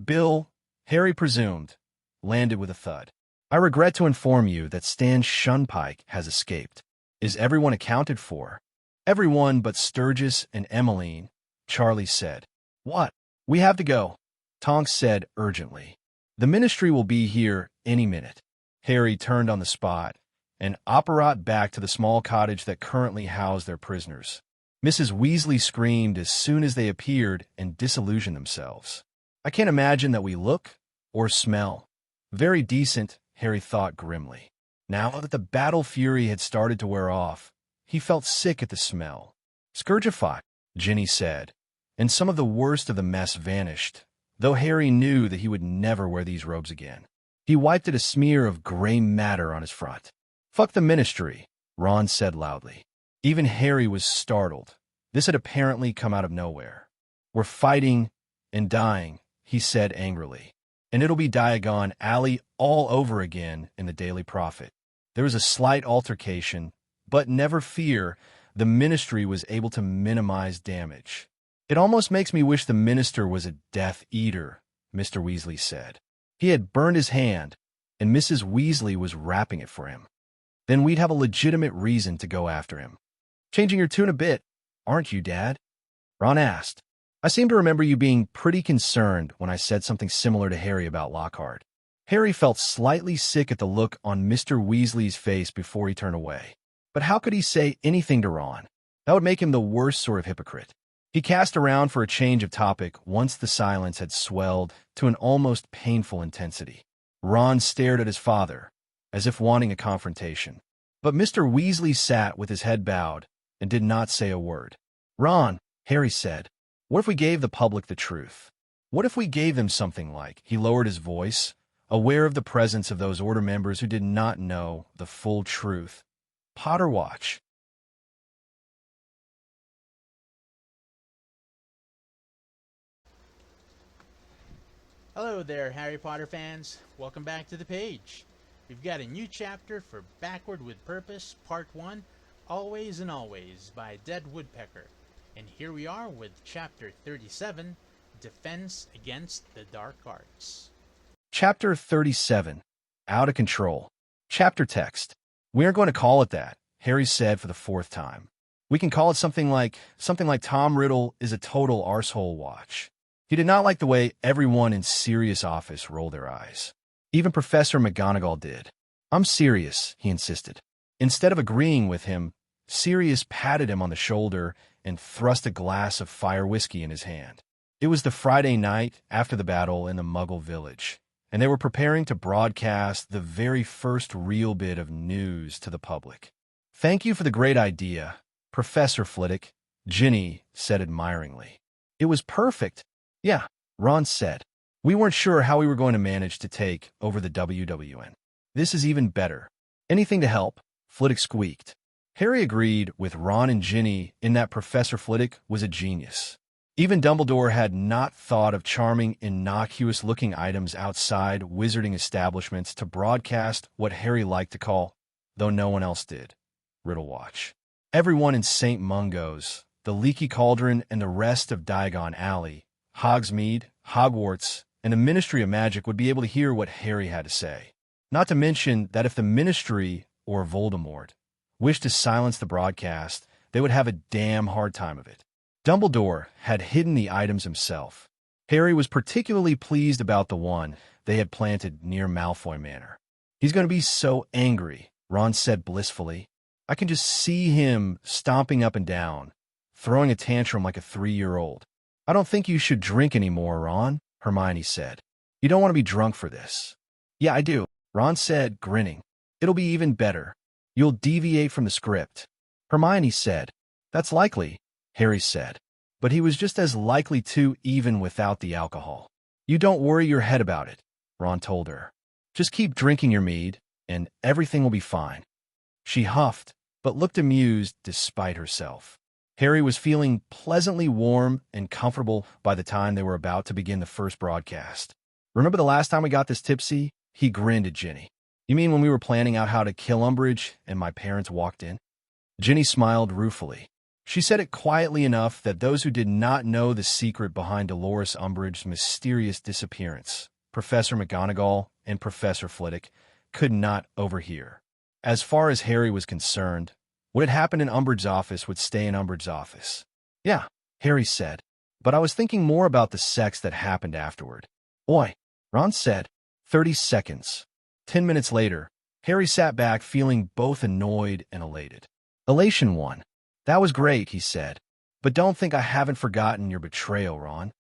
Bill, Harry presumed, landed with a thud. "I regret to inform you that Stan Shunpike has escaped." "Is everyone accounted for?" "Everyone but Sturgis and Emmeline," Charlie said. "What?" "We have to go," Tonks said urgently. "The Ministry will be here any minute." Harry turned on the spot and apparat back to the small cottage that currently housed their prisoners. Mrs. Weasley screamed as soon as they appeared and disillusioned themselves. "I can't imagine that we look or smell very decent," Harry thought grimly. Now that the battle fury had started to wear off, he felt sick at the smell. "Scourgify," Ginny said, and some of the worst of the mess vanished, though Harry knew that he would never wear these robes again. He wiped at a smear of gray matter on his front. "Fuck the Ministry," Ron said loudly. Even Harry was startled. This had apparently come out of nowhere. "We're fighting and dying," he said angrily. "And it'll be Diagon Alley all over again in the Daily Prophet." There was a slight altercation, but never fear, the Ministry was able to minimize damage. "It almost makes me wish the Minister was a Death Eater," Mr. Weasley said. "He had burned his hand, and Mrs. Weasley was wrapping it for him. Then we'd have a legitimate reason to go after him." "Changing your tune a bit, aren't you, Dad?" Ron asked. "I seem to remember you being pretty concerned when I said something similar to Harry about Lockhart." Harry felt slightly sick at the look on Mr. Weasley's face before he turned away. But how could he say anything to Ron? That would make him the worst sort of hypocrite. He cast around for a change of topic once the silence had swelled to an almost painful intensity. Ron stared at his father, as if wanting a confrontation. But Mr. Weasley sat with his head bowed and did not say a word. "Ron," Harry said, "what if we gave the public the truth? What if we gave them something like—" He lowered his voice, aware of the presence of those Order members who did not know the full truth. "Potter Watch." Hello there, Harry Potter fans. Welcome back to the page. We've got a new chapter for Backward with Purpose, Part 1, Always and Always by Dead Woodpecker. And here we are with Chapter 37, Defense Against the Dark Arts. Chapter 37, Out of Control. Chapter text. "We aren't going to call it that," Harry said for the fourth time. "We can call it something like Tom Riddle is a total arsehole watch." He did not like the way everyone in Sirius' office rolled their eyes. Even Professor McGonagall did. "I'm serious," he insisted. Instead of agreeing with him, Sirius patted him on the shoulder and thrust a glass of fire whiskey in his hand. It was the Friday night after the battle in the Muggle village, and they were preparing to broadcast the very first real bit of news to the public. "Thank you for the great idea, Professor Flitwick," Ginny said admiringly. "It was perfect." "Yeah," Ron said. "We weren't sure how we were going to manage to take over the WWN. This is even better." "Anything to help," Flitwick squeaked. Harry agreed with Ron and Ginny in that Professor Flitwick was a genius. Even Dumbledore had not thought of charming, innocuous-looking items outside wizarding establishments to broadcast what Harry liked to call, though no one else did, Riddle Watch. Everyone in St. Mungo's, the Leaky Cauldron, and the rest of Diagon Alley, Hogsmeade, Hogwarts, and the Ministry of Magic would be able to hear what Harry had to say. Not to mention that if the Ministry, or Voldemort, wished to silence the broadcast, they would have a damn hard time of it. Dumbledore had hidden the items himself. Harry was particularly pleased about the one they had planted near Malfoy Manor. "He's going to be so angry," Ron said blissfully. I can just see him stomping up and down, throwing a tantrum like a 3-year-old. I don't think you should drink anymore, Ron, Hermione said. You don't want to be drunk for this. Yeah, I do, Ron said, grinning. It'll be even better. You'll deviate from the script. Hermione said. That's likely, Harry said. But he was just as likely to even without the alcohol. You don't worry your head about it, Ron told her. Just keep drinking your mead, and everything will be fine. She huffed, but looked amused despite herself. Harry was feeling pleasantly warm and comfortable by the time they were about to begin the first broadcast. Remember the last time we got this tipsy? He grinned at Ginny. You mean when we were planning out how to kill Umbridge and my parents walked in? Ginny smiled ruefully. She said it quietly enough that those who did not know the secret behind Dolores Umbridge's mysterious disappearance, Professor McGonagall and Professor Flitwick, could not overhear. As far as Harry was concerned, what had happened in Umbridge's office would stay in Umbridge's office. Yeah, Harry said, but I was thinking more about the sex that happened afterward. Oi, Ron said. 30 seconds. 10 minutes later, Harry sat back feeling both annoyed and elated. Elation won. That was great, he said. But don't think I haven't forgotten your betrayal, Ron.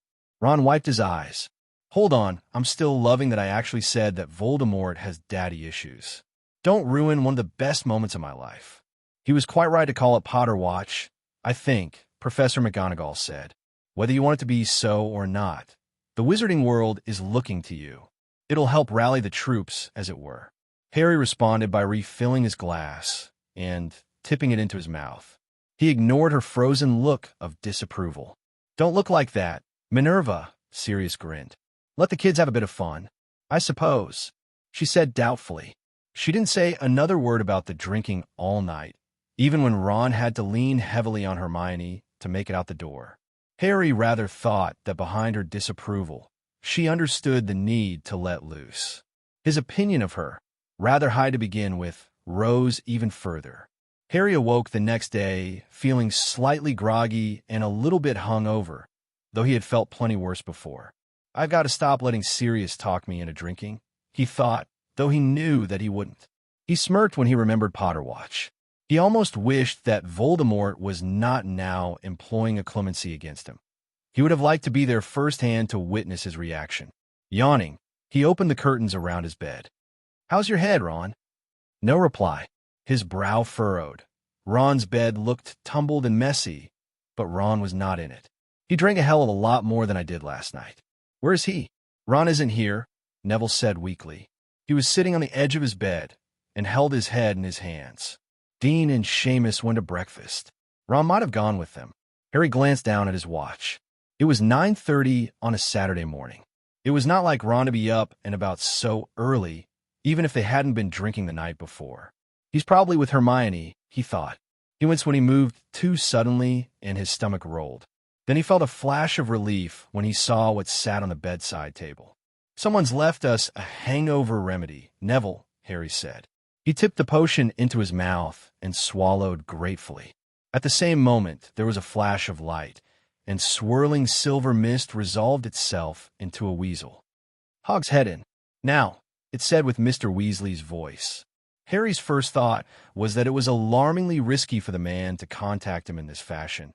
Ron wiped his eyes. Hold on, I'm still loving that I actually said that Voldemort has daddy issues. Don't ruin one of the best moments of my life. He was quite right to call it Potter Watch, I think, Professor McGonagall said. Whether you want it to be so or not, the wizarding world is looking to you. It'll help rally the troops, as it were. Harry responded by refilling his glass and tipping it into his mouth. He ignored her frozen look of disapproval. Don't look like that, Minerva, Sirius grinned. Let the kids have a bit of fun. I suppose, she said doubtfully. She didn't say another word about the drinking all night, even when Ron had to lean heavily on Hermione to make it out the door. Harry rather thought that behind her disapproval, she understood the need to let loose. His opinion of her, rather high to begin with, rose even further. Harry awoke the next day feeling slightly groggy and a little bit hungover, though he had felt plenty worse before. I've got to stop letting Sirius talk me into drinking, he thought, though he knew that he wouldn't. He smirked when he remembered Potter Watch. He almost wished that Voldemort was not now employing a clemency against him. He would have liked to be there firsthand to witness his reaction. Yawning, he opened the curtains around his bed. How's your head, Ron? No reply. His brow furrowed. Ron's bed looked tumbled and messy, but Ron was not in it. He drank a hell of a lot more than I did last night. Where's he? Ron isn't here, Neville said weakly. He was sitting on the edge of his bed and held his head in his hands. Dean and Seamus went to breakfast. Ron might have gone with them. Harry glanced down at his watch. It was 9:30 on a Saturday morning. It was not like Ron to be up and about so early, even if they hadn't been drinking the night before. He's probably with Hermione, he thought. He winced when he moved too suddenly and his stomach rolled. Then he felt a flash of relief when he saw what sat on the bedside table. Someone's left us a hangover remedy, Neville, Harry said. He tipped the potion into his mouth and swallowed gratefully. At the same moment, there was a flash of light, and swirling silver mist resolved itself into a weasel. Hogshead. Now, it said with Mr. Weasley's voice. Harry's first thought was that it was alarmingly risky for the man to contact him in this fashion.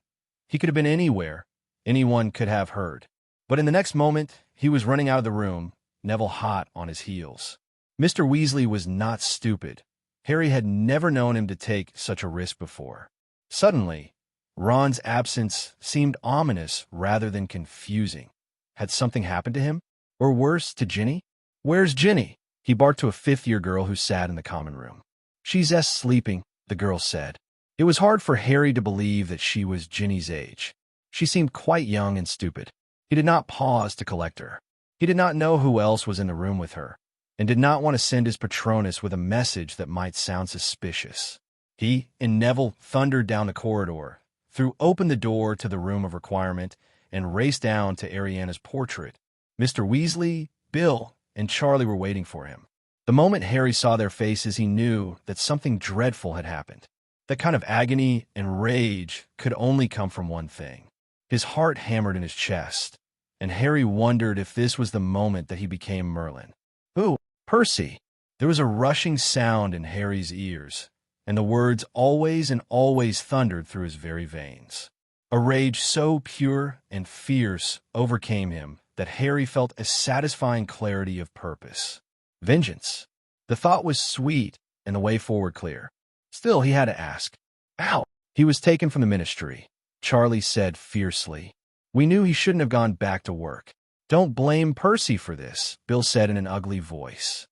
He could have been anywhere. Anyone could have heard. But in the next moment, he was running out of the room, Neville hot on his heels. Mr. Weasley was not stupid. Harry had never known him to take such a risk before. Suddenly, Ron's absence seemed ominous rather than confusing. Had something happened to him? Or worse, to Ginny? Where's Ginny? He barked to a fifth-year girl who sat in the common room. She's sleeping, the girl said. It was hard for Harry to believe that she was Ginny's age. She seemed quite young and stupid. He did not pause to collect her. He did not know who else was in the room with her, and did not want to send his Patronus with a message that might sound suspicious. He and Neville thundered down the corridor, threw open the door to the room of requirement, and raced down to Ariana's portrait. Mr. Weasley, Bill, and Charlie were waiting for him. The moment Harry saw their faces, he knew that something dreadful had happened. That kind of agony and rage could only come from one thing. His heart hammered in his chest, and Harry wondered if this was the moment that he became Merlin. Who? Percy. There was a rushing sound in Harry's ears, and the words always and always thundered through his very veins. A rage so pure and fierce overcame him that Harry felt a satisfying clarity of purpose. Vengeance. The thought was sweet and the way forward clear. Still, he had to ask, "How?" "He was taken from the ministry," Charlie said fiercely. "We knew he shouldn't have gone back to work." "Don't blame Percy for this," Bill said in an ugly voice.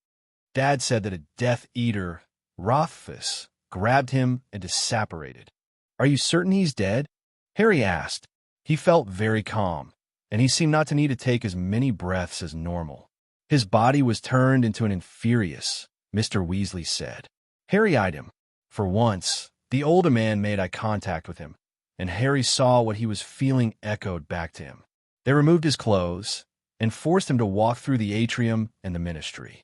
"Dad said that a Death Eater, Rothfuss, grabbed him and disapparated." "Are you certain he's dead?" Harry asked. He felt very calm, and he seemed not to need to take as many breaths as normal. "His body was turned into an inferius," Mr. Weasley said. Harry eyed him. For once, the older man made eye contact with him, and Harry saw what he was feeling echoed back to him. They removed his clothes and forced him to walk through the atrium and the ministry.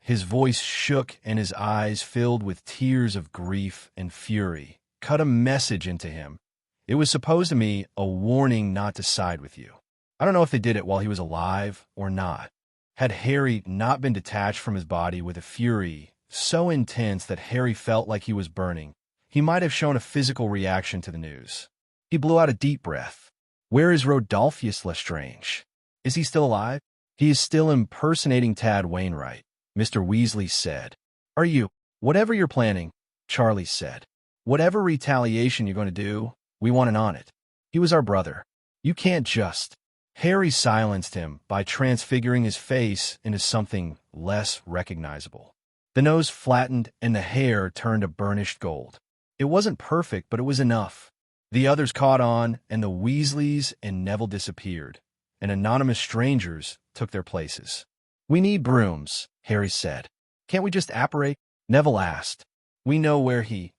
His voice shook and his eyes filled with tears of grief and fury, cut a message into him. "It was supposed to be a warning not to side with you. I don't know if they did it while he was alive or not." Had Harry not been detached from his body with a fury so intense that Harry felt like he was burning, he might have shown a physical reaction to the news. He blew out a deep breath. "Where is Rodolphus Lestrange? Is he still alive?" "He is still impersonating Tad Wainwright," Mr. Weasley said. "Are you?" "Whatever you're planning," Charlie said. "Whatever retaliation you're going to do, we want in on it. He was our brother. You can't just—" Harry silenced him by transfiguring his face into something less recognizable. The nose flattened and the hair turned a burnished gold. It wasn't perfect, but it was enough. The others caught on, and the Weasleys and Neville disappeared, and anonymous strangers took their places. "We need brooms," Harry said. "Can't we just apparate?" Neville asked. "We know where he—"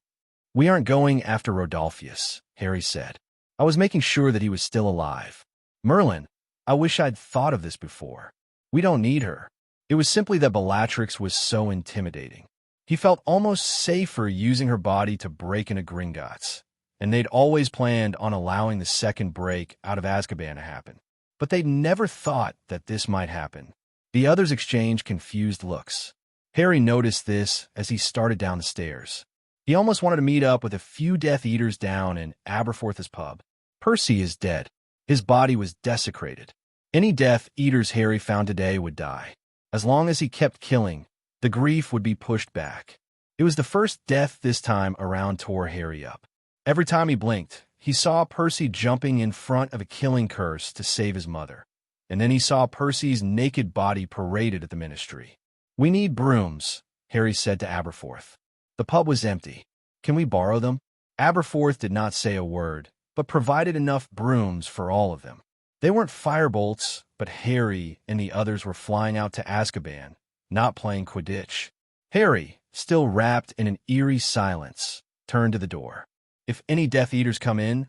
"We aren't going after Rodolphus," Harry said. "I was making sure that he was still alive. Merlin, I wish I'd thought of this before. We don't need her." It was simply that Bellatrix was so intimidating. He felt almost safer using her body to break into Gringotts, and they'd always planned on allowing the second break out of Azkaban to happen. But they'd never thought that this might happen. The others exchanged confused looks. Harry noticed this as he started down the stairs. He almost wanted to meet up with a few Death Eaters down in Aberforth's pub. Percy is dead. His body was desecrated. Any Death Eaters Harry found today would die. As long as he kept killing, the grief would be pushed back. It was the first death this time around tore Harry up. Every time he blinked, he saw Percy jumping in front of a killing curse to save his mother. And then he saw Percy's naked body paraded at the ministry. "We need brooms," Harry said to Aberforth. The pub was empty. "Can we borrow them?" Aberforth did not say a word, but provided enough brooms for all of them. They weren't firebolts, but Harry and the others were flying out to Azkaban, not playing Quidditch. Harry, still wrapped in an eerie silence, turned to the door. "If any Death Eaters come in,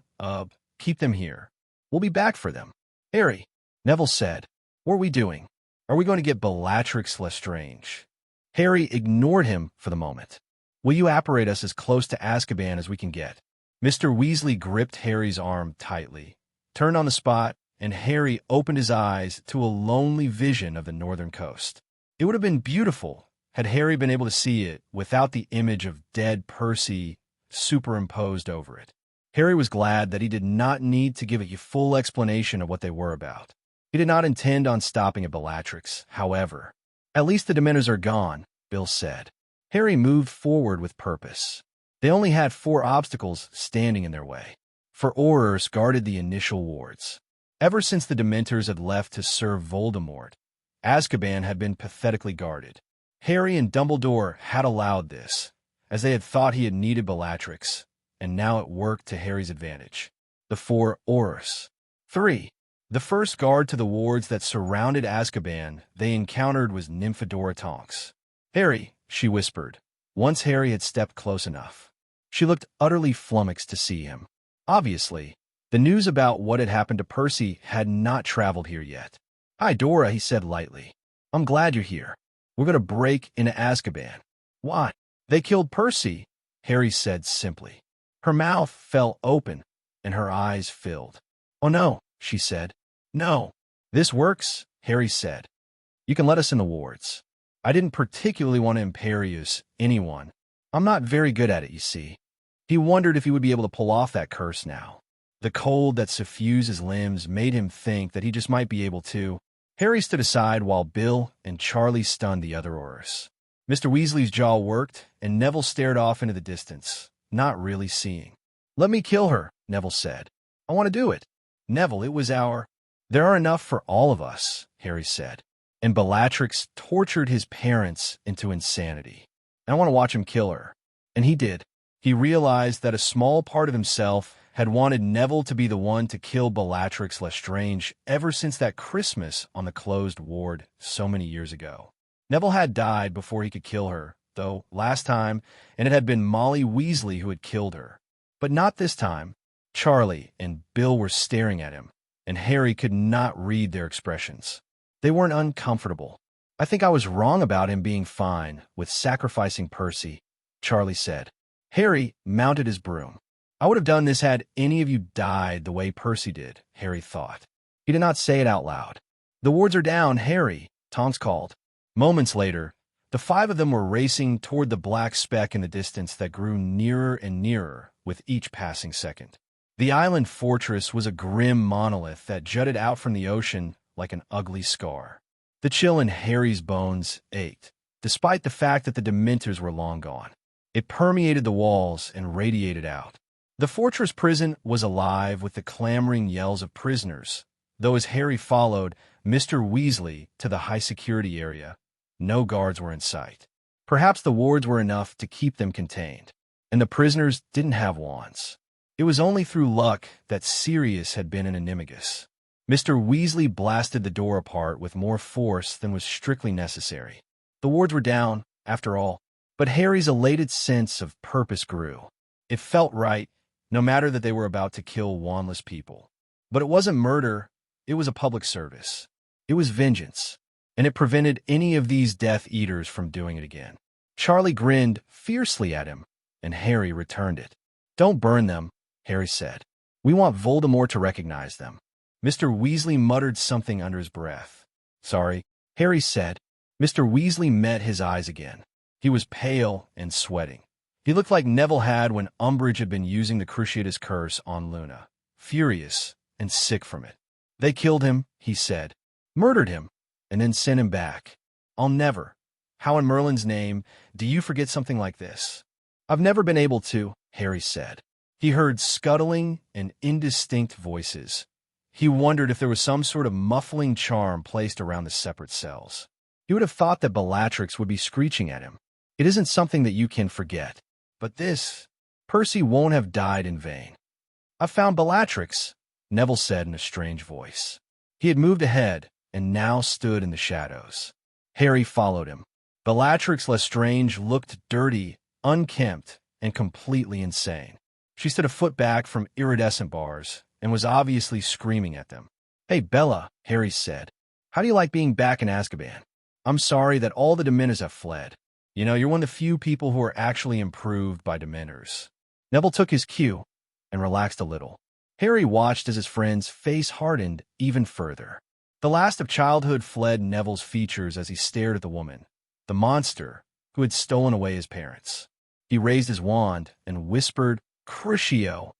keep them here. We'll be back for them." "Harry," Neville said, "what are we doing? Are we going to get Bellatrix Lestrange?" Harry ignored him for the moment. "Will you apparate us as close to Azkaban as we can get?" Mr. Weasley gripped Harry's arm tightly, turned on the spot, and Harry opened his eyes to a lonely vision of the northern coast. It would have been beautiful had Harry been able to see it without the image of dead Percy superimposed over it. Harry was glad that he did not need to give a full explanation of what they were about. He did not intend on stopping at Bellatrix, however. "At least the Dementors are gone," Bill said. Harry moved forward with purpose. They only had 4 obstacles standing in their way. 4 Aurors guarded the initial wards. Ever since the Dementors had left to serve Voldemort, Azkaban had been pathetically guarded. Harry and Dumbledore had allowed this, as they had thought he had needed Bellatrix, and now it worked to Harry's advantage. The 4 Aurors. 3. The first guard to the wards that surrounded Azkaban they encountered was Nymphadora Tonks. "Harry," she whispered, once Harry had stepped close enough. She looked utterly flummoxed to see him. Obviously, the news about what had happened to Percy had not traveled here yet. "Hi, Dora," he said lightly. "I'm glad you're here. We're going to break into Azkaban." "Why?" "They killed Percy," Harry said simply. Her mouth fell open, and her eyes filled. "Oh no," she said. "No." "This works," Harry said. "You can let us in the wards. I didn't particularly want to imperious anyone, I'm not very good at it, you see. He wondered if he would be able to pull off that curse now. The cold that suffused his limbs made him think that he just might be able to. Harry stood aside while Bill and Charlie stunned the other Aurors. Mr. Weasley's jaw worked, and Neville stared off into the distance, not really seeing. "Let me kill her," Neville said. "I want to do it." "Neville, it was our—" "There are enough for all of us," Harry said. "And Bellatrix tortured his parents into insanity. And I want to watch him kill her." And he did. He realized that a small part of himself had wanted Neville to be the one to kill Bellatrix Lestrange ever since that Christmas on the closed ward so many years ago. Neville had died before he could kill her, though, last time, and it had been Molly Weasley who had killed her. But not this time. Charlie and Bill were staring at him, and Harry could not read their expressions. They weren't uncomfortable. "I think I was wrong about him being fine with sacrificing Percy," Charlie said. Harry mounted his broom. "I would have done this had any of you died the way Percy did," Harry thought. He did not say it out loud. "The wards are down, Harry," Tonks called. Moments later, the five of them were racing toward the black speck in the distance that grew nearer and nearer with each passing second. The island fortress was a grim monolith that jutted out from the ocean like an ugly scar. The chill in Harry's bones ached, despite the fact that the Dementors were long gone. It permeated the walls and radiated out. The fortress prison was alive with the clamoring yells of prisoners, though as Harry followed Mr. Weasley to the high-security area, no guards were in sight. Perhaps the wards were enough to keep them contained, and the prisoners didn't have wands. It was only through luck that Sirius had been an animagus. Mr. Weasley blasted the door apart with more force than was strictly necessary. The wards were down, after all, but Harry's elated sense of purpose grew. It felt right, no matter that they were about to kill wandless people. But it wasn't murder, it was a public service. It was vengeance, and it prevented any of these Death Eaters from doing it again. Charlie grinned fiercely at him, and Harry returned it. "Don't burn them," Harry said. "We want Voldemort to recognize them." Mr. Weasley muttered something under his breath. "Sorry," Harry said. Mr. Weasley met his eyes again. He was pale and sweating. He looked like Neville had when Umbridge had been using the Cruciatus Curse on Luna, furious and sick from it. "They killed him," he said. "Murdered him, and then sent him back. I'll never. How in Merlin's name do you forget something like this?" "I've never been able to," Harry said. He heard scuttling and indistinct voices. He wondered if there was some sort of muffling charm placed around the separate cells. He would have thought that Bellatrix would be screeching at him. "It isn't something that you can forget. But this, Percy won't have died in vain." "I've found Bellatrix," Neville said in a strange voice. He had moved ahead and now stood in the shadows. Harry followed him. Bellatrix Lestrange looked dirty, unkempt, and completely insane. She stood a foot back from iridescent bars and was obviously screaming at them. "Hey, Bella," Harry said. "How do you like being back in Azkaban? I'm sorry that all the Dementors have fled. You know, you're one of the few people who are actually improved by Dementors." Neville took his cue and relaxed a little. Harry watched as his friend's face hardened even further. The last of childhood fled Neville's features as he stared at the woman, the monster who had stolen away his parents. He raised his wand and whispered, "Crucio."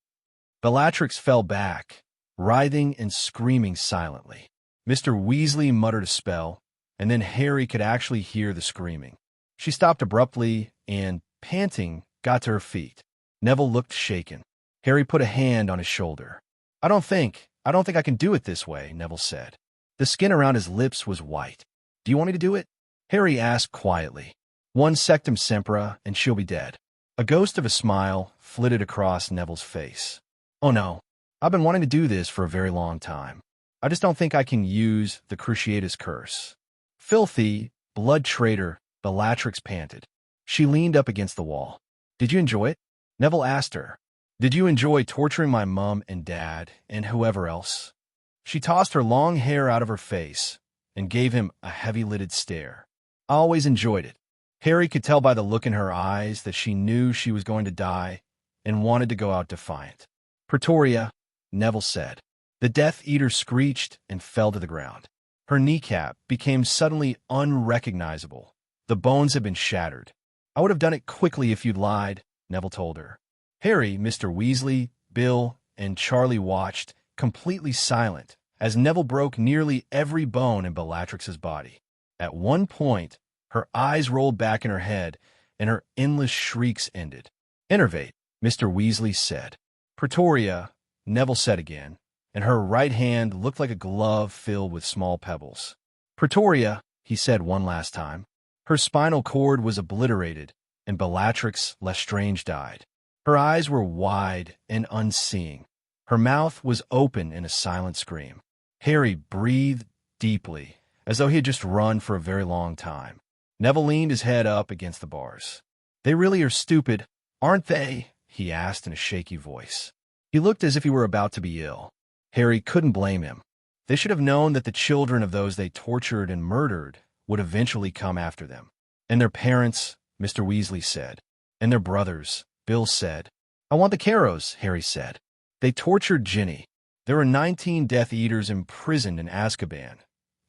Bellatrix fell back, writhing and screaming silently. Mr. Weasley muttered a spell, and then Harry could actually hear the screaming. She stopped abruptly and, panting, got to her feet. Neville looked shaken. Harry put a hand on his shoulder. I don't think I can do it this way," Neville said. The skin around his lips was white. "Do you want me to do it?" Harry asked quietly. "One sectum sempra, and she'll be dead." A ghost of a smile flitted across Neville's face. "Oh no, I've been wanting to do this for a very long time. I just don't think I can use the Cruciatus Curse." "Filthy, blood traitor," Bellatrix panted. She leaned up against the wall. "Did you enjoy it?" Neville asked her. "Did you enjoy torturing my mom and dad and whoever else?" She tossed her long hair out of her face and gave him a heavy-lidded stare. "I always enjoyed it." Harry could tell by the look in her eyes that she knew she was going to die and wanted to go out defiant. "Pretoria," Neville said. The Death Eater screeched and fell to the ground. Her kneecap became suddenly unrecognizable. The bones had been shattered. I would have done it quickly if you'd lied, Neville told her. Harry, Mr. Weasley, Bill, and Charlie watched, completely silent, as Neville broke nearly every bone in Bellatrix's body. At one point, her eyes rolled back in her head, and her endless shrieks ended. Enervate, Mr. Weasley said. Pretoria, Neville said again, and her right hand looked like a glove filled with small pebbles. Pretoria, he said one last time. Her spinal cord was obliterated, and Bellatrix Lestrange died. Her eyes were wide and unseeing. Her mouth was open in a silent scream. Harry breathed deeply, as though he had just run for a very long time. Neville leaned his head up against the bars. They really are stupid, aren't they? He asked in a shaky voice. He looked as if he were about to be ill. Harry couldn't blame him. They should have known that the children of those they tortured and murdered would eventually come after them. And their parents, Mr. Weasley said. And their brothers, Bill said. I want the Carrows, Harry said. They tortured Ginny. There were 19 Death Eaters imprisoned in Azkaban,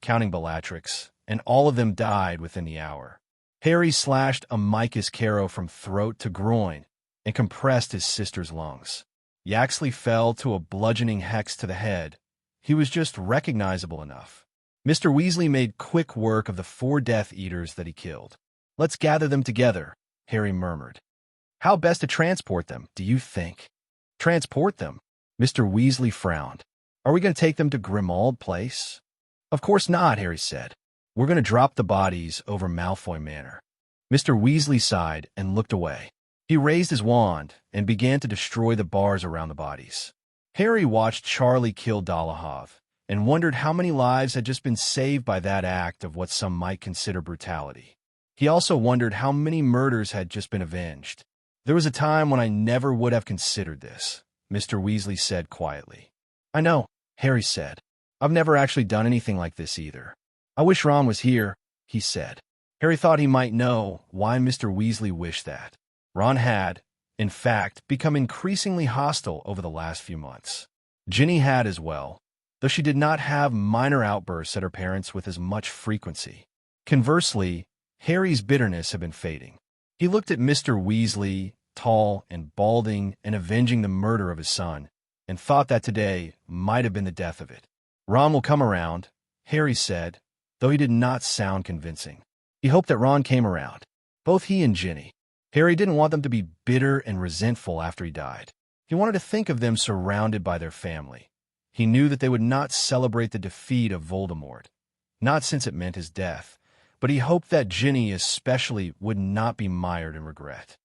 counting Bellatrix, and all of them died within the hour. Harry slashed Amicus Carrow from throat to groin and compressed his sister's lungs. Yaxley fell to a bludgeoning hex to the head. He was just recognizable enough. Mr. Weasley made quick work of the 4 Death Eaters that he killed. Let's gather them together, Harry murmured. How best to transport them, do you think? Transport them? Mr. Weasley frowned. Are we going to take them to Grimmauld Place? Of course not, Harry said. We're going to drop the bodies over Malfoy Manor. Mr. Weasley sighed and looked away. He raised his wand and began to destroy the bars around the bodies. Harry watched Charlie kill Dolohov and wondered how many lives had just been saved by that act of what some might consider brutality. He also wondered how many murders had just been avenged. There was a time when I never would have considered this, Mr. Weasley said quietly. I know, Harry said. I've never actually done anything like this either. I wish Ron was here, he said. Harry thought he might know why Mr. Weasley wished that. Ron had, in fact, become increasingly hostile over the last few months. Ginny had as well, though she did not have minor outbursts at her parents with as much frequency. Conversely, Harry's bitterness had been fading. He looked at Mr. Weasley, tall and balding and avenging the murder of his son, and thought that today might have been the death of it. Ron will come around, Harry said, though he did not sound convincing. He hoped that Ron came around. Both he and Ginny. Harry didn't want them to be bitter and resentful after he died. He wanted to think of them surrounded by their family. He knew that they would not celebrate the defeat of Voldemort, not since it meant his death, but he hoped that Ginny especially would not be mired in regret.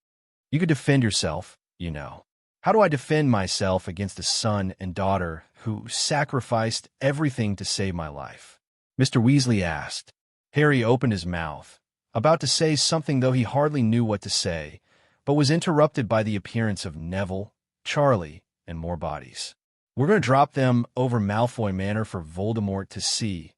You could defend yourself, you know. How do I defend myself against a son and daughter who sacrificed everything to save my life? Mr. Weasley asked. Harry opened his mouth, about to say something though he hardly knew what to say, but was interrupted by the appearance of Neville, Charlie, and more bodies. We're going to drop them over Malfoy Manor for Voldemort to see,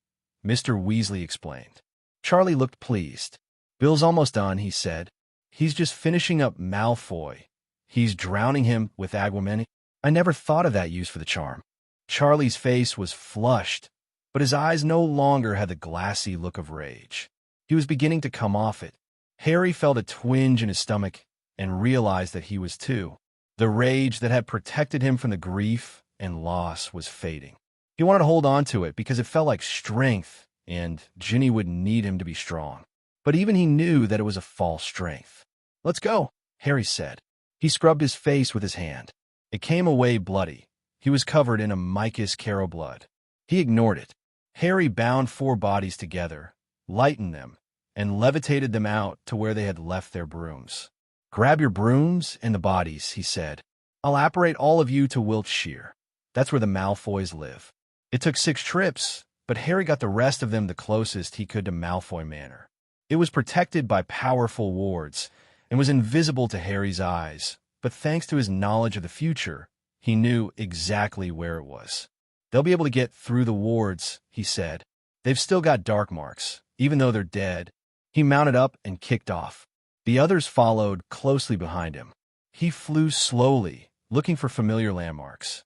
Mr. Weasley explained. Charlie looked pleased. Bill's almost done, he said. He's just finishing up Malfoy. He's drowning him with Aguameni. I never thought of that use for the charm. Charlie's face was flushed, but his eyes no longer had the glassy look of rage. He was beginning to come off it. Harry felt a twinge in his stomach and realized that he was too. The rage that had protected him from the grief and loss was fading. He wanted to hold on to it because it felt like strength, and Ginny would need him to be strong. But even he knew that it was a false strength. Let's go, Harry said. He scrubbed his face with his hand. It came away bloody. He was covered in Amicus Carrow blood. He ignored it. Harry bound 4 bodies together, lightened them, and levitated them out to where they had left their brooms. Grab your brooms and the bodies, he said. I'll apparate all of you to Wiltshire. That's where the Malfoys live. It took 6 trips, but Harry got the rest of them the closest he could to Malfoy Manor. It was protected by powerful wards and was invisible to Harry's eyes, but thanks to his knowledge of the future, he knew exactly where it was. They'll be able to get through the wards, he said. They've still got dark marks, even though they're dead. He mounted up and kicked off. The others followed closely behind him. He flew slowly, looking for familiar landmarks.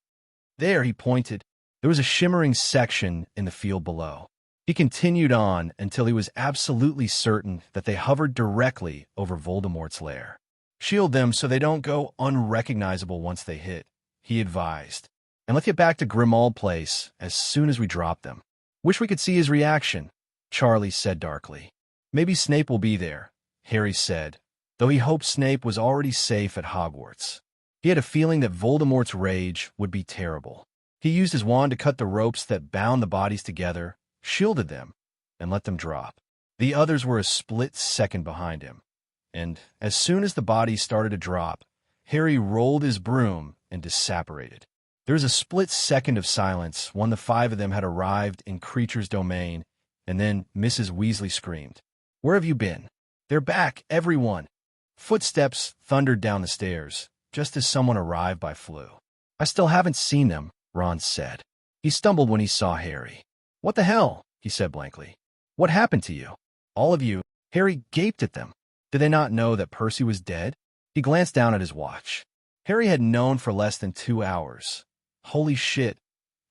There, he pointed. There was a shimmering section in the field below. He continued on until he was absolutely certain that they hovered directly over Voldemort's lair. "Shield them so they don't go unrecognizable once they hit," he advised. "And let's get back to Grimmauld Place as soon as we drop them." "Wish we could see his reaction," Charlie said darkly. "Maybe Snape will be there," Harry said, though he hoped Snape was already safe at Hogwarts. He had a feeling that Voldemort's rage would be terrible. He used his wand to cut the ropes that bound the bodies together, shielded them, and let them drop. The others were a split second behind him, and as soon as the bodies started to drop, Harry rolled his broom and disapparated. There was a split second of silence when the 5 of them had arrived in Creature's domain, and then Mrs. Weasley screamed, "Where have you been?" "They're back, everyone!" Footsteps thundered down the stairs, just as someone arrived by flew. "I still haven't seen them," Ron said. He stumbled when he saw Harry. "What the hell?" he said blankly. "What happened to you? All of you?" Harry gaped at them. Did they not know that Percy was dead? He glanced down at his watch. Harry had known for less than 2 hours. Holy shit,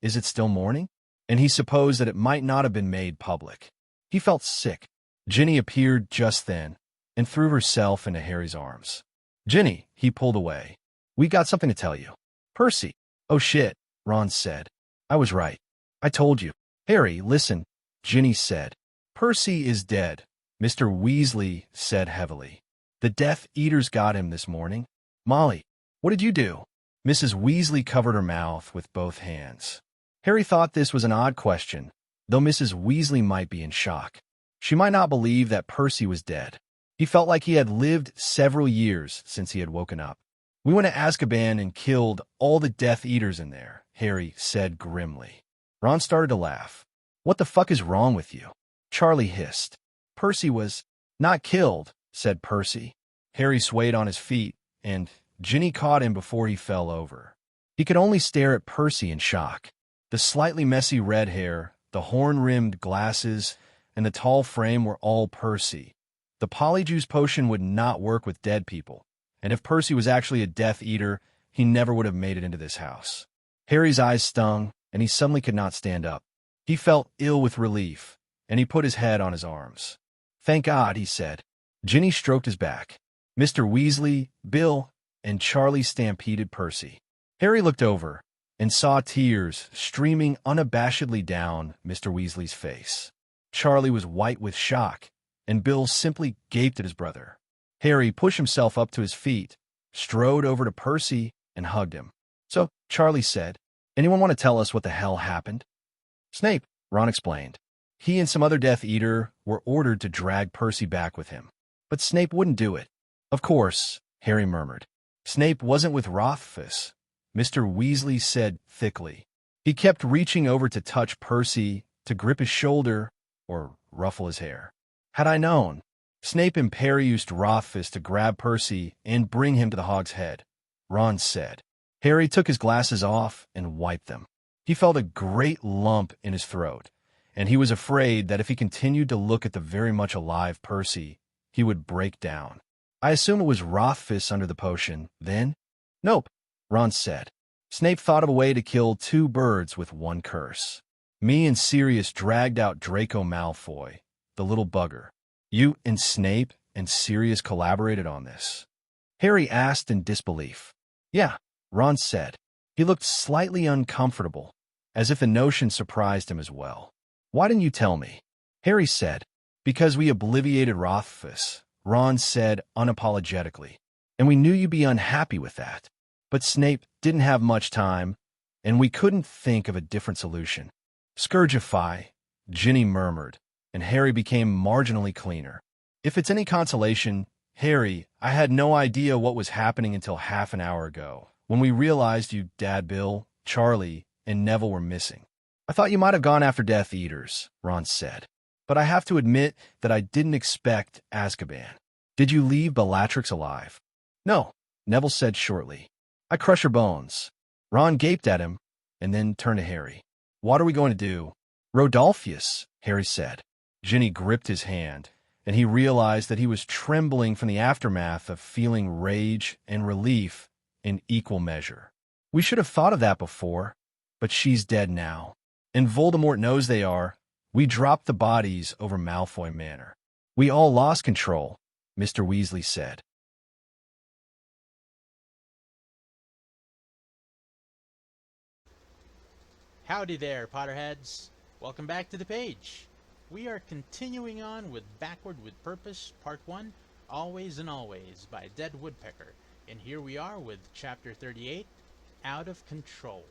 is it still morning? And he supposed that it might not have been made public. He felt sick. Ginny appeared just then and threw herself into Harry's arms. "Ginny," he pulled away. "We got something to tell you." "Percy." "Oh shit," Ron said. "I was right. I told you." "Harry, listen," Ginny said. "Percy is dead," Mr. Weasley said heavily. "The Death Eaters got him this morning." "Molly, what did you do?" Mrs. Weasley covered her mouth with both hands. Harry thought this was an odd question, though Mrs. Weasley might be in shock. She might not believe that Percy was dead. He felt like he had lived several years since he had woken up. "We went to Azkaban and killed all the Death Eaters in there," Harry said grimly. Ron started to laugh. "What the fuck is wrong with you?" Charlie hissed. "Percy was not killed," said Percy. Harry swayed on his feet, and Ginny caught him before he fell over. He could only stare at Percy in shock. The slightly messy red hair, the horn-rimmed glasses, and the tall frame were all Percy. The Polyjuice potion would not work with dead people, and if Percy was actually a Death Eater, he never would have made it into this house. Harry's eyes stung, and he suddenly could not stand up. He felt ill with relief, and he put his head on his arms. "Thank God," he said. Ginny stroked his back. Mr. Weasley, Bill, and Charlie stampeded Percy. Harry looked over and saw tears streaming unabashedly down Mr. Weasley's face. Charlie was white with shock, and Bill simply gaped at his brother. Harry pushed himself up to his feet, strode over to Percy, and hugged him. "So," Charlie said, "anyone want to tell us what the hell happened?" "Snape," Ron explained. He and some other Death Eater were ordered to drag Percy back with him. But Snape wouldn't do it. "Of course," Harry murmured. "Snape wasn't with Rothfuss," Mr. Weasley said thickly. He kept reaching over to touch Percy, to grip his shoulder, or ruffle his hair. "Had I known." "Snape and Perry used Rothfuss to grab Percy and bring him to the Hog's Head," Ron said. Harry took his glasses off and wiped them. He felt a great lump in his throat, and he was afraid that if he continued to look at the very much alive Percy, he would break down. "I assume it was Rothfuss under the potion, then?" "Nope," Ron said. "Snape thought of a way to kill 2 birds with 1 curse. Me and Sirius dragged out Draco Malfoy, the little bugger. You and Snape and Sirius collaborated on this?" Harry asked in disbelief. "Yeah," Ron said. He looked slightly uncomfortable, as if the notion surprised him as well. "Why didn't you tell me?" Harry said. "Because we obliviated Rothfuss," Ron said unapologetically. "And we knew you'd be unhappy with that. But Snape didn't have much time, and we couldn't think of a different solution." "Scourgify," Ginny murmured, and Harry became marginally cleaner. "If it's any consolation, Harry, I had no idea what was happening until half an hour ago, when we realized you, Dad, Bill, Charlie, and Neville were missing. I thought you might have gone after Death Eaters," Ron said. "But I have to admit that I didn't expect Azkaban. Did you leave Bellatrix alive?" "No," Neville said shortly. "I crush her bones." Ron gaped at him, and then turned to Harry. "What are we going to do?" "Rodolphus," Harry said. Ginny gripped his hand, and he realized that he was trembling from the aftermath of feeling rage and relief in equal measure. "We should have thought of that before, but she's dead now. And Voldemort knows they are. We dropped the bodies over Malfoy Manor. We all lost control, Mr. Weasley said. Howdy there, Potterheads. Welcome back to the page. We are continuing on with Backward with Purpose, Part 1, Always and Always by Dead Woodpecker. And here we are with Chapter 38, Out of Control.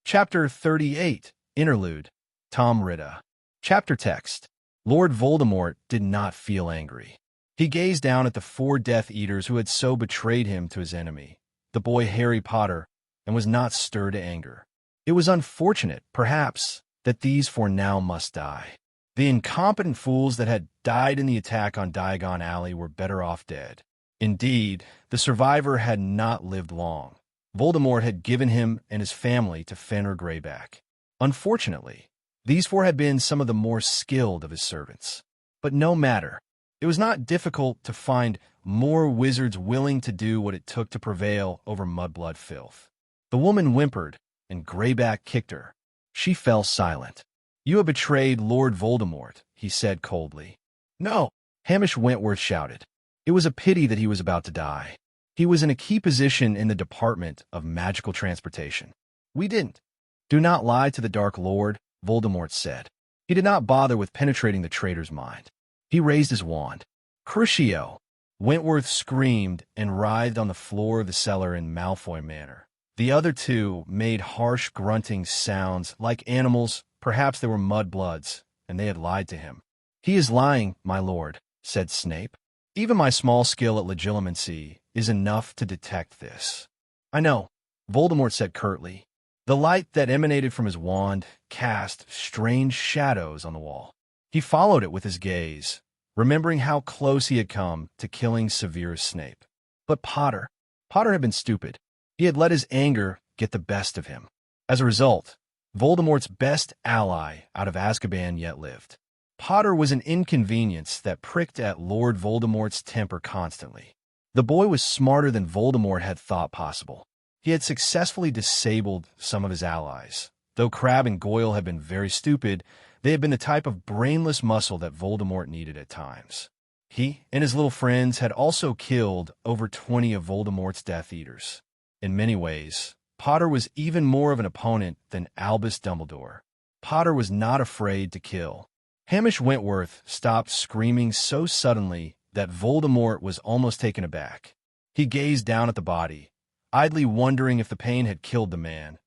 Chapter 38, Interlude, Tom Riddle. Chapter text. Lord Voldemort did not feel angry. He gazed down at the 4 Death Eaters who had so betrayed him to his enemy, the boy Harry Potter, and was not stirred to anger. It was unfortunate, perhaps, that these 4 now must die. The incompetent fools that had died in the attack on Diagon Alley were better off dead. Indeed, the survivor had not lived long. Voldemort had given him and his family to Fenrir Greyback. Unfortunately, these 4 had been some of the more skilled of his servants. But no matter. It was not difficult to find more wizards willing to do what it took to prevail over mudblood filth. The woman whimpered, and Greyback kicked her. She fell silent. "You have betrayed Lord Voldemort," he said coldly. "No," Hamish Wentworth shouted. It was a pity that he was about to die. He was in a key position in the Department of Magical Transportation. "We didn't." "Do not lie to the Dark Lord," Voldemort said. He did not bother with penetrating the traitor's mind. He raised his wand. "Crucio!" Wentworth screamed and writhed on the floor of the cellar in Malfoy Manor. The other 2 made harsh grunting sounds like animals. Perhaps they were mudbloods, and they had lied to him. "He is lying, my lord," said Snape. "Even my small skill at legilimency is enough to detect this." "I know," Voldemort said curtly. The light that emanated from his wand cast strange shadows on the wall. He followed it with his gaze, remembering how close he had come to killing Severus Snape. But Potter had been stupid. He had let his anger get the best of him. As a result, Voldemort's best ally out of Azkaban yet lived. Potter was an inconvenience that pricked at Lord Voldemort's temper constantly. The boy was smarter than Voldemort had thought possible. He had successfully disabled some of his allies. Though Crabbe and Goyle had been very stupid, they had been the type of brainless muscle that Voldemort needed at times. He and his little friends had also killed over 20 of Voldemort's Death Eaters. In many ways, Potter was even more of an opponent than Albus Dumbledore. Potter was not afraid to kill. Hamish Wentworth stopped screaming so suddenly that Voldemort was almost taken aback. He gazed down at the body, idly wondering if the pain had killed the man.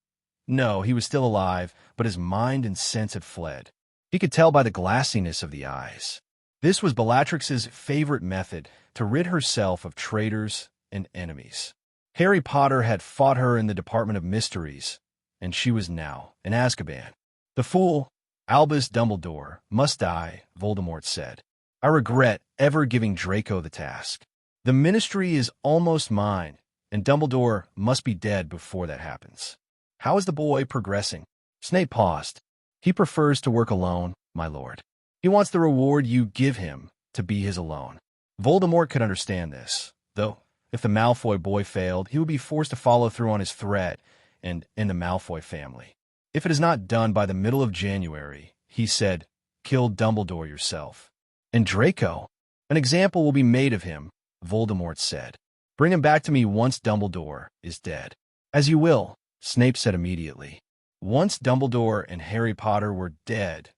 No, he was still alive, but his mind and sense had fled. He could tell by the glassiness of the eyes. This was Bellatrix's favorite method to rid herself of traitors and enemies. Harry Potter had fought her in the Department of Mysteries, and she was now in Azkaban. "The fool, Albus Dumbledore, must die," Voldemort said. "I regret ever giving Draco the task. The Ministry is almost mine, and Dumbledore must be dead before that happens." "How is the boy progressing?" Snape paused. "He prefers to work alone, my lord. He wants the reward you give him to be his alone." Voldemort could understand this, though if the Malfoy boy failed, he would be forced to follow through on his threat and end the Malfoy family. "If it is not done by the middle of January," he said, "kill Dumbledore yourself." "And Draco? An example will be made of him," Voldemort said. "Bring him back to me once Dumbledore is dead." "As you will," Snape said immediately. Once Dumbledore and Harry Potter were dead,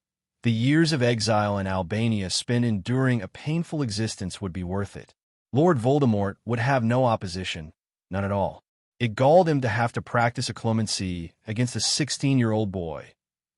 the years of exile in Albania spent enduring a painful existence would be worth it. Lord Voldemort would have no opposition, none at all. It galled him to have to practice a clemency against a 16-year-old boy,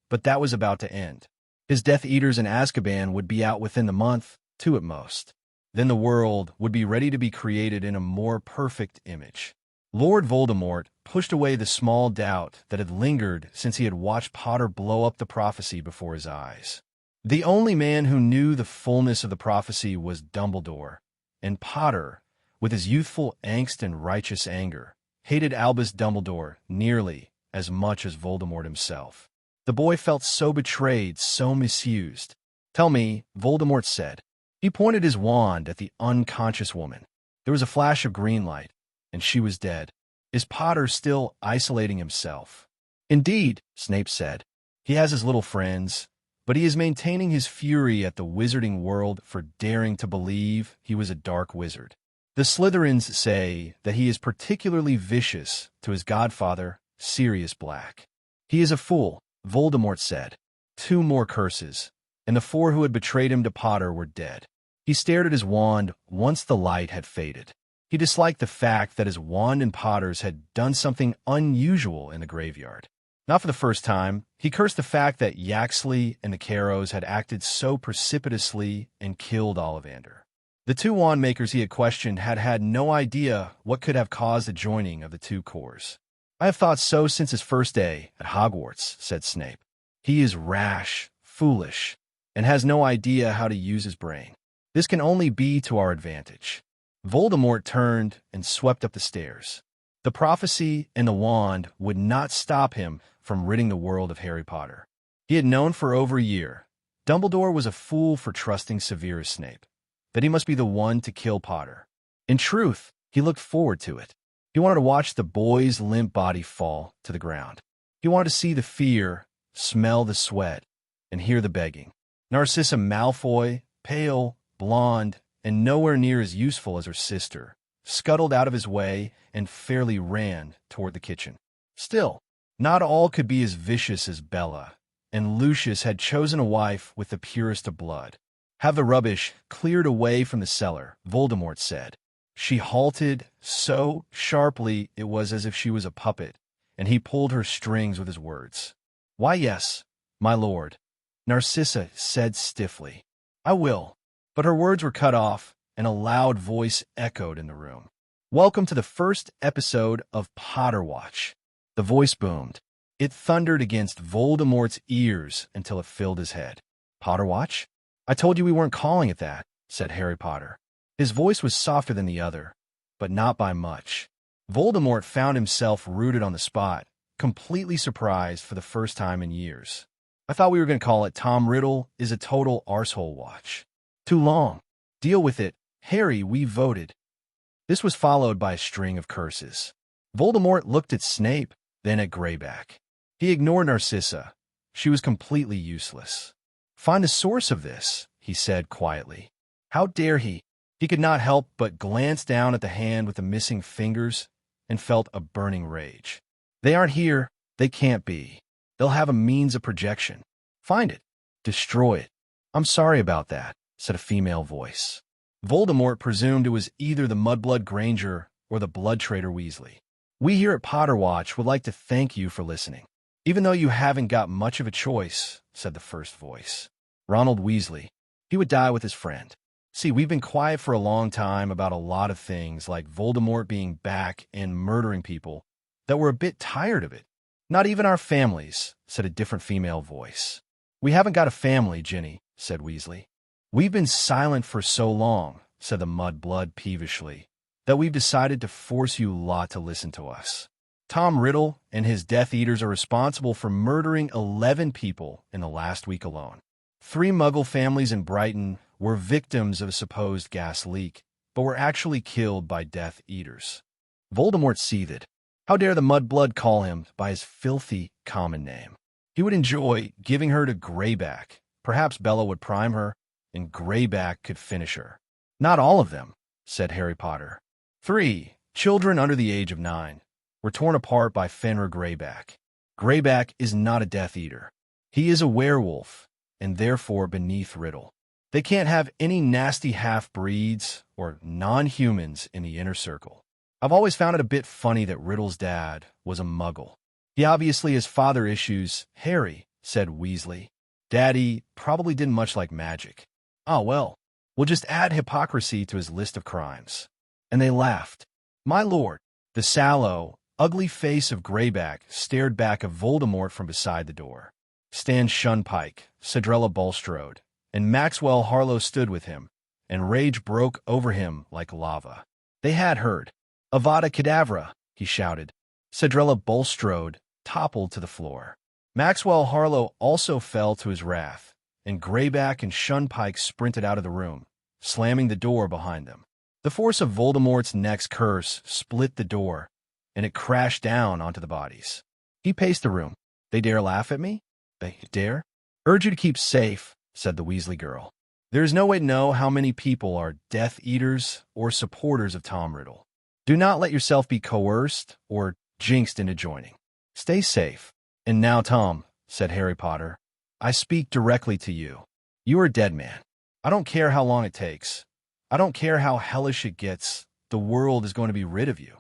but that was about to end. His Death Eaters in Azkaban would be out within the month, 2 at most. Then the world would be ready to be created in a more perfect image. Lord Voldemort pushed away the small doubt that had lingered since he had watched Potter blow up the prophecy before his eyes. The only man who knew the fullness of the prophecy was Dumbledore, and Potter, with his youthful angst and righteous anger, hated Albus Dumbledore nearly as much as Voldemort himself. The boy felt so betrayed, so misused. "Tell me," Voldemort said. He pointed his wand at the unconscious woman. There was a flash of green light, and she was dead. "Is Potter still isolating himself?" "Indeed," Snape said. "He has his little friends, but he is maintaining his fury at the wizarding world for daring to believe he was a dark wizard. The Slytherins say that he is particularly vicious to his godfather, Sirius Black. He is a fool, Voldemort said. 2 more curses, and the 4 who had betrayed him to Potter were dead. He stared at his wand once the light had faded. He disliked the fact that his wand and Potter's had done something unusual in the graveyard. Not for the first time, he cursed the fact that Yaxley and the Carrows had acted so precipitously and killed Ollivander. The 2 wand makers he had questioned had had no idea what could have caused the joining of the 2 corps. "I have thought so since his first day at Hogwarts," said Snape. "He is rash, foolish, and has no idea how to use his brain. This can only be to our advantage." Voldemort turned and swept up the stairs. The prophecy and the wand would not stop him from ridding the world of Harry Potter. He had known for over a year Dumbledore was a fool for trusting Severus Snape, that he must be the one to kill Potter. In truth, he looked forward to it. He wanted to watch the boy's limp body fall to the ground. He wanted to see the fear, smell the sweat, and hear the begging. Narcissa Malfoy, pale, blonde, and nowhere near as useful as her sister, scuttled out of his way and fairly ran toward the kitchen. Still, not all could be as vicious as Bella, and Lucius had chosen a wife with the purest of blood. "Have the rubbish cleared away from the cellar," Voldemort said. She halted so sharply it was as if she was a puppet, and he pulled her strings with his words. "Why, yes, my lord," Narcissa said stiffly. "I will." But her words were cut off, and a loud voice echoed in the room. "Welcome to the first episode of Potter Watch." The voice boomed. It thundered against Voldemort's ears until it filled his head. "Potter Watch? I told you we weren't calling it that," said Harry Potter. His voice was softer than the other, but not by much. Voldemort found himself rooted on the spot, completely surprised for the first time in years. "I thought we were going to call it Tom Riddle is a Total Arsehole Watch." "Too long. Deal with it. Harry, we voted." This was followed by a string of curses. Voldemort looked at Snape, then at Greyback. He ignored Narcissa. She was completely useless. "Find the source of this," he said quietly. How dare he? He could not help but glance down at the hand with the missing fingers and felt a burning rage. "They aren't here. They can't be. They'll have a means of projection. Find it. Destroy it." "I'm sorry about that," said a female voice. Voldemort presumed it was either the Mudblood Granger or the Blood Traitor Weasley. "We here at Potter Watch would like to thank you for listening, even though you haven't got much of a choice," said the first voice. Ronald Weasley. He would die with his friend. "See, we've been quiet for a long time about a lot of things, like Voldemort being back and murdering people, that we're a bit tired of it." "Not even our families," said a different female voice. "We haven't got a family, Ginny," said Weasley. "We've been silent for so long," said the Mudblood peevishly, "that we've decided to force you lot to listen to us. Tom Riddle and his Death Eaters are responsible for murdering 11 people in the last week alone. 3 Muggle families in Brighton were victims of a supposed gas leak, but were actually killed by Death Eaters." Voldemort seethed. How dare the Mudblood call him by his filthy common name? He would enjoy giving her to Greyback. Perhaps Bella would prime her, and Greyback could finish her. "Not all of them," said Harry Potter. 3 children under the age of 9 were torn apart by Fenrir Greyback. Greyback is not a Death Eater. He is a werewolf, and therefore beneath Riddle. They can't have any nasty half-breeds or non-humans in the inner circle. I've always found it a bit funny that Riddle's dad was a Muggle. He obviously has father issues, Harry, said Weasley. Daddy probably didn't much like magic. Oh, well, we'll just add hypocrisy to his list of crimes. And they laughed. My lord, the sallow, ugly face of Greyback stared back at Voldemort from beside the door. Stan Shunpike, Cedrella Bulstrode, and Maxwell Harlow stood with him, and rage broke over him like lava. They had heard. Avada Kedavra, he shouted. Cedrella Bulstrode toppled to the floor. Maxwell Harlow also fell to his wrath, and Greyback and Shunpike sprinted out of the room, slamming the door behind them. The force of Voldemort's next curse split the door, and it crashed down onto the bodies. He paced the room. They dare laugh at me? They dare? Urge you to keep safe, said the Weasley girl. There is no way to know how many people are Death Eaters or supporters of Tom Riddle. Do not let yourself be coerced or jinxed into joining. Stay safe. And now, Tom, said Harry Potter, I speak directly to you. You are a dead man. I don't care how long it takes. I don't care how hellish it gets. The world is going to be rid of you.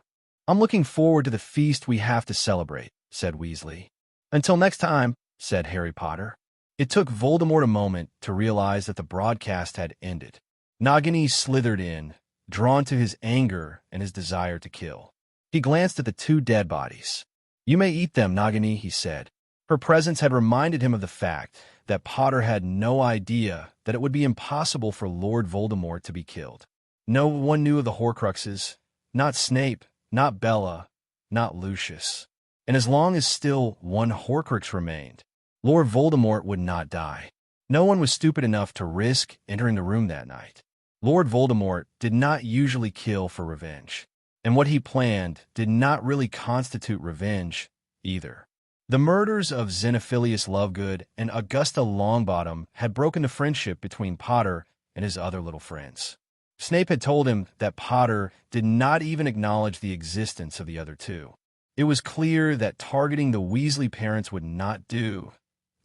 I'm looking forward to the feast we have to celebrate, said Weasley. Until next time, said Harry Potter. It took Voldemort a moment to realize that the broadcast had ended. Nagini slithered in, drawn to his anger and his desire to kill. He glanced at the two dead bodies. You may eat them, Nagini, he said. Her presence had reminded him of the fact that Potter had no idea that it would be impossible for Lord Voldemort to be killed. No one knew of the Horcruxes, not Snape, not Bella, not Lucius. And as long as still one Horcrux remained, Lord Voldemort would not die. No one was stupid enough to risk entering the room that night. Lord Voldemort did not usually kill for revenge, and what he planned did not really constitute revenge either. The murders of Xenophilius Lovegood and Augusta Longbottom had broken the friendship between Potter and his other little friends. Snape had told him that Potter did not even acknowledge the existence of the other two. It was clear that targeting the Weasley parents would not do.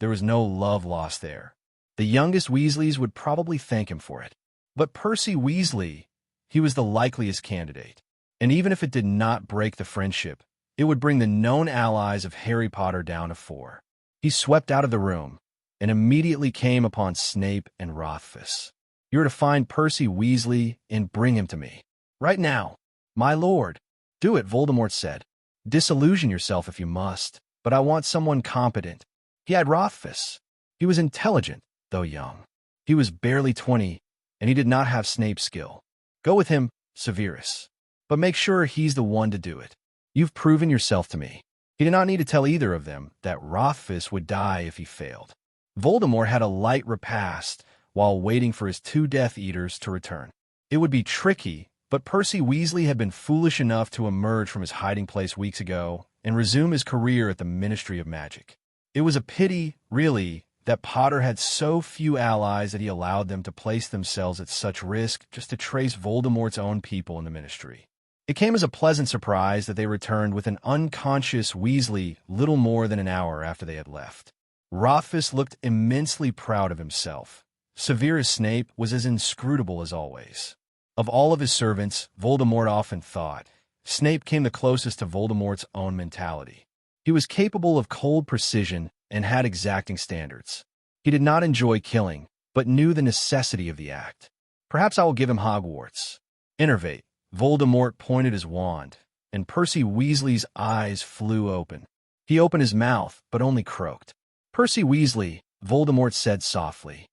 There was no love lost there. The youngest Weasleys would probably thank him for it. But Percy Weasley, he was the likeliest candidate. And even if it did not break the friendship, it would bring the known allies of Harry Potter down to 4. He swept out of the room and immediately came upon Snape and Rothfuss. You are to find Percy Weasley and bring him to me. Right now. My lord. Do it, Voldemort said. Disillusion yourself if you must, but I want someone competent. He had Rothfuss. He was intelligent, though young. He was barely 20, and he did not have Snape's skill. Go with him, Severus. But make sure he's the one to do it. You've proven yourself to me. He did not need to tell either of them that Rothfuss would die if he failed. Voldemort had a light repast while waiting for his 2 Death Eaters to return. It would be tricky, but Percy Weasley had been foolish enough to emerge from his hiding place weeks ago and resume his career at the Ministry of Magic. It was a pity, really, that Potter had so few allies that he allowed them to place themselves at such risk just to trace Voldemort's own people in the Ministry. It came as a pleasant surprise that they returned with an unconscious Weasley little more than an hour after they had left. Rothfuss looked immensely proud of himself. Severus Snape was as inscrutable as always. Of all of his servants, Voldemort often thought, Snape came the closest to Voldemort's own mentality. He was capable of cold precision and had exacting standards. He did not enjoy killing, but knew the necessity of the act. Perhaps I will give him Hogwarts. Innervate. Voldemort pointed his wand, and Percy Weasley's eyes flew open. He opened his mouth, but only croaked. Percy Weasley, Voldemort said softly.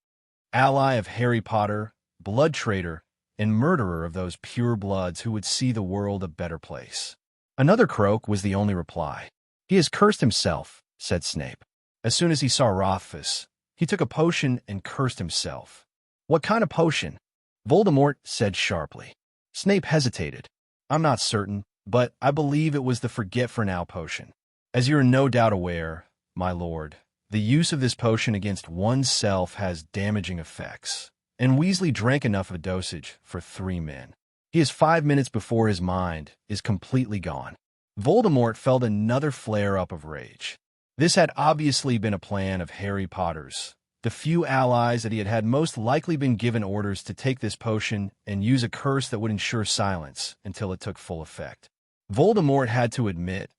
Ally of Harry Potter, blood traitor, and murderer of those pure bloods who would see the world a better place. Another croak was the only reply. He has cursed himself, said Snape. As soon as he saw Rothfuss, he took a potion and cursed himself. What kind of potion? Voldemort said sharply. Snape hesitated. I'm not certain, but I believe it was the Forget-for-Now potion. As you are no doubt aware, my lord, the use of this potion against oneself has damaging effects, and Weasley drank enough of a dosage for 3 men. He is 5 minutes before his mind is completely gone. Voldemort felt another flare-up of rage. This had obviously been a plan of Harry Potter's. The few allies that he had had most likely been given orders to take this potion and use a curse that would ensure silence until it took full effect. Voldemort had to admit,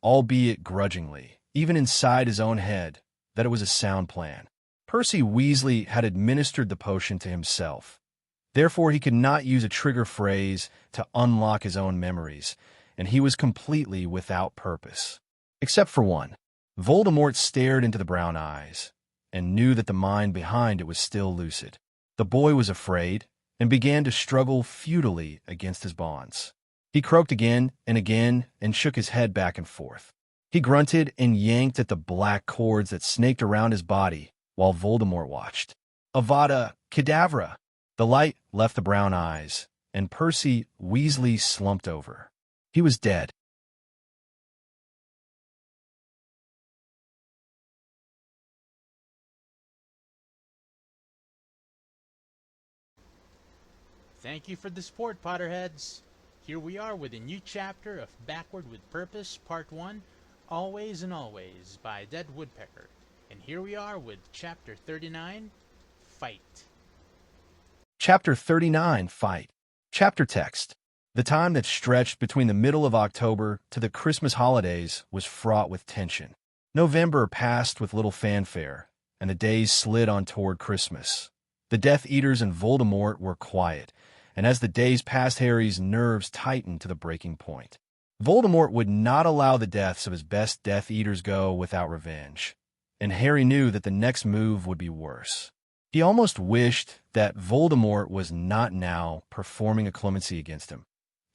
albeit grudgingly, even inside his own head, that it was a sound plan. Percy Weasley had administered the potion to himself. Therefore, he could not use a trigger phrase to unlock his own memories, and he was completely without purpose. Except for one. Voldemort stared into the brown eyes and knew that the mind behind it was still lucid. The boy was afraid and began to struggle futilely against his bonds. He croaked again and shook his head back and forth. He grunted and yanked at the black cords that snaked around his body while Voldemort watched. Avada Kedavra! The light left the brown eyes, and Percy Weasley slumped over. He was dead. Thank you for the support, Potterheads. Here we are with a new chapter of Backward with Purpose, Part 1, Always and Always by Dead Woodpecker. And here we are with Chapter 39, Fight. Chapter 39, Fight. Chapter text. The time that stretched between the middle of October to the Christmas holidays was fraught with tension. November passed with little fanfare, and the days slid on toward Christmas. The Death Eaters and Voldemort were quiet, and as the days passed, Harry's nerves tightened to the breaking point. Voldemort would not allow the deaths of his best Death Eaters go without revenge, and Harry knew that the next move would be worse. He almost wished that Voldemort was not now performing a clemency against him.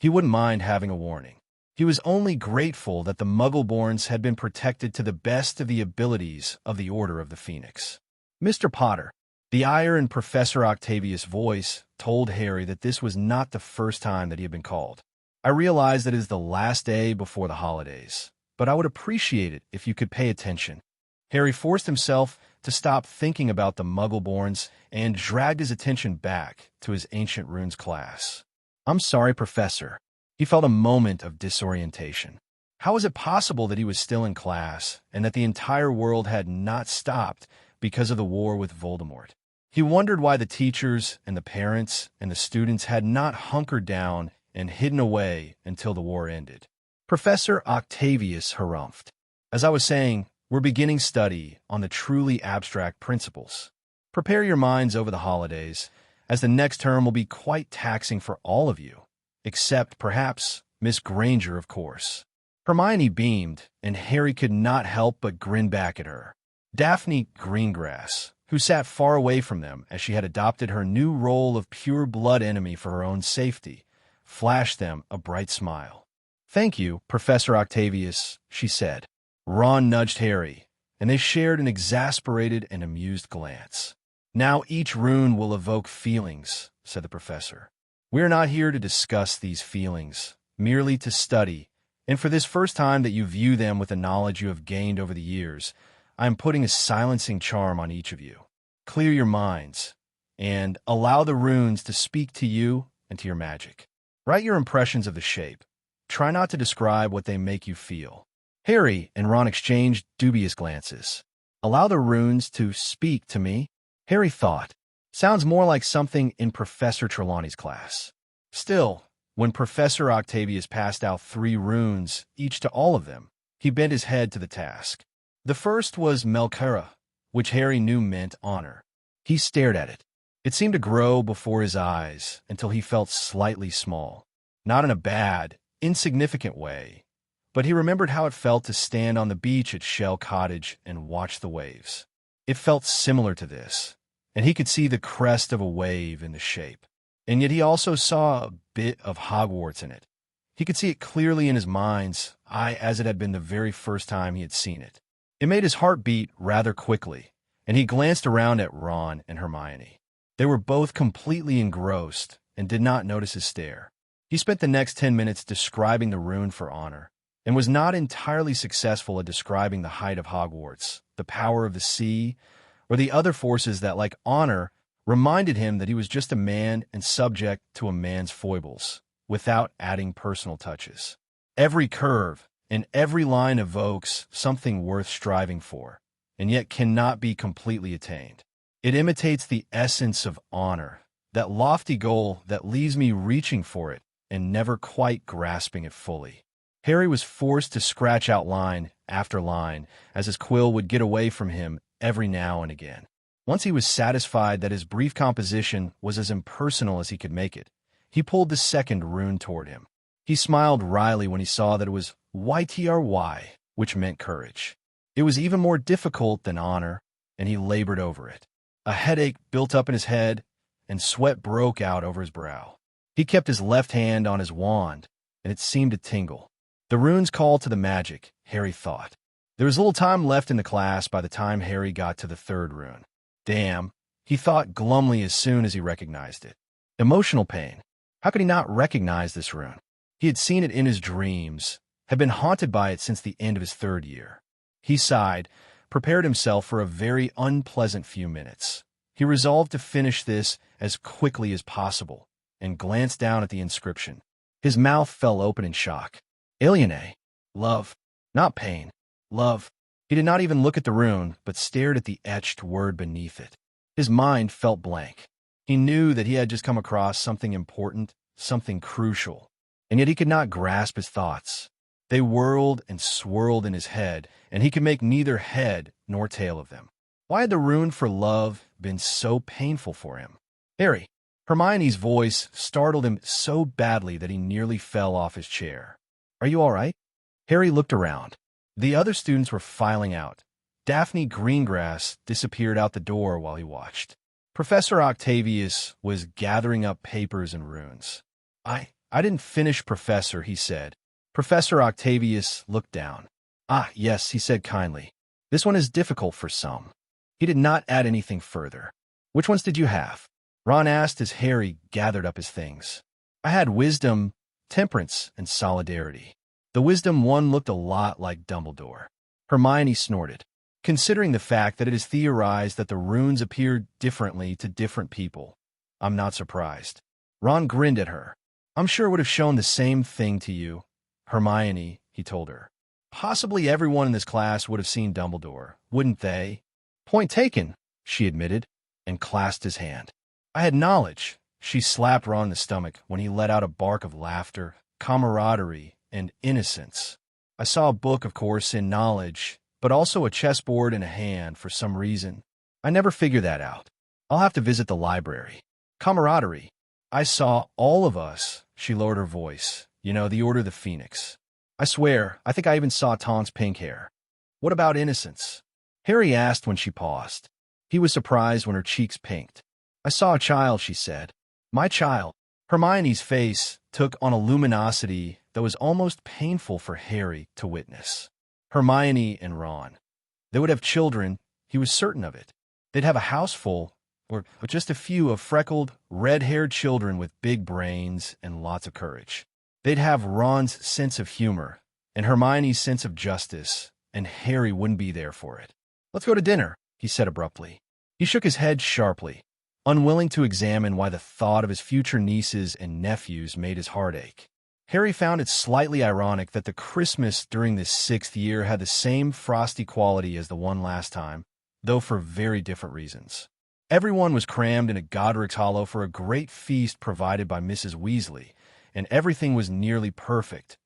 He wouldn't mind having a warning. He was only grateful that the Muggleborns had been protected to the best of the abilities of the Order of the Phoenix. Mr. Potter, the iron Professor Octavius' voice told Harry that this was not the first time that he had been called. I realize that it is the last day before the holidays, but I would appreciate it if you could pay attention. Harry forced himself to stop thinking about the Muggleborns and dragged his attention back to his Ancient Runes class. I'm sorry, Professor. He felt a moment of disorientation. How was it possible that he was still in class and that the entire world had not stopped because of the war with Voldemort? He wondered why the teachers and the parents and the students had not hunkered down and hidden away until the war ended. Professor Octavius harumphed. As I was saying, we're beginning study on the truly abstract principles. Prepare your minds over the holidays, as the next term will be quite taxing for all of you, except, perhaps, Miss Granger, of course. Hermione beamed, and Harry could not help but grin back at her. Daphne Greengrass, who sat far away from them as she had adopted her new role of pure-blood enemy for her own safety, flashed them a bright smile. "Thank you, Professor Octavius," she said. Ron nudged Harry, and they shared an exasperated and amused glance. "Now each rune will evoke feelings," said the professor. "We are not here to discuss these feelings, merely to study, and for this first time that you view them with the knowledge you have gained over the years, I am putting a silencing charm on each of you. Clear your minds, and allow the runes to speak to you and to your magic. Write your impressions of the shape. Try not to describe what they make you feel." Harry and Ron exchanged dubious glances. "Allow the runes to speak to me?" Harry thought. Sounds more like something in Professor Trelawney's class. Still, when Professor Octavius passed out 3 runes, each to all of them, he bent his head to the task. The first was Melkara, which Harry knew meant honor. He stared at it. It seemed to grow before his eyes until he felt slightly small. Not in a bad, insignificant way, but he remembered how it felt to stand on the beach at Shell Cottage and watch the waves. It felt similar to this, and he could see the crest of a wave in the shape. And yet he also saw a bit of Hogwarts in it. He could see it clearly in his mind's eye as it had been the very first time he had seen it. It made his heart beat rather quickly, and he glanced around at Ron and Hermione. They were both completely engrossed and did not notice his stare. He spent the next 10 minutes describing the rune for honor, and was not entirely successful at describing the height of Hogwarts, the power of the sea, or the other forces that, like honor, reminded him that he was just a man and subject to a man's foibles, without adding personal touches. Every curve and every line evokes something worth striving for, and yet cannot be completely attained. It imitates the essence of honor, that lofty goal that leaves me reaching for it and never quite grasping it fully. Harry was forced to scratch out line after line as his quill would get away from him every now and again. Once he was satisfied that his brief composition was as impersonal as he could make it, he pulled the second rune toward him. He smiled wryly when he saw that it was YTRY, which meant courage. It was even more difficult than honor, and he labored over it. A headache built up in his head, and sweat broke out over his brow. He kept his left hand on his wand, and it seemed to tingle. The runes called to the magic, Harry thought. There was little time left in the class by the time Harry got to the 3rd rune. Damn, he thought glumly as soon as he recognized it. Emotional pain. How could he not recognize this rune? He had seen it in his dreams, had been haunted by it since the end of his 3rd year. He sighed, prepared himself for a very unpleasant few minutes. He resolved to finish this as quickly as possible, and glanced down at the inscription. His mouth fell open in shock. Aliene. Love. Not pain. Love. He did not even look at the rune, but stared at the etched word beneath it. His mind felt blank. He knew that he had just come across something important, something crucial, and yet he could not grasp his thoughts. They whirled and swirled in his head, and he could make neither head nor tail of them. Why had the rune for love been so painful for him? Harry. Hermione's voice startled him so badly that he nearly fell off his chair. Are you all right? Harry looked around. The other students were filing out. Daphne Greengrass disappeared out the door while he watched. Professor Octavius was gathering up papers and runes. I didn't finish, Professor, he said. Professor Octavius looked down. Ah, yes, he said kindly. This one is difficult for some. He did not add anything further. Which ones did you have? Ron asked as Harry gathered up his things. I had wisdom, temperance, and solidarity. The wisdom one looked a lot like Dumbledore. Hermione snorted. Considering the fact that it is theorized that the runes appear differently to different people, I'm not surprised. Ron grinned at her. I'm sure it would have shown the same thing to you, Hermione, he told her. Possibly everyone in this class would have seen Dumbledore, wouldn't they? Point taken, she admitted, and clasped his hand. I had knowledge. She slapped Ron in the stomach when he let out a bark of laughter, camaraderie, and innocence. I saw a book, of course, in knowledge, but also a chessboard and a hand for some reason. I never figured that out. I'll have to visit the library. Camaraderie. I saw all of us. She lowered her voice. You know, the Order of the Phoenix. I swear, I think I even saw Ton's pink hair. What about innocence? Harry asked when she paused. He was surprised when her cheeks pinked. I saw a child, she said. My child. Hermione's face took on a luminosity that was almost painful for Harry to witness. Hermione and Ron. They would have children, he was certain of it. They'd have a house full, or just a few of freckled, red-haired children with big brains and lots of courage. They'd have Ron's sense of humor and Hermione's sense of justice, and Harry wouldn't be there for it. Let's go to dinner, he said abruptly. He shook his head sharply, unwilling to examine why the thought of his future nieces and nephews made his heart ache. Harry found it slightly ironic that the Christmas during this 6th year had the same frosty quality as the one last time, though for very different reasons. Everyone was crammed into Godric's Hollow for a great feast provided by Mrs. Weasley, and everything was nearly perfect,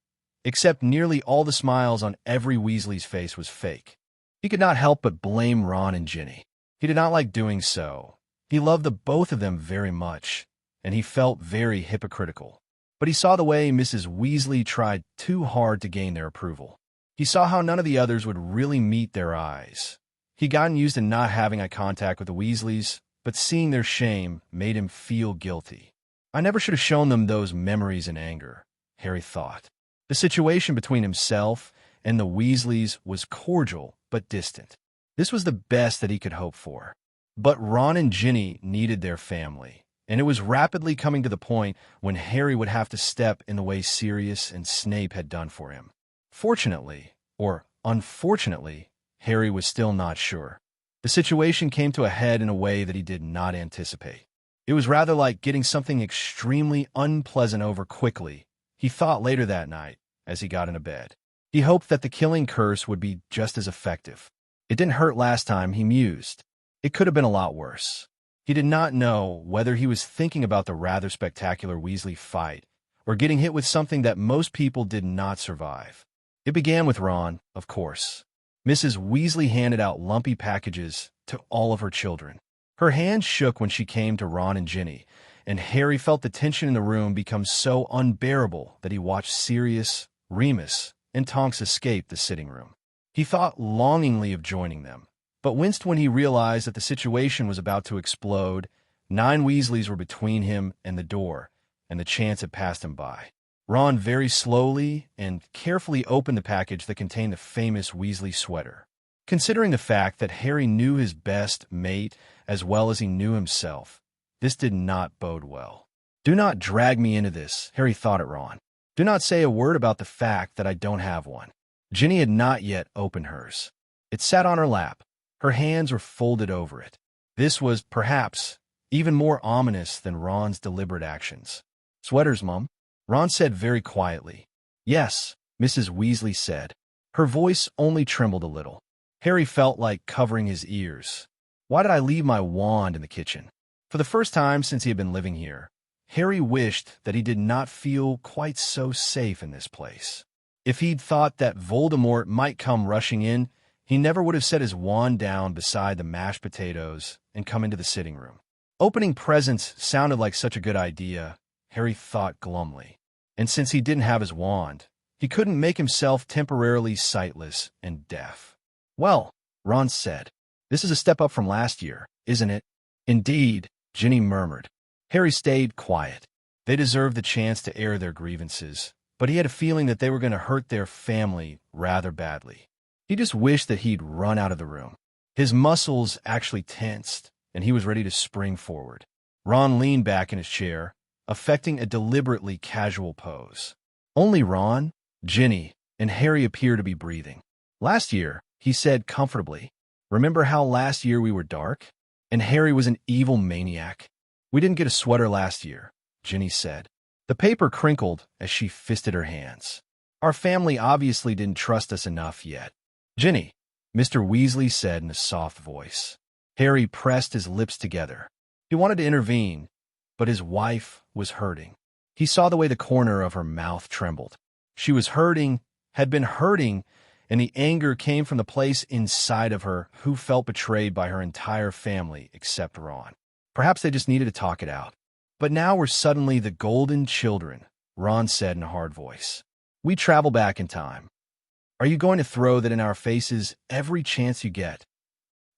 except nearly all the smiles on every Weasley's face was fake. He could not help but blame Ron and Ginny. He did not like doing so. He loved the both of them very much, and he felt very hypocritical. But he saw the way Mrs. Weasley tried too hard to gain their approval. He saw how none of the others would really meet their eyes. He'd gotten used to not having eye contact with the Weasleys, but seeing their shame made him feel guilty. I never should have shown them those memories in anger, Harry thought. The situation between himself and the Weasleys was cordial but distant. This was the best that he could hope for. But Ron and Ginny needed their family, and it was rapidly coming to the point when Harry would have to step in the way Sirius and Snape had done for him. Fortunately, or unfortunately, Harry was still not sure. The situation came to a head in a way that he did not anticipate. It was rather like getting something extremely unpleasant over quickly, he thought later that night as he got into bed. He hoped that the killing curse would be just as effective. It didn't hurt last time, he mused. It could have been a lot worse. He did not know whether he was thinking about the rather spectacular Weasley fight or getting hit with something that most people did not survive. It began with Ron, of course. Mrs. Weasley handed out lumpy packages to all of her children. Her hand shook when she came to Ron and Ginny, and Harry felt the tension in the room become so unbearable that he watched Sirius, Remus, and Tonks escape the sitting room. He thought longingly of joining them, but winced when he realized that the situation was about to explode. 9 Weasleys were between him and the door, and the chance had passed him by. Ron very slowly and carefully opened the package that contained the famous Weasley sweater. Considering the fact that Harry knew his best mate as well as he knew himself, this did not bode well. Do not drag me into this, Harry thought at Ron. Do not say a word about the fact that I don't have one. Ginny had not yet opened hers. It sat on her lap. Her hands were folded over it. This was, perhaps, even more ominous than Ron's deliberate actions. "Sweaters, Mum," Ron said very quietly. "Yes," Mrs. Weasley said. Her voice only trembled a little. Harry felt like covering his ears. Why did I leave my wand in the kitchen? For the first time since he had been living here, Harry wished that he did not feel quite so safe in this place. If he'd thought that Voldemort might come rushing in, he never would have set his wand down beside the mashed potatoes and come into the sitting room. Opening presents sounded like such a good idea, Harry thought glumly. And since he didn't have his wand, he couldn't make himself temporarily sightless and deaf. "Well," Ron said, "this is a step up from last year, isn't it?" "Indeed," Ginny murmured. Harry stayed quiet. They deserved the chance to air their grievances, but he had a feeling that they were going to hurt their family rather badly. He just wished that he'd run out of the room. His muscles actually tensed, and he was ready to spring forward. Ron leaned back in his chair, affecting a deliberately casual pose. Only Ron, Ginny, and Harry appeared to be breathing. "Last year," he said comfortably. "Remember how last year we were dark? And Harry was an evil maniac. We didn't get a sweater last year," Ginny said. The paper crinkled as she fisted her hands. "Our family obviously didn't trust us enough yet." "Ginny," Mr. Weasley said in a soft voice. Harry pressed his lips together. He wanted to intervene, but his wife was hurting. He saw the way the corner of her mouth trembled. She was hurting, had been hurting, and the anger came from the place inside of her who felt betrayed by her entire family except Ron. Perhaps they just needed to talk it out. "But now we're suddenly the golden children," Ron said in a hard voice. "We travel back in time. Are you going to throw that in our faces every chance you get?"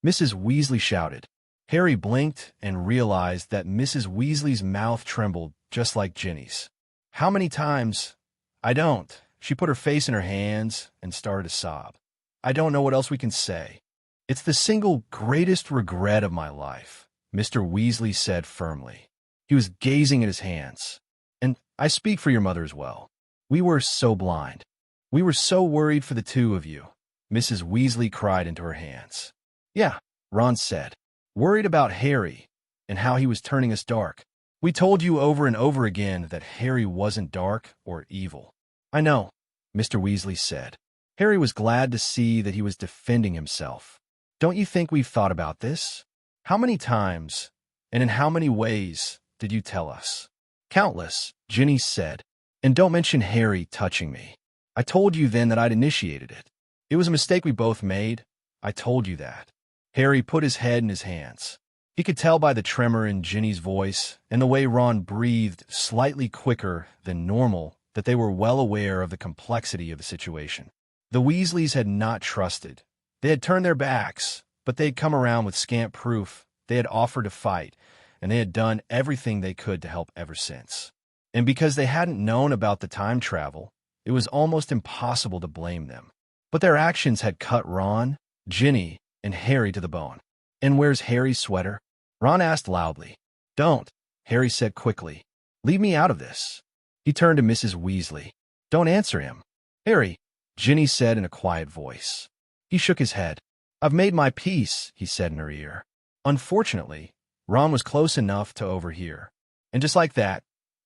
Mrs. Weasley shouted. Harry blinked and realized that Mrs. Weasley's mouth trembled just like Ginny's. "How many times?" "I don't." She put her face in her hands and started to sob. "I don't know what else we can say. It's the single greatest regret of my life," Mr. Weasley said firmly. He was gazing at his hands. "And I speak for your mother as well. We were so blind. We were so worried for the two of you," Mrs. Weasley cried into her hands. "Yeah," Ron said. "Worried about Harry and how he was turning us dark. We told you over and over again that Harry wasn't dark or evil." "I know," Mr. Weasley said. Harry was glad to see that he was defending himself. "Don't you think we've thought about this? How many times, and in how many ways, did you tell us?" "Countless," Ginny said. "And don't mention Harry touching me. I told you then that I'd initiated it. It was a mistake we both made. I told you that." Harry put his head in his hands. He could tell by the tremor in Ginny's voice and the way Ron breathed slightly quicker than normal that they were well aware of the complexity of the situation. The Weasleys had not trusted. They had turned their backs, but they had come around with scant proof. They had offered to fight, and they had done everything they could to help ever since. And because they hadn't known about the time travel, it was almost impossible to blame them. But their actions had cut Ron, Ginny, and Harry to the bone. "And where's Harry's sweater?" Ron asked loudly. "Don't," Harry said quickly. "Leave me out of this." He turned to Mrs. Weasley. "Don't answer him." "Harry," Ginny said in a quiet voice. He shook his head. "I've made my peace," he said in her ear. Unfortunately, Ron was close enough to overhear. And just like that,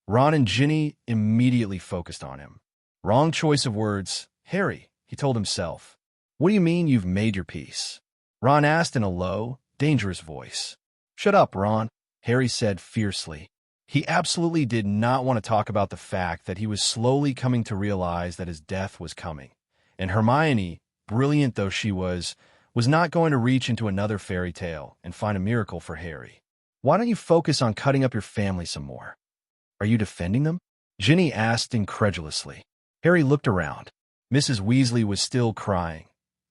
Ron and Ginny immediately focused on him. Wrong choice of words. "Harry," he told himself. "What do you mean you've made your peace?" Ron asked in a low, dangerous voice. "Shut up, Ron," Harry said fiercely. He absolutely did not want to talk about the fact that he was slowly coming to realize that his death was coming. And Hermione, brilliant though she was not going to reach into another fairy tale and find a miracle for Harry. "Why don't you focus on cutting up your family some more?" "Are you defending them?" Ginny asked incredulously. Harry looked around. Mrs. Weasley was still crying.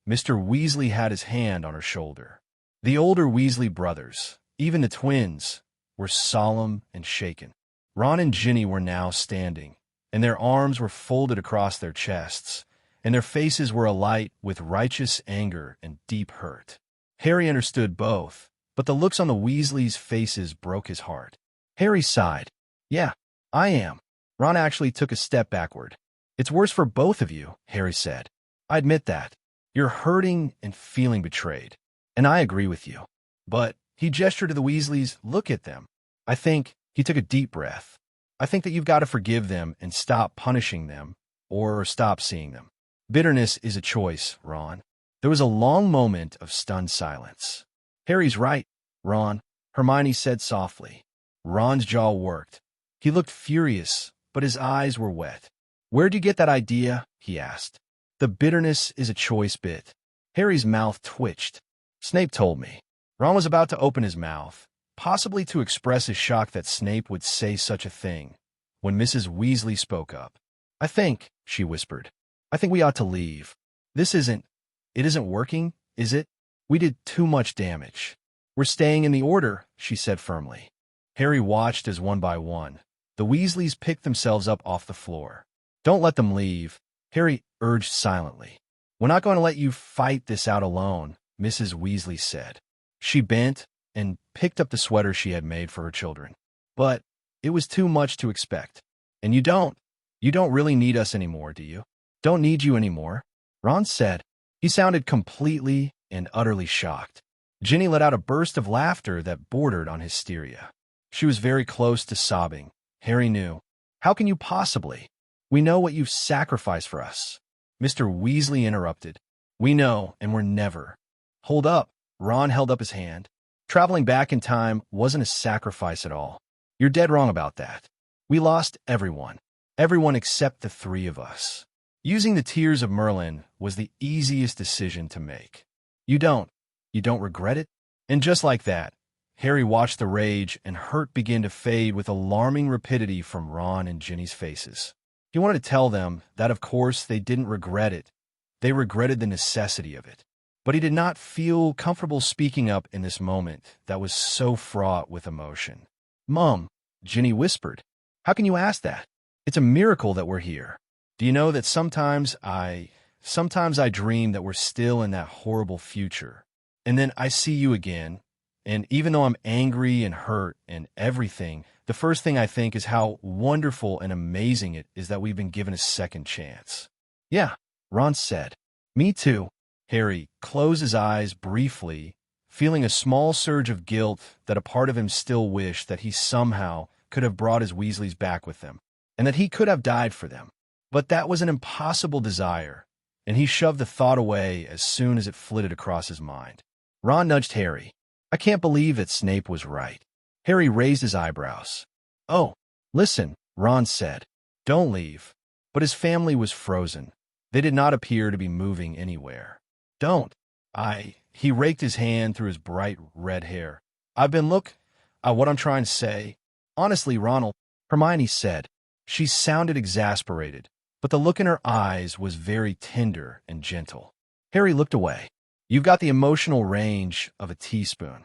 Mr. Weasley had his hand on her shoulder. The older Weasley brothers, even the twins, were solemn and shaken. Ron and Ginny were now standing, and their arms were folded across their chests, and their faces were alight with righteous anger and deep hurt. Harry understood both, but the looks on the Weasleys' faces broke his heart. Harry sighed. "Yeah, I am." Ron actually took a step backward. "It's worse for both of you," Harry said. "I admit that. You're hurting and feeling betrayed, and I agree with you. But He gestured to the Weasleys. Look at them. I think, he took a deep breath. I think that you've got to forgive them and stop punishing them, or stop seeing them. Bitterness is a choice, Ron. There was a long moment of stunned silence. Harry's right, Ron, Hermione said softly. Ron's jaw worked. He looked furious, but his eyes were wet. Where'd you get that idea? He asked. The bitterness is a choice bit. Harry's mouth twitched. Snape told me. Ron was about to open his mouth, possibly to express his shock that Snape would say such a thing, when Mrs. Weasley spoke up. I think, she whispered, I think we ought to leave. It isn't working, is it? We did too much damage. We're staying in the order, she said firmly. Harry watched as one by one, the Weasleys picked themselves up off the floor. Don't let them leave, Harry urged silently. We're not going to let you fight this out alone, Mrs. Weasley said. She bent and picked up the sweater she had made for her children. But it was too much to expect. And you don't really need us anymore, do you? Don't need you anymore, Ron said. He sounded completely and utterly shocked. Ginny let out a burst of laughter that bordered on hysteria. She was very close to sobbing. Harry knew. How can you possibly? We know what you've sacrificed for us. Mr. Weasley interrupted. We know, and we're never. Hold up. Ron held up his hand. Traveling back in time wasn't a sacrifice at all. You're dead wrong about that. We lost everyone. Everyone except the three of us. Using the tears of Merlin was the easiest decision to make. You don't regret it? And just like that, Harry watched the rage and hurt begin to fade with alarming rapidity from Ron and Ginny's faces. He wanted to tell them that, of course, they didn't regret it. They regretted the necessity of it. But he did not feel comfortable speaking up in this moment that was so fraught with emotion. Mom, Ginny whispered, how can you ask that? It's a miracle that we're here. Do you know that sometimes I dream that we're still in that horrible future. And then I see you again, and even though I'm angry and hurt and everything, the first thing I think is how wonderful and amazing it is that we've been given a second chance. Yeah, Ron said. Me too. Harry closed his eyes briefly, feeling a small surge of guilt that a part of him still wished that he somehow could have brought his Weasleys back with him, and that he could have died for them. But that was an impossible desire, and he shoved the thought away as soon as it flitted across his mind. Ron nudged Harry. I can't believe that Snape was right. Harry raised his eyebrows. Oh, listen, Ron said. Don't leave. But his family was frozen. They did not appear to be moving anywhere. Don't. He raked his hand through his bright red hair. What I'm trying to say. Honestly, Ronald, Hermione said. She sounded exasperated, but the look in her eyes was very tender and gentle. Harry looked away. You've got the emotional range of a teaspoon.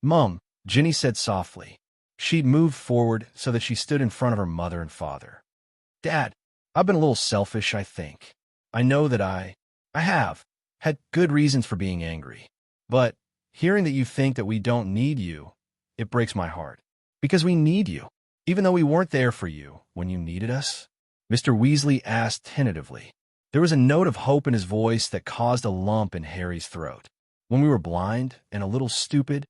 Mum, Ginny said softly. She'd moved forward so that she stood in front of her mother and father. Dad, I've been a little selfish, I think. I know that I have had good reasons for being angry. But hearing that you think that we don't need you, it breaks my heart. Because we need you, even though we weren't there for you when you needed us. Mr. Weasley asked tentatively. There was a note of hope in his voice that caused a lump in Harry's throat. When we were blind and a little stupid?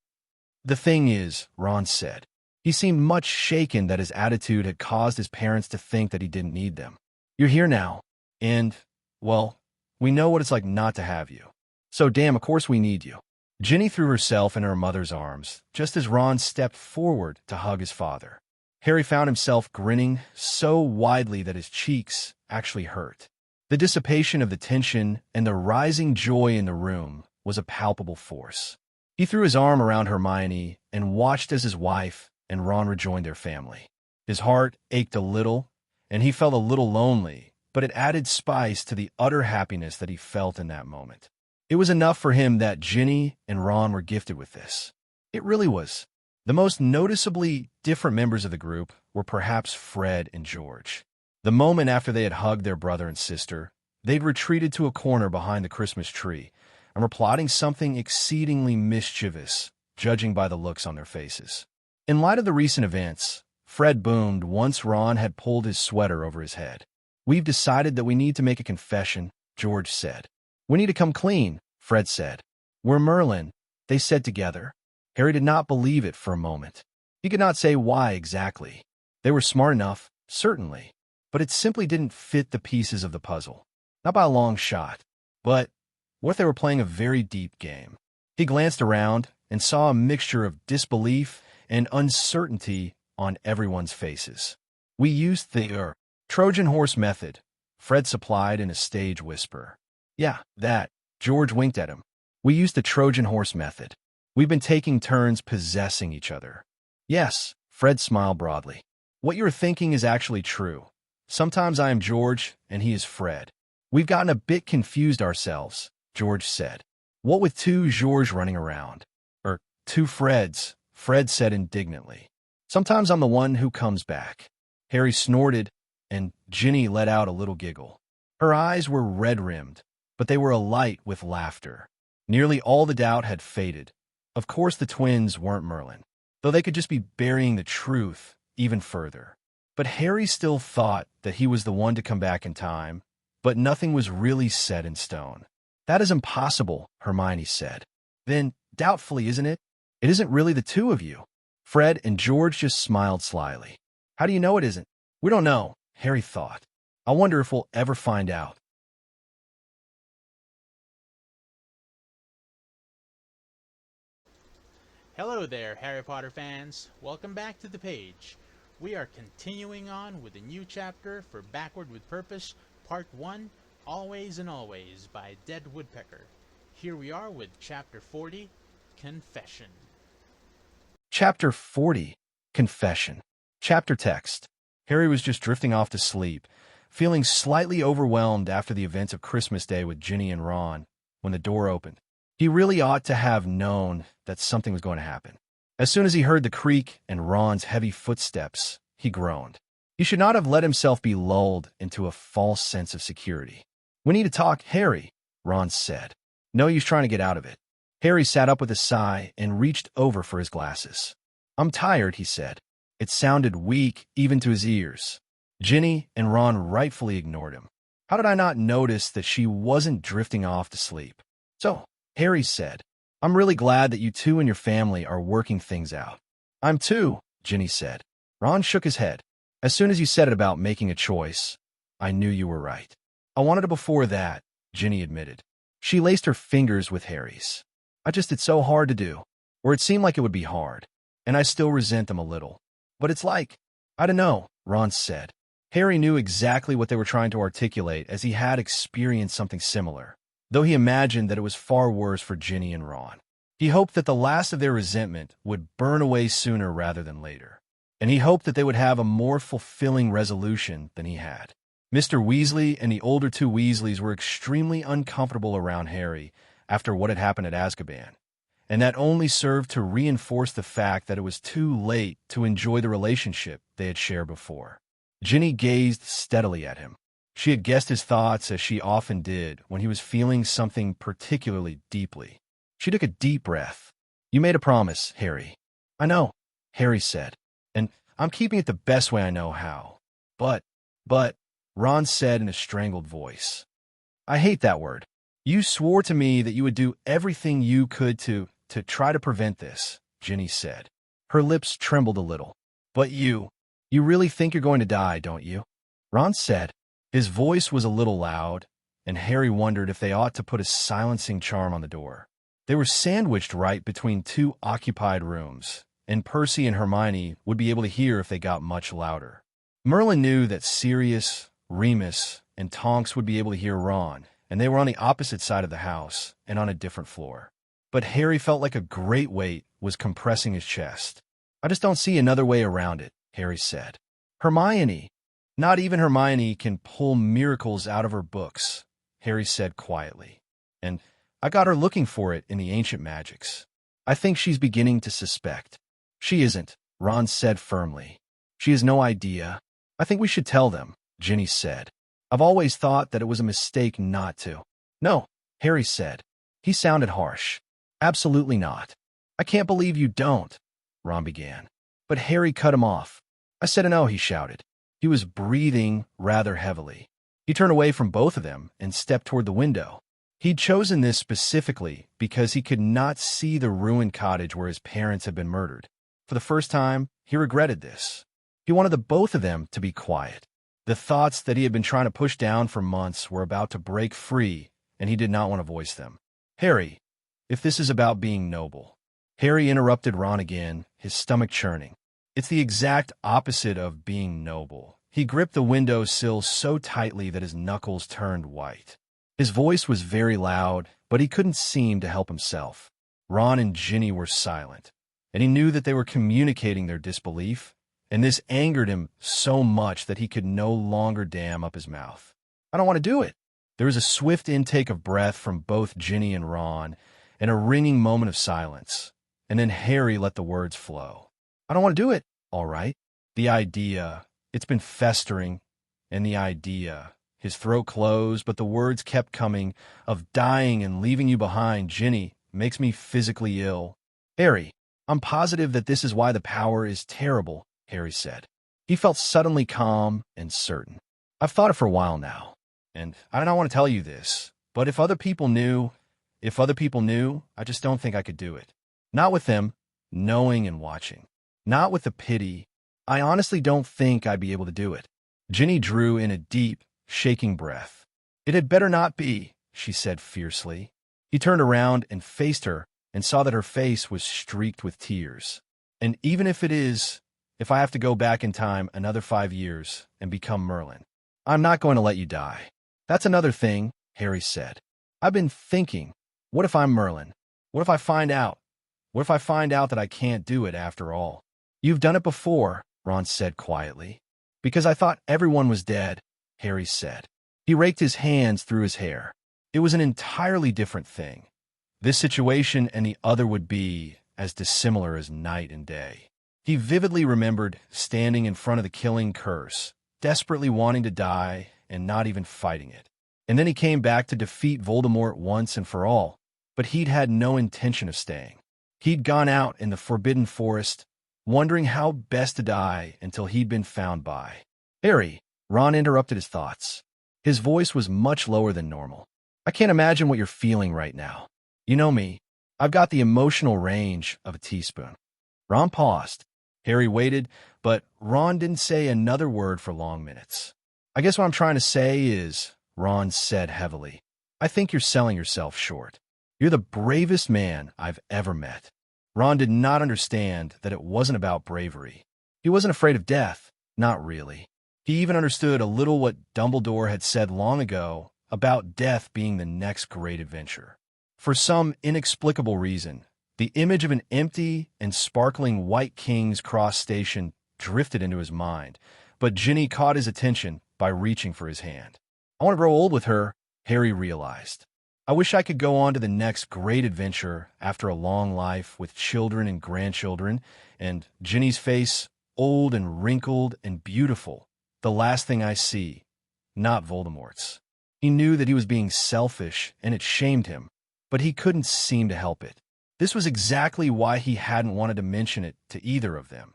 The thing is, Ron said, he seemed much shaken that his attitude had caused his parents to think that he didn't need them. You're here now, and, well, we know what it's like not to have you. So damn, of course we need you. Ginny threw herself in her mother's arms, just as Ron stepped forward to hug his father. Harry found himself grinning so widely that his cheeks actually hurt. The dissipation of the tension and the rising joy in the room was a palpable force. He threw his arm around Hermione and watched as his wife and Ron rejoined their family. His heart ached a little, and he felt a little lonely, but it added spice to the utter happiness that he felt in that moment. It was enough for him that Ginny and Ron were gifted with this. It really was. The most noticeably different members of the group were perhaps Fred and George. The moment after they had hugged their brother and sister, they'd retreated to a corner behind the Christmas tree and were plotting something exceedingly mischievous, judging by the looks on their faces. In light of the recent events, Fred boomed once Ron had pulled his sweater over his head. We've decided that we need to make a confession, George said. We need to come clean, Fred said. We're Merlin, they said together. Harry did not believe it for a moment. He could not say why exactly. They were smart enough, certainly, but it simply didn't fit the pieces of the puzzle. Not by a long shot. But what if they were playing a very deep game? He glanced around and saw a mixture of disbelief and uncertainty on everyone's faces. We used the Trojan horse method, Fred supplied in a stage whisper. Yeah, that. George winked at him. We used the Trojan horse method. We've been taking turns possessing each other. Yes, Fred smiled broadly. What you're thinking is actually true. Sometimes I am George, and he is Fred. We've gotten a bit confused ourselves, George said. What with two Georges running around? Two Freds, Fred said indignantly. Sometimes I'm the one who comes back. Harry snorted, and Ginny let out a little giggle. Her eyes were red-rimmed, but they were alight with laughter. Nearly all the doubt had faded. Of course the twins weren't Merlin, though they could just be burying the truth even further. But Harry still thought that he was the one to come back in time, but nothing was really set in stone. That is impossible, Hermione said. Then, doubtfully, isn't it? It isn't really the two of you. Fred and George just smiled slyly. How do you know it isn't? We don't know, Harry thought. I wonder if we'll ever find out. Hello there, Harry Potter fans. Welcome back to the page. We are continuing on with a new chapter for Backward with Purpose, Part 1, Always and Always by Dead Woodpecker. Here we are with Chapter 40, Confession. Chapter 40, Confession. Chapter text. Harry was just drifting off to sleep, feeling slightly overwhelmed after the events of Christmas Day with Ginny and Ron, when the door opened. He really ought to have known that something was going to happen. As soon as he heard the creak and Ron's heavy footsteps, he groaned. He should not have let himself be lulled into a false sense of security. We need to talk, Harry, Ron said. No use trying to get out of it. Harry sat up with a sigh and reached over for his glasses. I'm tired, he said. It sounded weak even to his ears. Ginny and Ron rightfully ignored him. How did I not notice that she wasn't drifting off to sleep? So, Harry said, I'm really glad that you two and your family are working things out. I'm too, Ginny said. Ron shook his head. As soon as you said it about making a choice, I knew you were right. I wanted it before that, Ginny admitted. She laced her fingers with Harry's. It's so hard to do, or it seemed like it would be hard, and I still resent them a little. But it's like, I don't know, Ron said. Harry knew exactly what they were trying to articulate as he had experienced something similar, though he imagined that it was far worse for Ginny and Ron. He hoped that the last of their resentment would burn away sooner rather than later, and he hoped that they would have a more fulfilling resolution than he had. Mr. Weasley and the older two Weasleys were extremely uncomfortable around Harry after what had happened at Azkaban, and that only served to reinforce the fact that it was too late to enjoy the relationship they had shared before. Ginny gazed steadily at him. She had guessed his thoughts as she often did when he was feeling something particularly deeply. She took a deep breath. You made a promise, Harry. I know, Harry said, and I'm keeping it the best way I know how. But, Ron said in a strangled voice. I hate that word. You swore to me that you would do everything you could to try to prevent this, Ginny said. Her lips trembled a little. But you really think you're going to die, don't you? Ron said. His voice was a little loud, and Harry wondered if they ought to put a silencing charm on the door. They were sandwiched right between two occupied rooms, and Percy and Hermione would be able to hear if they got much louder. Merlin knew that Sirius, Remus, and Tonks would be able to hear Ron, and they were on the opposite side of the house and on a different floor. But Harry felt like a great weight was compressing his chest. I just don't see another way around it, Harry said. Hermione. Not even Hermione can pull miracles out of her books, Harry said quietly. And I got her looking for it in the ancient magics. I think she's beginning to suspect. She isn't, Ron said firmly. She has no idea. I think we should tell them, Ginny said. I've always thought that it was a mistake not to. No, Harry said. He sounded harsh. Absolutely not. I can't believe you don't, Ron began. But Harry cut him off. I said no, he shouted. He was breathing rather heavily. He turned away from both of them and stepped toward the window. He'd chosen this specifically because he could not see the ruined cottage where his parents had been murdered. For the first time, he regretted this. He wanted the both of them to be quiet. The thoughts that he had been trying to push down for months were about to break free, and he did not want to voice them. Harry, if this is about being noble. Harry interrupted Ron again, his stomach churning. It's the exact opposite of being noble. He gripped the window sill so tightly that his knuckles turned white. His voice was very loud, but he couldn't seem to help himself. Ron and Ginny were silent, and he knew that they were communicating their disbelief, and this angered him so much that he could no longer dam up his mouth. I don't want to do it. There was a swift intake of breath from both Ginny and Ron, and a ringing moment of silence, and then Harry let the words flow. I don't want to do it, all right. The idea, it's been festering, and the idea. His throat closed, but the words kept coming, of dying and leaving you behind, Ginny, makes me physically ill. Harry, I'm positive that this is why the power is terrible, Harry said. He felt suddenly calm and certain. I've thought it for a while now, and I don't want to tell you this, but if other people knew, I just don't think I could do it. Not with them, knowing and watching. Not with the pity. I honestly don't think I'd be able to do it. Ginny drew in a deep, shaking breath. It had better not be, she said fiercely. He turned around and faced her and saw that her face was streaked with tears. And even if it is, if I have to go back in time another 5 years and become Merlin, I'm not going to let you die. That's another thing, Harry said. I've been thinking, what if I'm Merlin? What if I find out? What if I find out that I can't do it after all? You've done it before, Ron said quietly. Because I thought everyone was dead, Harry said. He raked his hands through his hair. It was an entirely different thing. This situation and the other would be as dissimilar as night and day. He vividly remembered standing in front of the killing curse, desperately wanting to die and not even fighting it. And then he came back to defeat Voldemort once and for all, but he'd had no intention of staying. He'd gone out in the Forbidden Forest, wondering how best to die until he'd been found by. Harry, Ron interrupted his thoughts. His voice was much lower than normal. I can't imagine what you're feeling right now. You know me. I've got the emotional range of a teaspoon. Ron paused. Harry waited, but Ron didn't say another word for long minutes. I guess what I'm trying to say is, Ron said heavily, I think you're selling yourself short. You're the bravest man I've ever met. Ron did not understand that it wasn't about bravery. He wasn't afraid of death, not really. He even understood a little what Dumbledore had said long ago about death being the next great adventure. For some inexplicable reason, the image of an empty and sparkling White King's Cross station drifted into his mind, but Ginny caught his attention by reaching for his hand. I want to grow old with her, Harry realized. I wish I could go on to the next great adventure after a long life with children and grandchildren, and Ginny's face, old and wrinkled and beautiful, the last thing I see, not Voldemort's. He knew that he was being selfish, and it shamed him, but he couldn't seem to help it. This was exactly why he hadn't wanted to mention it to either of them.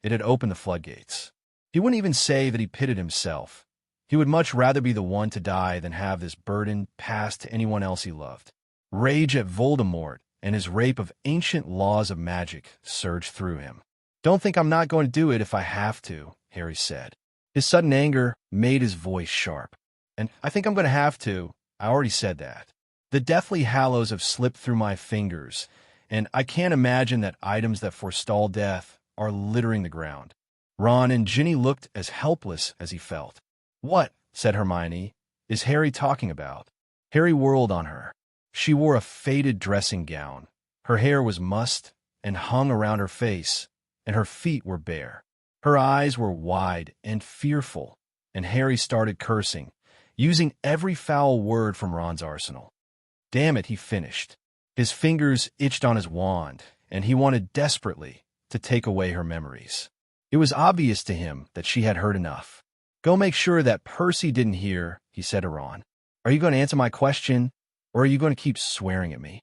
It had opened the floodgates. He wouldn't even say that he pitied himself. He would much rather be the one to die than have this burden passed to anyone else he loved. Rage at Voldemort and his rape of ancient laws of magic surged through him. Don't think I'm not going to do it if I have to, Harry said. His sudden anger made his voice sharp. And I think I'm going to have to. I already said that. The Deathly Hallows have slipped through my fingers, and I can't imagine that items that forestall death are littering the ground. Ron and Ginny looked as helpless as he felt. What, said Hermione, is Harry talking about? Harry whirled on her. She wore a faded dressing gown. Her hair was mussed and hung around her face, and her feet were bare. Her eyes were wide and fearful, and Harry started cursing, using every foul word from Ron's arsenal. Damn it, he finished. His fingers itched on his wand, and he wanted desperately to take away her memories. It was obvious to him that she had heard enough. Go make sure that Percy didn't hear, he said to Ron. Are you going to answer my question, or are you going to keep swearing at me?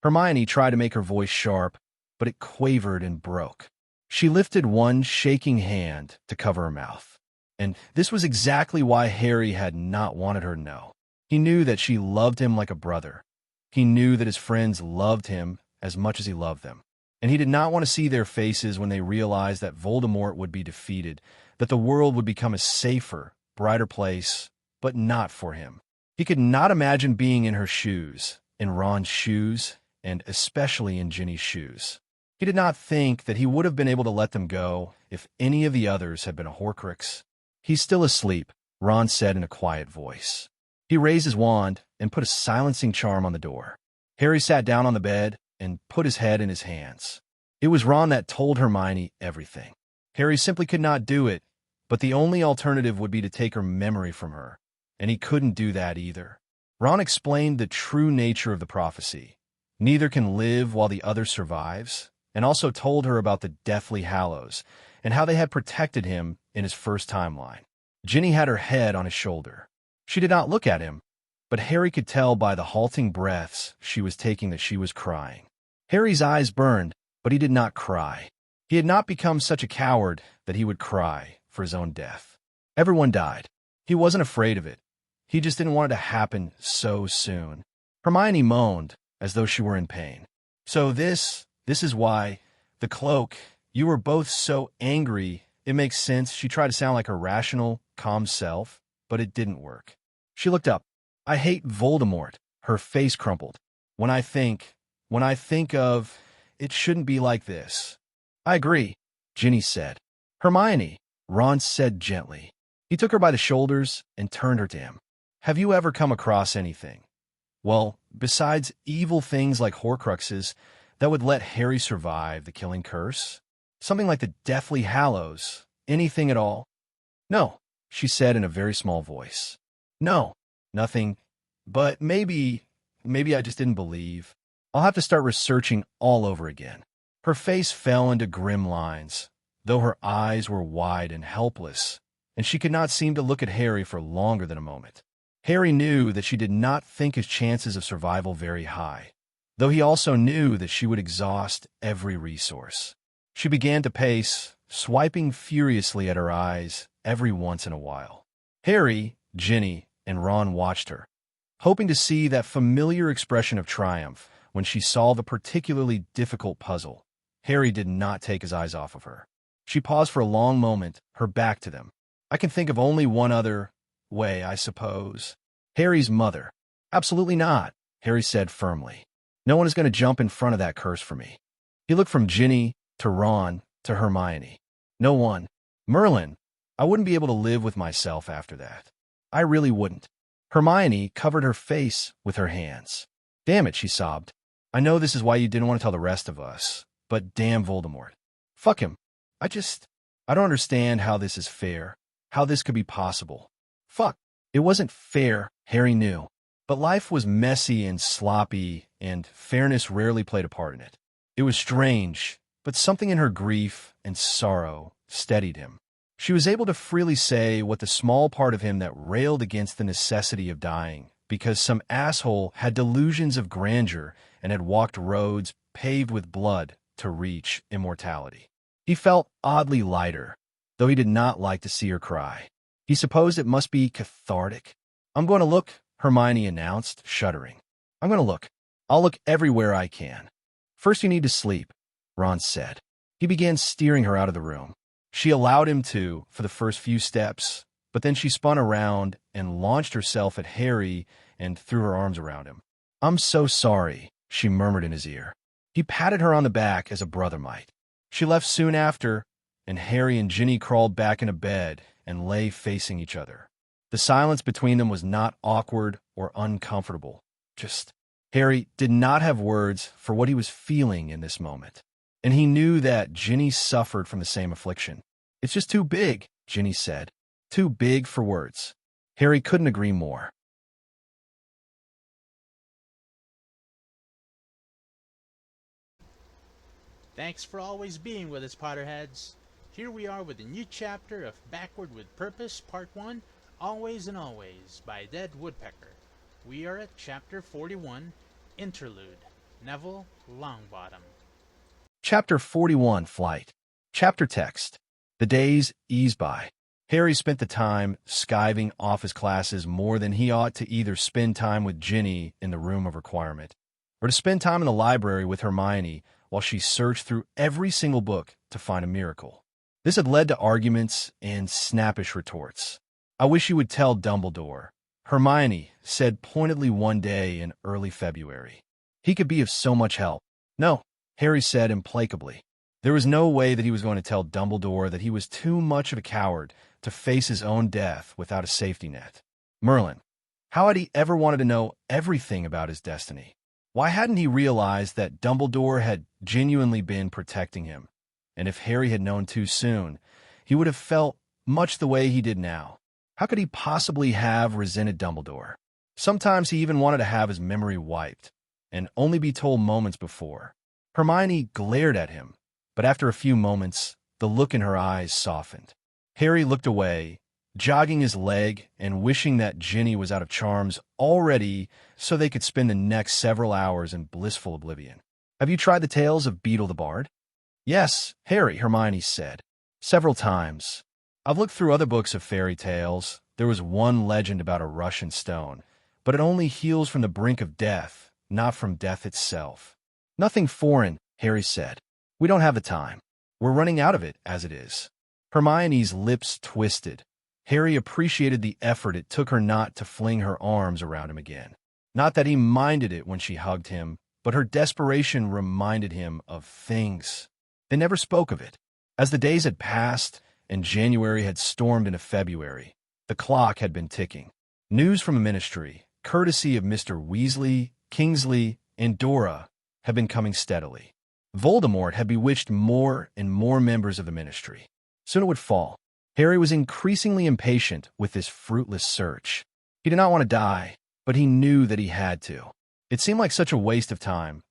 Hermione tried to make her voice sharp, but it quavered and broke. She lifted one shaking hand to cover her mouth. And this was exactly why Harry had not wanted her to know. He knew that she loved him like a brother. He knew that his friends loved him as much as he loved them. And he did not want to see their faces when they realized that Voldemort would be defeated, that the world would become a safer, brighter place, but not for him. He could not imagine being in her shoes, in Ron's shoes, and especially in Ginny's shoes. He did not think that he would have been able to let them go if any of the others had been a Horcrux. "He's still asleep," Ron said in a quiet voice. He raised his wand and put a silencing charm on the door. Harry sat down on the bed and put his head in his hands. It was Ron that told Hermione everything. Harry simply could not do it, but the only alternative would be to take her memory from her, and he couldn't do that either. Ron explained the true nature of the prophecy. Neither can live while the other survives, and also told her about the Deathly Hallows and how they had protected him in his first timeline. Ginny had her head on his shoulder. She did not look at him, but Harry could tell by the halting breaths she was taking that she was crying. Harry's eyes burned, but he did not cry. He had not become such a coward that he would cry for his own death. Everyone died. He wasn't afraid of it. He just didn't want it to happen so soon. Hermione moaned, as though she were in pain. "So this is why, the cloak, you were both so angry. It makes sense." She tried to sound like her rational, calm self, but it didn't work. She looked up. "I hate Voldemort." Her face crumpled. When I think of, it shouldn't be like this." "I agree," Ginny said. "Hermione," Ron said gently. He took her by the shoulders and turned her to him. "Have you ever come across anything, well, besides evil things like Horcruxes, that would let Harry survive the killing curse? Something like the Deathly Hallows? Anything at all?" "No," she said in a very small voice. "No, nothing. But maybe I just didn't believe. I'll have to start researching all over again." Her face fell into grim lines, though her eyes were wide and helpless, and she could not seem to look at Harry for longer than a moment. Harry knew that she did not think his chances of survival very high, though he also knew that she would exhaust every resource. She began to pace, swiping furiously at her eyes every once in a while. Harry, Ginny, and Ron watched her, hoping to see that familiar expression of triumph when she solved a particularly difficult puzzle. Harry did not take his eyes off of her. She paused for a long moment, her back to them. "I can think of only one other way, I suppose." "Harry's mother." "Absolutely not," Harry said firmly. "No one is going to jump in front of that curse for me." He looked from Ginny to Ron to Hermione. "No one. Merlin, I wouldn't be able to live with myself after that. I really wouldn't." Hermione covered her face with her hands. "Damn it," she sobbed. "I know this is why you didn't want to tell the rest of us, but damn Voldemort. Fuck him. I don't understand how this is fair, how this could be possible. Fuck." It wasn't fair, Harry knew, but life was messy and sloppy, and fairness rarely played a part in it. It was strange, but something in her grief and sorrow steadied him. She was able to freely say what the small part of him that railed against the necessity of dying because some asshole had delusions of grandeur and had walked roads paved with blood to reach immortality. He felt oddly lighter, though he did not like to see her cry. He supposed it must be cathartic. "I'm going to look," Hermione announced, shuddering. "I'm going to look. I'll look everywhere I can." "First you need to sleep," Ron said. He began steering her out of the room. She allowed him to for the first few steps, but then she spun around and launched herself at Harry and threw her arms around him. "I'm so sorry," she murmured in his ear. He patted her on the back as a brother might. She left soon after, and Harry and Ginny crawled back into bed and lay facing each other. The silence between them was not awkward or uncomfortable. Just Harry did not have words for what he was feeling in this moment, and he knew that Ginny suffered from the same affliction. "It's just too big," Ginny said. "Too big for words." Harry couldn't agree more. Thanks for always being with us, Potterheads. Here we are with a new chapter of Backward with Purpose, Part 1, Always and Always, by Dead Woodpecker. We are at Chapter 41, Interlude, Neville Longbottom. Chapter 41, Flight. Chapter text. The days ease by. Harry spent the time skiving off his classes more than he ought to either spend time with Ginny in the room of requirement, or to spend time in the library with Hermione while she searched through every single book to find a miracle. This had led to arguments and snappish retorts. "I wish you would tell Dumbledore," Hermione said pointedly one day in early February. "He could be of so much help." "No," Harry said implacably. There was no way that he was going to tell Dumbledore that he was too much of a coward to face his own death without a safety net. Merlin, how had he ever wanted to know everything about his destiny? Why hadn't he realized that Dumbledore had genuinely been protecting him? And if Harry had known too soon, he would have felt much the way he did now. How could he possibly have resented Dumbledore? Sometimes he even wanted to have his memory wiped, and only be told moments before. Hermione glared at him, but after a few moments, the look in her eyes softened. Harry looked away, jogging his leg and wishing that Ginny was out of charms already so they could spend the next several hours in blissful oblivion. "Have you tried the tales of Beetle the Bard?" "Yes, Harry," Hermione said. "Several times. I've looked through other books of fairy tales. There was one legend about a Russian stone, but it only heals from the brink of death, not from death itself." "Nothing foreign," Harry said. "We don't have the time. We're running out of it as it is." Hermione's lips twisted. Harry appreciated the effort it took her not to fling her arms around him again. Not that he minded it when she hugged him, but her desperation reminded him of things. They never spoke of it. As the days had passed and January had stormed into February, the clock had been ticking. News from the Ministry, courtesy of Mr. Weasley, Kingsley, and Dora, had been coming steadily. Voldemort had bewitched more and more members of the Ministry. Soon it would fall. Harry was increasingly impatient with this fruitless search. He did not want to die, but he knew that he had to. It seemed like such a waste of time,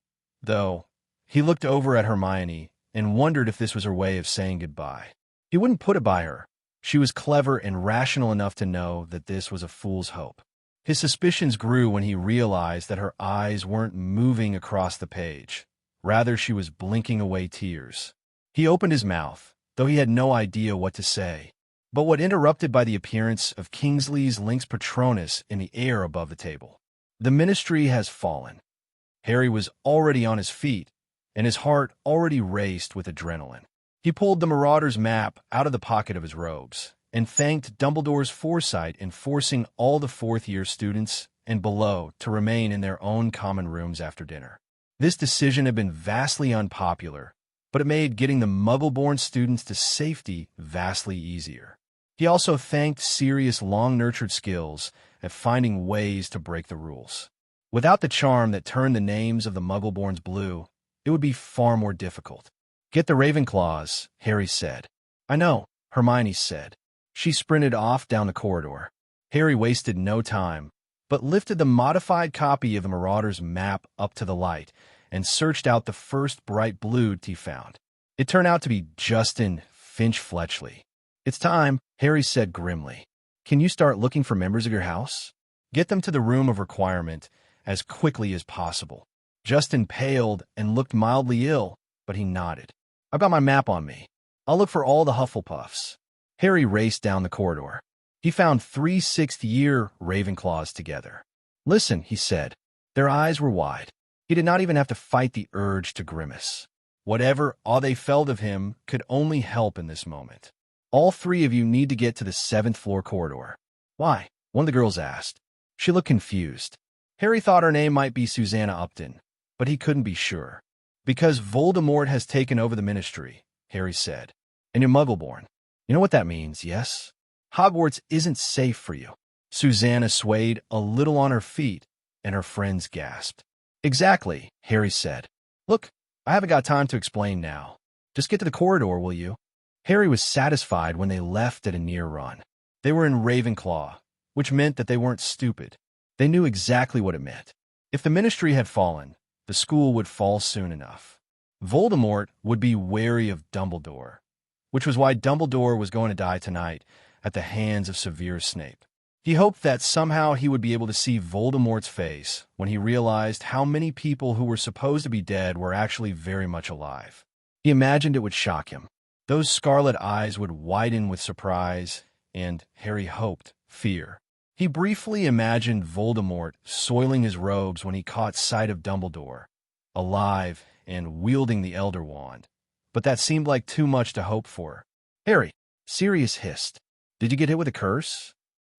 though. He looked over at Hermione and wondered if this was her way of saying goodbye. He wouldn't put it by her. She was clever and rational enough to know that this was a fool's hope. His suspicions grew when he realized that her eyes weren't moving across the page. Rather, she was blinking away tears. He opened his mouth, though he had no idea what to say. But what interrupted by the appearance of Kingsley's Lynx Patronus in the air above the table. "The Ministry has fallen." Harry was already on his feet, and his heart already raced with adrenaline. He pulled the Marauder's map out of the pocket of his robes and thanked Dumbledore's foresight in forcing all the fourth-year students and below to remain in their own common rooms after dinner. This decision had been vastly unpopular, but it made getting the Muggle-born students to safety vastly easier. He also thanked Sirius' long-nurtured skills at finding ways to break the rules. Without the charm that turned the names of the Muggle-borns blue, it would be far more difficult. "Get the Ravenclaws," Harry said. "I know," Hermione said. She sprinted off down the corridor. Harry wasted no time, but lifted the modified copy of the Marauder's map up to the light and searched out the first bright blue he found. It turned out to be Justin Finch-Fletchley. "It's time," Harry said grimly. "Can you start looking for members of your house? Get them to the room of requirement as quickly as possible." Justin paled and looked mildly ill, but he nodded. "I've got my map on me. I'll look for all the Hufflepuffs." Harry raced down the corridor. He found 3 sixth-year Ravenclaws together. "Listen," he said. Their eyes were wide. He did not even have to fight the urge to grimace. Whatever awe they felt of him could only help in this moment. "All 3 of you need to get to the 7th-floor corridor." "Why?" one of the girls asked. She looked confused. Harry thought her name might be Susanna Upton, but he couldn't be sure. "Because Voldemort has taken over the Ministry," Harry said. "And you're Muggle-born. You know what that means, yes? Hogwarts isn't safe for you." Susanna swayed a little on her feet, and her friends gasped. "Exactly," Harry said. "Look, I haven't got time to explain now. Just get to the corridor, will you?" Harry was satisfied when they left at a near run. They were in Ravenclaw, which meant that they weren't stupid. They knew exactly what it meant. If the Ministry had fallen, the school would fall soon enough. Voldemort would be wary of Dumbledore, which was why Dumbledore was going to die tonight at the hands of Severus Snape. He hoped that somehow he would be able to see Voldemort's face when he realized how many people who were supposed to be dead were actually very much alive. He imagined it would shock him. Those scarlet eyes would widen with surprise, and, Harry hoped, fear. He briefly imagined Voldemort soiling his robes when he caught sight of Dumbledore, alive and wielding the Elder Wand. But that seemed like too much to hope for. "Harry," Sirius hissed, "did you get hit with a curse?"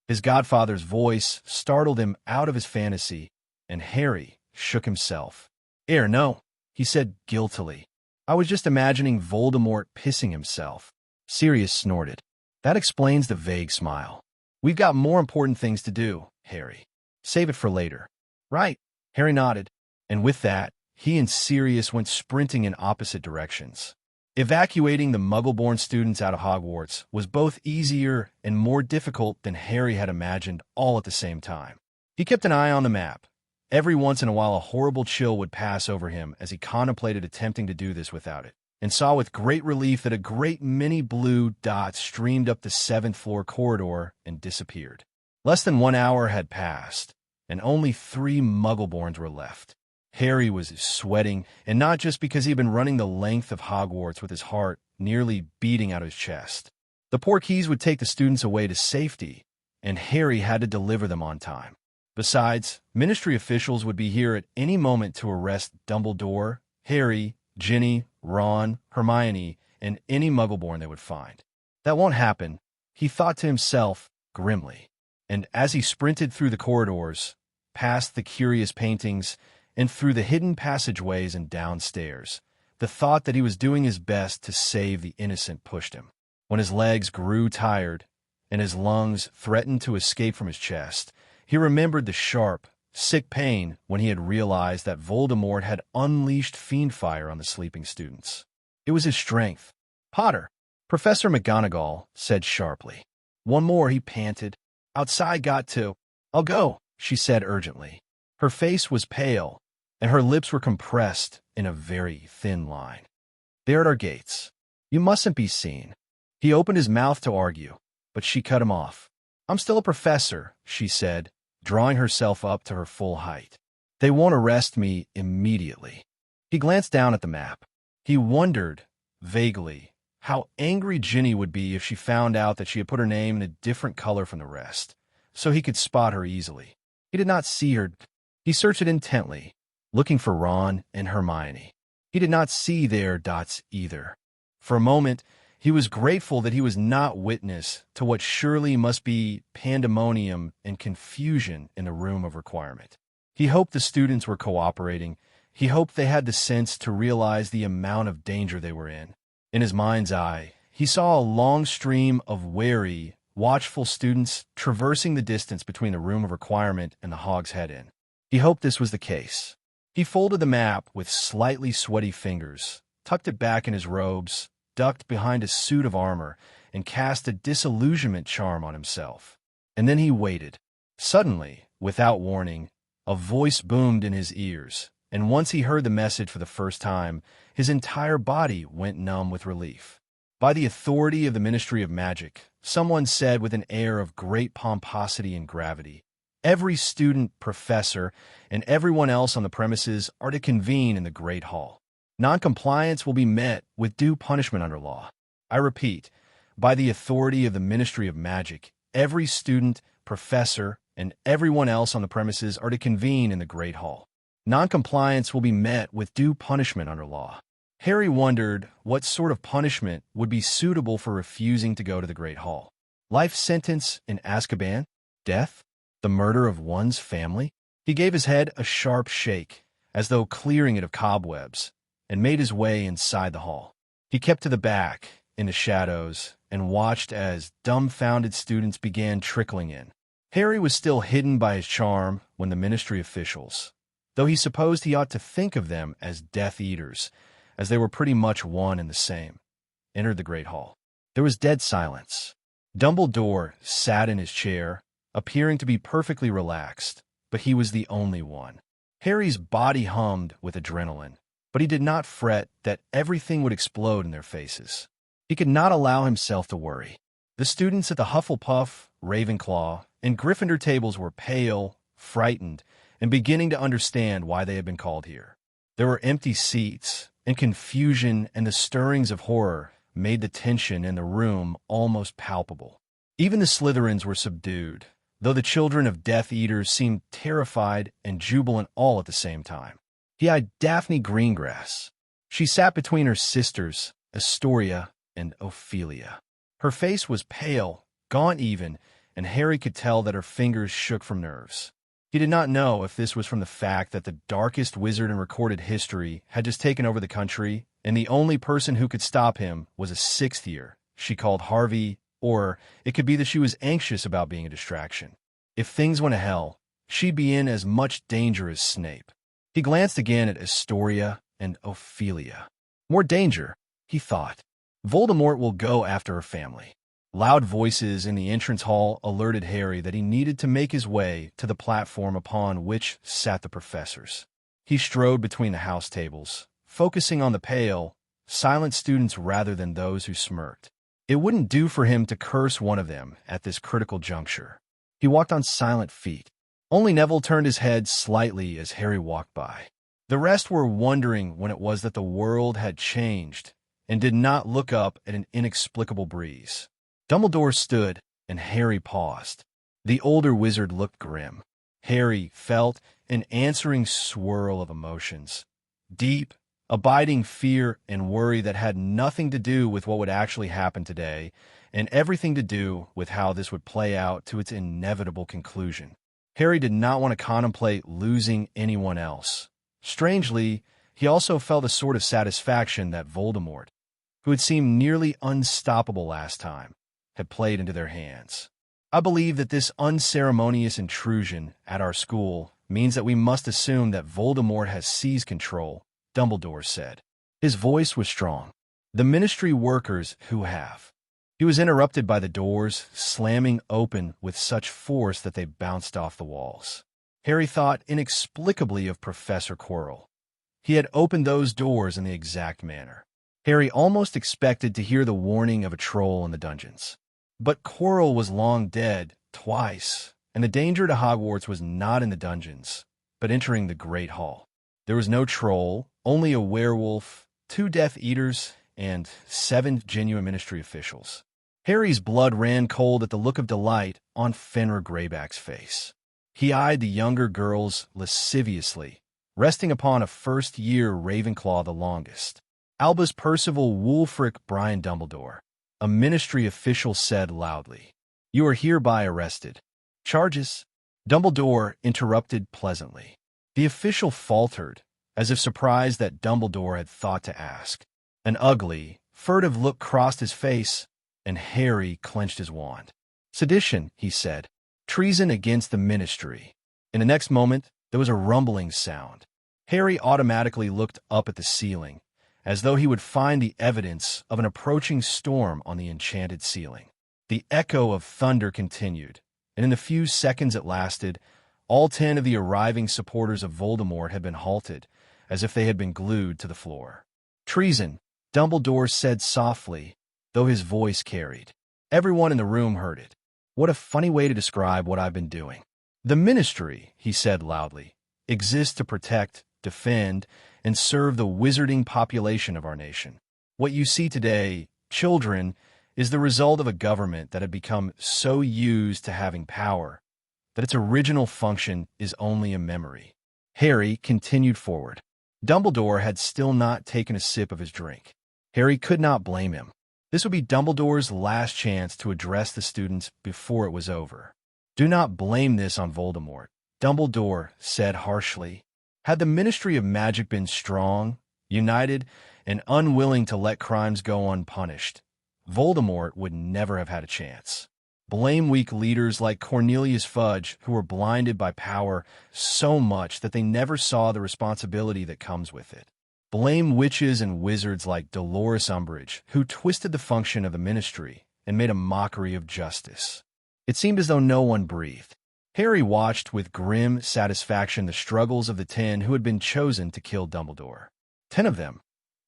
His godfather's voice startled him out of his fantasy, and Harry shook himself. No," he said guiltily. "I was just imagining Voldemort pissing himself." Sirius snorted. "That explains the vague smile. We've got more important things to do, Harry. Save it for later." "Right." Harry nodded, and with that, he and Sirius went sprinting in opposite directions. Evacuating the Muggle-born students out of Hogwarts was both easier and more difficult than Harry had imagined all at the same time. He kept an eye on the map. Every once in a while, a horrible chill would pass over him as he contemplated attempting to do this without it, and saw with great relief that a great many blue dots streamed up the 7th-floor corridor and disappeared. Less than 1 hour had passed, and only 3 Muggle-borns were left. Harry was sweating, and not just because he had been running the length of Hogwarts with his heart nearly beating out of his chest. The Porkeys would take the students away to safety, and Harry had to deliver them on time. Besides, Ministry officials would be here at any moment to arrest Dumbledore, Harry, Ginny, Ron, Hermione, and any Muggleborn they would find. That won't happen, he thought to himself grimly, and as he sprinted through the corridors, past the curious paintings, and through the hidden passageways and downstairs, the thought that he was doing his best to save the innocent pushed him. When his legs grew tired, and his lungs threatened to escape from his chest, he remembered the sharp, sick pain when he had realized that Voldemort had unleashed fiendfire on the sleeping students. It was his strength. "Potter," Professor McGonagall said sharply. "One more," he panted. "Outside got to." "I'll go," she said urgently. Her face was pale, and her lips were compressed in a very thin line. "They're at our gates. You mustn't be seen." He opened his mouth to argue, but she cut him off. "I'm still a professor," she said, drawing herself up to her full height. "They won't arrest me immediately." He glanced down at the map. He wondered, vaguely, how angry Ginny would be if she found out that she had put her name in a different color from the rest, so he could spot her easily. He did not see her. He searched it intently, looking for Ron and Hermione. He did not see their dots either. For a moment, he was grateful that he was not witness to what surely must be pandemonium and confusion in the room of requirement. He hoped the students were cooperating. He hoped they had the sense to realize the amount of danger they were in. In his mind's eye, he saw a long stream of wary, watchful students traversing the distance between the room of requirement and the Hog's Head Inn. He hoped this was the case. He folded the map with slightly sweaty fingers, tucked it back in his robes, ducked behind a suit of armor, and cast a disillusionment charm on himself. And then he waited. Suddenly, without warning, a voice boomed in his ears, and once he heard the message for the first time, his entire body went numb with relief. "By the authority of the Ministry of Magic," someone said with an air of great pomposity and gravity, "every student, professor, and everyone else on the premises are to convene in the Great Hall. Noncompliance will be met with due punishment under law. I repeat, by the authority of the Ministry of Magic, every student, professor, and everyone else on the premises are to convene in the Great Hall. Noncompliance will be met with due punishment under law." Harry wondered what sort of punishment would be suitable for refusing to go to the Great Hall. Life sentence in Azkaban? Death? The murder of one's family? He gave his head a sharp shake, as though clearing it of cobwebs, and made his way inside the hall. He kept to the back, in the shadows, and watched as dumbfounded students began trickling in. Harry was still hidden by his charm when the Ministry officials, though he supposed he ought to think of them as Death Eaters, as they were pretty much one and the same, entered the Great Hall. There was dead silence. Dumbledore sat in his chair, appearing to be perfectly relaxed, but he was the only one. Harry's body hummed with adrenaline, but he did not fret that everything would explode in their faces. He could not allow himself to worry. The students at the Hufflepuff, Ravenclaw, and Gryffindor tables were pale, frightened, and beginning to understand why they had been called here. There were empty seats, and confusion and the stirrings of horror made the tension in the room almost palpable. Even the Slytherins were subdued, though the children of Death Eaters seemed terrified and jubilant all at the same time. He eyed Daphne Greengrass. She sat between her sisters, Astoria and Ophelia. Her face was pale, gaunt even, and Harry could tell that her fingers shook from nerves. He did not know if this was from the fact that the darkest wizard in recorded history had just taken over the country, and the only person who could stop him was a sixth year she called Harvey, or it could be that she was anxious about being a distraction. If things went to hell, she'd be in as much danger as Snape. He glanced again at Astoria and Ophelia. More danger, he thought. Voldemort will go after her family. Loud voices in the entrance hall alerted Harry that he needed to make his way to the platform upon which sat the professors. He strode between the house tables, focusing on the pale, silent students rather than those who smirked. It wouldn't do for him to curse one of them at this critical juncture. He walked on silent feet. Only Neville turned his head slightly as Harry walked by. The rest were wondering when it was that the world had changed and did not look up at an inexplicable breeze. Dumbledore stood, and Harry paused. The older wizard looked grim. Harry felt an answering swirl of emotions. Deep, abiding fear and worry that had nothing to do with what would actually happen today, and everything to do with how this would play out to its inevitable conclusion. Harry did not want to contemplate losing anyone else. Strangely, he also felt a sort of satisfaction that Voldemort, who had seemed nearly unstoppable last time, had played into their hands. I believe that this unceremonious intrusion at our school means that we must assume that Voldemort has seized control, Dumbledore said. His voice was strong. The Ministry workers who have. He was interrupted by the doors slamming open with such force that they bounced off the walls. Harry thought inexplicably of Professor Quirrell. He had opened those doors in the exact manner. Harry almost expected to hear the warning of a troll in the dungeons. But Quirrell was long dead, twice, and the danger to Hogwarts was not in the dungeons, but entering the Great Hall. There was no troll, only a werewolf, 2 Death Eaters, and 7 genuine Ministry officials. Harry's blood ran cold at the look of delight on Fenrir Greyback's face. He eyed the younger girls lasciviously, resting upon a first-year Ravenclaw the longest. Albus Percival Wulfric Brian Dumbledore, a Ministry official said loudly. You are hereby arrested. Charges? Dumbledore interrupted pleasantly. The official faltered, as if surprised that Dumbledore had thought to ask. An ugly, furtive look crossed his face, and Harry clenched his wand. Sedition, he said. Treason against the Ministry. In the next moment, there was a rumbling sound. Harry automatically looked up at the ceiling, as though he would find the evidence of an approaching storm on the enchanted ceiling. The echo of thunder continued, and in the few seconds it lasted, all 10 of the arriving supporters of Voldemort had been halted, as if they had been glued to the floor. Treason, Dumbledore said softly, though his voice carried. Everyone in the room heard it. What a funny way to describe what I've been doing. The Ministry, he said loudly, exists to protect, defend, and serve the wizarding population of our nation. What you see today, children, is the result of a government that had become so used to having power that its original function is only a memory. Harry continued forward. Dumbledore had still not taken a sip of his drink. Harry could not blame him. This would be Dumbledore's last chance to address the students before it was over. Do not blame this on Voldemort, Dumbledore said harshly. Had the Ministry of Magic been strong, united, and unwilling to let crimes go unpunished, Voldemort would never have had a chance. Blame weak leaders like Cornelius Fudge, who were blinded by power so much that they never saw the responsibility that comes with it. Blame witches and wizards like Dolores Umbridge, who twisted the function of the Ministry and made a mockery of justice. It seemed as though no one breathed. Harry watched with grim satisfaction the struggles of the 10 who had been chosen to kill Dumbledore. 10 of them,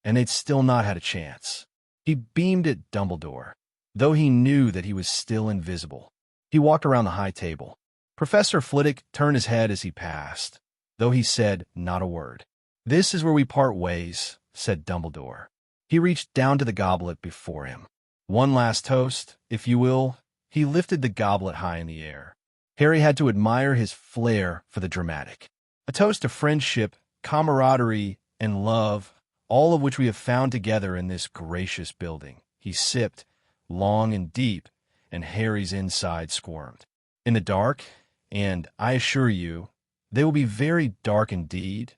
and they'd still not had a chance. He beamed at Dumbledore, though he knew that he was still invisible. He walked around the high table. Professor Flitwick turned his head as he passed, though he said not a word. This is where we part ways, said Dumbledore. He reached down to the goblet before him. One last toast, if you will, He lifted the goblet high in the air. Harry had to admire his flair for the dramatic. A toast to friendship, camaraderie, and love, all of which we have found together in this gracious building. He sipped, long and deep, and Harry's inside squirmed. In the dark, and I assure you, they will be very dark indeed,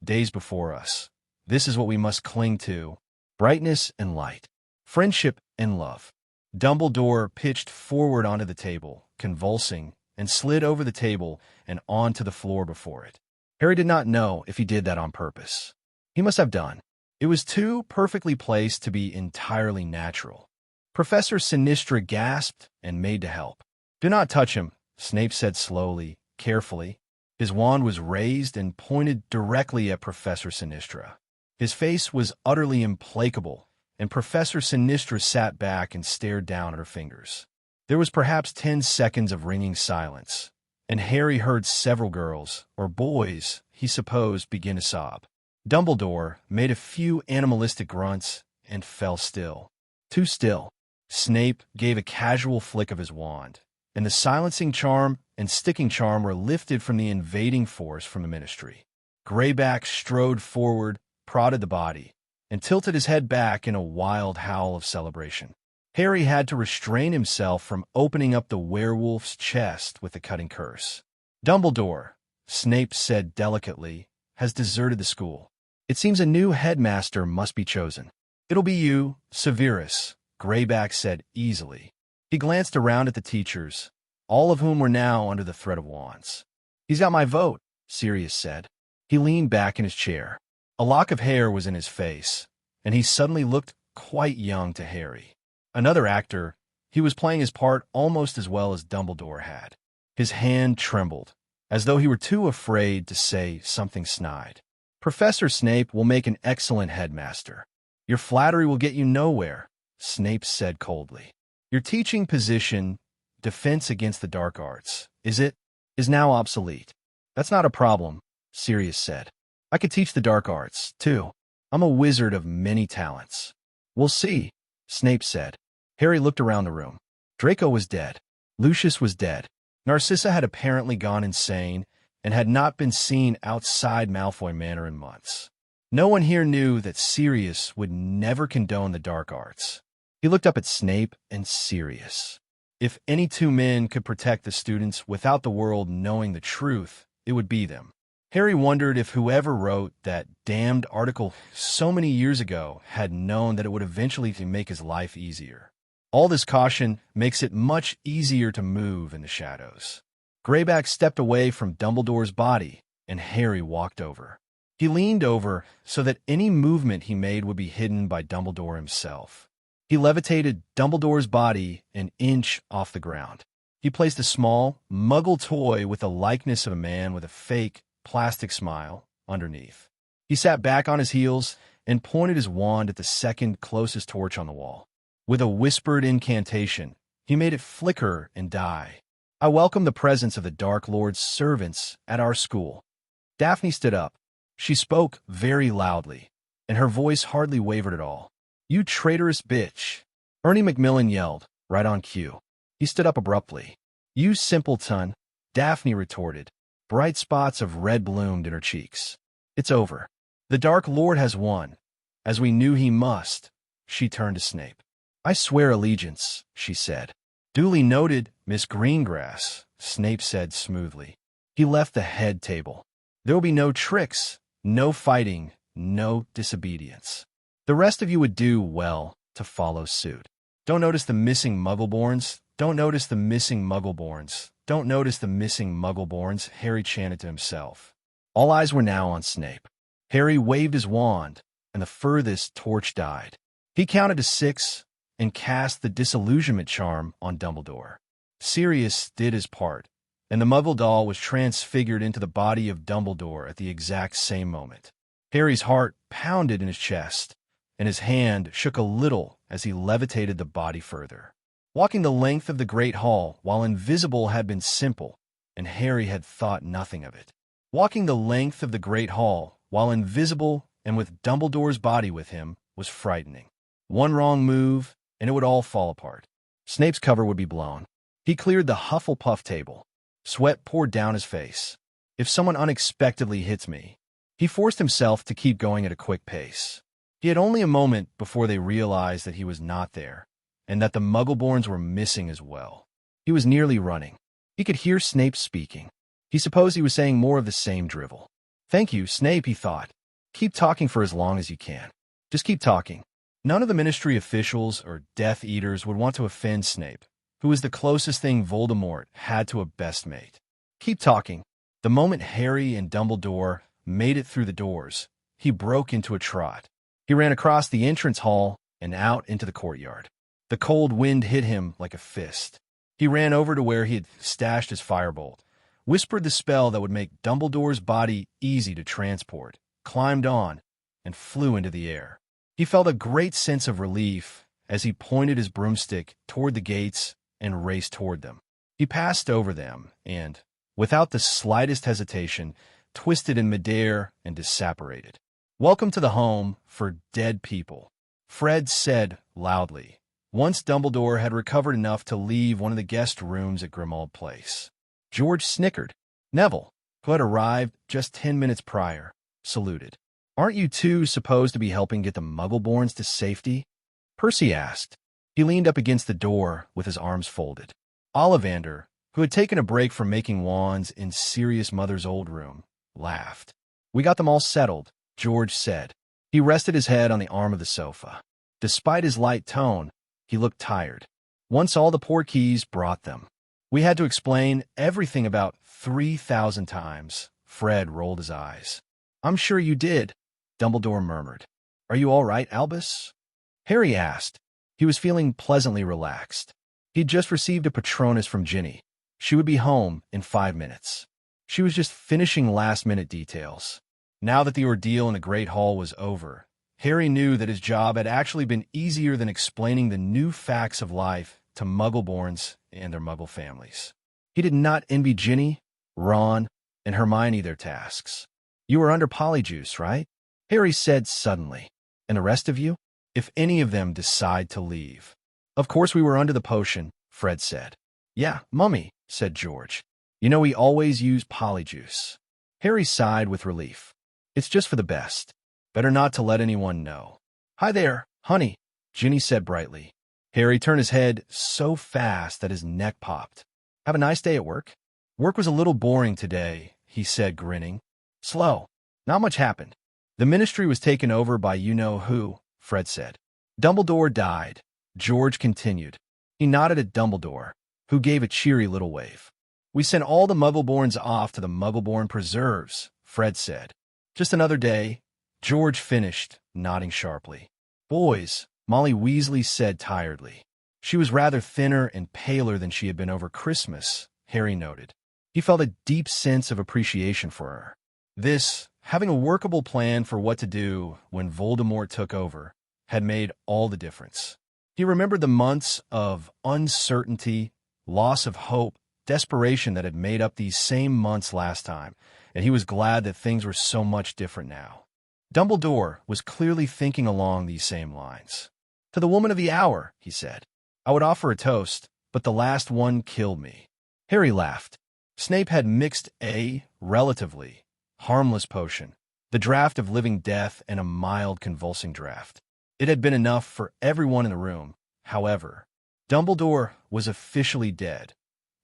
days before us. This is what we must cling to: brightness and light, friendship and love. Dumbledore pitched forward onto the table, convulsing, and slid over the table and onto the floor before it. Harry did not know if he did that on purpose. He must have done. It was too perfectly placed to be entirely natural. Professor Sinistra gasped and made to help. "Do not touch him," Snape said slowly, carefully. His wand was raised and pointed directly at Professor Sinistra. His face was utterly implacable, and Professor Sinistra sat back and stared down at her fingers. There was perhaps 10 seconds of ringing silence, and Harry heard several girls, or boys, he supposed, begin to sob. Dumbledore made a few animalistic grunts and fell still. Too still. Snape gave a casual flick of his wand, and the silencing charm and sticking charm were lifted from the invading force from the Ministry. Greyback strode forward, prodded the body, and tilted his head back in a wild howl of celebration. Harry had to restrain himself from opening up the werewolf's chest with the cutting curse. "Dumbledore," Snape said delicately, "has deserted the school. It seems a new headmaster must be chosen." "It'll be you, Severus," Greyback said easily. He glanced around at the teachers, all of whom were now under the threat of wands. "He's got my vote," Sirius said. He leaned back in his chair. A lock of hair was in his face, and he suddenly looked quite young to Harry. Another actor, he was playing his part almost as well as Dumbledore had. His hand trembled, as though he were too afraid to say something snide. "Professor Snape will make an excellent headmaster. Your flattery will get you nowhere," Snape said coldly. "Your teaching position, defense against the dark arts, is now obsolete." "That's not a problem," Sirius said. "I could teach the dark arts, too. I'm a wizard of many talents." "We'll see," Snape said. Harry looked around the room. Draco was dead. Lucius was dead. Narcissa had apparently gone insane and had not been seen outside Malfoy Manor in months. No one here knew that Sirius would never condone the dark arts. He looked up at Snape and Sirius. If any two men could protect the students without the world knowing the truth, it would be them. Harry wondered if whoever wrote that damned article so many years ago had known that it would eventually make his life easier. All this caution makes it much easier to move in the shadows. Greyback stepped away from Dumbledore's body, and Harry walked over. He leaned over so that any movement he made would be hidden by Dumbledore himself. He levitated Dumbledore's body an inch off the ground. He placed a small, muggle toy with the likeness of a man with a fake, plastic smile underneath. He sat back on his heels and pointed his wand at the second closest torch on the wall. With a whispered incantation, he made it flicker and die. "I welcome the presence of the Dark Lord's servants at our school." Daphne stood up. She spoke very loudly, and her voice hardly wavered at all. "You traitorous bitch!" Ernie Macmillan yelled, right on cue. He stood up abruptly. "You simpleton!" Daphne retorted. Bright spots of red bloomed in her cheeks. "It's over. The Dark Lord has won, as we knew he must." She turned to Snape. "I swear allegiance," she said. "Duly noted, Miss Greengrass," Snape said smoothly. He left the head table. "There will be no tricks, no fighting, no disobedience. The rest of you would do well to follow suit. Don't notice the missing Muggleborns. Don't notice the missing Muggleborns. Don't notice the missing Muggleborns," Harry chanted to himself. All eyes were now on Snape. Harry waved his wand, and the furthest torch died. He counted to 6 and cast the disillusionment charm on Dumbledore. Sirius did his part, and the Muggle doll was transfigured into the body of Dumbledore at the exact same moment. Harry's heart pounded in his chest, and his hand shook a little as he levitated the body further. Walking the length of the Great Hall while invisible had been simple, and Harry had thought nothing of it. Walking the length of the Great Hall while invisible and with Dumbledore's body with him was frightening. One wrong move, and it would all fall apart. Snape's cover would be blown. He cleared the Hufflepuff table. Sweat poured down his face. If someone unexpectedly hits me, he forced himself to keep going at a quick pace. He had only a moment before they realized that he was not there, and that the Muggleborns were missing as well. He was nearly running. He could hear Snape speaking. He supposed he was saying more of the same drivel. "Thank you, Snape," he thought. "Keep talking for as long as you can. Just keep talking." None of the Ministry officials or Death Eaters would want to offend Snape, who was the closest thing Voldemort had to a best mate. "Keep talking." The moment Harry and Dumbledore made it through the doors, he broke into a trot. He ran across the entrance hall and out into the courtyard. The cold wind hit him like a fist. He ran over to where he had stashed his firebolt, whispered the spell that would make Dumbledore's body easy to transport, climbed on, and flew into the air. He felt a great sense of relief as he pointed his broomstick toward the gates and raced toward them. He passed over them and, without the slightest hesitation, twisted in midair and disapparated. "Welcome to the home for dead people," Fred said loudly, once Dumbledore had recovered enough to leave one of the guest rooms at Grimmauld Place. George snickered. Neville, who had arrived just 10 minutes prior, saluted. "Aren't you two supposed to be helping get the Muggleborns to safety?" Percy asked. He leaned up against the door with his arms folded. Ollivander, who had taken a break from making wands in Sirius Mother's old room, laughed. "We got them all settled," George said. He rested his head on the arm of the sofa. Despite his light tone, he looked tired. "Once all the Portkeys brought them. We had to explain everything about 3,000 times." Fred rolled his eyes. "I'm sure you did," Dumbledore murmured. "Are you all right, Albus?" Harry asked. He was feeling pleasantly relaxed. He'd just received a Patronus from Ginny. She would be home in 5 minutes. She was just finishing last-minute details. Now that the ordeal in the Great Hall was over, Harry knew that his job had actually been easier than explaining the new facts of life to Muggleborns and their Muggle families. He did not envy Ginny, Ron, and Hermione their tasks. "You were under Polyjuice, right?" Harry said suddenly. "And the rest of you? If any of them decide to leave." "Of course we were under the potion," Fred said. "Yeah, Mummy," said George. "You know we always use Polyjuice." Harry sighed with relief. "It's just for the best. Better not to let anyone know." "Hi there, honey," Ginny said brightly. Harry turned his head so fast that his neck popped. "Have a nice day at work?" "Work was a little boring today," he said, grinning. "Slow. Not much happened. The Ministry was taken over by you-know-who," Fred said. "Dumbledore died," George continued. He nodded at Dumbledore, who gave a cheery little wave. "We sent all the Muggleborns off to the Muggleborn Preserves," Fred said. "Just another day," George finished, nodding sharply. "Boys," Molly Weasley said tiredly. She was rather thinner and paler than she had been over Christmas, Harry noted. He felt a deep sense of appreciation for her. This, having a workable plan for what to do when Voldemort took over, had made all the difference. He remembered the months of uncertainty, loss of hope, desperation that had made up these same months last time, and he was glad that things were so much different now. Dumbledore was clearly thinking along these same lines. "To the woman of the hour," he said. "I would offer a toast, but the last one killed me." Harry laughed. Snape had mixed a, relatively, harmless potion, the draught of living death, and a mild convulsing draught. It had been enough for everyone in the room. However, Dumbledore was officially dead,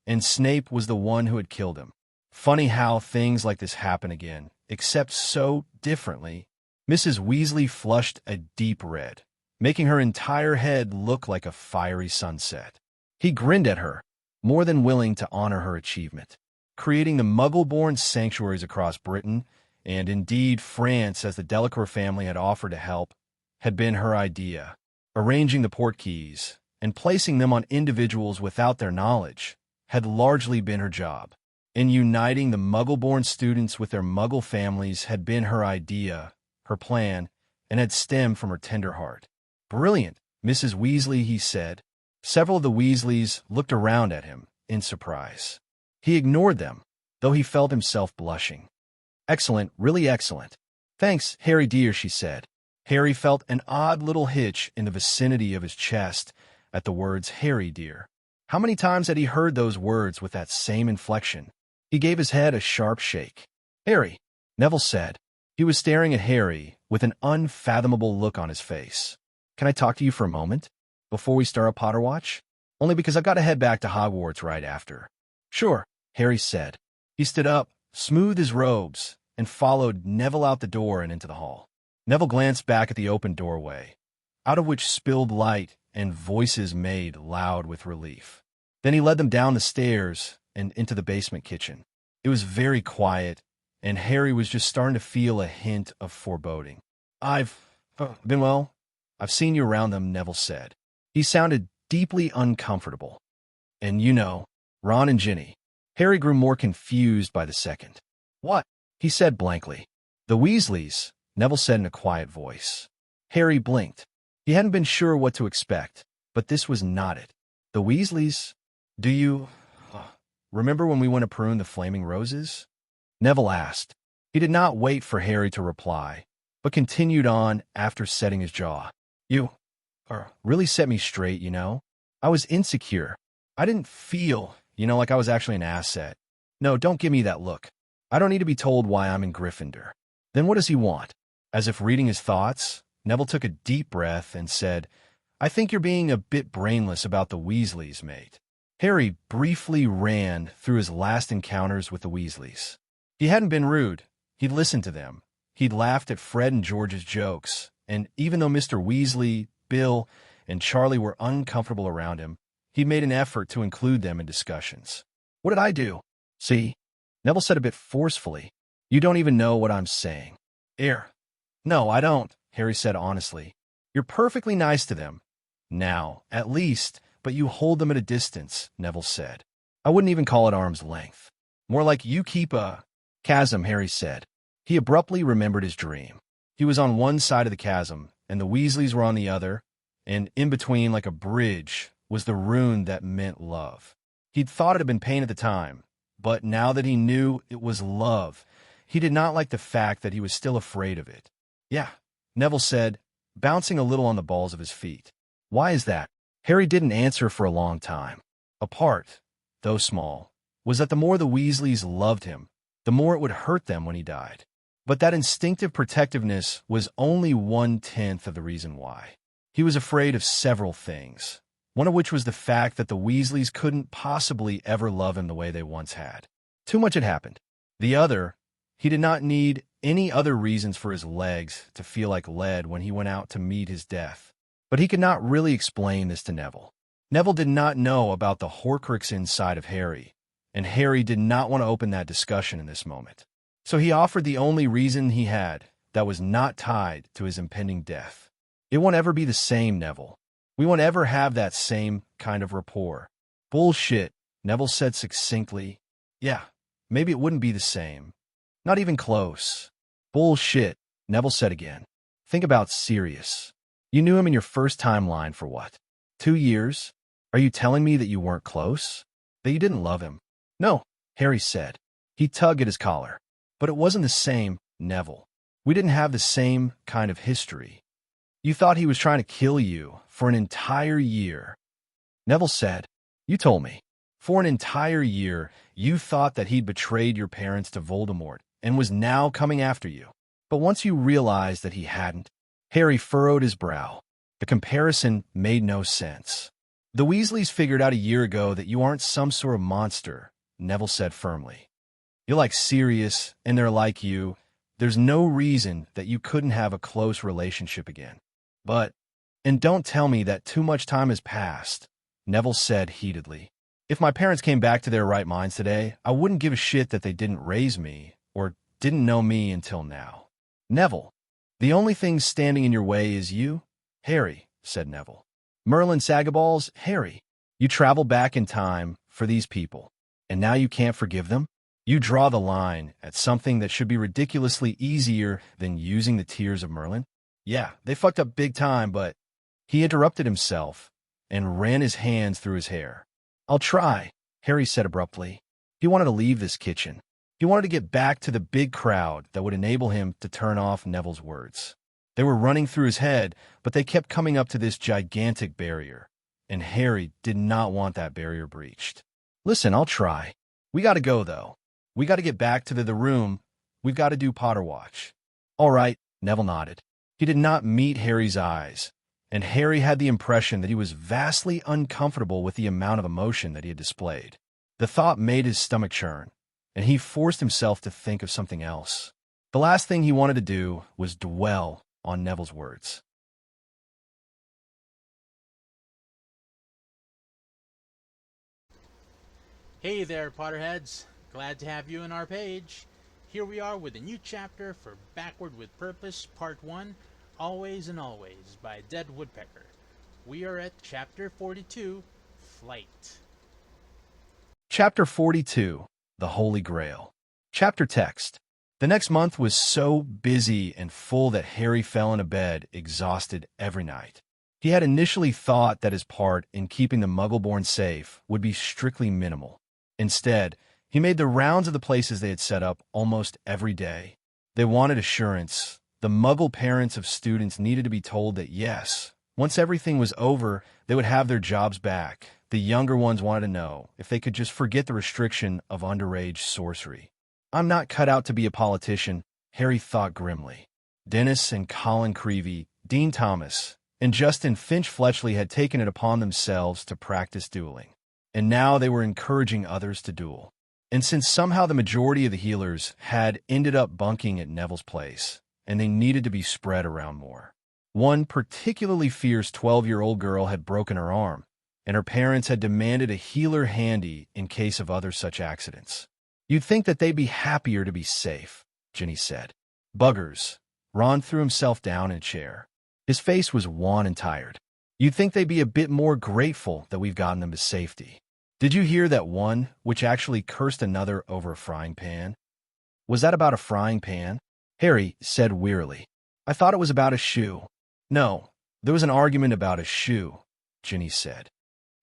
and Snape was the one who had killed him. Funny how things like this happen again, except so differently. Mrs. Weasley flushed a deep red, making her entire head look like a fiery sunset. He grinned at her, more than willing to honor her achievement. Creating the Muggle-born sanctuaries across Britain, and indeed France, as the Delacour family had offered to help, had been her idea. Arranging the Portkeys and placing them on individuals without their knowledge had largely been her job. And uniting the Muggle-born students with their Muggle families had been her idea, her plan, and had stemmed from her tender heart. "Brilliant, Mrs. Weasley," he said. Several of the Weasleys looked around at him in surprise. He ignored them, though he felt himself blushing. "Excellent, really excellent." "Thanks, Harry dear," she said. Harry felt an odd little hitch in the vicinity of his chest at the words Harry dear. How many times had he heard those words with that same inflection? He gave his head a sharp shake. Harry, Neville said. He was staring at Harry with an unfathomable look on his face. Can I talk to you for a moment? Before we start a Potter watch? Only because I've got to head back to Hogwarts right after. Sure, Harry said. He stood up, smoothed his robes, and followed Neville out the door and into the hall. Neville glanced back at the open doorway, out of which spilled light and voices made loud with relief. Then he led them down the stairs and into the basement kitchen. It was very quiet, and Harry was just starting to feel a hint of foreboding. I've seen you around them, Neville said. He sounded deeply uncomfortable. And you know, Ron and Ginny. Harry grew more confused by the second. What? He said blankly. The Weasleys, Neville said in a quiet voice. Harry blinked. He hadn't been sure what to expect, but this was not it. The Weasleys? Do you remember when we went to prune the flaming roses? Neville asked. He did not wait for Harry to reply, but continued on after setting his jaw. You really set me straight, you know. I was insecure. I didn't feel, like I was actually an asset. No, don't give me that look. I don't need to be told why I'm in Gryffindor. Then what does he want? As if reading his thoughts, Neville took a deep breath and said, I think you're being a bit brainless about the Weasleys, mate. Harry briefly ran through his last encounters with the Weasleys. He hadn't been rude. He'd listened to them. He'd laughed at Fred and George's jokes, and even though Mr. Weasley, Bill, and Charlie were uncomfortable around him, he made an effort to include them in discussions. What did I do? See? Neville said a bit forcefully. You don't even know what I'm saying. No, I don't, Harry said honestly. You're perfectly nice to them. Now, at least, but you hold them at a distance, Neville said. I wouldn't even call it arm's length. More like you keep a chasm, Harry said. He abruptly remembered his dream. He was on one side of the chasm, and the Weasleys were on the other, and in between, like a bridge, was the rune that meant love. He'd thought it had been pain at the time, but now that he knew it was love, he did not like the fact that he was still afraid of it. Yeah, Neville said, bouncing a little on the balls of his feet. Why is that? Harry didn't answer for a long time. A part, though small, was that the more the Weasleys loved him, the more it would hurt them when he died. But that instinctive protectiveness was only 1/10 of the reason why. He was afraid of several things, one of which was the fact that the Weasleys couldn't possibly ever love him the way they once had. Too much had happened. The other, he did not need any other reasons for his legs to feel like lead when he went out to meet his death. But he could not really explain this to Neville. Neville did not know about the Horcrux inside of Harry, and Harry did not want to open that discussion in this moment. So he offered the only reason he had that was not tied to his impending death. It won't ever be the same, Neville. We won't ever have that same kind of rapport. Bullshit, Neville said succinctly. Yeah, maybe it wouldn't be the same. Not even close. Bullshit, Neville said again. Think about Sirius. You knew him in your first timeline for what? 2 years? Are you telling me that you weren't close? That you didn't love him? No, Harry said. He tugged at his collar. But it wasn't the same, Neville. We didn't have the same kind of history. You thought he was trying to kill you for an entire year. Neville said, You told me. For an entire year, you thought that he'd betrayed your parents to Voldemort and was now coming after you. But once you realized that he hadn't, Harry furrowed his brow. The comparison made no sense. The Weasleys figured out a year ago that you aren't some sort of monster, Neville said firmly. You're like Sirius, and they're like you. There's no reason that you couldn't have a close relationship again. And don't tell me that too much time has passed, Neville said heatedly. If my parents came back to their right minds today, I wouldn't give a shit that they didn't raise me or didn't know me until now. Neville, the only thing standing in your way is you? Harry, said Neville. Merlin Sagaballs, Harry, you travel back in time for these people, and now you can't forgive them? You draw the line at something that should be ridiculously easier than using the tears of Merlin? Yeah, they fucked up big time, but... He interrupted himself and ran his hands through his hair. I'll try, Harry said abruptly. He wanted to leave this kitchen. He wanted to get back to the big crowd that would enable him to turn off Neville's words. They were running through his head, but they kept coming up to this gigantic barrier. and Harry did not want that barrier breached. "Listen, I'll try. We gotta go, though. We gotta get back to the room. We've gotta do Potter Watch." "All right," Neville nodded. He did not meet Harry's eyes, and Harry had the impression that he was vastly uncomfortable with the amount of emotion that he had displayed. The thought made his stomach churn, and he forced himself to think of something else. The last thing he wanted to do was dwell on Neville's words. Hey there, Potterheads. Glad to have you on our page. Here we are with a new chapter for Backward with Purpose, Part 1, Always and Always, by Dead Woodpecker. We are at Chapter 42, Flight. Chapter 42, The Holy Grail. Chapter text. The next month was so busy and full that Harry fell into bed, exhausted every night. He had initially thought that his part in keeping the Muggle-born safe would be strictly minimal. Instead, he made the rounds of the places they had set up almost every day. They wanted assurance. The Muggle parents of students needed to be told that yes, once everything was over, they would have their jobs back. The younger ones wanted to know if they could just forget the restriction of underage sorcery. "I'm not cut out to be a politician," Harry thought grimly. Dennis and Colin Creevey, Dean Thomas, and Justin Finch-Fletchley had taken it upon themselves to practice dueling, and now they were encouraging others to duel. And since somehow the majority of the healers had ended up bunking at Neville's place, and they needed to be spread around more. One particularly fierce 12-year-old girl had broken her arm, and her parents had demanded a healer handy in case of other such accidents. "You'd think that they'd be happier to be safe," Ginny said. "Buggers." Ron threw himself down in a chair. His face was wan and tired. "You'd think they'd be a bit more grateful that we've gotten them to safety. Did you hear that one which actually cursed another over a frying pan?" "Was that about a frying pan?" Harry said wearily. "I thought it was about a shoe." "No, there was an argument about a shoe," Ginny said.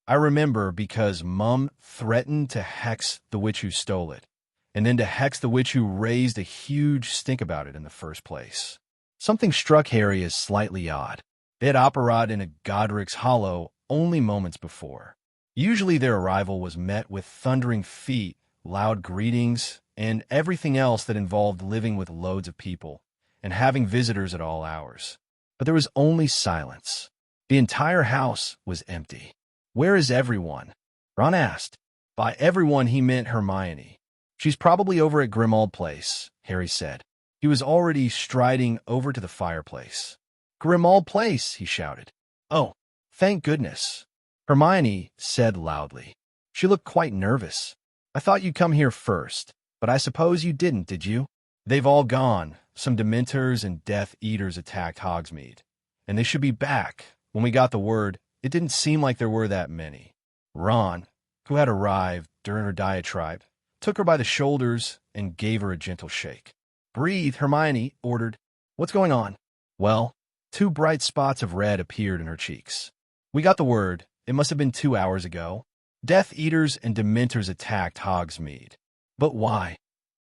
"I remember because Mum threatened to hex the witch who stole it, and then to hex the witch who raised a huge stink about it in the first place." Something struck Harry as slightly odd. They had operated in a Godric's Hollow only moments before. Usually their arrival was met with thundering feet, loud greetings, and everything else that involved living with loads of people and having visitors at all hours. But there was only silence. The entire house was empty. "Where is everyone?" Ron asked. By everyone, he meant Hermione. "She's probably over at Grimmauld Place," Harry said. He was already striding over to the fireplace. "Grimmauld Place!" he shouted. "Oh, thank goodness," Hermione said loudly. She looked quite nervous. "I thought you'd come here first, but I suppose you didn't, did you?" "They've all gone. Some Dementors and Death Eaters attacked Hogsmeade, and they should be back. When we got the word, it didn't seem like there were that many." Ron, who had arrived during her diatribe, took her by the shoulders and gave her a gentle shake. "Breathe," Hermione ordered. "What's going on?" Well, 2 bright spots of red appeared in her cheeks. "We got the word. It must have been 2 hours ago. Death Eaters and Dementors attacked Hogsmeade." "But why?"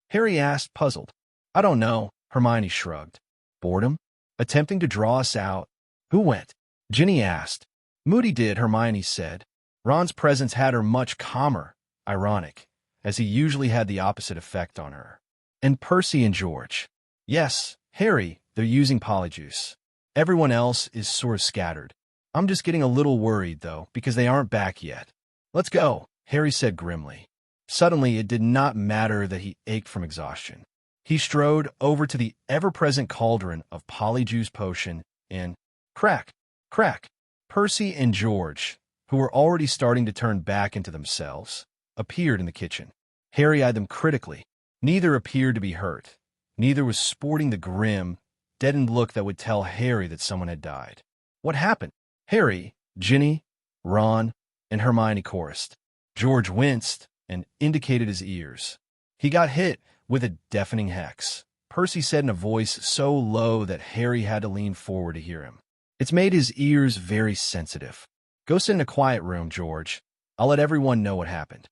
Harry asked, puzzled. "I don't know," Hermione shrugged. "Boredom? Attempting to draw us out?" "Who went?" Ginny asked. "Moody did," Hermione said. Ron's presence had her much calmer, ironic, as he usually had the opposite effect on her. "And Percy and George." "Yes, Harry, they're using Polyjuice. Everyone else is sort of scattered. I'm just getting a little worried, though, because they aren't back yet." "Let's go," Harry said grimly. Suddenly, it did not matter that he ached from exhaustion. He strode over to the ever-present cauldron of Polyjuice potion and crack, crack. Percy and George, who were already starting to turn back into themselves, appeared in the kitchen. Harry eyed them critically. Neither appeared to be hurt. Neither was sporting the grim, deadened look that would tell Harry that someone had died. "What happened?" Harry, Ginny, Ron, and Hermione chorused. George winced and indicated his ears. "He got hit with a deafening hex," Percy said in a voice so low that Harry had to lean forward to hear him. "It's made his ears very sensitive. Go sit in a quiet room, George. I'll let everyone know what happened."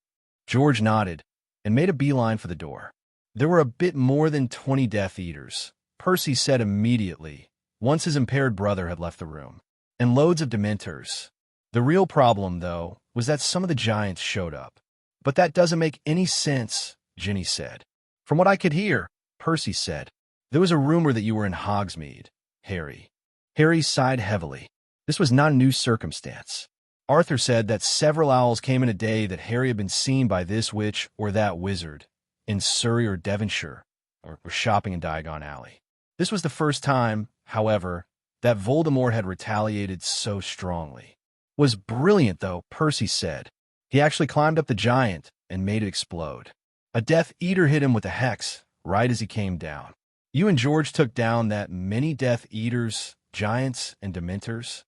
George nodded and made a beeline for the door. There were a bit more than 20 Death Eaters, Percy said immediately, once his impaired brother had left the room, and loads of Dementors. The real problem, though, was that some of the giants showed up. But that doesn't make any sense, Ginny said. From what I could hear, Percy said, there was a rumor that you were in Hogsmeade, Harry. Harry sighed heavily. This was not a new circumstance. Arthur said that several owls came in a day that Harry had been seen by this witch or that wizard, in Surrey or Devonshire, or shopping in Diagon Alley. This was the first time, however, that Voldemort had retaliated so strongly. Was brilliant, though, Percy said. He actually climbed up the giant and made it explode. A Death Eater hit him with a hex right as he came down. You and George took down that many Death Eaters, giants, and Dementors?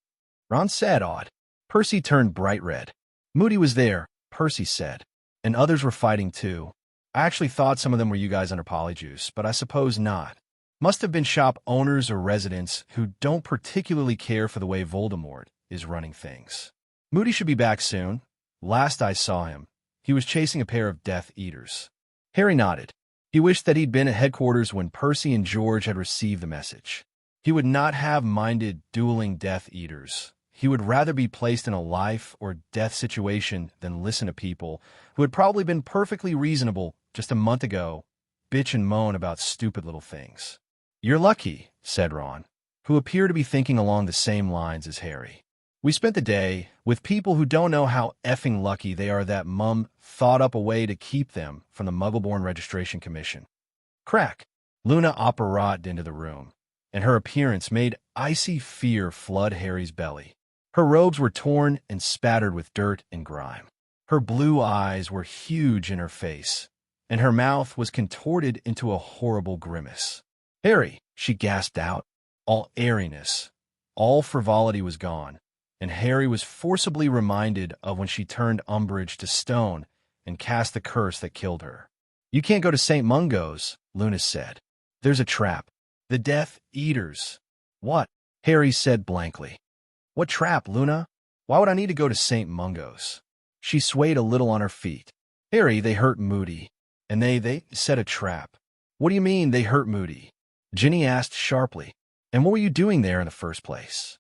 Ron said, odd. Percy turned bright red. Moody was there, Percy said, and others were fighting too. I actually thought some of them were you guys under Polyjuice, but I suppose not. Must have been shop owners or residents who don't particularly care for the way Voldemort is running things. Moody should be back soon. Last I saw him, he was chasing a pair of Death Eaters. Harry nodded. He wished that he'd been at headquarters when Percy and George had received the message. He would not have minded dueling Death Eaters. He would rather be placed in a life or death situation than listen to people who had probably been perfectly reasonable just a month ago, bitch and moan about stupid little things. You're lucky, said Ron, who appeared to be thinking along the same lines as Harry. We spent the day with people who don't know how effing lucky they are that Mum thought up a way to keep them from the Muggleborn Registration Commission. Crack! Luna operated into the room, and her appearance made icy fear flood Harry's belly. Her robes were torn and spattered with dirt and grime. Her blue eyes were huge in her face, and her mouth was contorted into a horrible grimace. Harry, she gasped out. All airiness, all frivolity was gone, and Harry was forcibly reminded of when she turned Umbridge to stone and cast the curse that killed her. You can't go to St. Mungo's, Luna said. There's a trap. The Death Eaters. What? Harry said blankly. What trap, Luna? Why would I need to go to St. Mungo's? She swayed a little on her feet. Harry, they hurt Moody. And they set a trap. What do you mean they hurt Moody? Ginny asked sharply. And what were you doing there in the first place?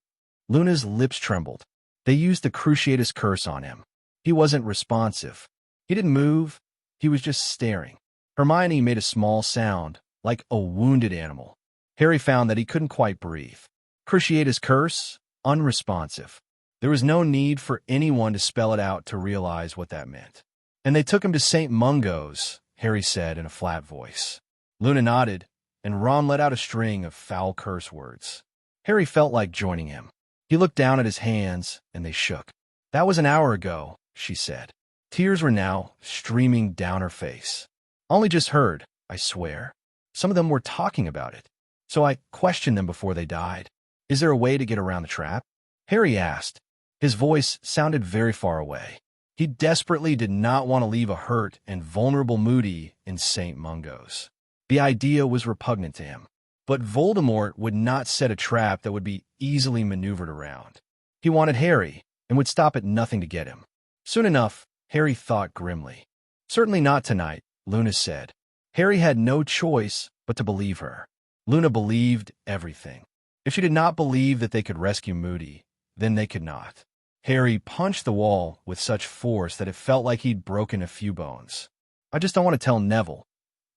Luna's lips trembled. They used the Cruciatus curse on him. He wasn't responsive. He didn't move. He was just staring. Hermione made a small sound, like a wounded animal. Harry found that he couldn't quite breathe. Cruciatus curse? Unresponsive. There was no need for anyone to spell it out to realize what that meant. And they took him to St. Mungo's, Harry said in a flat voice. Luna nodded, and Ron let out a string of foul curse words. Harry felt like joining him. He looked down at his hands, and they shook. That was an hour ago, she said. Tears were now streaming down her face. Only just heard, I swear. Some of them were talking about it. So I questioned them before they died. Is there a way to get around the trap? Harry asked. His voice sounded very far away. He desperately did not want to leave a hurt and vulnerable Moody in St. Mungo's. The idea was repugnant to him. But Voldemort would not set a trap that would be easily maneuvered around. He wanted Harry, and would stop at nothing to get him. Soon enough, Harry thought grimly. Certainly not tonight, Luna said. Harry had no choice but to believe her. Luna believed everything. If she did not believe that they could rescue Moody, then they could not. Harry punched the wall with such force that it felt like he'd broken a few bones. I just don't want to tell Neville,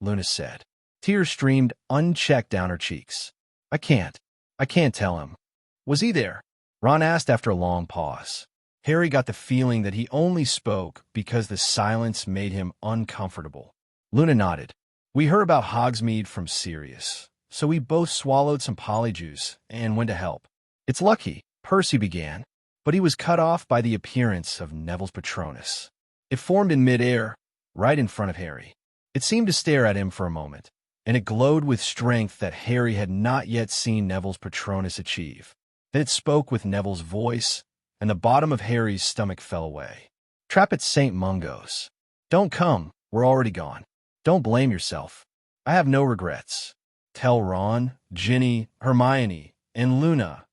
Luna said. Tears streamed unchecked down her cheeks. I can't tell him. Was he there? Ron asked after a long pause. Harry got the feeling that he only spoke because the silence made him uncomfortable. Luna nodded. We heard about Hogsmeade from Sirius, so we both swallowed some polyjuice and went to help. It's lucky, Percy began, but he was cut off by the appearance of Neville's Patronus. It formed in midair, right in front of Harry. It seemed to stare at him for a moment, and it glowed with strength that Harry had not yet seen Neville's Patronus achieve. Then it spoke with Neville's voice, and the bottom of Harry's stomach fell away. Trap at St. Mungo's. Don't come, we're already gone. Don't blame yourself. I have no regrets. Tell Ron, Ginny, Hermione, and Luna,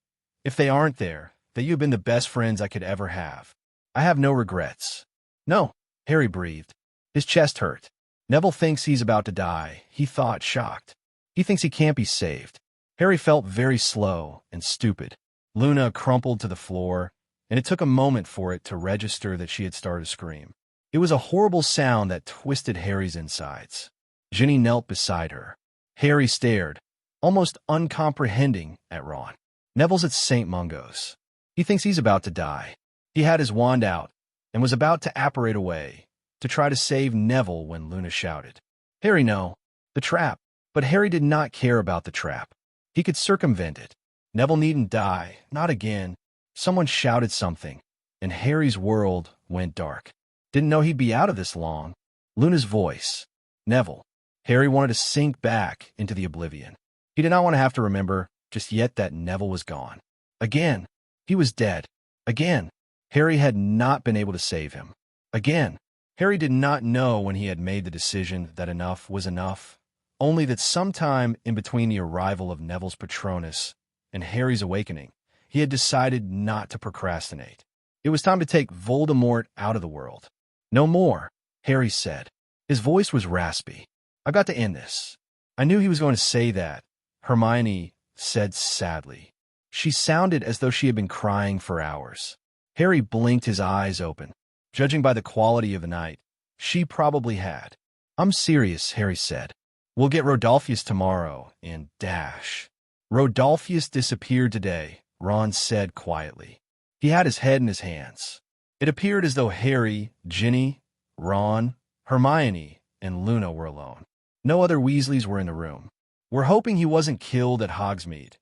if they aren't there, that you've been the best friends I could ever have. I have no regrets. No, Harry breathed. His chest hurt. Neville thinks he's about to die, he thought, shocked. He thinks he can't be saved. Harry felt very slow and stupid. Luna crumpled to the floor, and it took a moment for it to register that she had started to scream. It was a horrible sound that twisted Harry's insides. Ginny knelt beside her. Harry stared, almost uncomprehending, at Ron. Neville's at St. Mungo's. He thinks he's about to die. He had his wand out and was about to apparate away to try to save Neville when Luna shouted, "Harry, no! The trap!" But Harry did not care about the trap. He could circumvent it. Neville needn't die, not again. Someone shouted something, and Harry's world went dark. Didn't know he'd be out of this long. Luna's voice. Neville. Harry wanted to sink back into the oblivion. He did not want to have to remember just yet that Neville was gone. Again, he was dead. Again, Harry had not been able to save him. Again, Harry did not know when he had made the decision that enough was enough, only that sometime in between the arrival of Neville's Patronus and Harry's awakening, he had decided not to procrastinate. It was time to take Voldemort out of the world. "No more," Harry said. His voice was raspy. "I've got to end this." "I knew he was going to say that," Hermione said sadly. She sounded as though she had been crying for hours. Harry blinked his eyes open. Judging by the quality of the night, she probably had. "I'm serious," Harry said. "We'll get Rodolphus tomorrow and dash." "Rodolphus disappeared today," Ron said quietly. He had his head in his hands. It appeared as though Harry, Ginny, Ron, Hermione, and Luna were alone. No other Weasleys were in the room. "We're hoping he wasn't killed at Hogsmeade."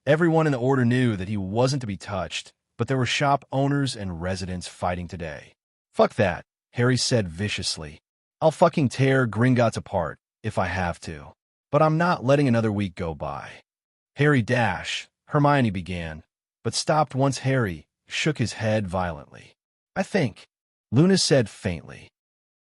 Everyone in the Order knew that he wasn't to be touched, but there were shop owners and residents fighting today. "Fuck that," Harry said viciously. "I'll fucking tear Gringotts apart if I have to. But I'm not letting another week go by." "Harry Dash," Hermione began, but stopped once Harry shook his head violently. "I think," Luna said faintly,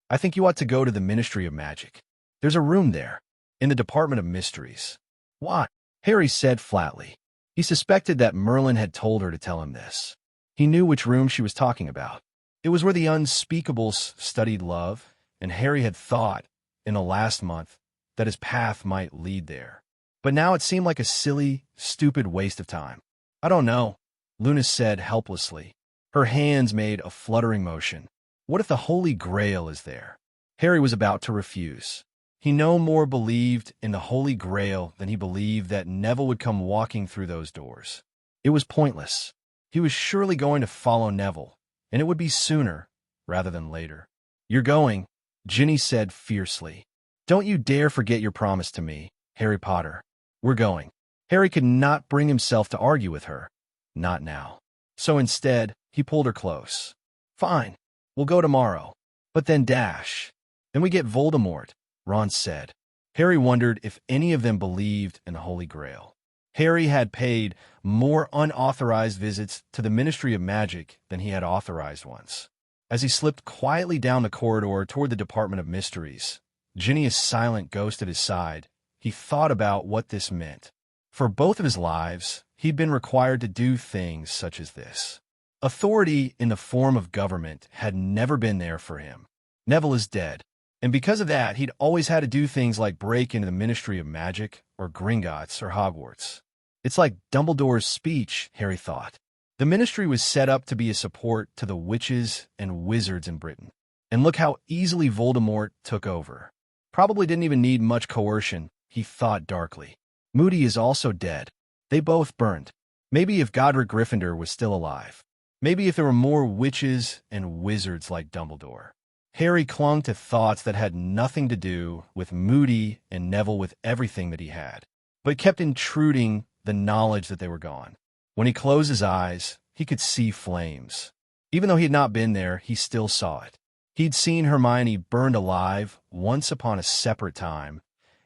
"I think you ought to go to the Ministry of Magic. There's a room there, in the Department of Mysteries." "Why?" Harry said flatly. He suspected that Merlin had told her to tell him this. He knew which room she was talking about. It was where the unspeakables studied love, and Harry had thought, in the last month, that his path might lead there. But now it seemed like a silly, stupid waste of time. "I don't know," Luna said helplessly. Her hands made a fluttering motion. "What if the Holy Grail is there?" Harry was about to refuse. He no more believed in the Holy Grail than he believed that Neville would come walking through those doors. It was pointless. He was surely going to follow Neville, and it would be sooner rather than later. "You're going," Ginny said fiercely. "Don't you dare forget your promise to me, Harry Potter. We're going." Harry could not bring himself to argue with her. Not now. So instead, he pulled her close. "Fine, we'll go tomorrow. But then dash. Then we get Voldemort," Ron said. Harry wondered if any of them believed in the Holy Grail. Harry had paid more unauthorized visits to the Ministry of Magic than he had authorized ones. As he slipped quietly down the corridor toward the Department of Mysteries, Ginny's silent ghost at his side, he thought about what this meant. For both of his lives, he'd been required to do things such as this. Authority in the form of government had never been there for him. Neville is dead, and because of that, he'd always had to do things like break into the Ministry of Magic, or Gringotts, or Hogwarts. It's like Dumbledore's speech, Harry thought. The ministry was set up to be a support to the witches and wizards in Britain. And look how easily Voldemort took over. Probably didn't even need much coercion, he thought darkly. Moody is also dead. They both burned. Maybe if Godric Gryffindor was still alive. Maybe if there were more witches and wizards like Dumbledore. Harry clung to thoughts that had nothing to do with Moody and Neville with everything that he had, but kept intruding the knowledge that they were gone. When he closed his eyes, he could see flames. Even though he had not been there, he still saw it. He'd seen Hermione burned alive once upon a separate time.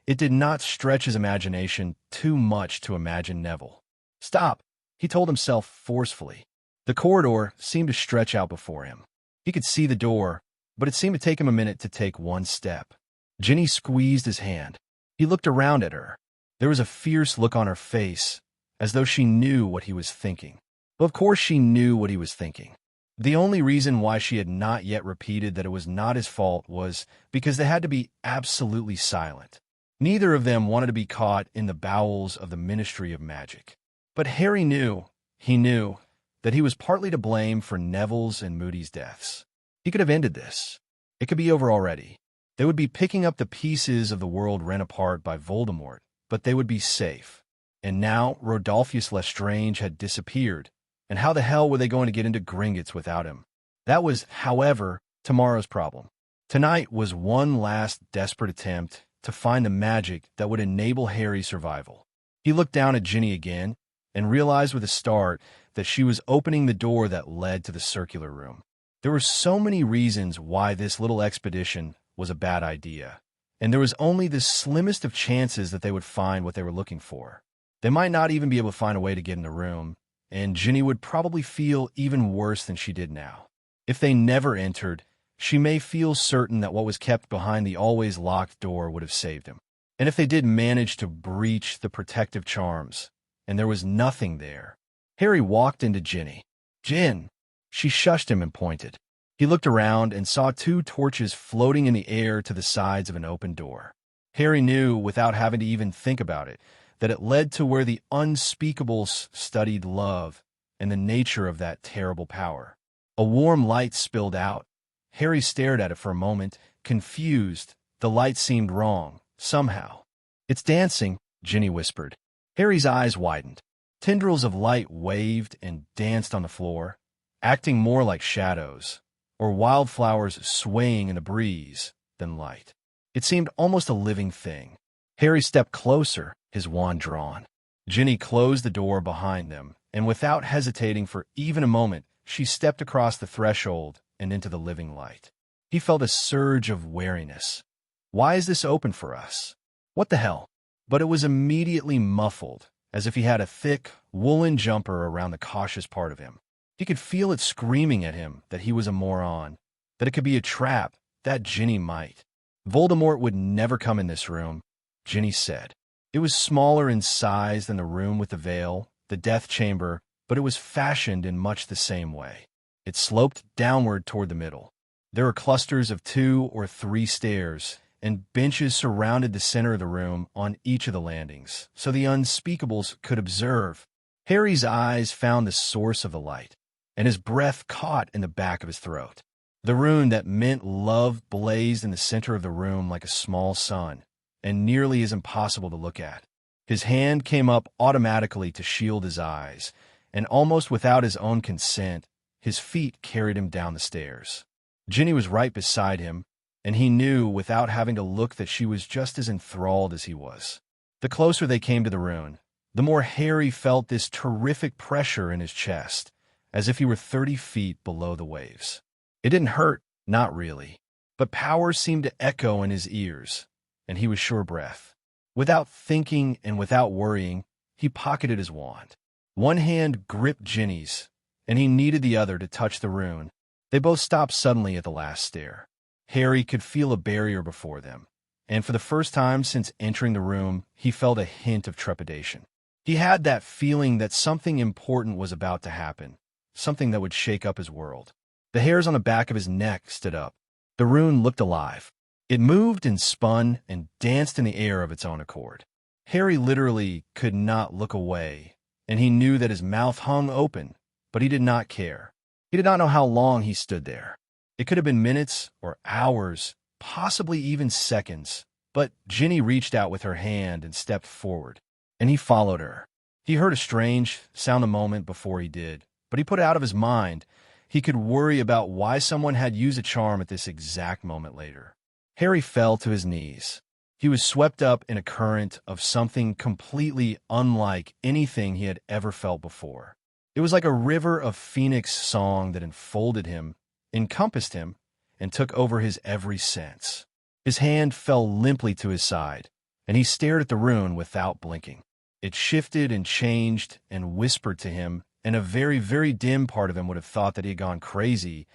It did not stretch his imagination too much to imagine Neville. "Stop," he told himself forcefully. The corridor seemed to stretch out before him. He could see the door, but it seemed to take him a minute to take one step. Ginny squeezed his hand. He looked around at her. There was a fierce look on her face, as though she knew what he was thinking. Well, of course she knew what he was thinking. The only reason why she had not yet repeated that it was not his fault was because they had to be absolutely silent. Neither of them wanted to be caught in the bowels of the Ministry of Magic. But Harry knew, he knew, that he was partly to blame for Neville's and Moody's deaths. He could have ended this. It could be over already. They would be picking up the pieces of the world rent apart by Voldemort, but they would be safe. And now Rodolphus Lestrange had disappeared, and how the hell were they going to get into Gringotts without him? That was, however, tomorrow's problem. Tonight was one last desperate attempt to find the magic that would enable Harry's survival. He looked down at Ginny again and realized with a start that she was opening the door that led to the circular room. There were so many reasons why this little expedition was a bad idea, and there was only the slimmest of chances that they would find what they were looking for. They might not even be able to find a way to get in the room, and Ginny would probably feel even worse than she did now. If they never entered, she may feel certain that what was kept behind the always locked door would have saved him. And if they did manage to breach the protective charms, and there was nothing there, Harry walked into Ginny. "Gin!" She shushed him and pointed. He looked around and saw 2 torches floating in the air to the sides of an open door. Harry knew, without having to even think about it, that it led to where the unspeakables studied love and the nature of that terrible power. A warm light spilled out. Harry stared at it for a moment, confused. The light seemed wrong, somehow. "It's dancing," Ginny whispered. Harry's eyes widened. Tendrils of light waved and danced on the floor, acting more like shadows, or wildflowers swaying in the breeze, than light. It seemed almost a living thing. Harry stepped closer, his wand drawn. Ginny closed the door behind them, and without hesitating for even a moment, she stepped across the threshold and into the living light. He felt a surge of wariness. Why is this open for us? What the hell? But it was immediately muffled, as if he had a thick, woolen jumper around the cautious part of him. He could feel it screaming at him that he was a moron, that it could be a trap, that Ginny might. Voldemort would never come in this room, Ginny said. It was smaller in size than the room with the veil, the death chamber, but it was fashioned in much the same way. It sloped downward toward the middle. There were clusters of 2 or 3 stairs, and benches surrounded the center of the room on each of the landings, so the unspeakables could observe. Harry's eyes found the source of the light, and his breath caught in the back of his throat. The rune that meant love blazed in the center of the room like a small sun, and nearly as impossible to look at. His hand came up automatically to shield his eyes, and almost without his own consent, his feet carried him down the stairs. Ginny was right beside him, and he knew without having to look that she was just as enthralled as he was. The closer they came to the rune, the more Harry felt this terrific pressure in his chest, as if he were 30 feet below the waves. It didn't hurt, not really, but power seemed to echo in his ears, and he was sure breath. Without thinking and without worrying, he pocketed his wand. One hand gripped Ginny's, and he needed the other to touch the rune. They both stopped suddenly at the last stair. Harry could feel a barrier before them, and for the first time since entering the room, he felt a hint of trepidation. He had that feeling that something important was about to happen, something that would shake up his world. The hairs on the back of his neck stood up. The rune looked alive. It moved and spun and danced in the air of its own accord. Harry literally could not look away, and he knew that his mouth hung open, but he did not care. He did not know how long he stood there. It could have been minutes or hours, possibly even seconds, but Ginny reached out with her hand and stepped forward, and he followed her. He heard a strange sound a moment before he did, but he put it out of his mind. He could worry about why someone had used a charm at this exact moment later. Harry fell to his knees. He was swept up in a current of something completely unlike anything he had ever felt before. It was like a river of phoenix song that enfolded him, encompassed him, and took over his every sense. His hand fell limply to his side, and he stared at the rune without blinking. It shifted and changed and whispered to him, and a very, very dim part of him would have thought that he had gone crazy,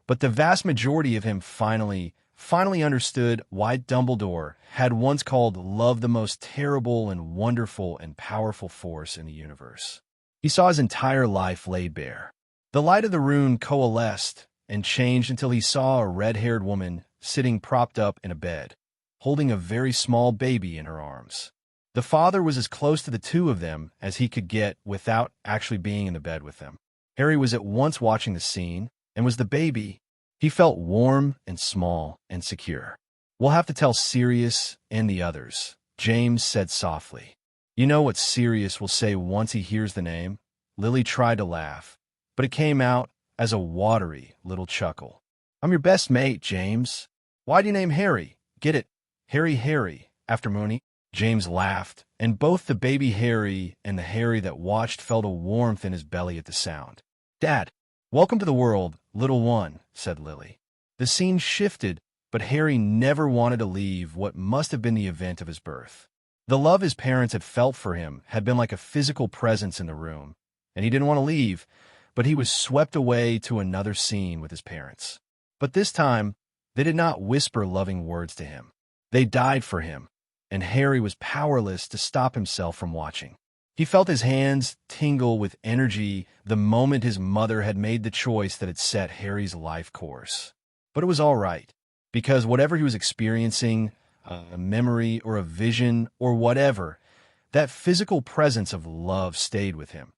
but the vast majority of him finally understood why Dumbledore had once called love the most terrible and wonderful and powerful force in the universe. He saw his entire life laid bare. The light of the rune coalesced and changed until he saw a red-haired woman sitting propped up in a bed, holding a very small baby in her arms. The father was as close to the two of them as he could get without actually being in the bed with them. Harry was at once watching the scene, and was the baby. He felt warm and small and secure. "We'll have to tell Sirius and the others," James said softly. "You know what Sirius will say once he hears the name?" Lily tried to laugh, but it came out as a watery little chuckle. "I'm your best mate, James. Why do you name Harry? Get it? Harry, after Mooney?" James laughed, and both the baby Harry and the Harry that watched felt a warmth in his belly at the sound. "Dad, welcome to the world, little one," said Lily. The scene shifted, but Harry never wanted to leave what must have been the event of his birth. The love his parents had felt for him had been like a physical presence in the room, and he didn't want to leave, but he was swept away to another scene with his parents. But this time, they did not whisper loving words to him. They died for him, and Harry was powerless to stop himself from watching. He felt his hands tingle with energy the moment his mother had made the choice that had set Harry's life course. But it was all right, because whatever he was experiencing, a memory or a vision or whatever, that physical presence of love stayed with him.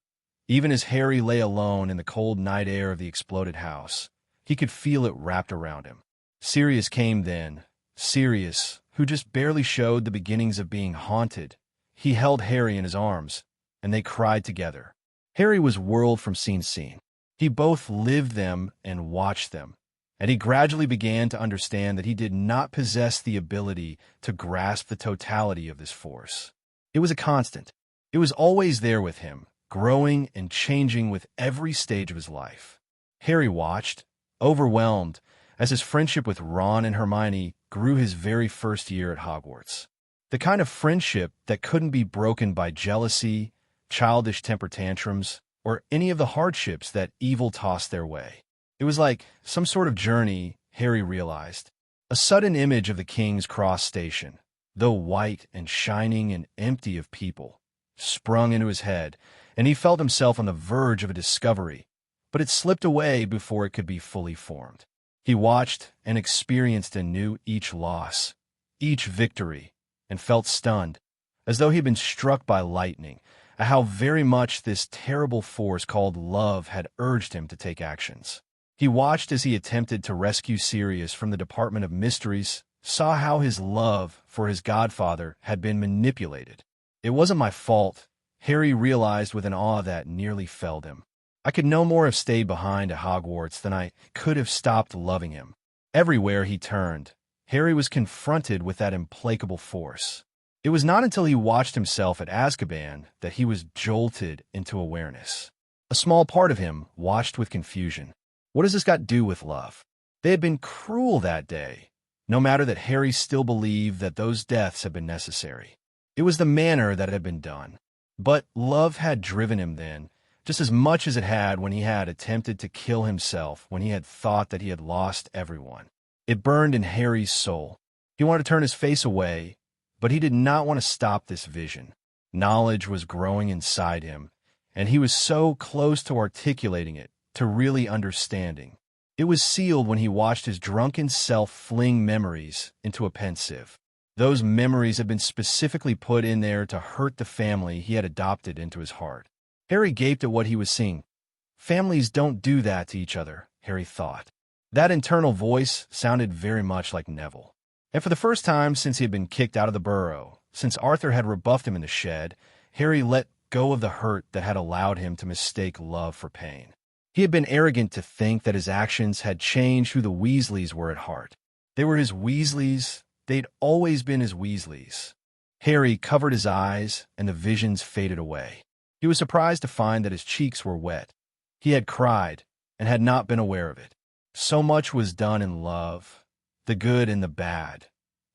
Even as Harry lay alone in the cold night air of the exploded house, he could feel it wrapped around him. Sirius came then. Sirius, who just barely showed the beginnings of being haunted. He held Harry in his arms, and they cried together. Harry was whirled from scene to scene. He both lived them and watched them, and he gradually began to understand that he did not possess the ability to grasp the totality of this force. It was a constant. It was always there with him, growing and changing with every stage of his life. Harry watched, overwhelmed, as his friendship with Ron and Hermione grew his very first year at Hogwarts. The kind of friendship that couldn't be broken by jealousy, childish temper tantrums, or any of the hardships that evil tossed their way. It was like some sort of journey, Harry realized. A sudden image of the King's Cross station, though white and shining and empty of people, sprung into his head, and he felt himself on the verge of a discovery, but it slipped away before it could be fully formed. He watched and experienced anew each loss, each victory, and felt stunned, as though he had been struck by lightning, at how very much this terrible force called love had urged him to take actions. He watched as he attempted to rescue Sirius from the Department of Mysteries, saw how his love for his godfather had been manipulated. "It wasn't my fault," Harry realized with an awe that nearly felled him. "I could no more have stayed behind at Hogwarts than I could have stopped loving him." Everywhere he turned, Harry was confronted with that implacable force. It was not until he watched himself at Azkaban that he was jolted into awareness. A small part of him watched with confusion. What does this got to do with love? They had been cruel that day, no matter that Harry still believed that those deaths had been necessary. It was the manner that had been done. But love had driven him then, just as much as it had when he had attempted to kill himself, when he had thought that he had lost everyone. It burned in Harry's soul. He wanted to turn his face away, but he did not want to stop this vision. Knowledge was growing inside him, and he was so close to articulating it, to really understanding. It was sealed when he watched his drunken self fling memories into a pensieve. Those memories had been specifically put in there to hurt the family he had adopted into his heart. Harry gaped at what he was seeing. Families don't do that to each other, Harry thought. That internal voice sounded very much like Neville. And for the first time since he had been kicked out of the burrow, since Arthur had rebuffed him in the shed, Harry let go of the hurt that had allowed him to mistake love for pain. He had been arrogant to think that his actions had changed who the Weasleys were at heart. They were his Weasleys. They'd always been his Weasleys. Harry covered his eyes, and the visions faded away. He was surprised to find that his cheeks were wet. He had cried, and had not been aware of it. So much was done in love, the good and the bad.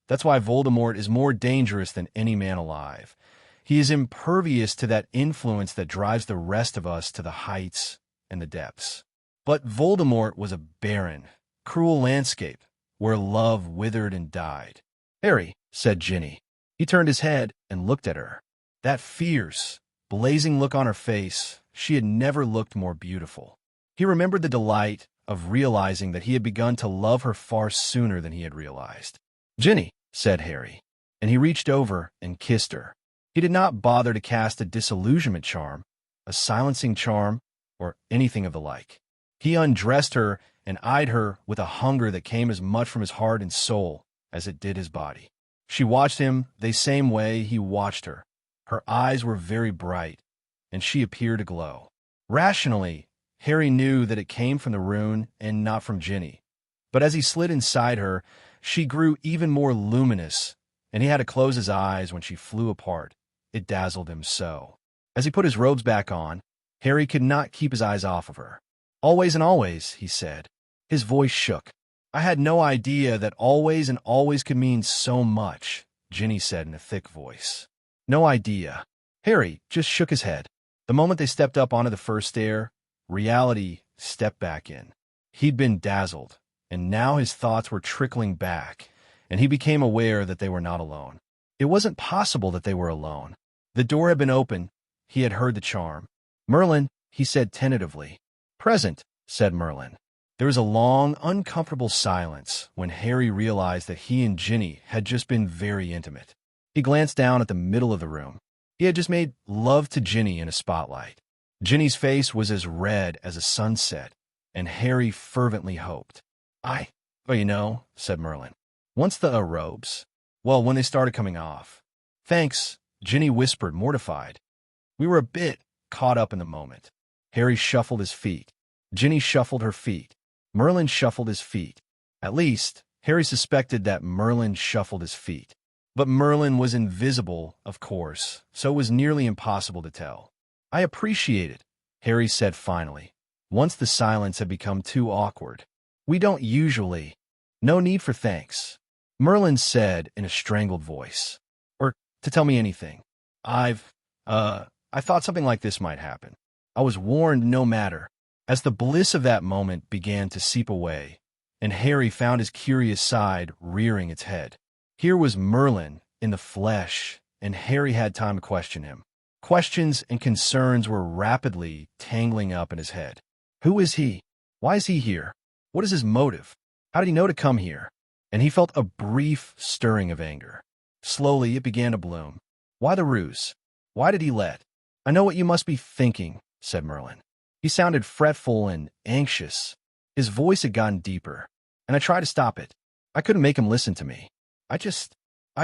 That's why Voldemort is more dangerous than any man alive. He is impervious to that influence that drives the rest of us to the heights and the depths. But Voldemort was a barren, cruel landscape where love withered and died. "Harry," said Ginny. He turned his head and looked at her. That fierce, blazing look on her face, she had never looked more beautiful. He remembered the delight of realizing that he had begun to love her far sooner than he had realized. "Ginny," said Harry, and he reached over and kissed her. He did not bother to cast a disillusionment charm, a silencing charm, or anything of the like. He undressed her and eyed her with a hunger that came as much from his heart and soul as it did his body. She watched him the same way he watched her. Her eyes were very bright, and she appeared to glow. Rationally, Harry knew that it came from the rune and not from Ginny. But as he slid inside her, she grew even more luminous, and he had to close his eyes when she flew apart. It dazzled him so. As he put his robes back on, Harry could not keep his eyes off of her. "Always and always," he said. His voice shook. "I had no idea that always and always could mean so much," Ginny said in a thick voice. "No idea." Harry just shook his head. The moment they stepped up onto the first stair, reality stepped back in. He'd been dazzled, and now his thoughts were trickling back, and he became aware that they were not alone. It wasn't possible that they were alone. The door had been open. He had heard the charm. "Merlin," he said tentatively. "Present," said Merlin. There was a long, uncomfortable silence when Harry realized that he and Ginny had just been very intimate. He glanced down at the middle of the room. He had just made love to Ginny in a spotlight. Ginny's face was as red as a sunset, and Harry fervently hoped. Well, you know," said Merlin. "Once the robes. Well, when they started coming off." "Thanks," Ginny whispered, mortified. "We were a bit caught up in the moment." Harry shuffled his feet. Ginny shuffled her feet. Merlin shuffled his feet. At least, Harry suspected that Merlin shuffled his feet. But Merlin was invisible, of course, so it was nearly impossible to tell. "I appreciate it," Harry said finally, once the silence had become too awkward. "We don't usually." "No need for thanks," Merlin said in a strangled voice. "Or to tell me anything. I thought something like this might happen. I was warned no matter." As the bliss of that moment began to seep away, and Harry found his curious side rearing its head, here was Merlin in the flesh, and Harry had time to question him. Questions and concerns were rapidly tangling up in his head. Who is he? Why is he here? What is his motive? How did he know to come here? And he felt a brief stirring of anger. Slowly it began to bloom. Why the ruse? Why did he let? "I know what you must be thinking," said Merlin. He sounded fretful and anxious. His voice had gotten deeper, and I tried to stop it. I couldn't make him listen to me. I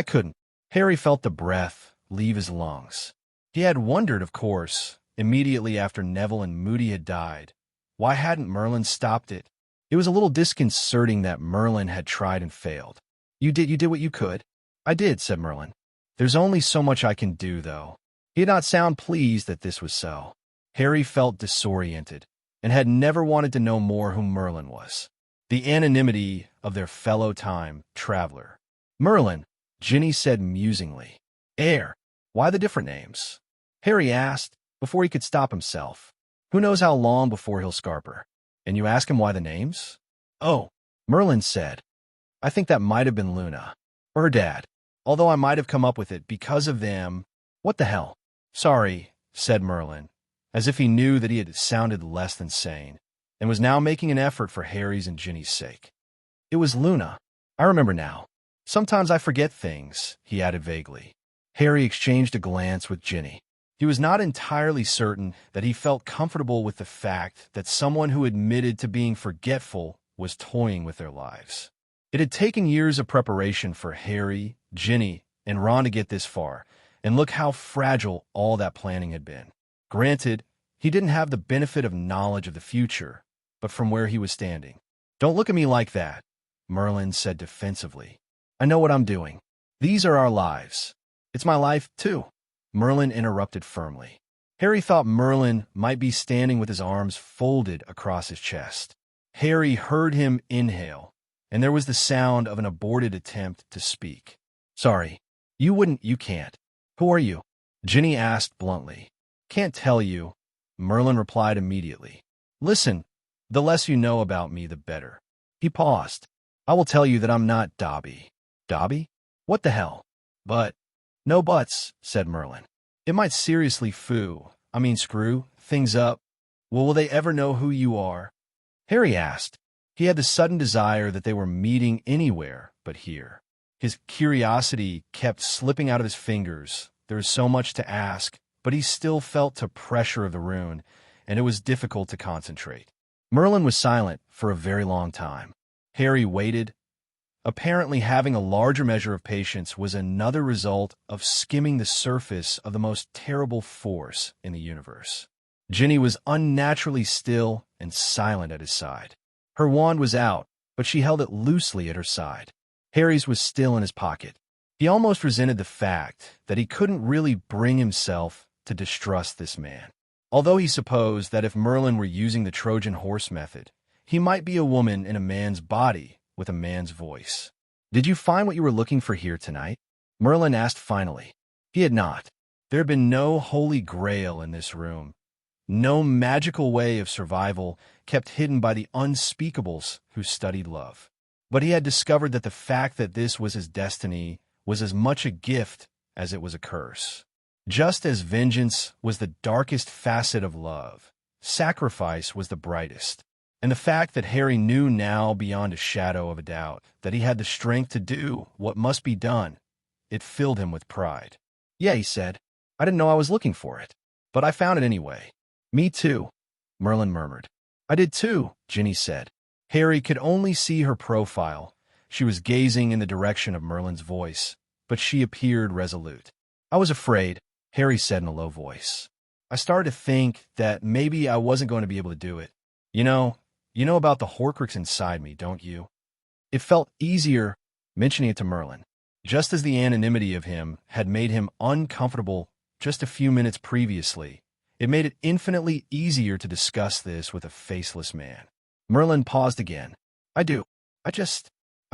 couldn't. Harry felt the breath leave his lungs. He had wondered, of course, immediately after Neville and Moody had died, why hadn't Merlin stopped it? It was a little disconcerting that Merlin had tried and failed. You did what you could." "I did," said Merlin. "There's only so much I can do, though." He did not sound pleased that this was so. Harry felt disoriented, and had never wanted to know more who Merlin was. The anonymity of their fellow time traveler. "Merlin," Ginny said musingly. Why the different names?" Harry asked, before he could stop himself. "Who knows how long before he'll scarper? And you ask him why the names?" "Oh," Merlin said. "I think that might have been Luna. Or her dad. Although I might have come up with it because of them." "What the hell?" "Sorry," said Merlin, as if he knew that he had sounded less than sane, and was now making an effort for Harry's and Ginny's sake. "It was Luna. I remember now. Sometimes I forget things," he added vaguely. Harry exchanged a glance with Ginny. He was not entirely certain that he felt comfortable with the fact that someone who admitted to being forgetful was toying with their lives. It had taken years of preparation for Harry, Ginny, and Ron to get this far, and look how fragile all that planning had been. Granted, he didn't have the benefit of knowledge of the future, but from where he was standing. "Don't look at me like that," Merlin said defensively. "I know what I'm doing. These are our lives. It's my life, too," Merlin interrupted firmly. Harry thought Merlin might be standing with his arms folded across his chest. Harry heard him inhale, and there was the sound of an aborted attempt to speak. "Sorry, you can't. Who are you?" Ginny asked bluntly. "Can't tell you," Merlin replied immediately. "Listen, the less you know about me, the better." He paused. "I will tell you that I'm not Dobby." "Dobby? What the hell?" "But—" "No buts," said Merlin. "It might seriously screw things up. Well, will they ever know who you are?" Harry asked. He had the sudden desire that they were meeting anywhere but here. His curiosity kept slipping out of his fingers. There was so much to ask, but he still felt the pressure of the rune, and it was difficult to concentrate. Merlin was silent for a very long time. Harry waited. Apparently, having a larger measure of patience was another result of skimming the surface of the most terrible force in the universe. Ginny was unnaturally still and silent at his side. Her wand was out, but she held it loosely at her side. Harry's was still in his pocket. He almost resented the fact that he couldn't really bring himself to distrust this man. Although he supposed that if Merlin were using the Trojan horse method, he might be a woman in a man's body with a man's voice. "Did you find what you were looking for here tonight?" Merlin asked finally. He had not. There had been no holy grail in this room. No magical way of survival kept hidden by the unspeakables who studied love. But he had discovered that the fact that this was his destiny was as much a gift as it was a curse. Just as vengeance was the darkest facet of love, sacrifice was the brightest. And the fact that Harry knew now beyond a shadow of a doubt that he had the strength to do what must be done, it filled him with pride. "Yeah," he said. "I didn't know I was looking for it, but I found it anyway." "Me too," Merlin murmured. "I did too," Ginny said. Harry could only see her profile. She was gazing in the direction of Merlin's voice, but she appeared resolute. "I was afraid," Harry said in a low voice. "I started to think that maybe I wasn't going to be able to do it. You know about the Horcrux inside me, don't you?" It felt easier mentioning it to Merlin, just as the anonymity of him had made him uncomfortable just a few minutes previously. It made it infinitely easier to discuss this with a faceless man. Merlin paused again. "I do. I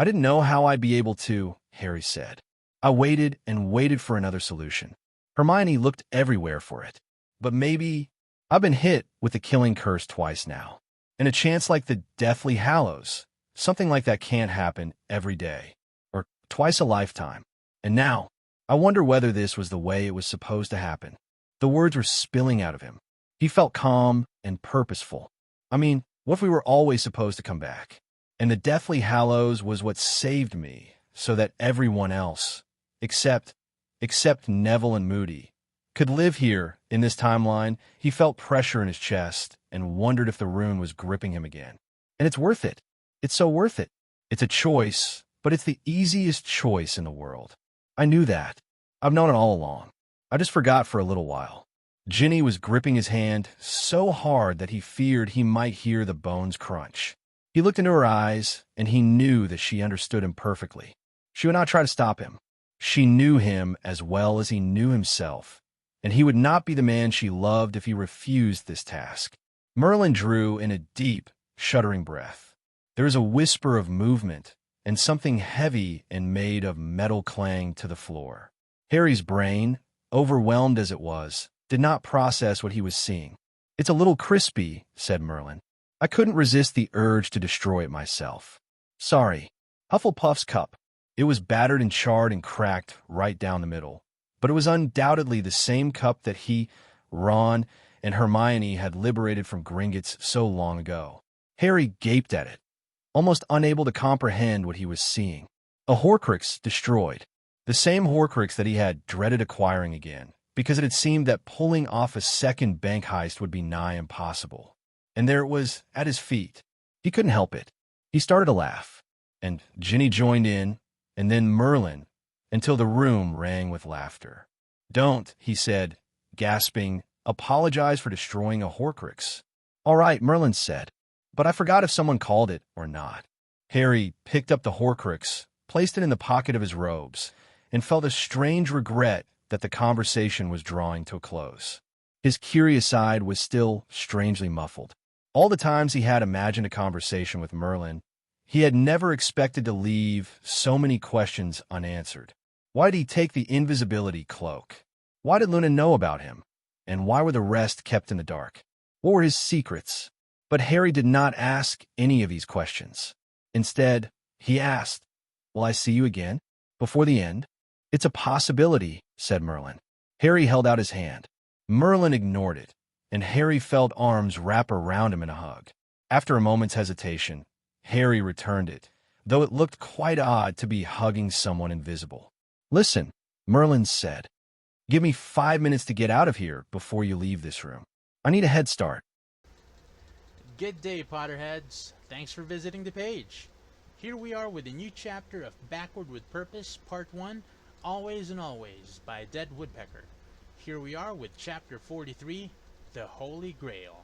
didn't know how I'd be able to," Harry said. "I waited and waited for another solution. Hermione looked everywhere for it. But maybe I've been hit with the killing curse twice now. And a chance like the Deathly Hallows, something like that can't happen every day, or twice a lifetime. And now, I wonder whether this was the way it was supposed to happen." The words were spilling out of him. He felt calm and purposeful. "I mean, what if we were always supposed to come back? And the Deathly Hallows was what saved me, so that everyone else, except Neville and Moody, could live here in this timeline." He felt pressure in his chest and wondered if the rune was gripping him again. "And it's worth it. It's so worth it. It's a choice, but it's the easiest choice in the world. I knew that. I've known it all along. I just forgot for a little while." Ginny was gripping his hand so hard that he feared he might hear the bones crunch. He looked into her eyes, and he knew that she understood him perfectly. She would not try to stop him. She knew him as well as he knew himself, and he would not be the man she loved if he refused this task. Merlin drew in a deep, shuddering breath. There was a whisper of movement, and something heavy and made of metal clanged to the floor. Harry's brain, overwhelmed as it was, did not process what he was seeing. "It's a little crispy," said Merlin. "I couldn't resist the urge to destroy it myself. Sorry." Hufflepuff's cup. It was battered and charred and cracked right down the middle, but it was undoubtedly the same cup that he, Ron, and Hermione had liberated from Gringotts so long ago. Harry gaped at it, almost unable to comprehend what he was seeing. A Horcrux destroyed. The same Horcrux that he had dreaded acquiring again, because it had seemed that pulling off a second bank heist would be nigh impossible. And there it was at his feet. He couldn't help it. He started to laugh, and Ginny joined in, and then Merlin, until the room rang with laughter. "Don't," he said, gasping, "apologize for destroying a Horcrux." "All right," Merlin said, "but I forgot if someone called it or not." Harry picked up the Horcrux, placed it in the pocket of his robes, and felt a strange regret that the conversation was drawing to a close. His curious side was still strangely muffled. All the times he had imagined a conversation with Merlin, he had never expected to leave so many questions unanswered. Why did he take the invisibility cloak? Why did Luna know about him? And why were the rest kept in the dark? What were his secrets? But Harry did not ask any of these questions. Instead, he asked, "Will I see you again? Before the end?" "It's a possibility," said Merlin. Harry held out his hand. Merlin ignored it, and Harry felt arms wrap around him in a hug. After a moment's hesitation, Harry returned it, though it looked quite odd to be hugging someone invisible. "Listen," Merlin said. "Give me 5 minutes to get out of here before you leave this room. I need a head start." Good day, Potterheads. Thanks for visiting the page. Here we are with a new chapter of Backward with Purpose, Part 1, Always and Always, by Dead Woodpecker. Here we are with Chapter 43, The Holy Grail.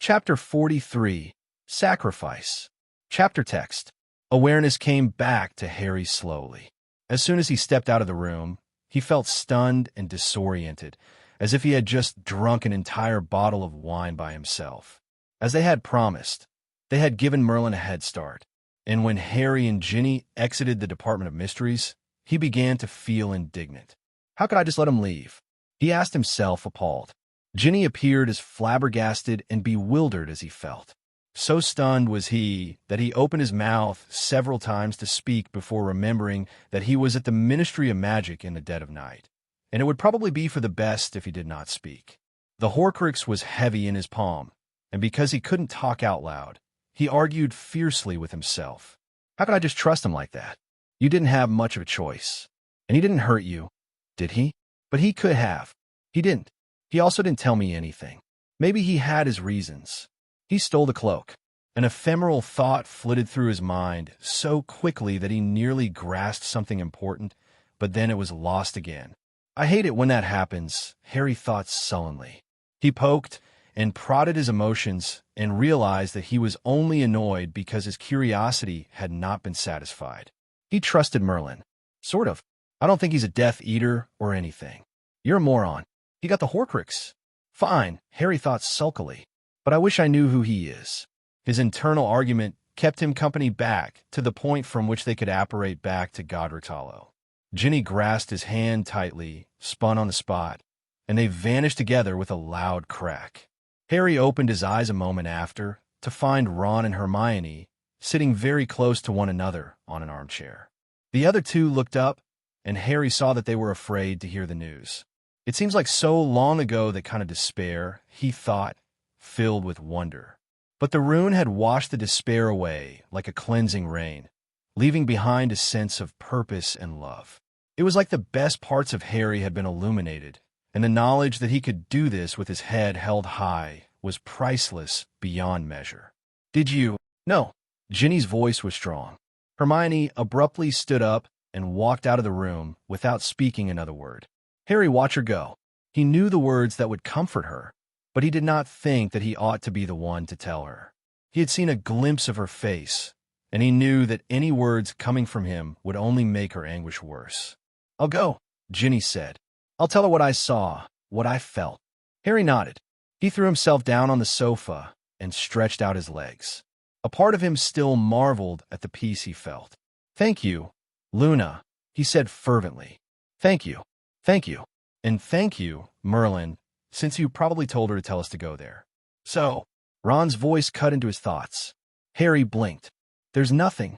Chapter 43, Sacrifice. Chapter text. Awareness came back to Harry slowly. As soon as he stepped out of the room, he felt stunned and disoriented, as if he had just drunk an entire bottle of wine by himself. As they had promised, they had given Merlin a head start, and when Harry and Ginny exited the Department of Mysteries, he began to feel indignant. How could I just let him leave? He asked himself, appalled. Ginny appeared as flabbergasted and bewildered as he felt. So stunned was he that he opened his mouth several times to speak before remembering that he was at the Ministry of Magic in the dead of night, and it would probably be for the best if he did not speak. The Horcrux was heavy in his palm, and because he couldn't talk out loud, he argued fiercely with himself. How could I just trust him like that? You didn't have much of a choice. And he didn't hurt you, did he? But he could have. He didn't. He also didn't tell me anything. Maybe he had his reasons. He stole the cloak. An ephemeral thought flitted through his mind so quickly that he nearly grasped something important, but then it was lost again. I hate it when that happens, Harry thought sullenly. He poked and prodded his emotions and realized that he was only annoyed because his curiosity had not been satisfied. He trusted Merlin. Sort of. I don't think he's a Death Eater or anything. You're a moron. He got the Horcrux. Fine, Harry thought sulkily, but I wish I knew who he is. His internal argument kept him company back to the point from which they could apparate back to Godric's Hollow. Ginny grasped his hand tightly, spun on the spot, and they vanished together with a loud crack. Harry opened his eyes a moment after to find Ron and Hermione sitting very close to one another on an armchair. The other two looked up, and Harry saw that they were afraid to hear the news. It seems like so long ago, that kind of despair, he thought, filled with wonder. But the rune had washed the despair away like a cleansing rain, leaving behind a sense of purpose and love. It was like the best parts of Harry had been illuminated, and the knowledge that he could do this with his head held high was priceless beyond measure. Did you? No. Ginny's voice was strong. Hermione abruptly stood up and walked out of the room without speaking another word. Harry watched her go. He knew the words that would comfort her, but he did not think that he ought to be the one to tell her. He had seen a glimpse of her face, and he knew that any words coming from him would only make her anguish worse. I'll go, Ginny said. I'll tell her what I saw, what I felt. Harry nodded. He threw himself down on the sofa and stretched out his legs. A part of him still marveled at the peace he felt. Thank you, Luna, he said fervently. Thank you. Thank you. And thank you, Merlin, since you probably told her to tell us to go there. So, Ron's voice cut into his thoughts. Harry blinked. There's nothing,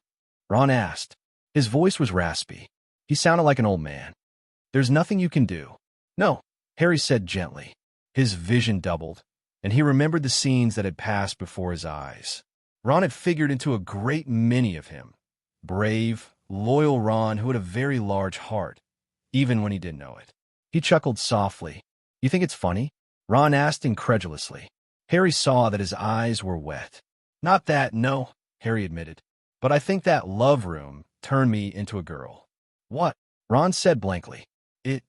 Ron asked. His voice was raspy. He sounded like an old man. There's nothing you can do. No, Harry said gently. His vision doubled, and he remembered the scenes that had passed before his eyes. Ron had figured into a great many of him. Brave, loyal Ron who had a very large heart, even when he didn't know it. He chuckled softly. You think it's funny? Ron asked incredulously. Harry saw that his eyes were wet. Not that, no, Harry admitted. But I think that love room turned me into a girl. What? Ron said blankly. It,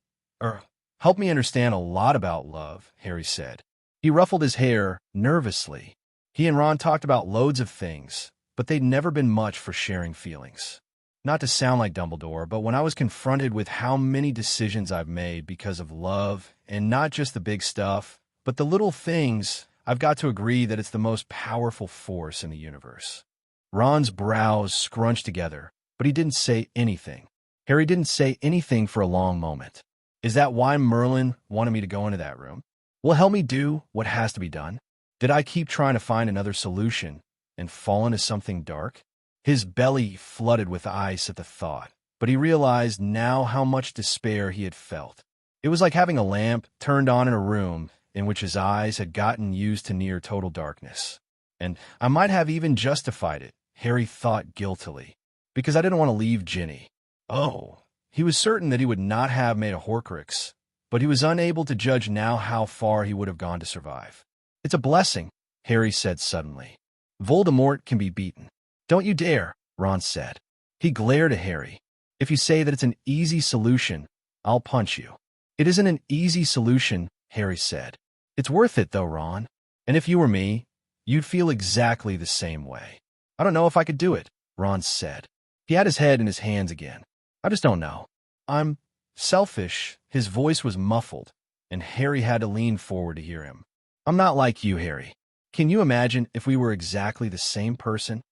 helped me understand a lot about love, Harry said. He ruffled his hair nervously. He and Ron talked about loads of things, but they'd never been much for sharing feelings. Not to sound like Dumbledore, but when I was confronted with how many decisions I've made because of love, and not just the big stuff, but the little things, I've got to agree that it's the most powerful force in the universe. Ron's brows scrunched together, but he didn't say anything. Harry didn't say anything for a long moment. Is that why Merlin wanted me to go into that room? Will help me do what has to be done? Did I keep trying to find another solution and fall into something dark? His belly flooded with ice at the thought, but he realized now how much despair he had felt. It was like having a lamp turned on in a room in which his eyes had gotten used to near total darkness. And I might have even justified it, Harry thought guiltily, because I didn't want to leave Ginny. Oh, he was certain that he would not have made a Horcrux, but he was unable to judge now how far he would have gone to survive. It's a blessing, Harry said suddenly. Voldemort can be beaten. Don't you dare, Ron said. He glared at Harry. If you say that it's an easy solution, I'll punch you. It isn't an easy solution, Harry said. It's worth it, though, Ron. And if you were me, you'd feel exactly the same way. I don't know if I could do it, Ron said. He had his head in his hands again. I just don't know. I'm selfish. His voice was muffled, and Harry had to lean forward to hear him. I'm not like you, Harry. Can you imagine if we were exactly the same person?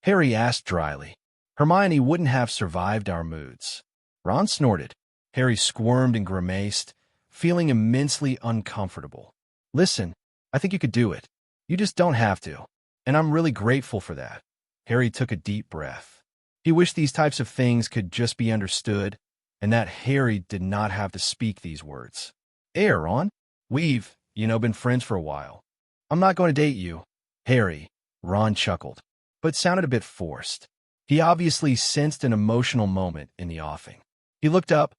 Harry asked dryly. Hermione wouldn't have survived our moods. Ron snorted. Harry squirmed and grimaced, feeling immensely uncomfortable. Listen, I think you could do it. You just don't have to. And I'm really grateful for that. Harry took a deep breath. He wished these types of things could just be understood, and that Harry did not have to speak these words. Hey, Ron. We've, been friends for a while. I'm not going to date you. Harry, Ron chuckled, but sounded a bit forced. He obviously sensed an emotional moment in the offing. He looked up,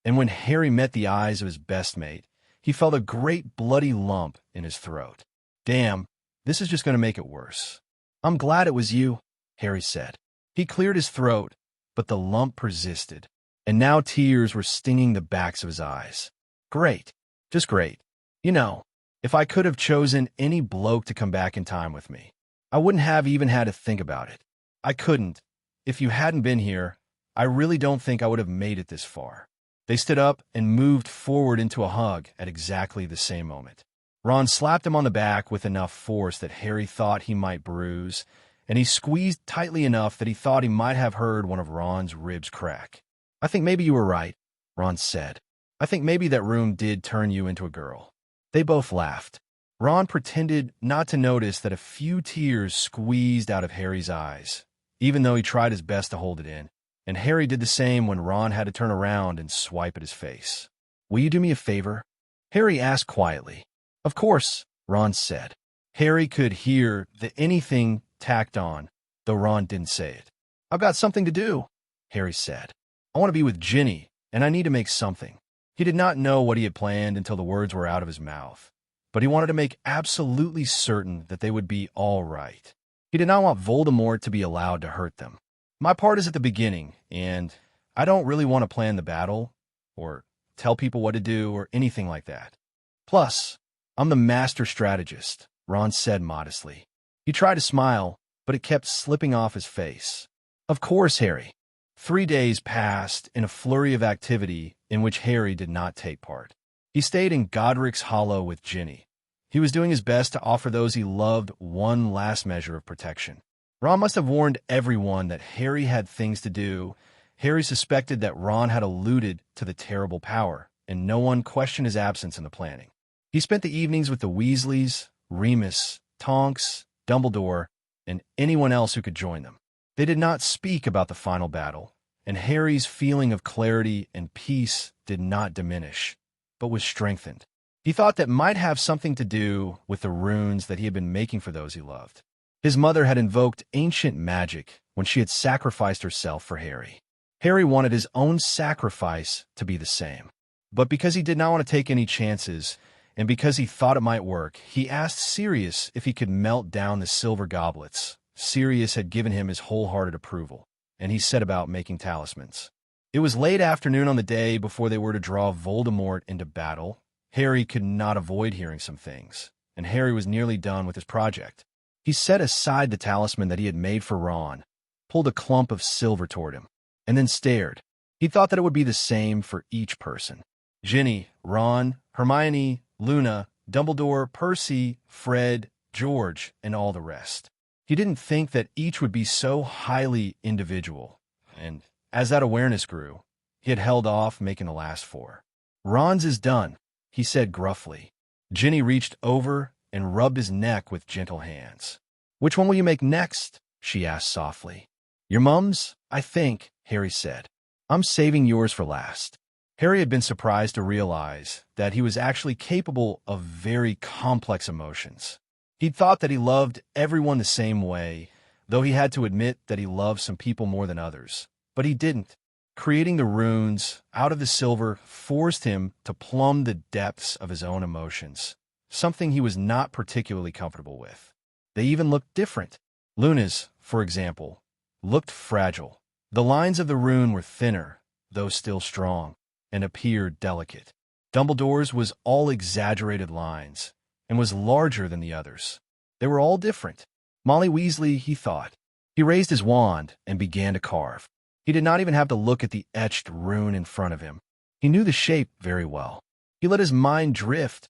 and when Harry met the eyes of his best mate, he felt a great bloody lump in his throat. Damn, this is just going to make it worse. I'm glad it was you, Harry said. He cleared his throat, but the lump persisted, and now tears were stinging the backs of his eyes. Great, just great. If I could have chosen any bloke to come back in time with me, I wouldn't have even had to think about it. I couldn't. If you hadn't been here, I really don't think I would have made it this far. They stood up and moved forward into a hug at exactly the same moment. Ron slapped him on the back with enough force that Harry thought he might bruise, and he squeezed tightly enough that he thought he might have heard one of Ron's ribs crack. I think maybe you were right, Ron said. I think maybe that room did turn you into a girl. They both laughed. Ron pretended not to notice that a few tears squeezed out of Harry's eyes, even though he tried his best to hold it in, and Harry did the same when Ron had to turn around and swipe at his face. Will you do me a favor? Harry asked quietly. Of course, Ron said. Harry could hear the anything tacked on, though Ron didn't say it. I've got something to do, Harry said. I want to be with Ginny, and I need to make something. He did not know what he had planned until the words were out of his mouth, but he wanted to make absolutely certain that they would be all right. He did not want Voldemort to be allowed to hurt them. My part is at the beginning, and I don't really want to plan the battle, or tell people what to do, or anything like that. Plus, I'm the master strategist, Ron said modestly. He tried to smile, but it kept slipping off his face. Of course, Harry. 3 days passed in a flurry of activity in which Harry did not take part. He stayed in Godric's Hollow with Ginny. He was doing his best to offer those he loved one last measure of protection. Ron must have warned everyone that Harry had things to do. Harry suspected that Ron had alluded to the terrible power, and no one questioned his absence in the planning. He spent the evenings with the Weasleys, Remus, Tonks, Dumbledore, and anyone else who could join them. They did not speak about the final battle, and Harry's feeling of clarity and peace did not diminish, but was strengthened. He thought that might have something to do with the runes that he had been making for those he loved. His mother had invoked ancient magic when she had sacrificed herself for Harry. Harry wanted his own sacrifice to be the same. But because he did not want to take any chances, and because he thought it might work, he asked Sirius if he could melt down the silver goblets. Sirius had given him his wholehearted approval, and he set about making talismans. It was late afternoon on the day before they were to draw Voldemort into battle. Harry could not avoid hearing some things, and Harry was nearly done with his project. He set aside the talisman that he had made for Ron, pulled a clump of silver toward him, and then stared. He thought that it would be the same for each person. Ginny, Ron, Hermione, Luna, Dumbledore, Percy, Fred, George, and all the rest. He didn't think that each would be so highly individual, and as that awareness grew, he had held off making the last 4. Ron's is done, he said gruffly. Ginny reached over and rubbed his neck with gentle hands. Which one will you make next? She asked softly. Your mum's, I think, Harry said. I'm saving yours for last. Harry had been surprised to realize that he was actually capable of very complex emotions. He'd thought that he loved everyone the same way, though he had to admit that he loved some people more than others. But he didn't. Creating the runes out of the silver forced him to plumb the depths of his own emotions. something he was not particularly comfortable with. They even looked different. Luna's, for example, looked fragile. The lines of the rune were thinner, though still strong, and appeared delicate. Dumbledore's was all exaggerated lines, and was larger than the others. They were all different. Molly Weasley, he thought. He raised his wand and began to carve. He did not even have to look at the etched rune in front of him. He knew the shape very well. He let his mind drift,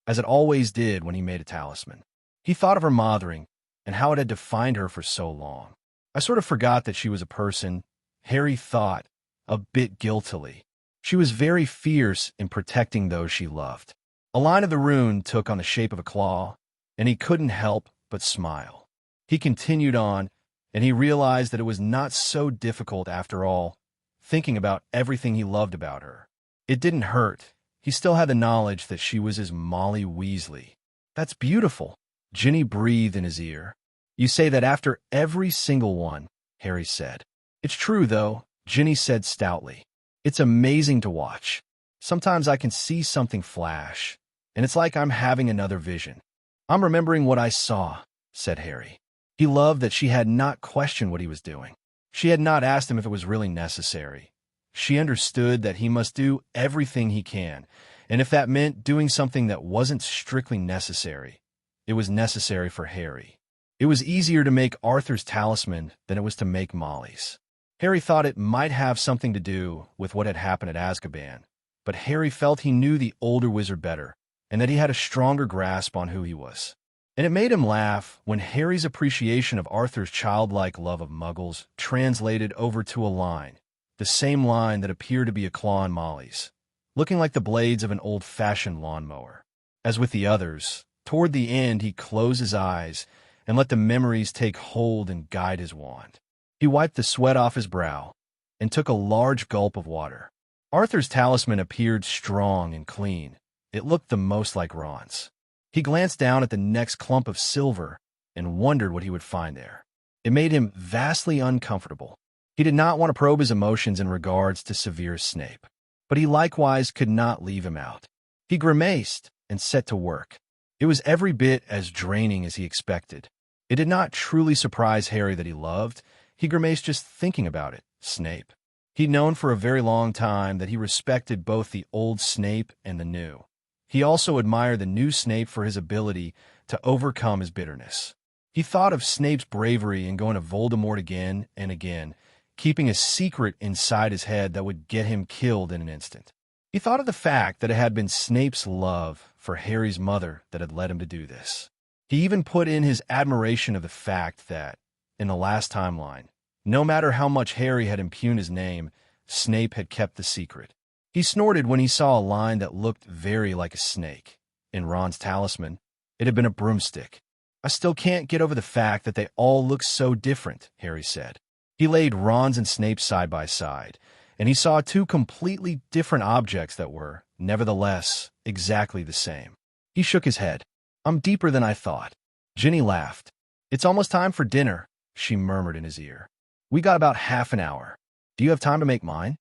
as it always did when he made a talisman. He thought of her mothering, and how it had defined her for so long. I sort of forgot that she was a person, Harry thought, a bit guiltily. She was very fierce in protecting those she loved. A line of the rune took on the shape of a claw, and he couldn't help but smile. He continued on, and he realized that it was not so difficult after all, thinking about everything he loved about her. It didn't hurt. He still had the knowledge that she was his Molly Weasley. That's beautiful, Ginny breathed in his ear. You say that after every single one, Harry said. It's true, though, Ginny said stoutly. It's amazing to watch. Sometimes I can see something flash, and it's like I'm having another vision. I'm remembering what I saw, said Harry. He loved that she had not questioned what he was doing. She had not asked him if it was really necessary. She understood that he must do everything he can, and if that meant doing something that wasn't strictly necessary, it was necessary for Harry. It was easier to make Arthur's talisman than it was to make Molly's. Harry thought it might have something to do with what had happened at Azkaban, but Harry felt he knew the older wizard better, and that he had a stronger grasp on who he was. And it made him laugh when Harry's appreciation of Arthur's childlike love of Muggles translated over to a line, the same line that appeared to be a claw on Molly's, looking like the blades of an old-fashioned lawnmower. As with the others, toward the end he closed his eyes and let the memories take hold and guide his wand. He wiped the sweat off his brow and took a large gulp of water. Arthur's talisman appeared strong and clean. It looked the most like Ron's. He glanced down at the next clump of silver and wondered what he would find there. It made him vastly uncomfortable. He did not want to probe his emotions in regards to Severus Snape, but he likewise could not leave him out. He grimaced and set to work. It was every bit as draining as he expected. It did not truly surprise Harry that he loved. He grimaced just thinking about it, Snape. He'd known for a very long time that he respected both the old Snape and the new. He also admired the new Snape for his ability to overcome his bitterness. He thought of Snape's bravery in going to Voldemort again and again, keeping a secret inside his head that would get him killed in an instant. He thought of the fact that it had been Snape's love for Harry's mother that had led him to do this. He even put in his admiration of the fact that, in the last timeline, no matter how much Harry had impugned his name, Snape had kept the secret. He snorted when he saw a line that looked very like a snake. In Ron's talisman, it had been a broomstick. I still can't get over the fact that they all look so different, Harry said. He laid Ron's and Snape's side by side, and he saw two completely different objects that were, nevertheless, exactly the same. He shook his head. I'm deeper than I thought. Ginny laughed. It's almost time for dinner, she murmured in his ear. We got about half an hour. Do you have time to make mine?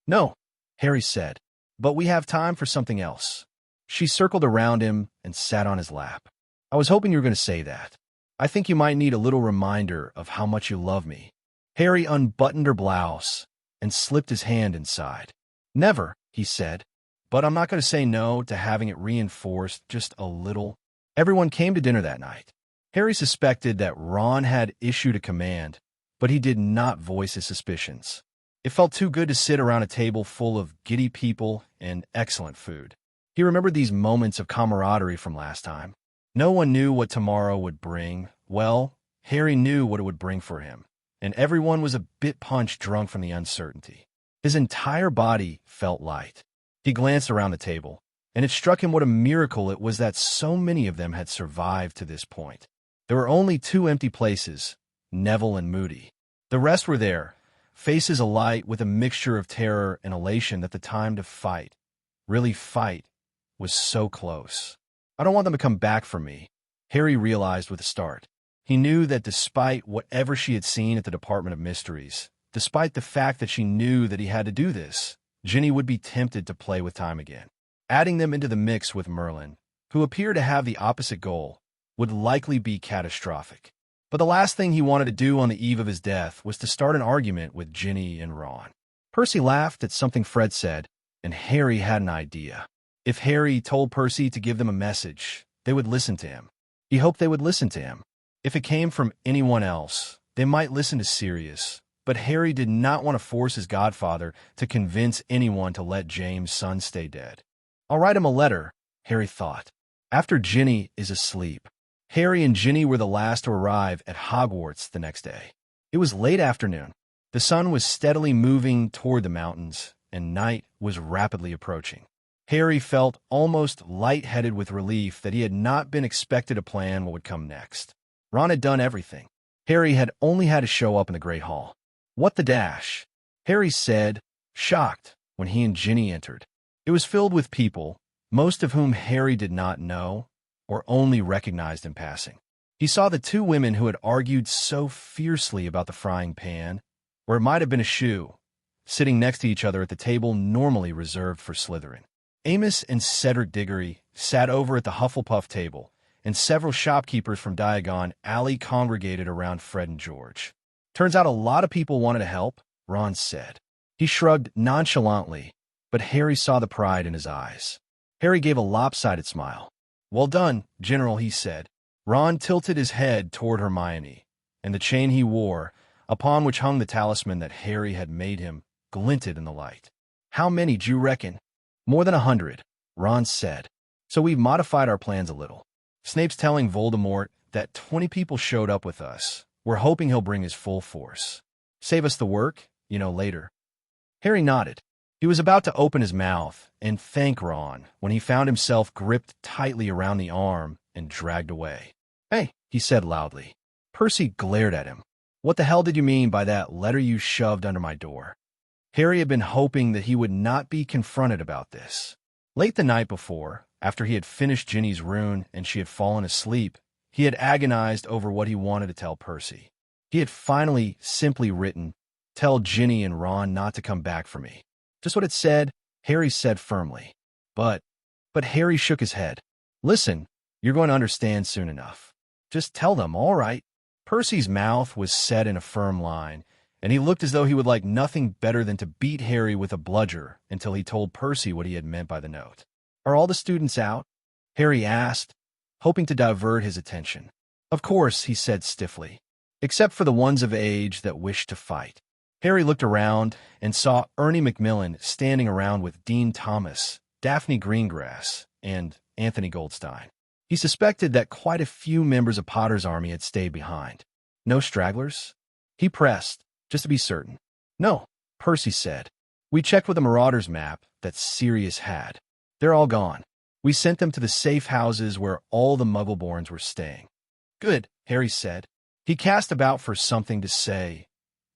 No, Harry said, but we have time for something else. She circled around him and sat on his lap. I was hoping you were going to say that. I think you might need a little reminder of how much you love me. Harry unbuttoned her blouse and slipped his hand inside. Never, he said, but I'm not going to say no to having it reinforced just a little. Everyone came to dinner that night. Harry suspected that Ron had issued a command, but he did not voice his suspicions. It felt too good to sit around a table full of giddy people and excellent food. He remembered these moments of camaraderie from last time. No one knew what tomorrow would bring. Well, Harry knew what it would bring for him, and everyone was a bit punch-drunk from the uncertainty. His entire body felt light. He glanced around the table, and it struck him what a miracle it was that so many of them had survived to this point. There were only two empty places, Neville and Moody. The rest were there, faces alight with a mixture of terror and elation that the time to fight, really fight, was so close. I don't want them to come back for me, Harry realized with a start. He knew that despite whatever she had seen at the Department of Mysteries, despite the fact that she knew that he had to do this, Ginny would be tempted to play with time again. Adding them into the mix with Merlin, who appear to have the opposite goal, would likely be catastrophic. But the last thing he wanted to do on the eve of his death was to start an argument with Ginny and Ron. Percy laughed at something Fred said, and Harry had an idea. If Harry told Percy to give them a message, they would listen to him. He hoped they would listen to him. If it came from anyone else, they might listen to Sirius, but Harry did not want to force his godfather to convince anyone to let James' son stay dead. I'll write him a letter, Harry thought. After Ginny is asleep. Harry and Ginny were the last to arrive at Hogwarts the next day. It was late afternoon. The sun was steadily moving toward the mountains, and night was rapidly approaching. Harry felt almost lightheaded with relief that he had not been expected to plan what would come next. Ron had done everything. Harry had only had to show up in the Great Hall. What the dash? Harry said, shocked, when he and Ginny entered. It was filled with people, most of whom Harry did not know or only recognized in passing. He saw the two women who had argued so fiercely about the frying pan, or it might have been a shoe, sitting next to each other at the table normally reserved for Slytherin. Amos and Cedric Diggory sat over at the Hufflepuff table, and several shopkeepers from Diagon Alley congregated around Fred and George. Turns out a lot of people wanted to help, Ron said. He shrugged nonchalantly, but Harry saw the pride in his eyes. Harry gave a lopsided smile. Well done, General, he said. Ron tilted his head toward Hermione, and the chain he wore, upon which hung the talisman that Harry had made him, glinted in the light. How many do you reckon? More than 100, Ron said. So we've modified our plans a little. Snape's telling Voldemort that 20 people showed up with us. We're hoping he'll bring his full force. Save us the work, later. Harry nodded. He was about to open his mouth and thank Ron when he found himself gripped tightly around the arm and dragged away. Hey, he said loudly. Percy glared at him. What the hell did you mean by that letter you shoved under my door? Harry had been hoping that he would not be confronted about this. Late the night before, after he had finished Ginny's rune and she had fallen asleep, he had agonized over what he wanted to tell Percy. He had finally simply written, "Tell Ginny and Ron not to come back for me." Just what it said, Harry said firmly. But Harry shook his head. Listen, you're going to understand soon enough. Just tell them, all right. Percy's mouth was set in a firm line, and he looked as though he would like nothing better than to beat Harry with a bludger until he told Percy what he had meant by the note. Are all the students out? Harry asked, hoping to divert his attention. Of course, he said stiffly, except for the ones of age that wished to fight. Harry looked around and saw Ernie Macmillan standing around with Dean Thomas, Daphne Greengrass, and Anthony Goldstein. He suspected that quite a few members of Potter's army had stayed behind. No stragglers? He pressed, just to be certain. No, Percy said. We checked with the Marauders map that Sirius had. They're all gone. We sent them to the safe houses where all the Muggleborns were staying. Good, Harry said. He cast about for something to say.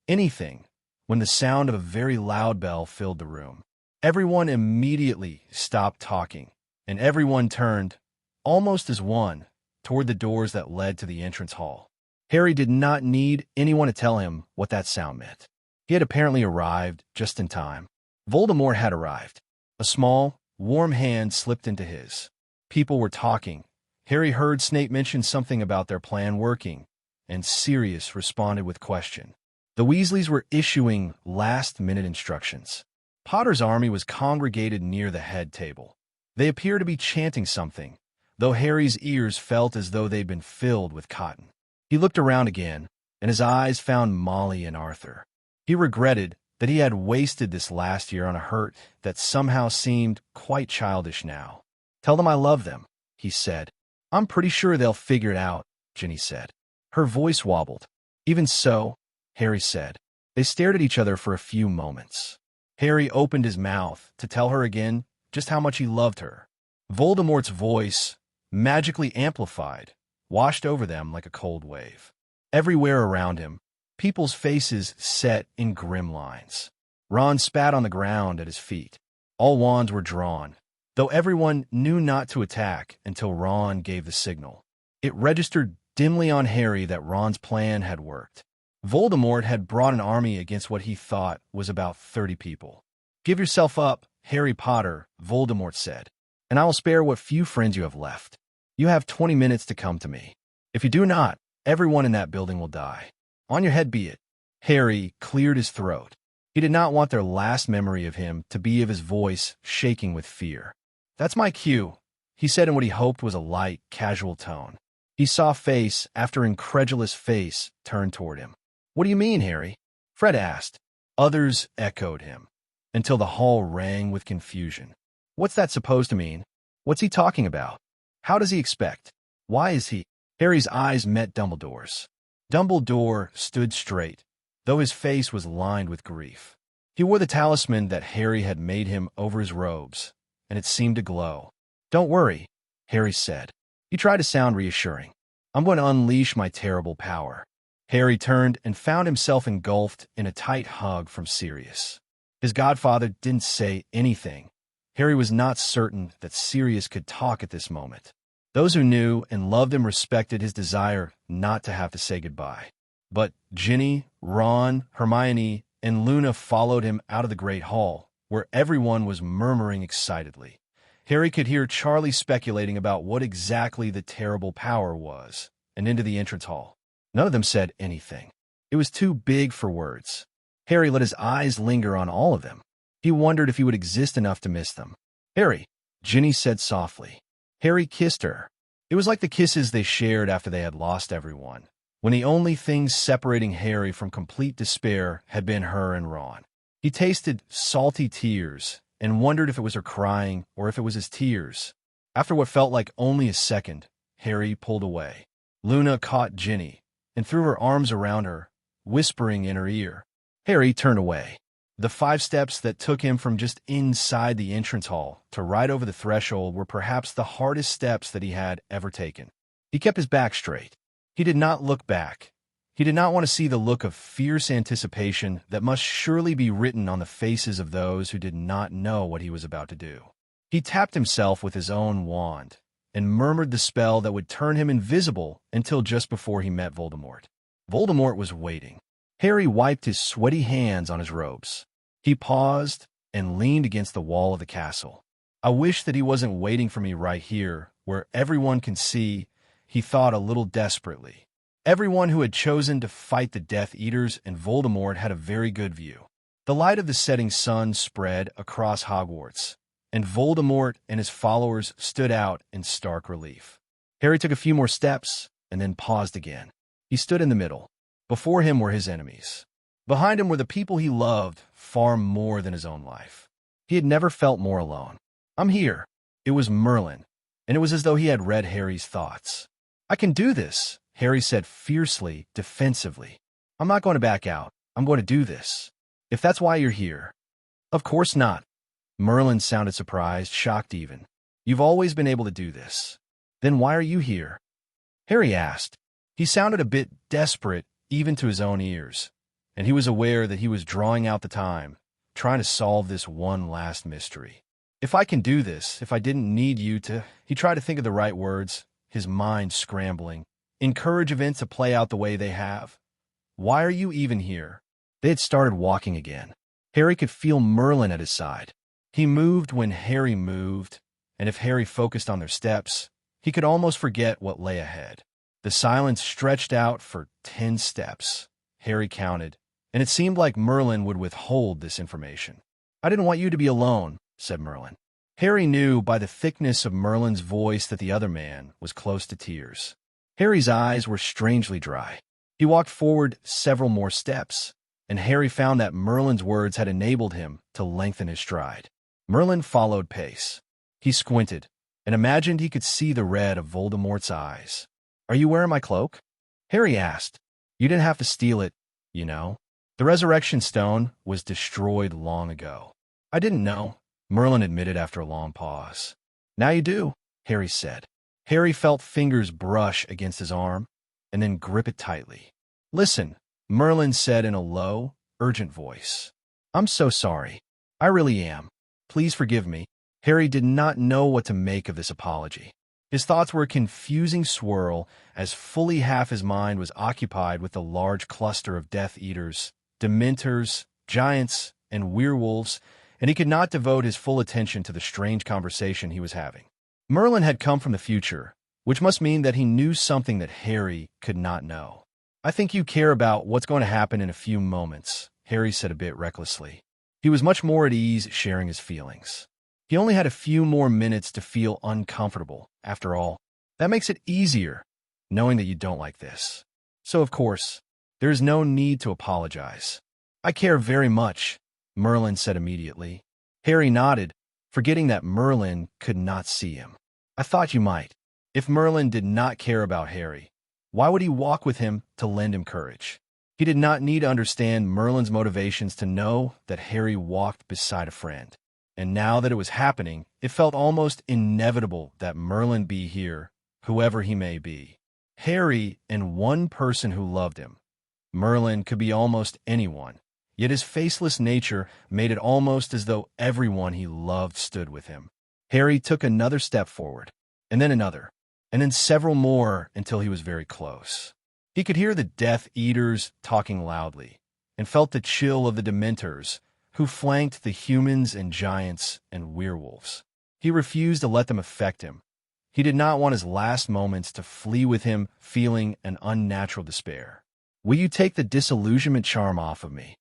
Anything. When the sound of a very loud bell filled the room. Everyone immediately stopped talking, and everyone turned, almost as one, toward the doors that led to the entrance hall. Harry did not need anyone to tell him what that sound meant. He had apparently arrived just in time. Voldemort had arrived. A small, warm hand slipped into his. People were talking. Harry heard Snape mention something about their plan working, and Sirius responded with question. The Weasleys were issuing last-minute instructions. Potter's army was congregated near the head table. They appeared to be chanting something, though Harry's ears felt as though they'd been filled with cotton. He looked around again, and his eyes found Molly and Arthur. He regretted that he had wasted this last year on a hurt that somehow seemed quite childish now. Tell them I love them, he said. I'm pretty sure they'll figure it out, Ginny said. Her voice wobbled. Even so, Harry said. They stared at each other for a few moments. Harry opened his mouth to tell her again just how much he loved her. Voldemort's voice, magically amplified, washed over them like a cold wave. Everywhere around him, people's faces set in grim lines. Ron spat on the ground at his feet. All wands were drawn, though everyone knew not to attack until Ron gave the signal. It registered dimly on Harry that Ron's plan had worked. Voldemort had brought an army against what he thought was about 30 people. Give yourself up, Harry Potter, Voldemort said. and I will spare what few friends you have left. You have 20 minutes to come to me. If you do not, everyone in that building will die. On your head be it." Harry cleared his throat. He did not want their last memory of him to be of his voice shaking with fear. "That's my cue," he said in what he hoped was a light, casual tone. He saw face after incredulous face turn toward him. "What do you mean, Harry?" Fred asked. Others echoed him, until the hall rang with confusion. "What's that supposed to mean? What's he talking about? How does he expect? Why is he—" Harry's eyes met Dumbledore's. Dumbledore stood straight, though his face was lined with grief. He wore the talisman that Harry had made him over his robes, and it seemed to glow. "Don't worry," Harry said. He tried to sound reassuring. "I'm going to unleash my terrible power." Harry turned and found himself engulfed in a tight hug from Sirius. His godfather didn't say anything. Harry was not certain that Sirius could talk at this moment. Those who knew and loved him respected his desire not to have to say goodbye. But Ginny, Ron, Hermione, and Luna followed him out of the Great Hall, where everyone was murmuring excitedly. Harry could hear Charlie speculating about what exactly the terrible power was, and into the entrance hall. None of them said anything. It was too big for words. Harry let his eyes linger on all of them. He wondered if he would exist enough to miss them. "Harry," Ginny said softly. Harry kissed her. It was like the kisses they shared after they had lost everyone, when the only things separating Harry from complete despair had been her and Ron. He tasted salty tears and wondered if it was her crying or if it was his tears. After what felt like only a second, Harry pulled away. Luna caught Ginny and threw her arms around her, whispering in her ear. Harry turned away. The 5 steps that took him from just inside the entrance hall to right over the threshold were perhaps the hardest steps that he had ever taken. He kept his back straight. He did not look back. He did not want to see the look of fierce anticipation that must surely be written on the faces of those who did not know what he was about to do. He tapped himself with his own wand and murmured the spell that would turn him invisible until just before he met Voldemort. Voldemort was waiting. Harry wiped his sweaty hands on his robes. He paused and leaned against the wall of the castle. "I wish that he wasn't waiting for me right here, where everyone can see," he thought a little desperately. Everyone who had chosen to fight the Death Eaters and Voldemort had a very good view. The light of the setting sun spread across Hogwarts, and Voldemort and his followers stood out in stark relief. Harry took a few more steps and then paused again. He stood in the middle. Before him were his enemies. Behind him were the people he loved far more than his own life. He had never felt more alone. "I'm here." It was Merlin, and it was as though he had read Harry's thoughts. "I can do this," Harry said fiercely, defensively. "I'm not going to back out. I'm going to do this. If that's why you're here." "Of course not." Merlin sounded surprised, shocked even. "You've always been able to do this. Then why are you here?" Harry asked. He sounded a bit desperate even to his own ears, and he was aware that he was drawing out the time, trying to solve this one last mystery. "If I can do this, if I didn't need you to—" He tried to think of the right words, his mind scrambling. "Encourage events to play out the way they have. Why are you even here?" They had started walking again. Harry could feel Merlin at his side. He moved when Harry moved, and if Harry focused on their steps, he could almost forget what lay ahead. The silence stretched out for 10 steps, Harry counted, and it seemed like Merlin would withhold this information. "I didn't want you to be alone," said Merlin. Harry knew by the thickness of Merlin's voice that the other man was close to tears. Harry's eyes were strangely dry. He walked forward several more steps, and Harry found that Merlin's words had enabled him to lengthen his stride. Merlin followed pace. He squinted and imagined he could see the red of Voldemort's eyes. "Are you wearing my cloak?" Harry asked. "You didn't have to steal it, you know. The Resurrection Stone was destroyed long ago." "I didn't know," Merlin admitted after a long pause. "Now you do," Harry said. Harry felt fingers brush against his arm and then grip it tightly. "Listen," Merlin said in a low, urgent voice. "I'm so sorry. I really am. Please forgive me." Harry did not know what to make of this apology. His thoughts were a confusing swirl as fully half his mind was occupied with the large cluster of Death Eaters, Dementors, Giants, and Werewolves, and he could not devote his full attention to the strange conversation he was having. Merlin had come from the future, which must mean that he knew something that Harry could not know. "I think you care about what's going to happen in a few moments," Harry said a bit recklessly. He was much more at ease sharing his feelings. He only had a few more minutes to feel uncomfortable. After all, that makes it easier, knowing that you don't like this. So, of course, there is no need to apologize. "I care very much," Merlin said immediately. Harry nodded, forgetting that Merlin could not see him. "I thought you might." If Merlin did not care about Harry, why would he walk with him to lend him courage? He did not need to understand Merlin's motivations to know that Harry walked beside a friend. And now that it was happening, it felt almost inevitable that Merlin be here, whoever he may be. Harry and one person who loved him. Merlin could be almost anyone, yet his faceless nature made it almost as though everyone he loved stood with him. Harry took another step forward, and then another, and then several more until he was very close. He could hear the Death Eaters talking loudly, and felt the chill of the Dementors, who flanked the humans and giants and werewolves. He refused to let them affect him. He did not want his last moments to flee with him, feeling an unnatural despair. "Will you take the disillusionment charm off of me?"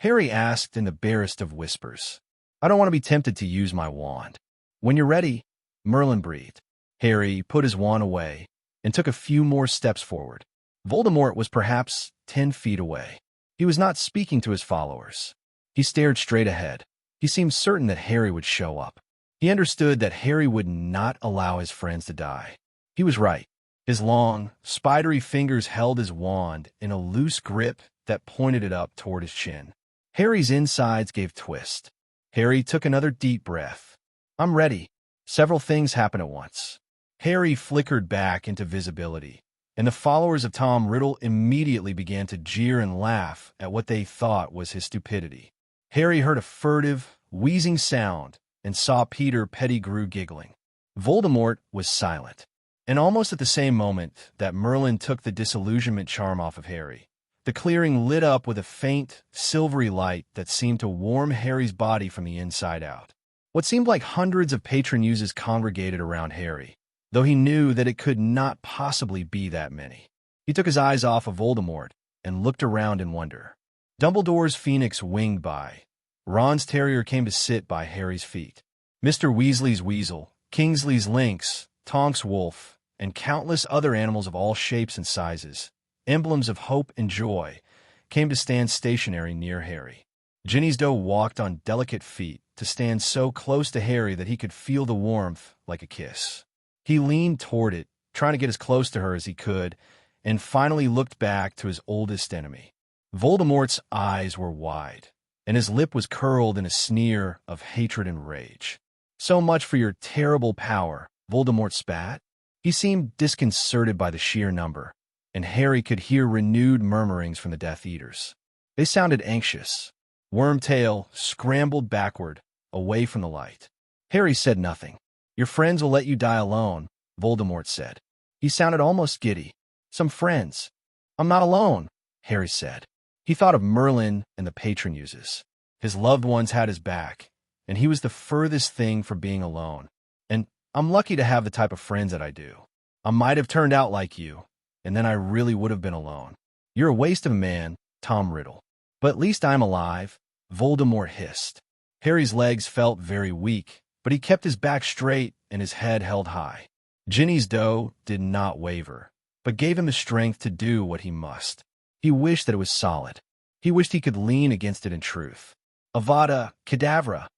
Harry asked in the barest of whispers. "I don't want to be tempted to use my wand." "When you're ready," Merlin breathed. Harry put his wand away and took a few more steps forward. Voldemort was perhaps 10 feet away. He was not speaking to his followers. He stared straight ahead. He seemed certain that Harry would show up. He understood that Harry would not allow his friends to die. He was right. His long, spidery fingers held his wand in a loose grip that pointed it up toward his chin. Harry's insides gave twist. Harry took another deep breath. "I'm ready." Several things happened at once. Harry flickered back into visibility, and the followers of Tom Riddle immediately began to jeer and laugh at what they thought was his stupidity. Harry heard a furtive, wheezing sound and saw Peter Pettigrew giggling. Voldemort was silent. And almost at the same moment that Merlin took the disillusionment charm off of Harry, the clearing lit up with a faint, silvery light that seemed to warm Harry's body from the inside out. What seemed like hundreds of patron users congregated around Harry, though he knew that it could not possibly be that many. He took his eyes off of Voldemort and looked around in wonder. Dumbledore's phoenix winged by. Ron's terrier came to sit by Harry's feet. Mr. Weasley's weasel, Kingsley's lynx, Tonk's wolf, and countless other animals of all shapes and sizes, emblems of hope and joy, came to stand stationary near Harry. Ginny's doe walked on delicate feet to stand so close to Harry that he could feel the warmth like a kiss. He leaned toward it, trying to get as close to her as he could, and finally looked back to his oldest enemy. Voldemort's eyes were wide, and his lip was curled in a sneer of hatred and rage. "So much for your terrible power," Voldemort spat. He seemed disconcerted by the sheer number, and Harry could hear renewed murmurings from the Death Eaters. They sounded anxious. Wormtail scrambled backward, away from the light. Harry said nothing. "Your friends will let you die alone," Voldemort said. He sounded almost giddy. "Some friends." "I'm not alone," Harry said. He thought of Merlin and the patron uses. His loved ones had his back, and he was the furthest thing from being alone. "And I'm lucky to have the type of friends that I do. I might have turned out like you, and then I really would have been alone. You're a waste of a man, Tom Riddle. But at least I'm alive," Voldemort hissed. Harry's legs felt very weak, but he kept his back straight and his head held high. Ginny's doe did not waver, but gave him the strength to do what he must. He wished that it was solid. He wished he could lean against it in truth. Avada Kedavra!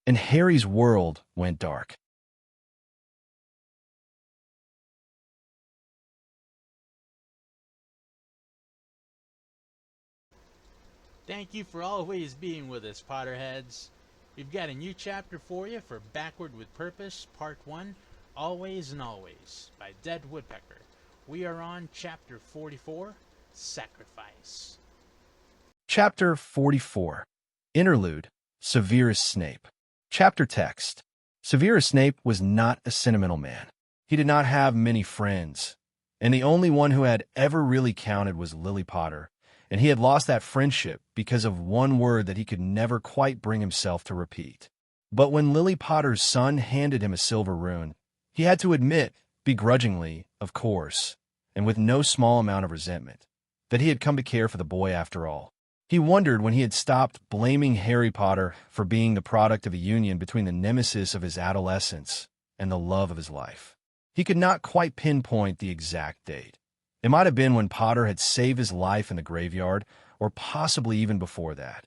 And Harry's world went dark. Thank you for always being with us, Potterheads. We've got a new chapter for you for Backward with Purpose, Part 1, Always and Always, by Dead Woodpecker. We are on Chapter 44, Sacrifice. Chapter 44. Interlude, Severus Snape. Chapter text. Severus Snape was not a sentimental man. He did not have many friends, and the only one who had ever really counted was Lily Potter, and he had lost that friendship because of one word that he could never quite bring himself to repeat. But when Lily Potter's son handed him a silver rune, he had to admit, begrudgingly, of course, and with no small amount of resentment, that he had come to care for the boy after all. He wondered when he had stopped blaming Harry Potter for being the product of a union between the nemesis of his adolescence and the love of his life. He could not quite pinpoint the exact date. It might have been when Potter had saved his life in the graveyard, or possibly even before that.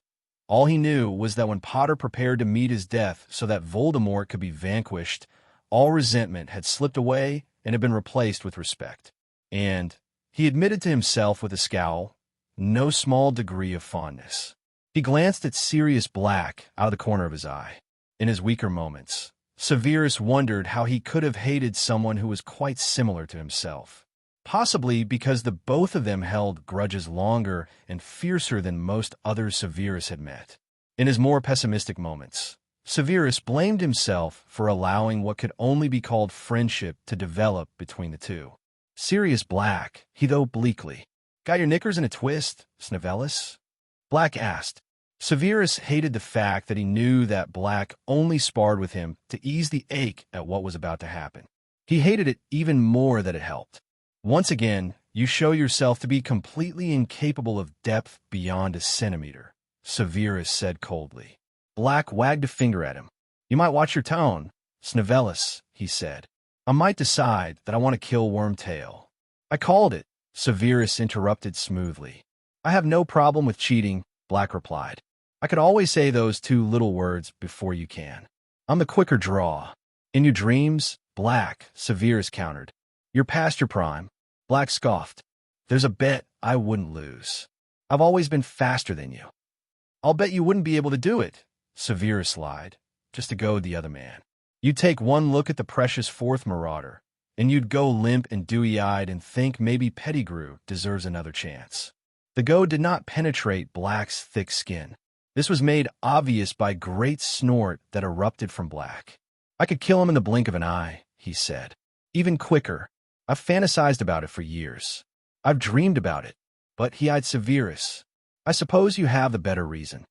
All he knew was that when Potter prepared to meet his death so that Voldemort could be vanquished, all resentment had slipped away and had been replaced with respect. And, he admitted to himself with a scowl, no small degree of fondness. He glanced at Sirius Black out of the corner of his eye. In his weaker moments, Severus wondered how he could have hated someone who was quite similar to himself. Possibly because the both of them held grudges longer and fiercer than most others Severus had met. In his more pessimistic moments, Severus blamed himself for allowing what could only be called friendship to develop between the two. Sirius Black, he thought bleakly. Got your knickers in a twist, Snivellus? Black asked. Severus hated the fact that he knew that Black only sparred with him to ease the ache at what was about to happen. He hated it even more that it helped. Once again, you show yourself to be completely incapable of depth beyond a centimeter, Severus said coldly. Black wagged a finger at him. You might watch your tone, Snivellus, he said. I might decide that I want to kill Wormtail. I called it, Severus interrupted smoothly. I have no problem with cheating, Black replied. I could always say those two little words before you can. I'm the quicker draw. In your dreams, Black, Severus countered. You're past your prime. Black scoffed. There's a bet I wouldn't lose. I've always been faster than you. I'll bet you wouldn't be able to do it, Severus lied, just to goad the other man. You'd take one look at the precious fourth marauder, and you'd go limp and dewy-eyed and think maybe Pettigrew deserves another chance. The goad did not penetrate Black's thick skin. This was made obvious by a great snort that erupted from Black. I could kill him in the blink of an eye, he said. Even quicker. I've fantasized about it for years. I've dreamed about it. But he eyed Severus. I suppose you have the better reason.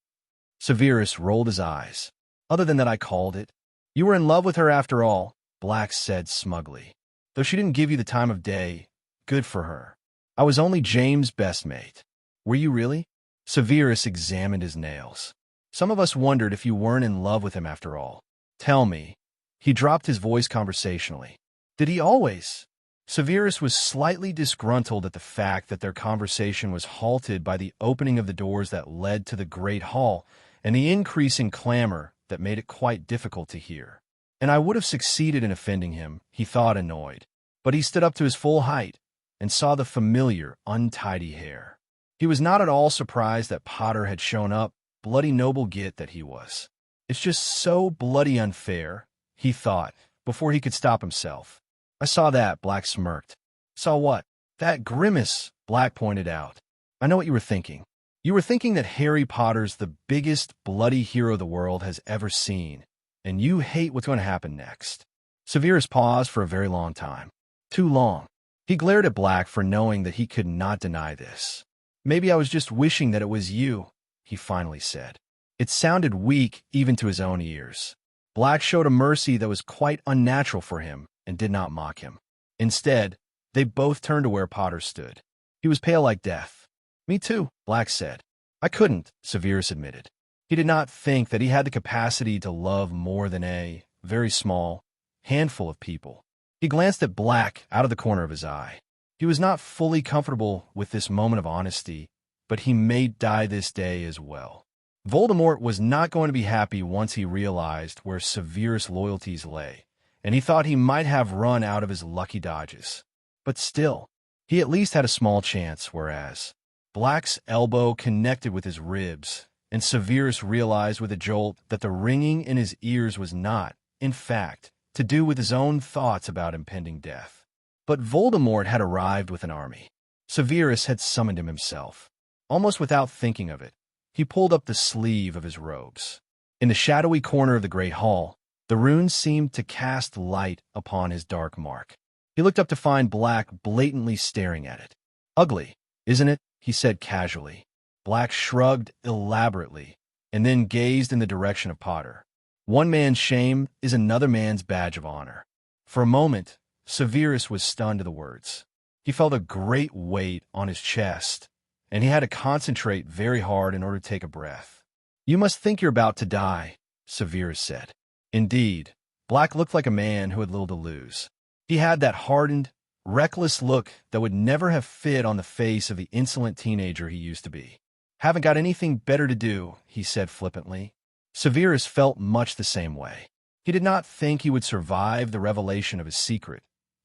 Severus rolled his eyes. Other than that I called it. You were in love with her after all, Black said smugly. Though she didn't give you the time of day, good for her. I was only James' best mate. Were you really? Severus examined his nails. Some of us wondered if you weren't in love with him after all. Tell me. He dropped his voice conversationally. Did he always? Severus was slightly disgruntled at the fact that their conversation was halted by the opening of the doors that led to the great hall and the increasing clamor that made it quite difficult to hear. And I would have succeeded in offending him, he thought, annoyed. But he stood up to his full height and saw the familiar, untidy hair. He was not at all surprised that Potter had shown up, bloody noble git that he was. It's just so bloody unfair, he thought, before he could stop himself. I saw that, Black smirked. Saw what? That grimace, Black pointed out. I know what you were thinking. You were thinking that Harry Potter's the biggest bloody hero the world has ever seen, and you hate what's going to happen next. Severus paused for a very long time. Too long. He glared at Black for knowing that he could not deny this. Maybe I was just wishing that it was you, he finally said. It sounded weak even to his own ears. Black showed a mercy that was quite unnatural for him and did not mock him. Instead, they both turned to where Potter stood. He was pale like death. Me too, Black said. I couldn't, Severus admitted. He did not think that he had the capacity to love more than a very small handful of people. He glanced at Black out of the corner of his eye. He was not fully comfortable with this moment of honesty, but he may die this day as well. Voldemort was not going to be happy once he realized where Severus' loyalties lay, and he thought he might have run out of his lucky dodges. But still, he at least had a small chance, whereas Black's elbow connected with his ribs, and Severus realized with a jolt that the ringing in his ears was not, in fact, to do with his own thoughts about impending death. But Voldemort had arrived with an army. Severus had summoned him himself. Almost without thinking of it, he pulled up the sleeve of his robes. In the shadowy corner of the great hall, the runes seemed to cast light upon his dark mark. He looked up to find Black blatantly staring at it. Ugly, isn't it? he said casually. Black shrugged elaborately and then gazed in the direction of Potter. One man's shame is another man's badge of honor. For a moment, Severus was stunned to the words. He felt a great weight on his chest, and he had to concentrate very hard in order to take a breath. You must think you're about to die, Severus said. Indeed, Black looked like a man who had little to lose. He had that hardened, reckless look that would never have fit on the face of the insolent teenager he used to be. Haven't got anything better to do, he said flippantly. Severus felt much the same way. He did not think he would survive the revelation of his secret.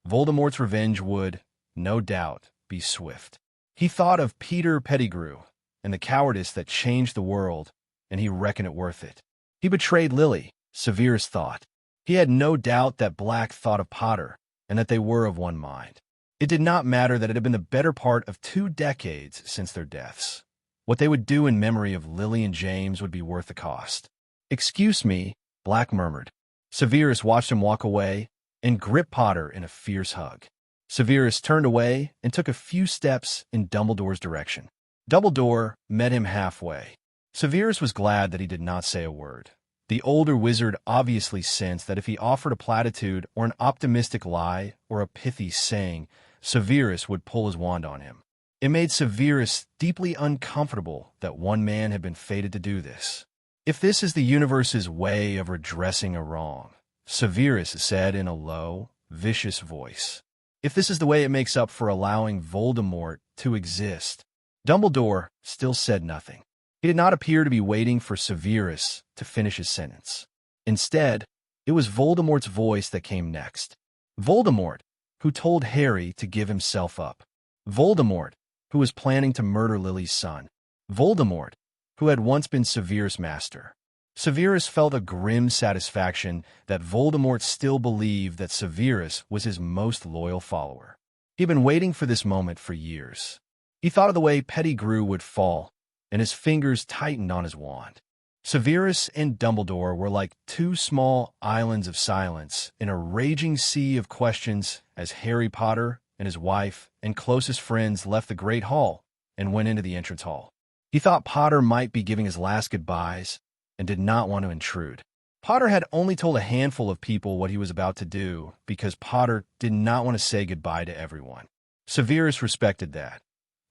Voldemort's revenge would, no doubt, be swift. He thought of Peter Pettigrew and the cowardice that changed the world, and he reckoned it worth it. He betrayed Lily, Severus thought. He had no doubt that Black thought of Potter, and that they were of one mind. It did not matter that it had been the better part of 2 decades since their deaths. What they would do in memory of Lily and James would be worth the cost. Excuse me, Black murmured. Severus watched him walk away and grip Potter in a fierce hug. Severus turned away and took a few steps in Dumbledore's direction. Dumbledore met him halfway. Severus was glad that he did not say a word. The older wizard obviously sensed that if he offered a platitude or an optimistic lie or a pithy saying, Severus would pull his wand on him. It made Severus deeply uncomfortable that one man had been fated to do this. If this is the universe's way of redressing a wrong, Severus said in a low, vicious voice. If this is the way it makes up for allowing Voldemort to exist. Dumbledore still said nothing. He did not appear to be waiting for Severus to finish his sentence. Instead, it was Voldemort's voice that came next. Voldemort, who told Harry to give himself up. Voldemort, who was planning to murder Lily's son. Voldemort, who had once been Severus' master. Severus felt a grim satisfaction that Voldemort still believed that Severus was his most loyal follower. He had been waiting for this moment for years. He thought of the way Pettigrew would fall, and his fingers tightened on his wand. Severus and Dumbledore were like 2 small islands of silence in a raging sea of questions as Harry Potter and his wife and closest friends left the Great Hall and went into the entrance hall. He thought Potter might be giving his last goodbyes and did not want to intrude. Potter had only told a handful of people what he was about to do because Potter did not want to say goodbye to everyone. Severus respected that.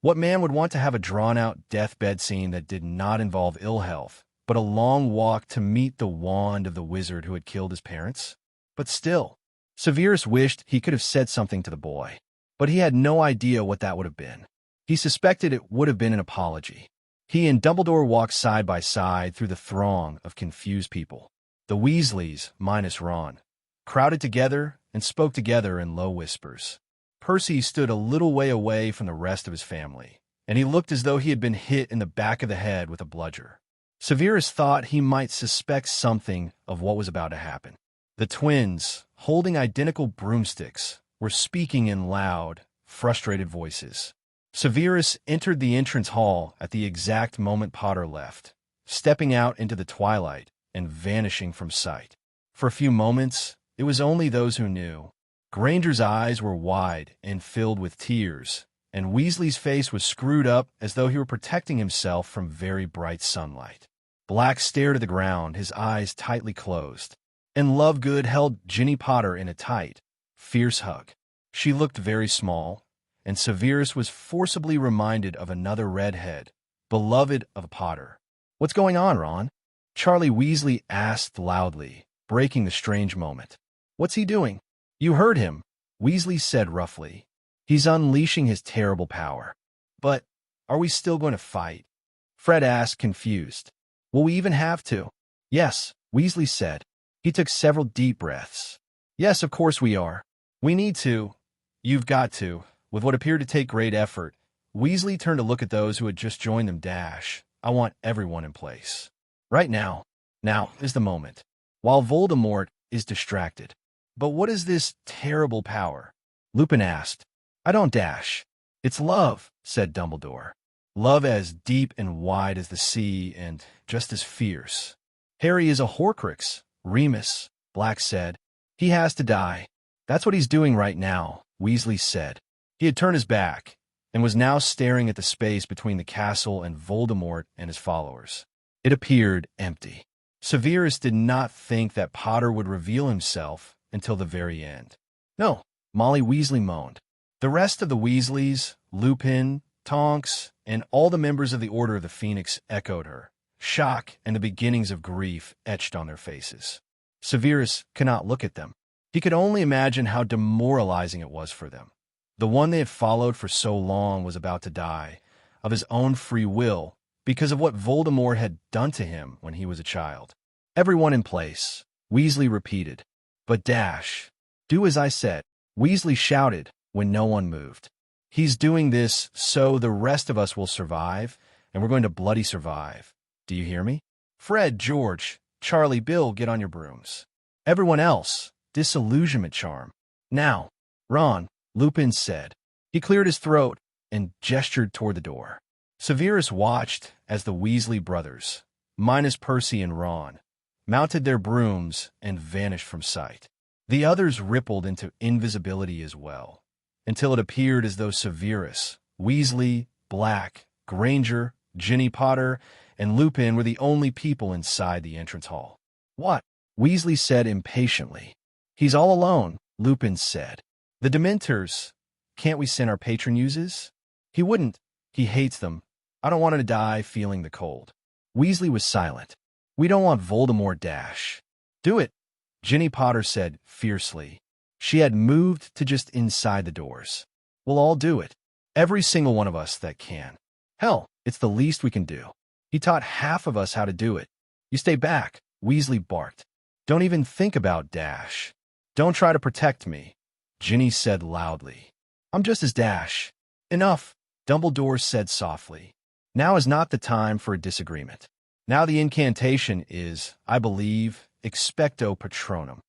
What man would want to have a drawn-out deathbed scene that did not involve ill health, but a long walk to meet the wand of the wizard who had killed his parents? But still, Severus wished he could have said something to the boy, but he had no idea what that would have been. He suspected it would have been an apology. He and Dumbledore walked side by side through the throng of confused people. The Weasleys, minus Ron, crowded together and spoke together in low whispers. Percy stood a little way away from the rest of his family, and he looked as though he had been hit in the back of the head with a bludger. Severus thought he might suspect something of what was about to happen. The twins, holding identical broomsticks, were speaking in loud, frustrated voices. Severus entered the entrance hall at the exact moment Potter left, stepping out into the twilight and vanishing from sight. For a few moments, it was only those who knew. Granger's eyes were wide and filled with tears, and Weasley's face was screwed up as though he were protecting himself from very bright sunlight. Black stared at the ground, his eyes tightly closed, and Lovegood held Ginny Potter in a tight, fierce hug. She looked very small, and Severus was forcibly reminded of another redhead, beloved of Potter. "What's going on, Ron?" Charlie Weasley asked loudly, breaking the strange moment. "What's he doing?" "You heard him," Weasley said roughly. "He's unleashing his terrible power." "But are we still going to fight?" Fred asked, confused. "Will we even have to?" "Yes," Weasley said. He took several deep breaths. "Yes, of course we are. We need to. You've got to." With what appeared to take great effort, Weasley turned to look at those who had just joined them. "I want everyone in place. Right now. Now is the moment. While Voldemort is distracted." "But what is this terrible power?" Lupin asked. "I don't dash. It's love," said Dumbledore. "Love as deep and wide as the sea and just as fierce." "Harry is a Horcrux, Remus," Black said. "He has to die." "That's what he's doing right now," Weasley said. He had turned his back, and was now staring at the space between the castle and Voldemort and his followers. It appeared empty. Severus did not think that Potter would reveal himself until the very end. "No," Molly Weasley moaned. The rest of the Weasleys, Lupin, Tonks, and all the members of the Order of the Phoenix echoed her. Shock and the beginnings of grief etched on their faces. Severus could not look at them. He could only imagine how demoralizing it was for them. The one they had followed for so long was about to die, of his own free will, because of what Voldemort had done to him when he was a child. "Everyone in place," Weasley repeated. "But Dash, do as I said," Weasley shouted when no one moved. "He's doing this so the rest of us will survive, and we're going to bloody survive. Do you hear me? Fred, George, Charlie, Bill, get on your brooms. Everyone else, disillusionment charm. Now." "Ron," Lupin said. He cleared his throat and gestured toward the door. Severus watched as the Weasley brothers, minus Percy and Ron, mounted their brooms and vanished from sight. The others rippled into invisibility as well, until it appeared as though Severus, Weasley, Black, Granger, Ginny Potter, and Lupin were the only people inside the entrance hall. "What?" Weasley said impatiently. "He's all alone," Lupin said. "The Dementors. Can't we send our patron uses?" "He wouldn't. He hates them. I don't want him to die feeling the cold." Weasley was silent. "We don't want Voldemort, Dash." "Do it," Ginny Potter said fiercely. She had moved to just inside the doors. "We'll all do it. Every single one of us that can. Hell, it's the least we can do. He taught half of us how to do it." "You stay back," Weasley barked. "Don't even think about Dash. Don't try to protect me," Ginny said loudly. "I'm just as Dash." "Enough," Dumbledore said softly. "Now is not the time for a disagreement. Now the incantation is, I believe, expecto patronum."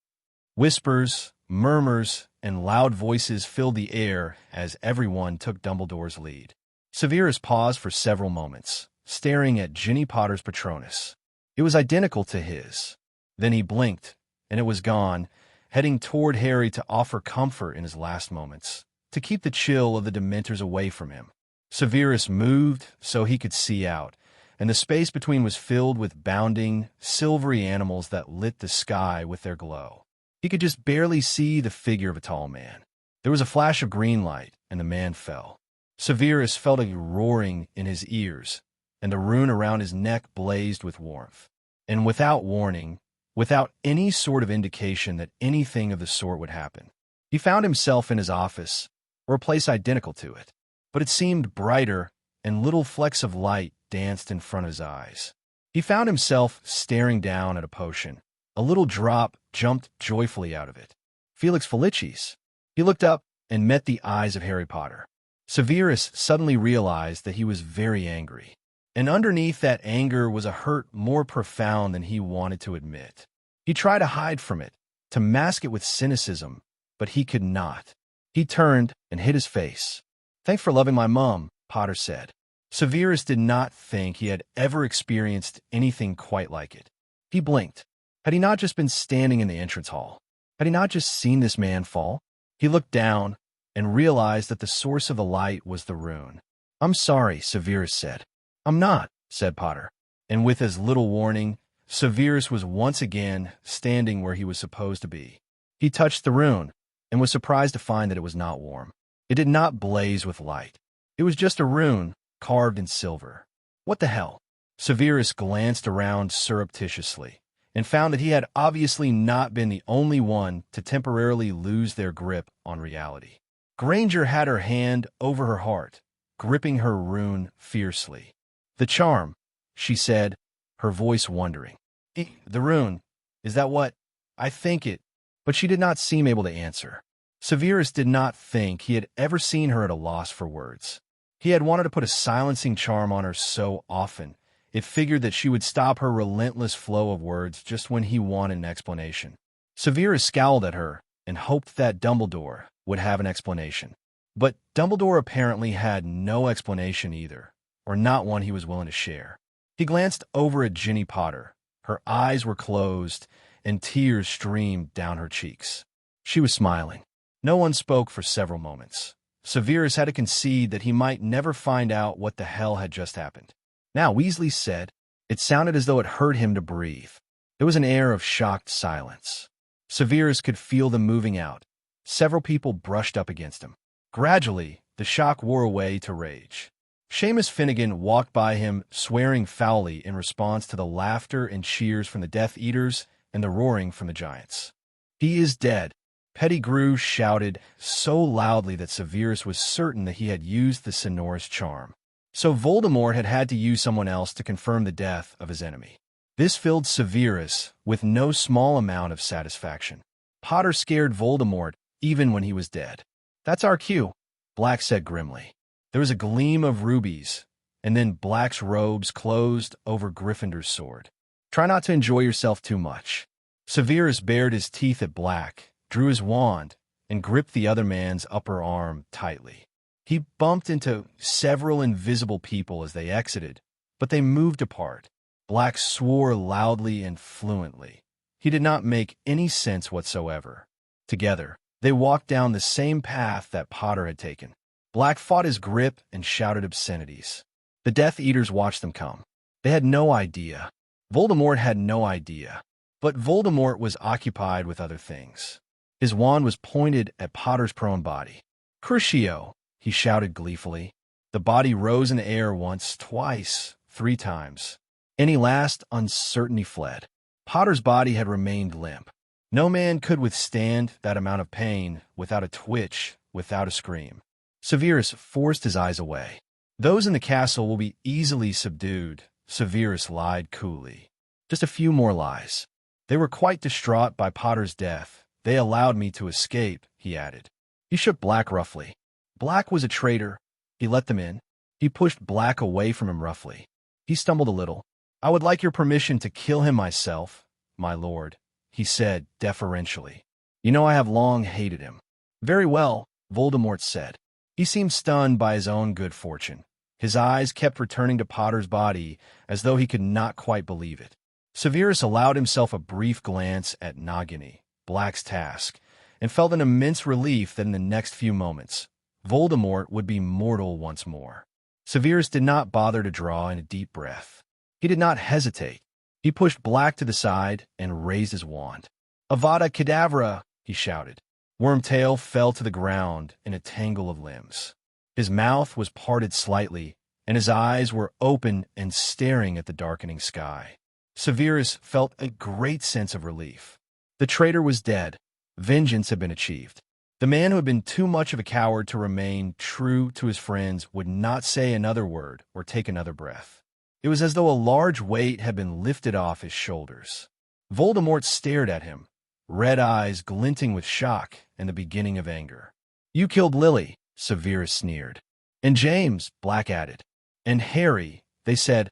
Whispers, murmurs, and loud voices filled the air as everyone took Dumbledore's lead. Severus paused for several moments, staring at Ginny Potter's Patronus. It was identical to his. Then he blinked, and it was gone, heading toward Harry to offer comfort in his last moments, to keep the chill of the Dementors away from him. Severus moved so he could see out, and the space between was filled with bounding, silvery animals that lit the sky with their glow. He could just barely see the figure of a tall man. There was a flash of green light, and the man fell. Severus felt a roaring in his ears, and the rune around his neck blazed with warmth. And without warning, without any sort of indication that anything of the sort would happen, he found himself in his office, or a place identical to it. But it seemed brighter, and little flecks of light danced in front of his eyes. He found himself staring down at a potion. A little drop jumped joyfully out of it. Felix Felicis. He looked up and met the eyes of Harry Potter. Severus suddenly realized that he was very angry. And underneath that anger was a hurt more profound than he wanted to admit. He tried to hide from it, to mask it with cynicism, but he could not. He turned and hid his face. "Thanks for loving my mom," Potter said. Severus did not think he had ever experienced anything quite like it. He blinked. Had he not just been standing in the entrance hall? Had he not just seen this man fall? He looked down and realized that the source of the light was the rune. "I'm sorry," Severus said. "I'm not," said Potter. And with as little warning, Severus was once again standing where he was supposed to be. He touched the rune and was surprised to find that it was not warm. It did not blaze with light. It was just a rune carved in silver. What the hell? Severus glanced around surreptitiously and found that he had obviously not been the only one to temporarily lose their grip on reality. Granger had her hand over her heart, gripping her rune fiercely. "The charm," she said, her voice wondering. "The rune, is that what? I think it." But she did not seem able to answer. Severus did not think he had ever seen her at a loss for words. He had wanted to put a silencing charm on her so often, it figured that she would stop her relentless flow of words just when he wanted an explanation. Severus scowled at her and hoped that Dumbledore would have an explanation. But Dumbledore apparently had no explanation either, or not one he was willing to share. He glanced over at Ginny Potter. Her eyes were closed, and tears streamed down her cheeks. She was smiling. No one spoke for several moments. Severus had to concede that he might never find out what the hell had just happened. Now, Weasley said, it sounded as though it hurt him to breathe. There was an air of shocked silence. Severus could feel them moving out. Several people brushed up against him. Gradually, the shock wore away to rage. Seamus Finnegan walked by him, swearing foully in response to the laughter and cheers from the Death Eaters and the roaring from the giants. "He is dead," Pettigrew shouted so loudly that Severus was certain that he had used the sonorous charm. So Voldemort had had to use someone else to confirm the death of his enemy. This filled Severus with no small amount of satisfaction. Potter scared Voldemort even when he was dead. "That's our cue," Black said grimly. There was a gleam of rubies, and then Black's robes closed over Gryffindor's sword. "Try not to enjoy yourself too much." Severus bared his teeth at Black, drew his wand, and gripped the other man's upper arm tightly. He bumped into several invisible people as they exited, but they moved apart. Black swore loudly and fluently. He did not make any sense whatsoever. Together, they walked down the same path that Potter had taken. Black fought his grip and shouted obscenities. The Death Eaters watched them come. They had no idea. Voldemort had no idea. But Voldemort was occupied with other things. His wand was pointed at Potter's prone body. "Crucio!" he shouted gleefully. The body rose in the air once, twice, 3 times. Any last uncertainty fled. Potter's body had remained limp. No man could withstand that amount of pain without a twitch, without a scream. Severus forced his eyes away. "Those in the castle will be easily subdued," Severus lied coolly. "Just a few more lies. They were quite distraught by Potter's death. They allowed me to escape," he added. He shook Black roughly. Black was a traitor. He let them in. He pushed Black away from him roughly. He stumbled a little. "I would like your permission to kill him myself, my lord," he said deferentially. "You know I have long hated him." "Very well," Voldemort said. He seemed stunned by his own good fortune. His eyes kept returning to Potter's body as though he could not quite believe it. Severus allowed himself a brief glance at Nagini, Black's task, and felt an immense relief that in the next few moments, Voldemort would be mortal once more. Severus did not bother to draw in a deep breath. He did not hesitate. He pushed Black to the side and raised his wand. "Avada Kedavra!" he shouted. Wormtail fell to the ground in a tangle of limbs. His mouth was parted slightly, and his eyes were open and staring at the darkening sky. Severus felt a great sense of relief. The traitor was dead. Vengeance had been achieved. The man who had been too much of a coward to remain true to his friends would not say another word or take another breath. It was as though a large weight had been lifted off his shoulders. Voldemort stared at him, red eyes glinting with shock and the beginning of anger. "You killed Lily," Severus sneered. "And James," Black added. "And Harry," they said,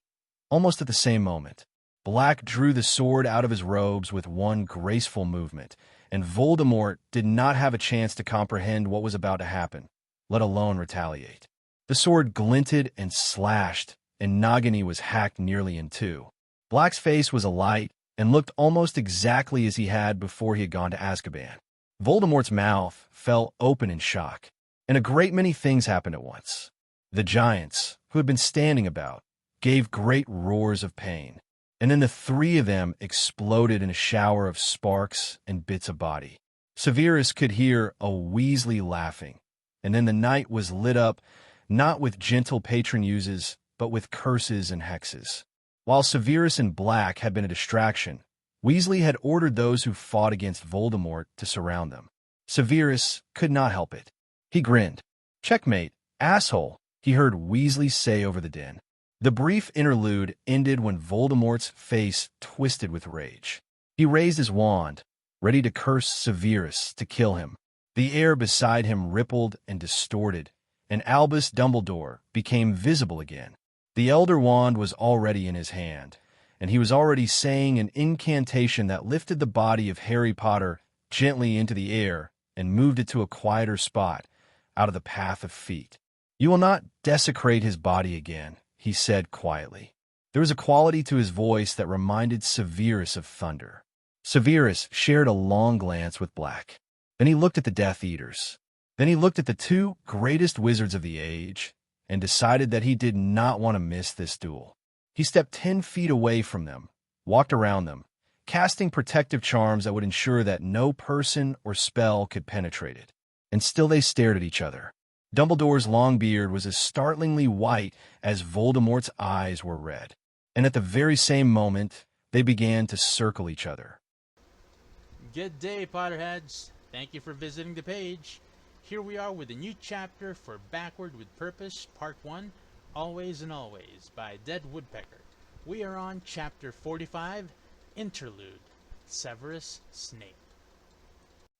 almost at the same moment. Black drew the sword out of his robes with one graceful movement, and Voldemort did not have a chance to comprehend what was about to happen, let alone retaliate. The sword glinted and slashed, and Nagini was hacked nearly in 2. Black's face was alight and looked almost exactly as he had before he had gone to Azkaban. Voldemort's mouth fell open in shock, and a great many things happened at once. The giants, who had been standing about, gave great roars of pain, and then the 3 of them exploded in a shower of sparks and bits of body. Severus could hear a Weasley laughing, and then the night was lit up not with gentle patron uses, but with curses and hexes. While Severus and Black had been a distraction, Weasley had ordered those who fought against Voldemort to surround them. Severus could not help it. He grinned. "Checkmate, asshole," he heard Weasley say over the din. The brief interlude ended when Voldemort's face twisted with rage. He raised his wand, ready to curse Severus to kill him. The air beside him rippled and distorted, and Albus Dumbledore became visible again. The Elder Wand was already in his hand, and he was already saying an incantation that lifted the body of Harry Potter gently into the air and moved it to a quieter spot out of the path of feet. "You will not desecrate his body again," he said quietly. There was a quality to his voice that reminded Severus of thunder. Severus shared a long glance with Black. Then he looked at the Death Eaters. Then he looked at the two greatest wizards of the age and decided that he did not want to miss this duel. He stepped 10 feet away from them, walked around them, casting protective charms that would ensure that no person or spell could penetrate it. And still they stared at each other. Dumbledore's long beard was as startlingly white as Voldemort's eyes were red. And at the very same moment, they began to circle each other. Good day, Potterheads. Thank you for visiting the page. Here we are with a new chapter for Backward with Purpose, Part 1, Always and Always, by Dead Woodpecker. We are on Chapter 45, Interlude, Severus Snape.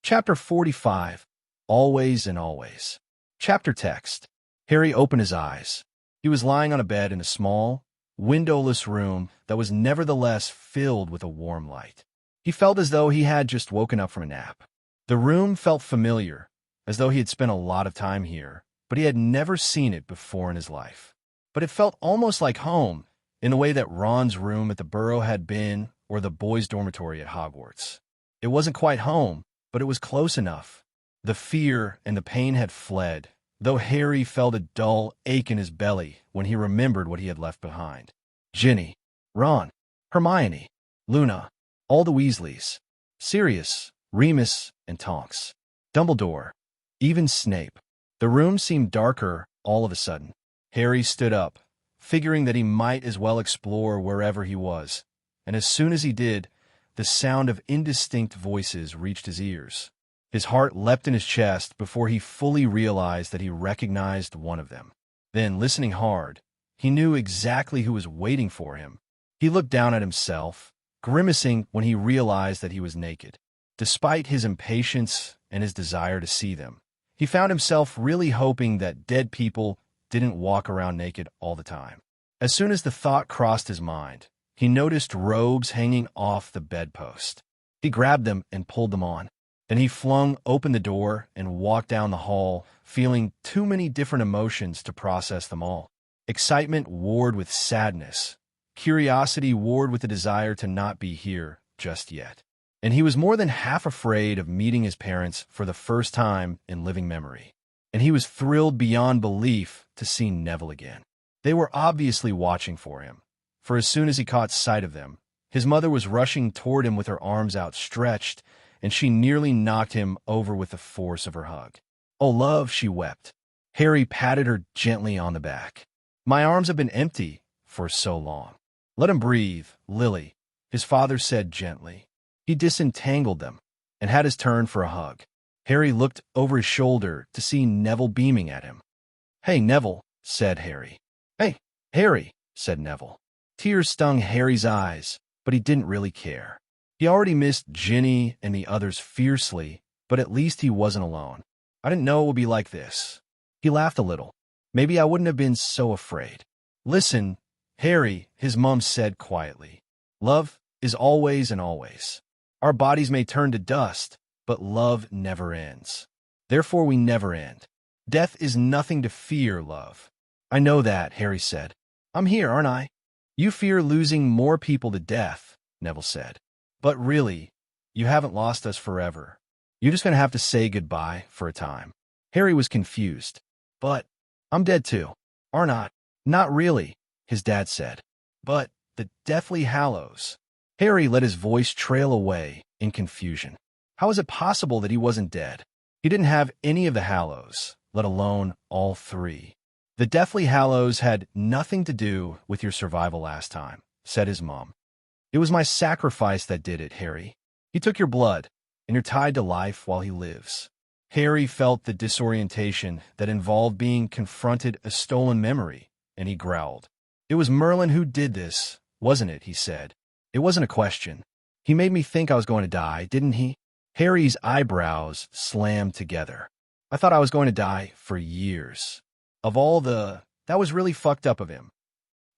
Chapter 45, Always and Always. Chapter text. Harry opened his eyes. He was lying on a bed in a small, windowless room that was nevertheless filled with a warm light. He felt as though he had just woken up from a nap. The room felt familiar, as though he had spent a lot of time here, but he had never seen it before in his life. But it felt almost like home, in the way that Ron's room at the Burrow had been, or the boys' dormitory at Hogwarts. It wasn't quite home, but it was close enough. The fear and the pain had fled, though Harry felt a dull ache in his belly when he remembered what he had left behind. Ginny, Ron, Hermione, Luna, all the Weasleys, Sirius, Remus, and Tonks, Dumbledore, even Snape. The room seemed darker all of a sudden. Harry stood up, figuring that he might as well explore wherever he was, and as soon as he did, the sound of indistinct voices reached his ears. His heart leapt in his chest before he fully realized that he recognized one of them. Then, listening hard, he knew exactly who was waiting for him. He looked down at himself, grimacing when he realized that he was naked. Despite his impatience and his desire to see them, he found himself really hoping that dead people didn't walk around naked all the time. As soon as the thought crossed his mind, he noticed robes hanging off the bedpost. He grabbed them and pulled them on. Then he flung open the door and walked down the hall, feeling too many different emotions to process them all. Excitement warred with sadness. Curiosity warred with the desire to not be here just yet. And he was more than half afraid of meeting his parents for the first time in living memory. And he was thrilled beyond belief to see Neville again. They were obviously watching for him, for as soon as he caught sight of them, his mother was rushing toward him with her arms outstretched, and she nearly knocked him over with the force of her hug. "Oh, love," she wept. Harry patted her gently on the back. "My arms have been empty for so long." "Let him breathe, Lily," his father said gently. He disentangled them and had his turn for a hug. Harry looked over his shoulder to see Neville beaming at him. "Hey, Neville," said Harry. "Hey, Harry," said Neville. Tears stung Harry's eyes, but he didn't really care. He already missed Ginny and the others fiercely, but at least he wasn't alone. "I didn't know it would be like this." He laughed a little. "Maybe I wouldn't have been so afraid." "Listen, Harry," his mom said quietly. "Love is always and always. Our bodies may turn to dust, but love never ends. Therefore we never end. Death is nothing to fear, love." "I know that," Harry said. "I'm here, aren't I?" "You fear losing more people to death," Neville said. "But really, you haven't lost us forever. You're just going to have to say goodbye for a time." Harry was confused. "But I'm dead too, aren't I?" "Not really," his dad said. "But the Deathly Hallows." Harry let his voice trail away in confusion. How was it possible that he wasn't dead? He didn't have any of the Hallows, let alone all three. "The Deathly Hallows had nothing to do with your survival last time," said his mom. "It was my sacrifice that did it, Harry. He took your blood, and you're tied to life while he lives." Harry felt the disorientation that involved being confronted a stolen memory, and he growled. "It was Merlin who did this, wasn't it?" he said. "It wasn't a question. He made me think I was going to die, didn't he?" Harry's eyebrows slammed together. "I thought I was going to die for years. That was really fucked up of him."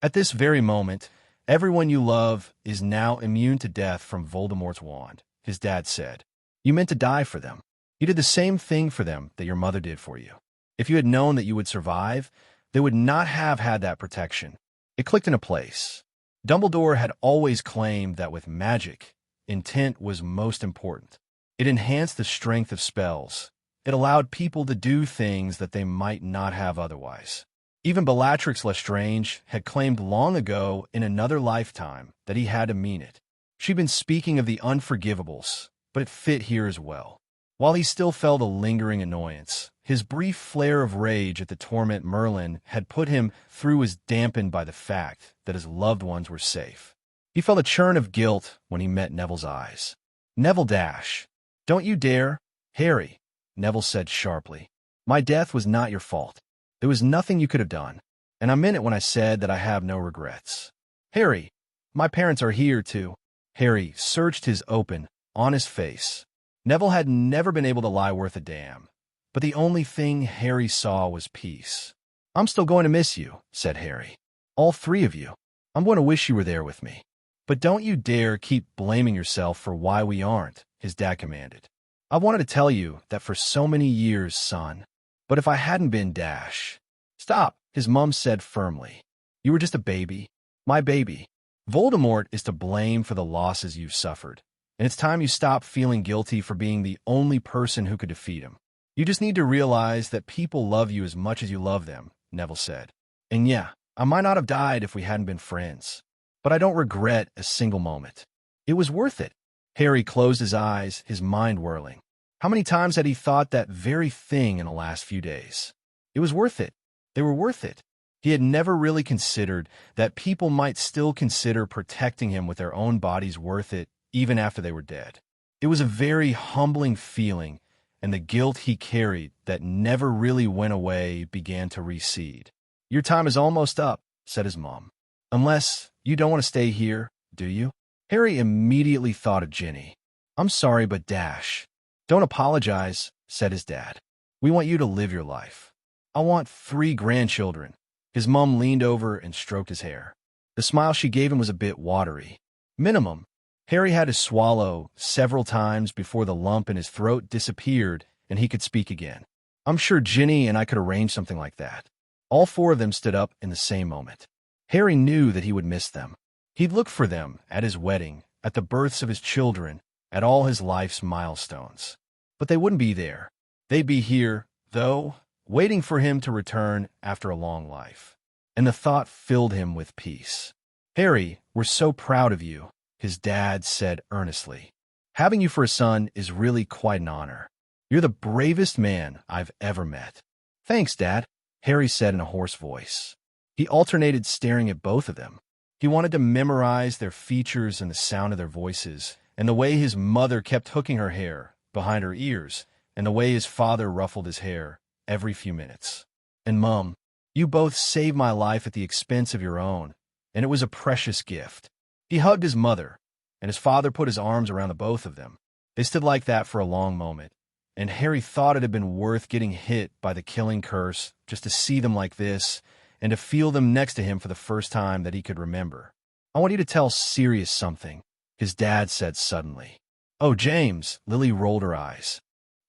At this very moment, everyone you love is now immune to death from Voldemort's wand, his dad said. "You meant to die for them. You did the same thing for them that your mother did for you. If you had known that you would survive, they would not have had that protection." It clicked into place. Dumbledore had always claimed that with magic, intent was most important. It enhanced the strength of spells, It allowed people to do things that they might not have otherwise. Even Bellatrix Lestrange had claimed long ago in another lifetime that he had to mean it. She'd been speaking of the unforgivables, but it fit here as well. While he still felt a lingering annoyance, his brief flare of rage at the torment Merlin had put him through was dampened by the fact that his loved ones were safe. He felt a churn of guilt when he met Neville's eyes. "Neville Dash, don't you dare!" "Harry," Neville said sharply. "My death was not your fault. There was nothing you could have done, and I meant it when I said that I have no regrets." "Harry, my parents are here, too." Harry searched his open, honest face. Neville had never been able to lie worth a damn, but the only thing Harry saw was peace. "I'm still going to miss you," said Harry. "All three of you. I'm going to wish you were there with me. But don't you dare keep blaming yourself for why we aren't," his dad commanded. "I wanted to tell you that for so many years, son. But if I hadn't been Dash—" "Stop," his mom said firmly. "You were just a baby. My baby. Voldemort is to blame for the losses you've suffered, and it's time you stop feeling guilty for being the only person who could defeat him. You just need to realize that people love you as much as you love them," Neville said. "And yeah, I might not have died if we hadn't been friends, but I don't regret a single moment. It was worth it." Harry closed his eyes, his mind whirling. How many times had he thought that very thing in the last few days? It was worth it. They were worth it. He had never really considered that people might still consider protecting him with their own bodies worth it, even after they were dead. It was a very humbling feeling, and the guilt he carried that never really went away began to recede. "Your time is almost up," said his mom. "Unless you don't want to stay here, do you?" Harry immediately thought of Ginny. "I'm sorry, but Dash." "Don't apologize," said his dad. "We want you to live your life. I want 3 grandchildren." His mom leaned over and stroked his hair. The smile she gave him was a bit watery. "Minimum." Harry had to swallow several times before the lump in his throat disappeared and he could speak again. "I'm sure Ginny and I could arrange something like that." All 4 of them stood up in the same moment. Harry knew that he would miss them. He'd look for them at his wedding, at the births of his children, at all his life's milestones. But they wouldn't be there. They'd be here, though, waiting for him to return after a long life. And the thought filled him with peace. "Harry, we're so proud of you," his dad said earnestly. "Having you for a son is really quite an honor. You're the bravest man I've ever met." "Thanks, Dad," Harry said in a hoarse voice. He alternated staring at both of them. He wanted to memorize their features and the sound of their voices, and the way his mother kept hooking her hair behind her ears, and the way his father ruffled his hair every few minutes. "And Mom, you both saved my life at the expense of your own, and it was a precious gift." He hugged his mother, and his father put his arms around the both of them. They stood like that for a long moment, and Harry thought it had been worth getting hit by the killing curse just to see them like this and to feel them next to him for the first time that he could remember. "I want you to tell Sirius something," his dad said suddenly. "Oh, James," Lily rolled her eyes.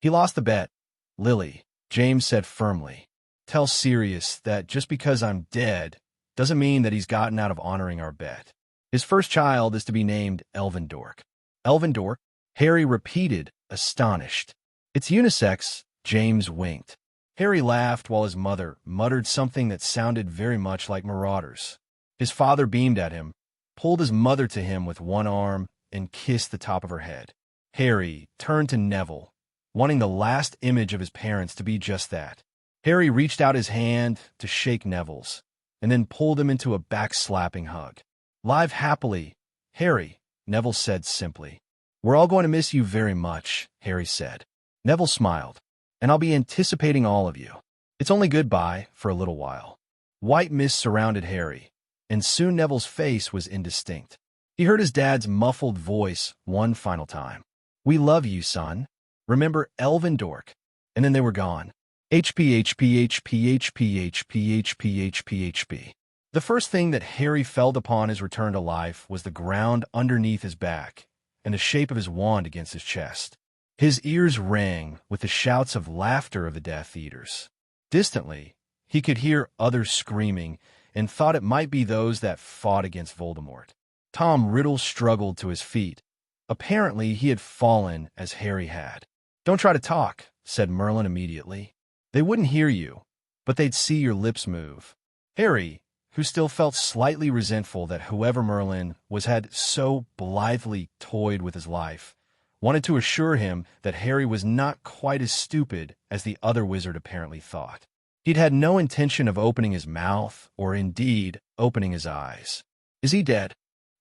"He lost the bet." "Lily," James said firmly, "tell Sirius that just because I'm dead doesn't mean that he's gotten out of honoring our bet. His first child is to be named Elvendork." "Elvendork?" Harry repeated, astonished. "It's unisex," James winked. Harry laughed while his mother muttered something that sounded very much like marauders. His father beamed at him, pulled his mother to him with one arm, and kissed the top of her head. Harry turned to Neville, wanting the last image of his parents to be just that. Harry reached out his hand to shake Neville's, and then pulled him into a back-slapping hug. "Live happily, Harry," Neville said simply. "We're all going to miss you very much," Harry said. Neville smiled. "And I'll be anticipating all of you. It's only goodbye for a little while." White mist surrounded Harry, and soon Neville's face was indistinct. He heard his dad's muffled voice one final time. "We love you, son. Remember Elvendork." And then they were gone. HPHPHPHPHPHPHPHP. The first thing that Harry felt upon his return to life was the ground underneath his back and the shape of his wand against his chest. His ears rang with the shouts of laughter of the Death Eaters. Distantly, he could hear others screaming and thought it might be those that fought against Voldemort. Tom Riddle struggled to his feet. Apparently, he had fallen as Harry had. "Don't try to talk," said Merlin immediately. "They wouldn't hear you, but they'd see your lips move." Harry, who still felt slightly resentful that whoever Merlin was had so blithely toyed with his life, wanted to assure him that Harry was not quite as stupid as the other wizard apparently thought. He'd had no intention of opening his mouth, or indeed opening his eyes. "Is he dead?"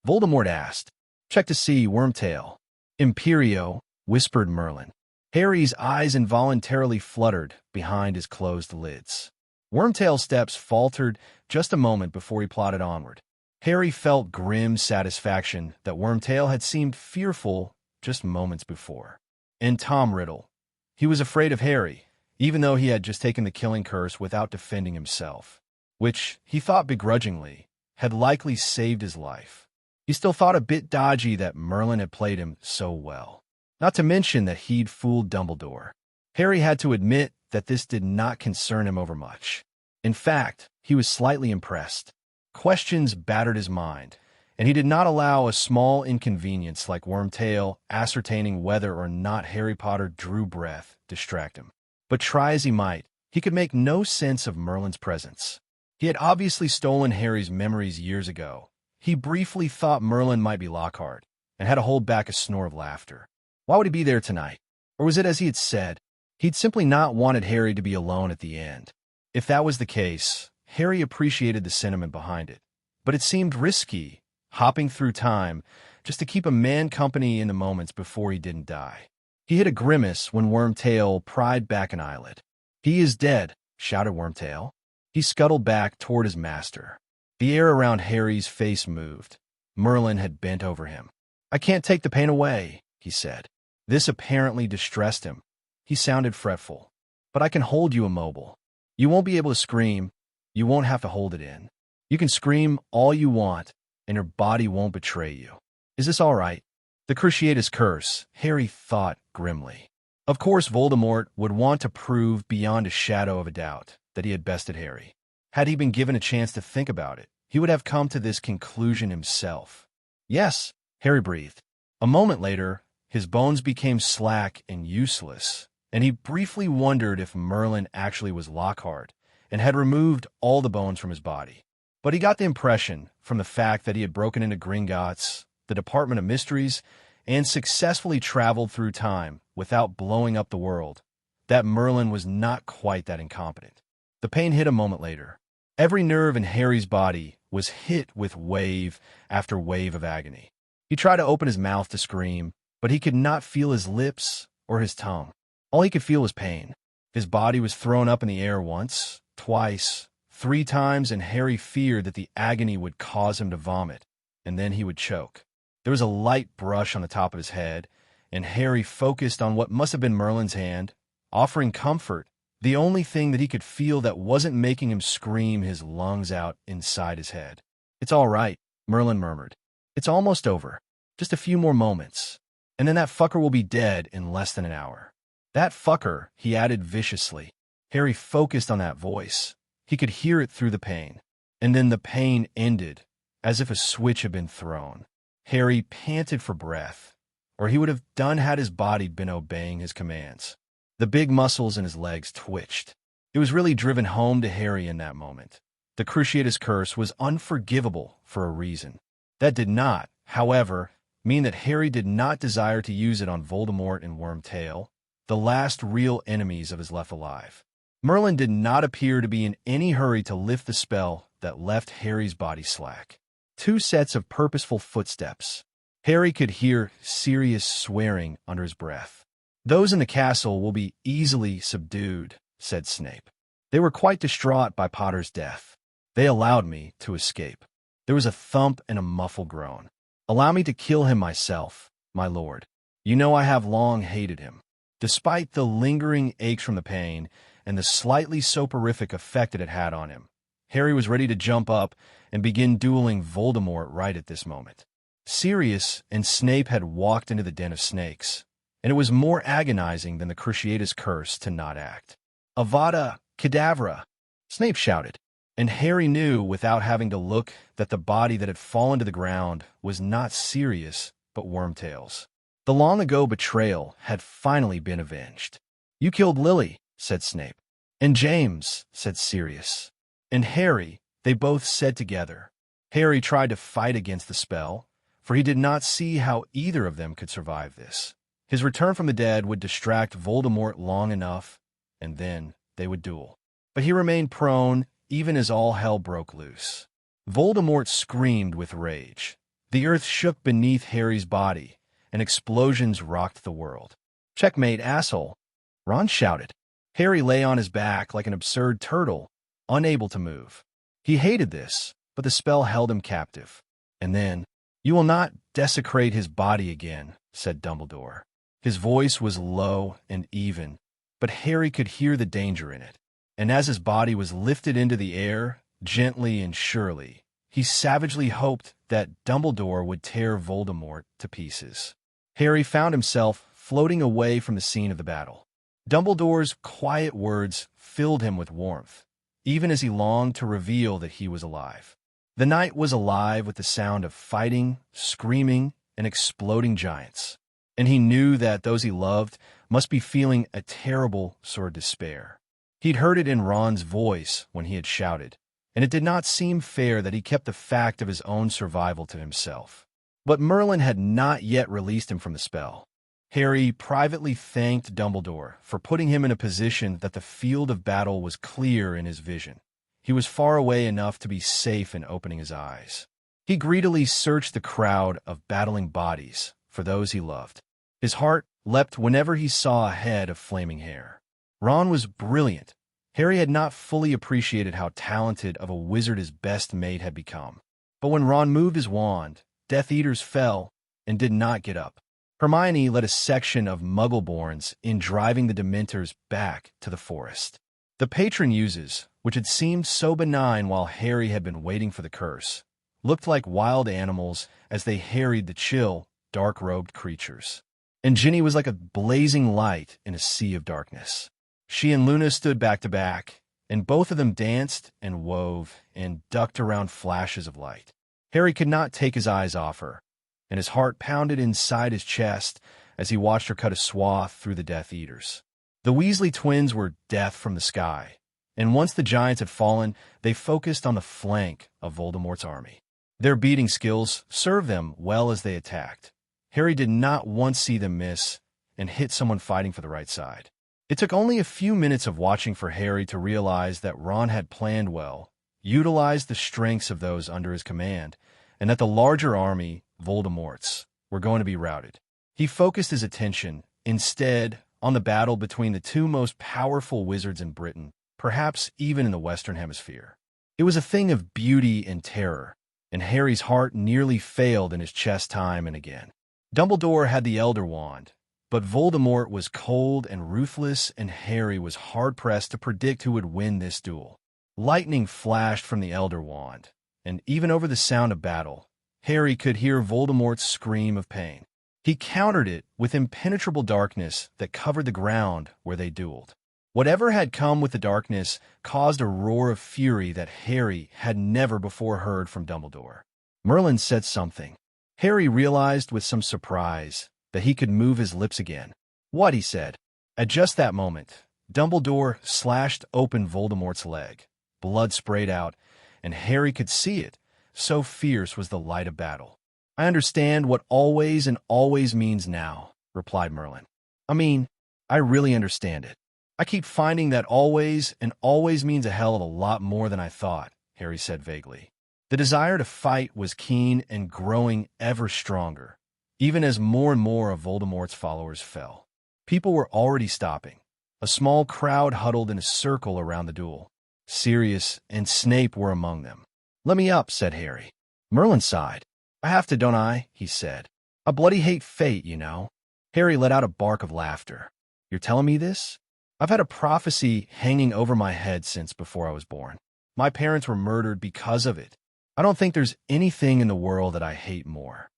Voldemort asked. "Check to see, Wormtail." "Imperio," whispered Merlin. Harry's eyes involuntarily fluttered behind his closed lids. Wormtail's steps faltered just a moment before he plodded onward. Harry felt grim satisfaction that Wormtail had seemed fearful just moments before. And Tom Riddle. He was afraid of Harry, even though he had just taken the killing curse without defending himself, which, he thought begrudgingly, had likely saved his life. He still thought a bit dodgy that Merlin had played him so well. Not to mention that he'd fooled Dumbledore. Harry had to admit that this did not concern him overmuch. In fact, he was slightly impressed. Questions battered his mind, and he did not allow a small inconvenience like Wormtail ascertaining whether or not Harry Potter drew breath distract him. But try as he might, he could make no sense of Merlin's presence. He had obviously stolen Harry's memories years ago. He briefly thought Merlin might be Lockhart, and had to hold back a snore of laughter. Why would he be there tonight? Or was it as he had said? He'd simply not wanted Harry to be alone at the end. If that was the case, Harry appreciated the sentiment behind it. But it seemed risky, hopping through time, just to keep a man company in the moments before he didn't die. He hid a grimace when Wormtail pried back an eyelid. "He is dead," shouted Wormtail. He scuttled back toward his master. The air around Harry's face moved. Merlin had bent over him. "I can't take the pain away," he said. This apparently distressed him. He sounded fretful. "But I can hold you immobile. You won't be able to scream. You won't have to hold it in. You can scream all you want, and your body won't betray you. Is this all right?" The Cruciatus Curse, Harry thought grimly. Of course Voldemort would want to prove beyond a shadow of a doubt that he had bested Harry. Had he been given a chance to think about it, he would have come to this conclusion himself. "Yes," Harry breathed. A moment later, his bones became slack and useless, and he briefly wondered if Merlin actually was Lockhart and had removed all the bones from his body. But he got the impression, from the fact that he had broken into Gringotts, the Department of Mysteries, and successfully traveled through time without blowing up the world, that Merlin was not quite that incompetent. The pain hit a moment later. Every nerve in Harry's body was hit with wave after wave of agony. He tried to open his mouth to scream, but he could not feel his lips or his tongue. All he could feel was pain. His body was thrown up in the air once, twice, 3 times, and Harry feared that the agony would cause him to vomit, and then he would choke. There was a light brush on the top of his head, and Harry focused on what must have been Merlin's hand, offering comfort, the only thing that he could feel that wasn't making him scream his lungs out inside his head. "It's all right," Merlin murmured. "It's almost over. Just a few more moments. And then that fucker will be dead in less than an hour." "That fucker," he added viciously. Harry focused on that voice. He could hear it through the pain. And then the pain ended, as if a switch had been thrown. Harry panted for breath, or he would have done had his body been obeying his commands. The big muscles in his legs twitched. It was really driven home to Harry in that moment. The Cruciatus Curse was unforgivable for a reason. That did not, however, mean that Harry did not desire to use it on Voldemort and Wormtail, the last real enemies of his left alive. Merlin did not appear to be in any hurry to lift the spell that left Harry's body slack. 2 sets of purposeful footsteps. Harry could hear serious swearing under his breath. "Those in the castle will be easily subdued," said Snape. "They were quite distraught by Potter's death. They allowed me to escape." There was a thump and a muffled groan. "Allow me to kill him myself, my lord. You know I have long hated him." Despite the lingering aches from the pain and the slightly soporific effect it had had on him, Harry was ready to jump up and begin dueling Voldemort right at this moment. Sirius and Snape had walked into the den of snakes, and it was more agonizing than the Cruciatus Curse to not act. "Avada Kedavra!" Snape shouted, and Harry knew without having to look that the body that had fallen to the ground was not Sirius, but Wormtail's. The long-ago betrayal had finally been avenged. "You killed Lily," said Snape. "And James," said Sirius. "And Harry," they both said together. Harry tried to fight against the spell, for he did not see how either of them could survive this. His return from the dead would distract Voldemort long enough, and then they would duel. But he remained prone, even as all hell broke loose. Voldemort screamed with rage. The earth shook beneath Harry's body, and explosions rocked the world. "Checkmate, asshole!" Ron shouted. Harry lay on his back like an absurd turtle, unable to move. He hated this, but the spell held him captive. And then, "You will not desecrate his body again," said Dumbledore. His voice was low and even, but Harry could hear the danger in it. And as his body was lifted into the air, gently and surely, he savagely hoped that Dumbledore would tear Voldemort to pieces. Harry found himself floating away from the scene of the battle. Dumbledore's quiet words filled him with warmth, even as he longed to reveal that he was alive. The night was alive with the sound of fighting, screaming, and exploding giants, and he knew that those he loved must be feeling a terrible sort of despair. He'd heard it in Ron's voice when he had shouted, and it did not seem fair that he kept the fact of his own survival to himself. But Merlin had not yet released him from the spell. Harry privately thanked Dumbledore for putting him in a position that the field of battle was clear in his vision. He was far away enough to be safe in opening his eyes. He greedily searched the crowd of battling bodies for those he loved. His heart leapt whenever he saw a head of flaming hair. Ron was brilliant. Harry had not fully appreciated how talented of a wizard his best mate had become. But when Ron moved his wand, Death Eaters fell and did not get up. Hermione led a section of Muggleborns in driving the Dementors back to the forest. The patron uses, which had seemed so benign while Harry had been waiting for the curse, looked like wild animals as they harried the chill, dark-robed creatures. And Ginny was like a blazing light in a sea of darkness. She and Luna stood back to back, and both of them danced and wove and ducked around flashes of light. Harry could not take his eyes off her, and his heart pounded inside his chest as he watched her cut a swath through the Death Eaters. The Weasley twins were death from the sky, and once the giants had fallen, they focused on the flank of Voldemort's army. Their beating skills served them well as they attacked. Harry did not once see them miss and hit someone fighting for the right side. It took only a few minutes of watching for Harry to realize that Ron had planned well, utilized the strengths of those under his command, and that the larger army, Voldemort's, were going to be routed. He focused his attention, instead, on the battle between the two most powerful wizards in Britain, perhaps even in the Western Hemisphere. It was a thing of beauty and terror, and Harry's heart nearly failed in his chest time and again. Dumbledore had the Elder Wand, but Voldemort was cold and ruthless, and Harry was hard-pressed to predict who would win this duel. Lightning flashed from the Elder Wand, and even over the sound of battle, Harry could hear Voldemort's scream of pain. He countered it with impenetrable darkness that covered the ground where they dueled. Whatever had come with the darkness caused a roar of fury that Harry had never before heard from Dumbledore. Merlin said something. Harry realized with some surprise that he could move his lips again. "What?" he said. At just that moment, Dumbledore slashed open Voldemort's leg. Blood sprayed out, and Harry could see it, so fierce was the light of battle. "I understand what always and always means now," replied Merlin. I really understand it. I keep finding that always and always means a hell of a lot more than I thought," Harry said vaguely. The desire to fight was keen and growing ever stronger, even as more and more of Voldemort's followers fell. People were already stopping. A small crowd huddled in a circle around the duel. Sirius and Snape were among them. "Let me up," said Harry. Merlin sighed. "I have to, don't I?" he said. "I bloody hate fate, you know." Harry let out a bark of laughter. "You're telling me this? I've had a prophecy hanging over my head since before I was born. My parents were murdered because of it. I don't think there's anything in the world that I hate more."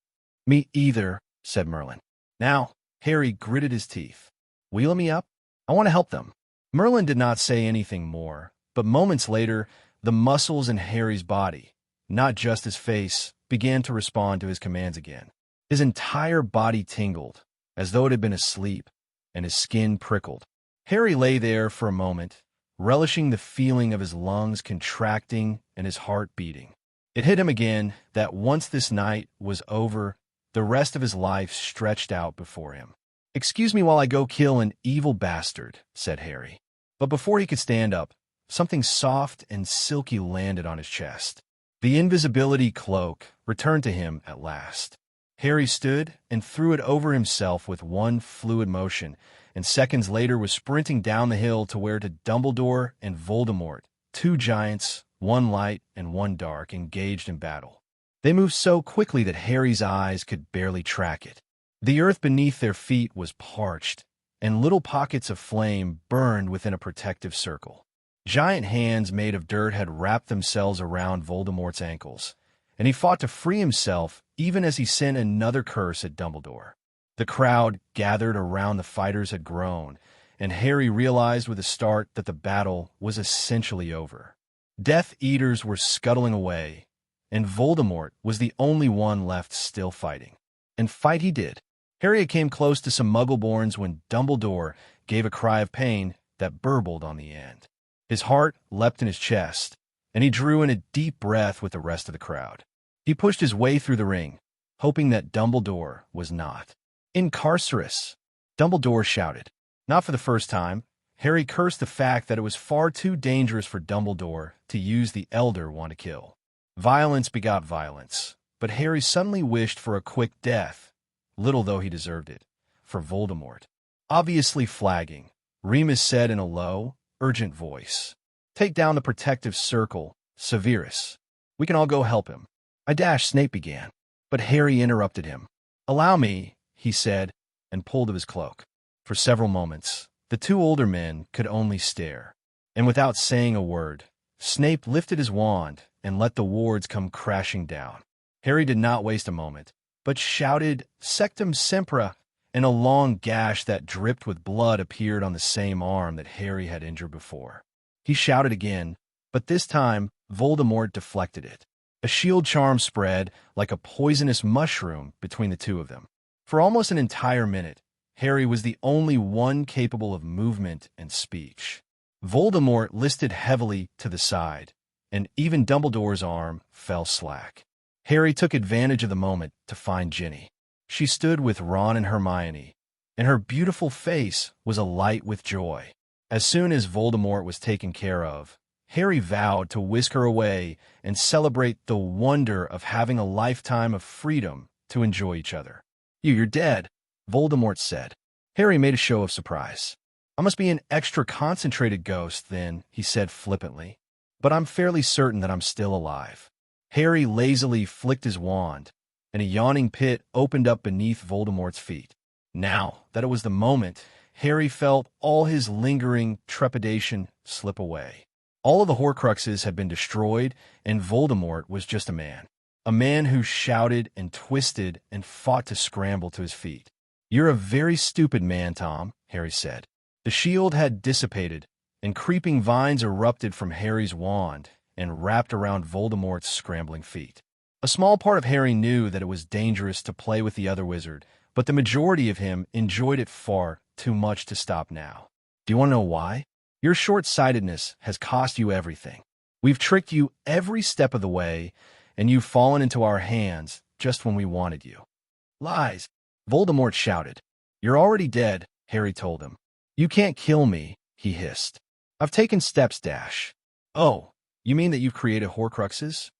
"Me either," said Merlin. Now, Harry gritted his teeth. "Wheel me up? I want to help them." Merlin did not say anything more, but moments later, the muscles in Harry's body, not just his face, began to respond to his commands again. His entire body tingled, as though it had been asleep, and his skin prickled. Harry lay there for a moment, relishing the feeling of his lungs contracting and his heart beating. It hit him again that once this night was over, the rest of his life stretched out before him. "Excuse me while I go kill an evil bastard," said Harry. But before he could stand up, something soft and silky landed on his chest. The invisibility cloak returned to him at last. Harry stood and threw it over himself with one fluid motion, and seconds later was sprinting down the hill to where Dumbledore and Voldemort, two giants, one light and one dark, engaged in battle. They moved so quickly that Harry's eyes could barely track it. The earth beneath their feet was parched, and little pockets of flame burned within a protective circle. Giant hands made of dirt had wrapped themselves around Voldemort's ankles, and he fought to free himself even as he sent another curse at Dumbledore. The crowd gathered around the fighters had grown, and Harry realized with a start that the battle was essentially over. Death Eaters were scuttling away, and Voldemort was the only one left still fighting. And fight he did. Harry came close to some Muggleborns when Dumbledore gave a cry of pain that burbled on the end. His heart leapt in his chest, and he drew in a deep breath with the rest of the crowd. He pushed his way through the ring, hoping that Dumbledore was not. "Incarcerus!" Dumbledore shouted. Not for the first time, Harry cursed the fact that it was far too dangerous for Dumbledore to use the Elder Wand to kill. Violence begot violence, but Harry suddenly wished for a quick death, little though he deserved it, for Voldemort. Obviously flagging, Remus said in a low, urgent voice, "Take down the protective circle, Severus. We can all go help him." Snape began, but Harry interrupted him. "Allow me," he said, and pulled at his cloak. For several moments, the two older men could only stare, and without saying a word, Snape lifted his wand and let the wards come crashing down. Harry did not waste a moment, but shouted Sectum Sempra, and a long gash that dripped with blood appeared on the same arm that Harry had injured before. He shouted again, but this time Voldemort deflected it. A shield charm spread like a poisonous mushroom between the two of them. For almost an entire minute, Harry was the only one capable of movement and speech. Voldemort listed heavily to the side, and even Dumbledore's arm fell slack. Harry took advantage of the moment to find Ginny. She stood with Ron and Hermione, and her beautiful face was alight with joy. As soon as Voldemort was taken care of, Harry vowed to whisk her away and celebrate the wonder of having a lifetime of freedom to enjoy each other. You're dead," Voldemort said. Harry made a show of surprise. "I must be an extra concentrated ghost, then," he said flippantly. "But I'm fairly certain that I'm still alive." Harry lazily flicked his wand, and a yawning pit opened up beneath Voldemort's feet. Now that it was the moment, Harry felt all his lingering trepidation slip away. All of the Horcruxes had been destroyed, and Voldemort was just a man who shouted and twisted and fought to scramble to his feet. "You're a very stupid man, Tom," Harry said. The shield had dissipated, and creeping vines erupted from Harry's wand and wrapped around Voldemort's scrambling feet. A small part of Harry knew that it was dangerous to play with the other wizard, but the majority of him enjoyed it far too much to stop now. "Do you want to know why? Your short-sightedness has cost you everything. We've tricked you every step of the way, and you've fallen into our hands just when we wanted you." "Lies!" Voldemort shouted. "You're already dead," Harry told him. "You can't kill me," he hissed. "I've taken steps, Dash." "Oh, you mean that you've created Horcruxes?"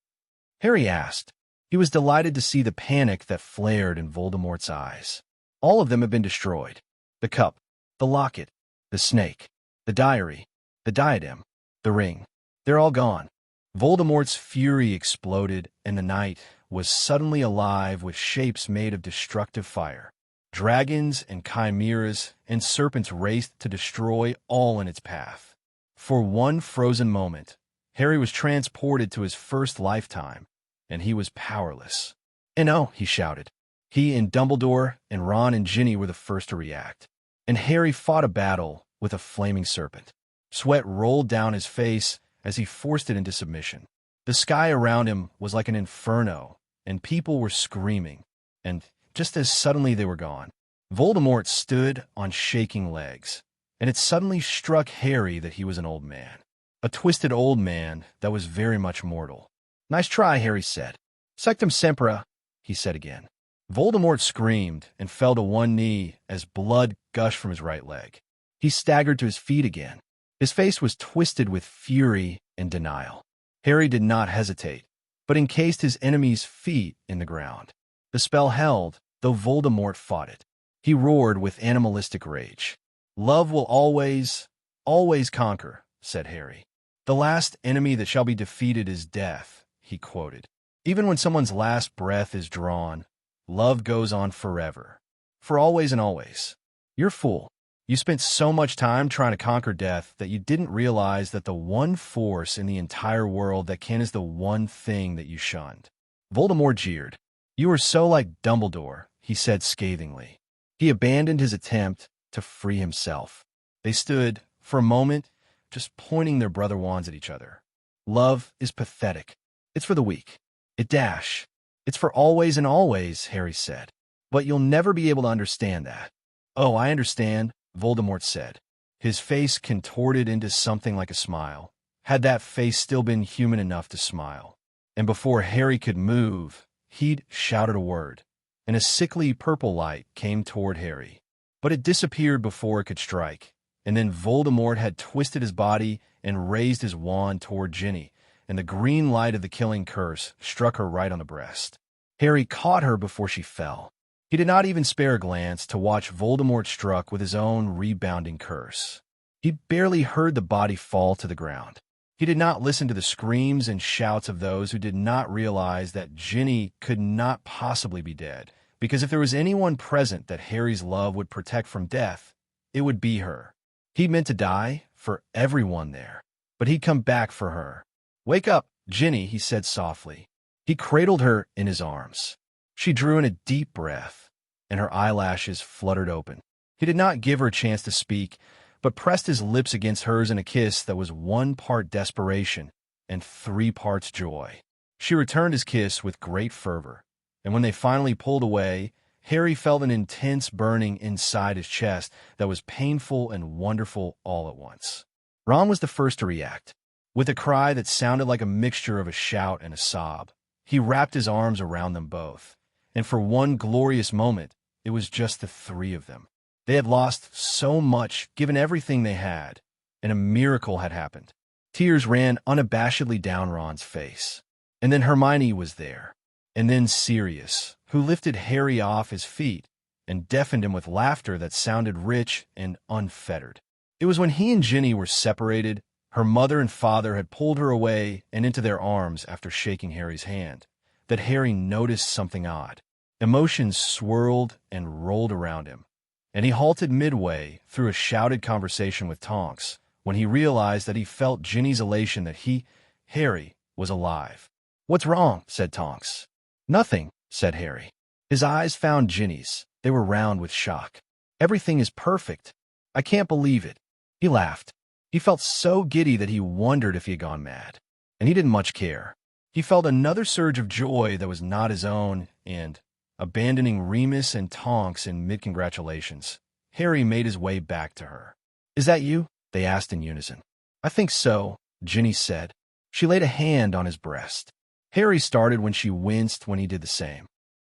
Harry asked. He was delighted to see the panic that flared in Voldemort's eyes. "All of them have been destroyed. The cup, the locket, the snake, the diary, the diadem, the ring. They're all gone." Voldemort's fury exploded, and the night was suddenly alive with shapes made of destructive fire. Dragons and chimeras and serpents raced to destroy all in its path. For one frozen moment, Harry was transported to his first lifetime, and he was powerless. "And oh," he shouted. He and Dumbledore and Ron and Ginny were the first to react, and Harry fought a battle with a flaming serpent. Sweat rolled down his face as he forced it into submission. The sky around him was like an inferno, and people were screaming, and just as suddenly they were gone. Voldemort stood on shaking legs, and it suddenly struck Harry that he was an old man. A twisted old man that was very much mortal. "Nice try," Harry said. "Sectum sempra," he said again. Voldemort screamed and fell to one knee as blood gushed from his right leg. He staggered to his feet again. His face was twisted with fury and denial. Harry did not hesitate, but encased his enemy's feet in the ground. The spell held, though Voldemort fought it. He roared with animalistic rage. "Love will always, always conquer," said Harry. "The last enemy that shall be defeated is death," he quoted. "Even when someone's last breath is drawn, love goes on forever. For always and always. You're a fool. You spent so much time trying to conquer death that you didn't realize that the one force in the entire world that can is the one thing that you shunned." Voldemort jeered. "You are so like Dumbledore," he said scathingly. He abandoned his attempt to free himself. They stood, for a moment, just pointing their brother wands at each other. "Love is pathetic. It's for the weak. It's for always and always," Harry said. "But you'll never be able to understand that." "Oh, I understand," Voldemort said. His face contorted into something like a smile, had that face still been human enough to smile. And before Harry could move, he'd shouted a word, and a sickly purple light came toward Harry. But it disappeared before it could strike, and then Voldemort had twisted his body and raised his wand toward Ginny, and the green light of the killing curse struck her right on the breast. Harry caught her before she fell. He did not even spare a glance to watch Voldemort struck with his own rebounding curse. He barely heard the body fall to the ground. He did not listen to the screams and shouts of those who did not realize that Ginny could not possibly be dead, because if there was anyone present that Harry's love would protect from death, it would be her. He meant to die for everyone there, but he'd come back for her. "Wake up, Ginny," he said softly. He cradled her in his arms. She drew in a deep breath, and her eyelashes fluttered open. He did not give her a chance to speak, but pressed his lips against hers in a kiss that was 1 part desperation and 3 parts joy. She returned his kiss with great fervor, and when they finally pulled away, Harry felt an intense burning inside his chest that was painful and wonderful all at once. Ron was the first to react. With a cry that sounded like a mixture of a shout and a sob, he wrapped his arms around them both, and for one glorious moment, it was just the 3 of them. They had lost so much, given everything they had, and a miracle had happened. Tears ran unabashedly down Ron's face. And then Hermione was there. And then Sirius, who lifted Harry off his feet and deafened him with laughter that sounded rich and unfettered. It was when he and Ginny were separated, her mother and father had pulled her away and into their arms after shaking Harry's hand, that Harry noticed something odd. Emotions swirled and rolled around him, and he halted midway through a shouted conversation with Tonks when he realized that he felt Ginny's elation that he, Harry, was alive. "What's wrong?" said Tonks. "Nothing," said Harry. His eyes found Ginny's. They were round with shock. "Everything is perfect. I can't believe it." He laughed. He felt so giddy that he wondered if he had gone mad, and he didn't much care. He felt another surge of joy that was not his own, and, abandoning Remus and Tonks in mid-congratulations, Harry made his way back to her. "Is that you?" they asked in unison. "I think so," Ginny said. She laid a hand on his breast. Harry started when she winced when he did the same.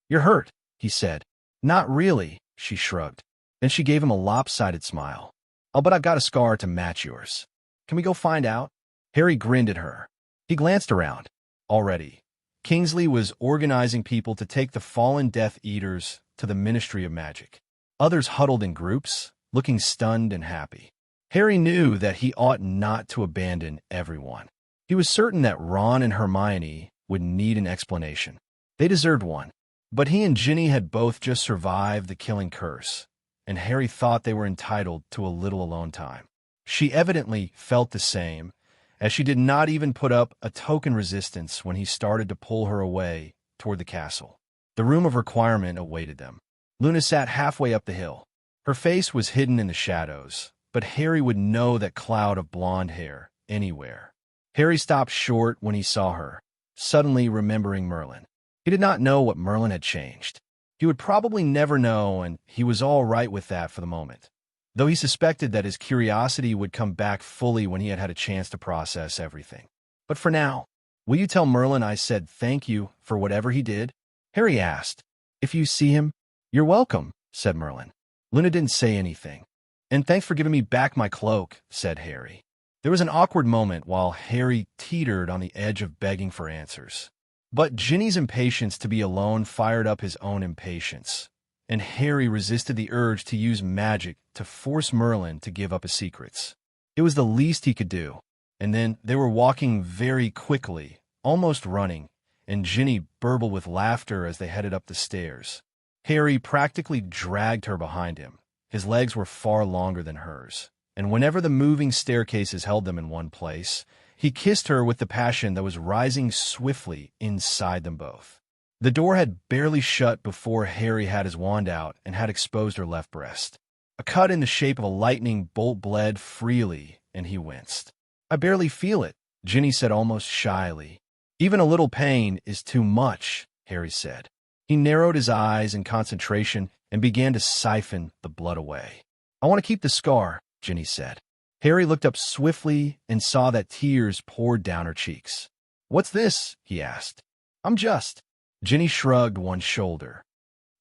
"You're hurt," he said. "Not really," she shrugged. Then she gave him a lopsided smile. "Oh, but I've got a scar to match yours. Can we go find out?" Harry grinned at her. He glanced around. Already, Kingsley was organizing people to take the fallen Death Eaters to the Ministry of Magic. Others huddled in groups, looking stunned and happy. Harry knew that he ought not to abandon everyone. He was certain that Ron and Hermione would need an explanation. They deserved one. But he and Ginny had both just survived the killing curse, and Harry thought they were entitled to a little alone time. She evidently felt the same, as she did not even put up a token resistance when he started to pull her away toward the castle. The room of requirement awaited them. Luna sat halfway up the hill. Her face was hidden in the shadows, but Harry would know that cloud of blonde hair anywhere. Harry stopped short when he saw her, suddenly remembering Merlin. He did not know what Merlin had changed. He would probably never know, and he was all right with that for the moment, though he suspected that his curiosity would come back fully when he had had a chance to process everything. But for now, will you tell Merlin I said thank you for whatever he did? Harry asked. If you see him, you're welcome, said Merlin. Luna didn't say anything. And thanks for giving me back my cloak, said Harry. There was an awkward moment while Harry teetered on the edge of begging for answers. But Ginny's impatience to be alone fired up his own impatience, and Harry resisted the urge to use magic to force Merlin to give up his secrets. It was the least he could do. And then they were walking very quickly, almost running, and Ginny burbled with laughter as they headed up the stairs. Harry practically dragged her behind him. His legs were far longer than hers, and whenever the moving staircases held them in one place, he kissed her with the passion that was rising swiftly inside them both. The door had barely shut before Harry had his wand out and had exposed her left breast. A cut in the shape of a lightning bolt bled freely, and he winced. I barely feel it, Ginny said almost shyly. Even a little pain is too much, Harry said. He narrowed his eyes in concentration and began to siphon the blood away. I want to keep the scar, Ginny said. Harry looked up swiftly and saw that tears poured down her cheeks. What's this? He asked. I'm just. Ginny shrugged one shoulder.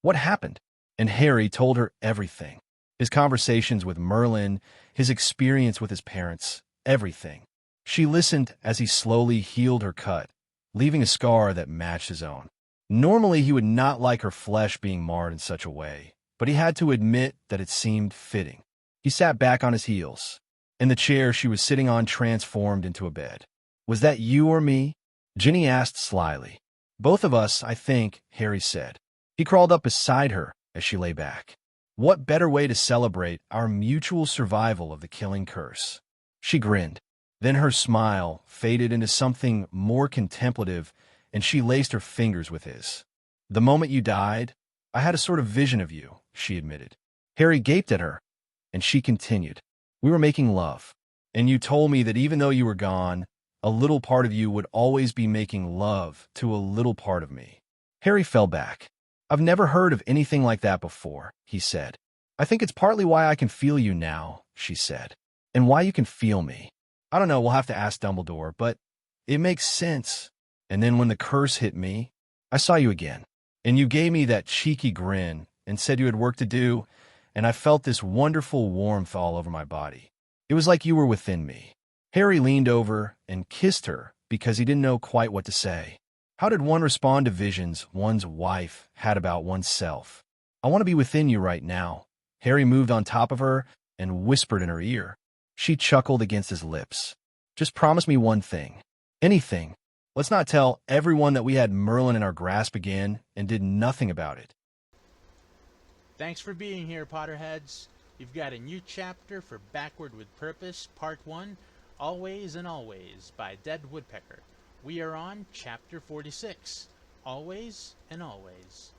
What happened? And Harry told her everything. His conversations with Merlin, his experience with his parents, everything. She listened as he slowly healed her cut, leaving a scar that matched his own. Normally, he would not like her flesh being marred in such a way, but he had to admit that it seemed fitting. He sat back on his heels, and the chair she was sitting on transformed into a bed. Was that you or me? Ginny asked slyly. Both of us, I think, Harry said. He crawled up beside her as she lay back. What better way to celebrate our mutual survival of the killing curse? She grinned. Then her smile faded into something more contemplative, and she laced her fingers with his. The moment you died, I had a sort of vision of you, she admitted. Harry gaped at her, and she continued. We were making love, and you told me that even though you were gone, a little part of you would always be making love to a little part of me. Harry fell back. I've never heard of anything like that before, he said. I think it's partly why I can feel you now, she said, and why you can feel me. I don't know, we'll have to ask Dumbledore, but it makes sense. And then when the curse hit me, I saw you again, and you gave me that cheeky grin and said you had work to do, and I felt this wonderful warmth all over my body. It was like you were within me. Harry leaned over and kissed her because he didn't know quite what to say. How did one respond to visions one's wife had about oneself? I want to be within you right now. Harry moved on top of her and whispered in her ear. She chuckled against his lips. Just promise me one thing. Anything. Let's not tell everyone that we had Merlin in our grasp again and did nothing about it. Thanks for being here, Potterheads. You've got a new chapter for Backward with Purpose, Part 1, Always and Always, by Dead Woodpecker. We are on Chapter 46, Always and Always.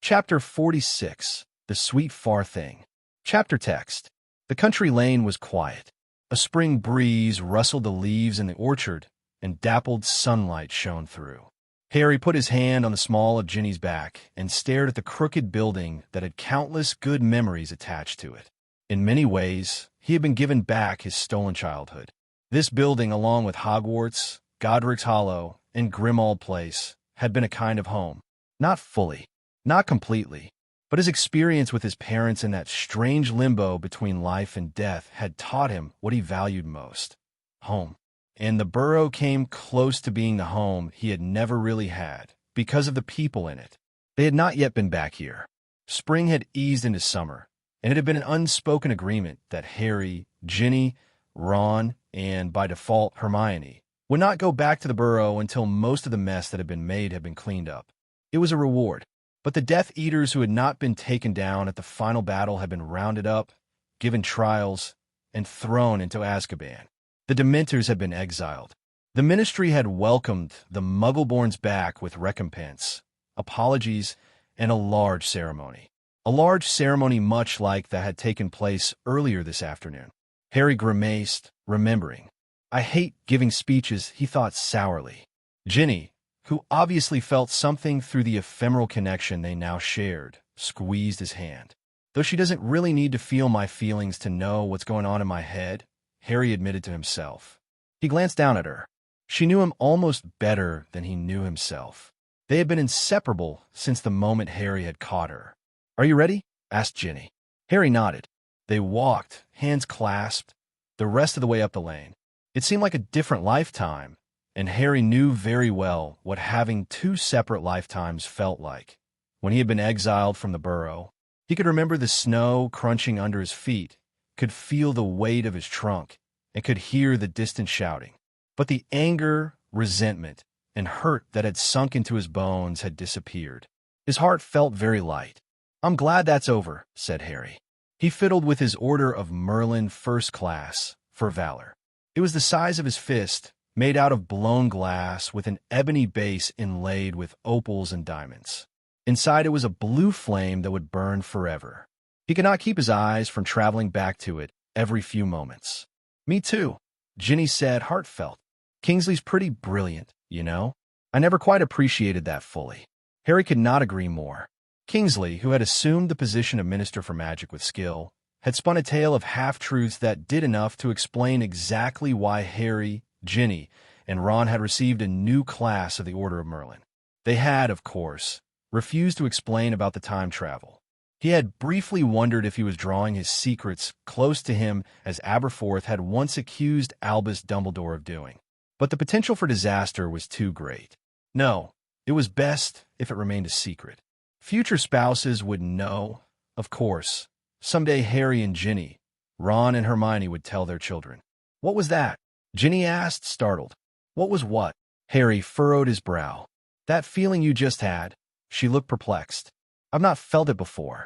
Chapter 46, The Sweet Far Thing. Chapter text. The country lane was quiet. A spring breeze rustled the leaves in the orchard, and dappled sunlight shone through. Harry put his hand on the small of Ginny's back and stared at the crooked building that had countless good memories attached to it. In many ways, he had been given back his stolen childhood. This building, along with Hogwarts, Godric's Hollow, and Grimmauld Place, had been a kind of home. Not fully, not completely, but his experience with his parents in that strange limbo between life and death had taught him what he valued most: home. And the burrow came close to being the home he had never really had, because of the people in it. They had not yet been back here. Spring had eased into summer, and it had been an unspoken agreement that Harry, Ginny, Ron, and, by default, Hermione, would not go back to the burrow until most of the mess that had been made had been cleaned up. It was a reward, but the Death Eaters who had not been taken down at the final battle had been rounded up, given trials, and thrown into Azkaban. The Dementors had been exiled. The Ministry had welcomed the Muggleborns back with recompense, apologies, and a large ceremony. A large ceremony much like that had taken place earlier this afternoon. Harry grimaced, remembering. I hate giving speeches, he thought sourly. Ginny, who obviously felt something through the ephemeral connection they now shared, squeezed his hand. Though she doesn't really need to feel my feelings to know what's going on in my head, Harry admitted to himself. He glanced down at her. She knew him almost better than he knew himself. They had been inseparable since the moment Harry had caught her. "Are you ready?" asked Ginny. Harry nodded. They walked, hands clasped, the rest of the way up the lane. It seemed like a different lifetime, and Harry knew very well what having two separate lifetimes felt like. When he had been exiled from the burrow, he could remember the snow crunching under his feet, could feel the weight of his trunk, and could hear the distant shouting. But the anger, resentment, and hurt that had sunk into his bones had disappeared. His heart felt very light. "I'm glad that's over," said Harry. He fiddled with his Order of Merlin First Class for valor. It was the size of his fist, made out of blown glass with an ebony base inlaid with opals and diamonds. Inside it was a blue flame that would burn forever. He could not keep his eyes from traveling back to it every few moments. "Me too," Ginny said, heartfelt. "Kingsley's pretty brilliant, you know? I never quite appreciated that fully." Harry could not agree more. Kingsley, who had assumed the position of Minister for Magic with skill, had spun a tale of half-truths that did enough to explain exactly why Harry, Ginny, and Ron had received a new class of the Order of Merlin. They had, of course, refused to explain about the time travel. He had briefly wondered if he was drawing his secrets close to him as Aberforth had once accused Albus Dumbledore of doing. But the potential for disaster was too great. No, it was best if it remained a secret. Future spouses would know, of course. Someday Harry and Ginny, Ron and Hermione would tell their children. "What was that?" Ginny asked, startled. "What was what?" Harry furrowed his brow. "That feeling you just had." She looked perplexed. "I've not felt it before."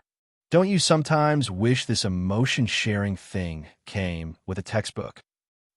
"Don't you sometimes wish this emotion-sharing thing came with a textbook?"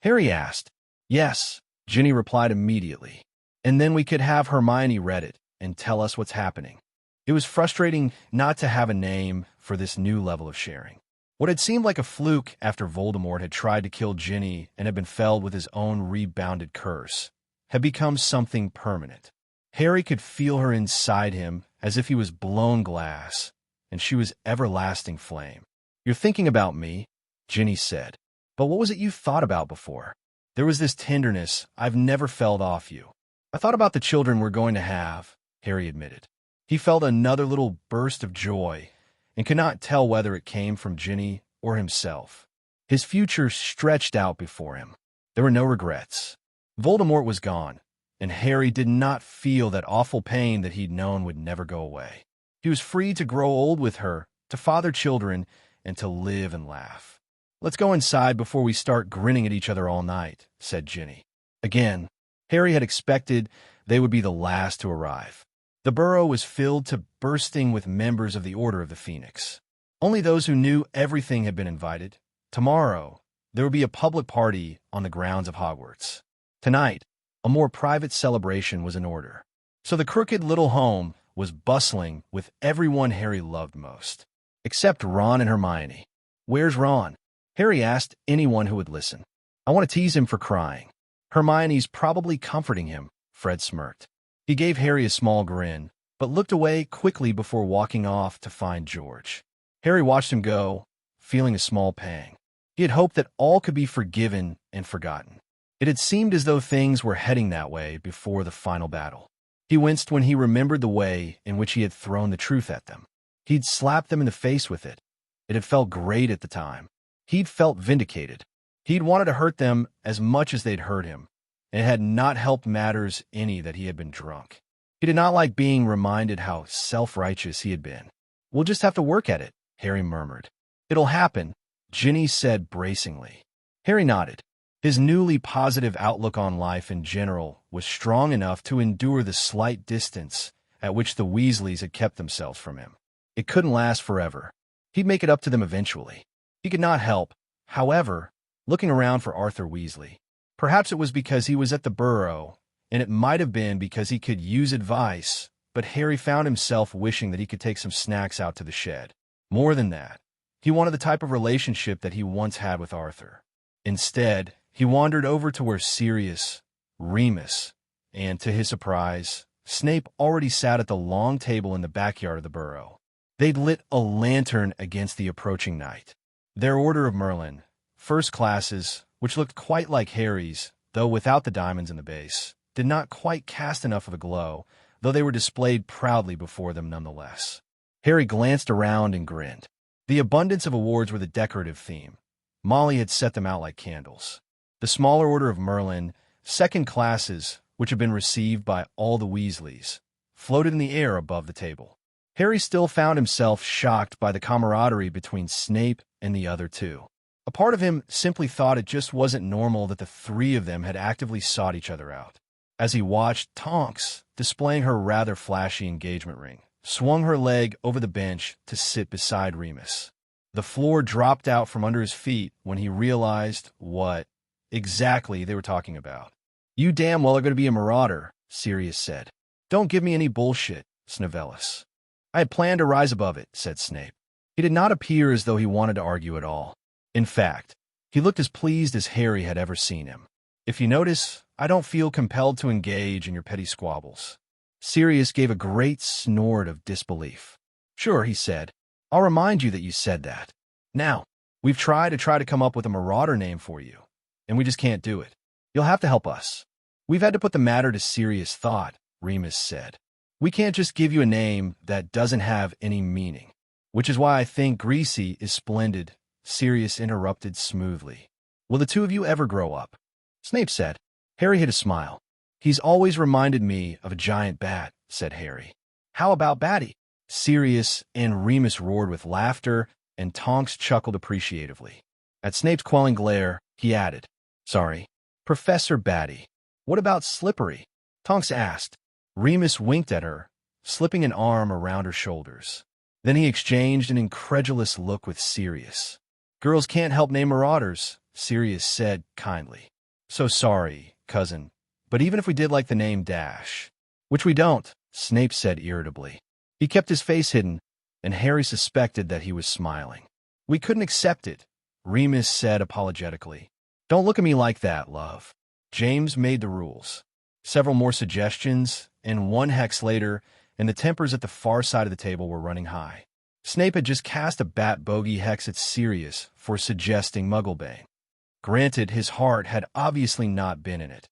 Harry asked. "Yes," Ginny replied immediately. "And then we could have Hermione read it and tell us what's happening." It was frustrating not to have a name for this new level of sharing. What had seemed like a fluke after Voldemort had tried to kill Ginny and had been felled with his own rebounded curse had become something permanent. Harry could feel her inside him as if he was blown glass, and she was everlasting flame. "You're thinking about me," Ginny said. "But what was it you thought about before?" "There was this tenderness I've never felt off you." "I thought about the children we're going to have," Harry admitted. He felt another little burst of joy and could not tell whether it came from Ginny or himself. His future stretched out before him. There were no regrets. Voldemort was gone, and Harry did not feel that awful pain that he'd known would never go away. He was free to grow old with her, to father children, and to live and laugh. "Let's go inside before we start grinning at each other all night," said Ginny. Again, Harry had expected they would be the last to arrive. The burrow was filled to bursting with members of the Order of the Phoenix. Only those who knew everything had been invited. Tomorrow, there would be a public party on the grounds of Hogwarts. Tonight, a more private celebration was in order. So the crooked little home was bustling with everyone Harry loved most, except Ron and Hermione. "Where's Ron?" Harry asked anyone who would listen. "I want to tease him for crying." "Hermione's probably comforting him," Fred smirked. He gave Harry a small grin, but looked away quickly before walking off to find George. Harry watched him go, feeling a small pang. He had hoped that all could be forgiven and forgotten. It had seemed as though things were heading that way before the final battle. He winced when he remembered the way in which he had thrown the truth at them. He'd slapped them in the face with it. It had felt great at the time. He'd felt vindicated. He'd wanted to hurt them as much as they'd hurt him, and it had not helped matters any that he had been drunk. He did not like being reminded how self-righteous he had been. "We'll just have to work at it," Harry murmured. "It'll happen," Ginny said bracingly. Harry nodded. His newly positive outlook on life in general was strong enough to endure the slight distance at which the Weasleys had kept themselves from him. It couldn't last forever. He'd make it up to them eventually. He could not help, however, looking around for Arthur Weasley. Perhaps it was because he was at the burrow, and it might have been because he could use advice, but Harry found himself wishing that he could take some snacks out to the shed. More than that, he wanted the type of relationship that he once had with Arthur. Instead, he wandered over to where Sirius, Remus, and, to his surprise, Snape already sat at the long table in the backyard of the burrow. They'd lit a lantern against the approaching night. Their Order of Merlin, first classes, which looked quite like Harry's, though without the diamonds in the base, did not quite cast enough of a glow, though they were displayed proudly before them nonetheless. Harry glanced around and grinned. The abundance of awards were the decorative theme. Molly had set them out like candles. The smaller Order of Merlin, second classes, which had been received by all the Weasleys, floated in the air above the table. Harry still found himself shocked by the camaraderie between Snape and the other two. A part of him simply thought it just wasn't normal that the three of them had actively sought each other out. As he watched, Tonks, displaying her rather flashy engagement ring, swung her leg over the bench to sit beside Remus. The floor dropped out from under his feet when he realized what exactly they were talking about. "You damn well are going to be a marauder," Sirius said. "Don't give me any bullshit, Snavellis." "I had planned to rise above it," said Snape. He did not appear as though he wanted to argue at all. In fact, he looked as pleased as Harry had ever seen him. "If you notice, I don't feel compelled to engage in your petty squabbles." Sirius gave a great snort of disbelief. "Sure," he said. "I'll remind you that you said that. Now, we've tried to come up with a marauder name for you, and we just can't do it. You'll have to help us." "We've had to put the matter to serious thought," Remus said. "We can't just give you a name that doesn't have any meaning. Which is why I think Greasy is splendid," Sirius interrupted smoothly. "Will the two of you ever grow up?" Snape said. Harry hid a smile. "He's always reminded me of a giant bat," said Harry. "How about Batty?" Sirius and Remus roared with laughter, and Tonks chuckled appreciatively. At Snape's quelling glare, he added, "Sorry, Professor Batty." "What about Slippery?" Tonks asked. Remus winked at her, slipping an arm around her shoulders. Then he exchanged an incredulous look with Sirius. "Girls can't help name marauders," Sirius said kindly. "So sorry, cousin, but even if we did like the name Dash—" "Which we don't," Snape said irritably. He kept his face hidden, and Harry suspected that he was smiling. "We couldn't accept it," Remus said apologetically. "Don't look at me like that, love. James made the rules." Several more suggestions, and one hex later, and the tempers at the far side of the table were running high. Snape had just cast a bat bogey hex at Sirius for suggesting Mugglebane. Granted, his heart had obviously not been in it.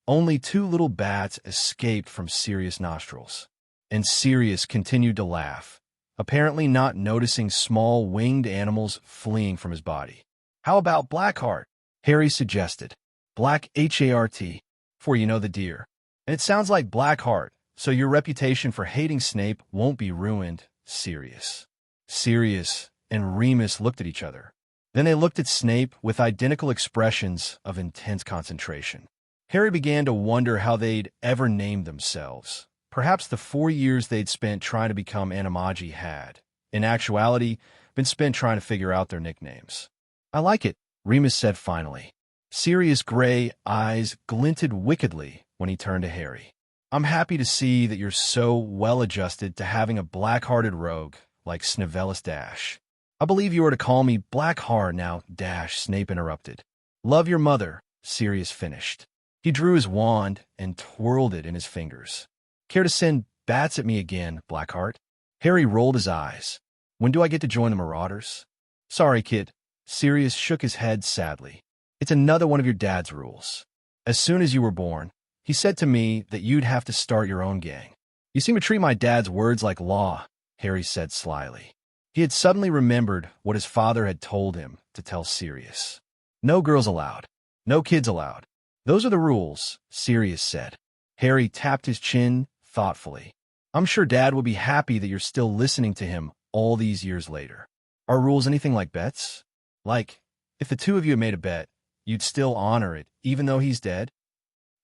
Only two little bats escaped from Sirius' nostrils, and Sirius continued to laugh, apparently not noticing small winged animals fleeing from his body. "How about Blackheart?" Harry suggested. "Black H-A-R-T, for you know the deer. And it sounds like Blackheart, so your reputation for hating Snape won't be ruined, Sirius." Sirius and Remus looked at each other. Then they looked at Snape with identical expressions of intense concentration. Harry began to wonder how they'd ever named themselves. Perhaps the 4 years they'd spent trying to become Animagi had, in actuality, been spent trying to figure out their nicknames. "I like it," Remus said finally. Sirius' gray eyes glinted wickedly when he turned to Harry. "I'm happy to see that you're so well-adjusted to having a black-hearted rogue like Snavellis Dash." "I believe you are to call me Blackheart now, Dash," Snape interrupted. "Love your mother," Sirius finished. He drew his wand and twirled it in his fingers. "Care to send bats at me again, Blackheart?" Harry rolled his eyes. "When do I get to join the Marauders?" "Sorry, kid." Sirius shook his head sadly. "It's another one of your dad's rules. As soon as you were born, he said to me that you'd have to start your own gang." "You seem to treat my dad's words like law," Harry said slyly. He had suddenly remembered what his father had told him to tell Sirius. "No girls allowed. No kids allowed. Those are the rules," Sirius said. Harry tapped his chin thoughtfully. "I'm sure Dad will be happy that you're still listening to him all these years later. Are rules anything like bets? Like, if the two of you had made a bet, you'd still honor it, even though he's dead?"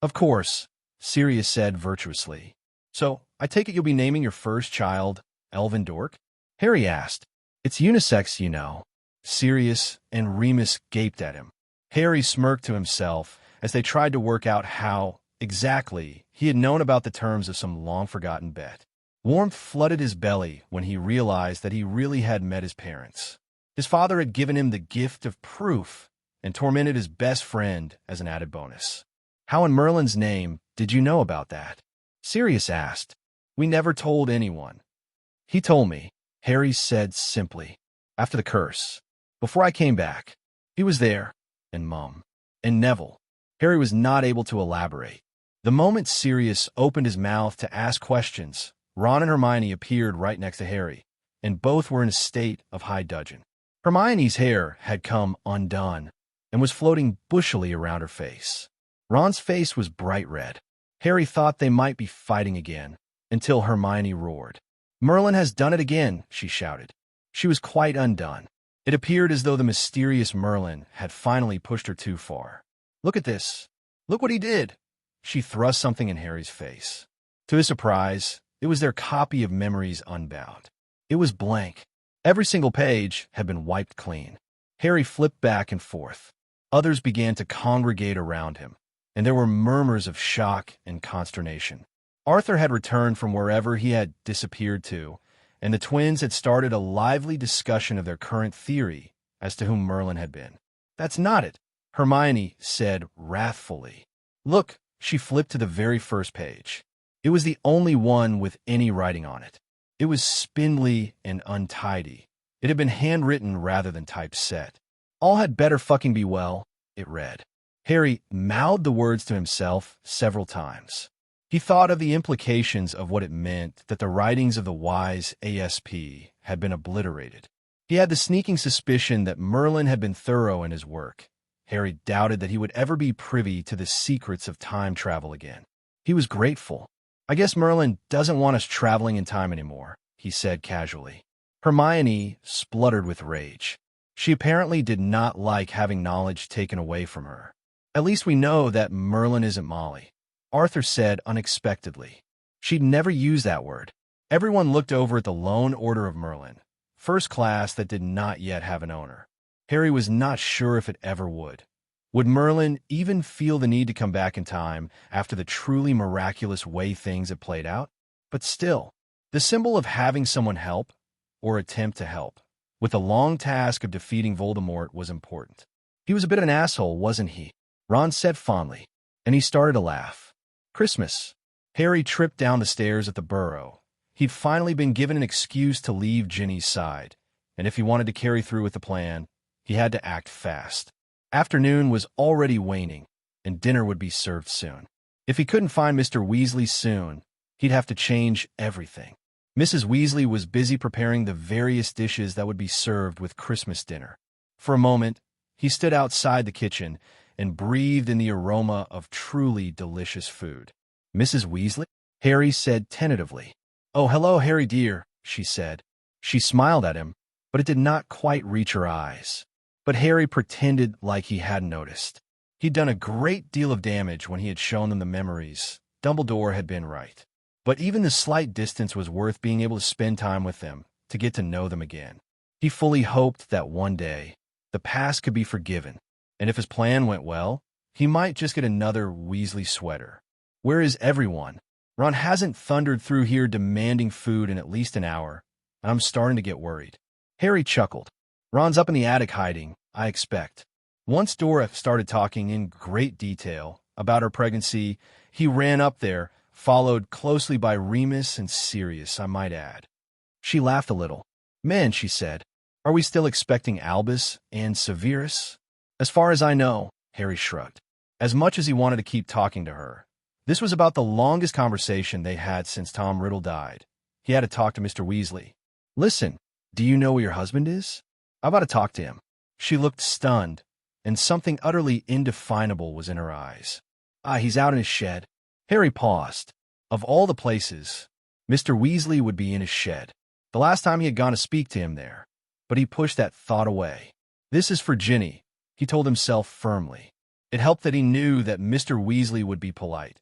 "Of course," Sirius said virtuously. "So, I take it you'll be naming your first child Elvin Dork?" Harry asked. "It's unisex, you know." Sirius and Remus gaped at him. Harry smirked to himself as they tried to work out how, exactly, he had known about the terms of some long-forgotten bet. Warmth flooded his belly when he realized that he really had met his parents. His father had given him the gift of proof and tormented his best friend as an added bonus. "How in Merlin's name did you know about that?" Sirius asked. We never told anyone. He told me, Harry said simply, after the curse. Before I came back. He was there, and Mum, and Neville. Harry was not able to elaborate. The moment Sirius opened his mouth to ask questions, Ron and Hermione appeared right next to Harry, and both were in a state of high dudgeon. Hermione's hair had come undone and was floating bushily around her face. Ron's face was bright red. Harry thought they might be fighting again, until Hermione roared. Merlin has done it again, she shouted. She was quite undone. It appeared as though the mysterious Merlin had finally pushed her too far. Look at this. Look what he did. She thrust something in Harry's face. To his surprise, it was their copy of Memories Unbound. It was blank. Every single page had been wiped clean. Harry flipped back and forth. Others began to congregate around him, and there were murmurs of shock and consternation. Arthur had returned from wherever he had disappeared to, and the twins had started a lively discussion of their current theory as to whom Merlin had been. That's not it, Hermione said wrathfully. Look, she flipped to the very first page. It was the only one with any writing on it. It was spindly and untidy. It had been handwritten rather than typeset. All had better fucking be well, it read. Harry mouthed the words to himself several times. He thought of the implications of what it meant that the writings of the wise ASP had been obliterated. He had the sneaking suspicion that Merlin had been thorough in his work. Harry doubted that he would ever be privy to the secrets of time travel again. He was grateful. I guess Merlin doesn't want us traveling in time anymore, he said casually. Hermione spluttered with rage. She apparently did not like having knowledge taken away from her. At least we know that Merlin isn't Molly, Arthur said unexpectedly. She'd never used that word. Everyone looked over at the Lone Order of Merlin, first class that did not yet have an owner. Harry was not sure if it ever would. Would Merlin even feel the need to come back in time after the truly miraculous way things had played out? But still, the symbol of having someone help, or attempt to help, with the long task of defeating Voldemort was important. He was a bit of an asshole, wasn't he? Ron said fondly, and he started to laugh. Christmas. Harry tripped down the stairs at the burrow. He'd finally been given an excuse to leave Ginny's side, and if he wanted to carry through with the plan, he had to act fast. Afternoon was already waning, and dinner would be served soon. If he couldn't find Mr. Weasley soon, he'd have to change everything. Mrs. Weasley was busy preparing the various dishes that would be served with Christmas dinner. For a moment, he stood outside the kitchen and breathed in the aroma of truly delicious food. Mrs. Weasley? Harry said tentatively. Oh, hello, Harry dear, she said. She smiled at him, but it did not quite reach her eyes. But Harry pretended like he hadn't noticed. He'd done a great deal of damage when he had shown them the memories. Dumbledore had been right. But even the slight distance was worth being able to spend time with them, to get to know them again. He fully hoped that one day, the past could be forgiven, and if his plan went well, he might just get another Weasley sweater. Where is everyone? Ron hasn't thundered through here demanding food in at least an hour, and I'm starting to get worried. Harry chuckled. Ron's up in the attic hiding, I expect. Once Dora started talking in great detail about her pregnancy, he ran up there, followed closely by Remus and Sirius, I might add. She laughed a little. Man, she said, are we still expecting Albus and Severus? As far as I know, Harry shrugged. As much as he wanted to keep talking to her, this was about the longest conversation they had since Tom Riddle died. He had to talk to Mr. Weasley. Listen, do you know where your husband is? I've got to talk to him. She looked stunned, and something utterly indefinable was in her eyes. He's out in his shed. Harry paused. Of all the places, Mr. Weasley would be in his shed. The last time he had gone to speak to him there. But he pushed that thought away. This is for Ginny, he told himself firmly. It helped that he knew that Mr. Weasley would be polite.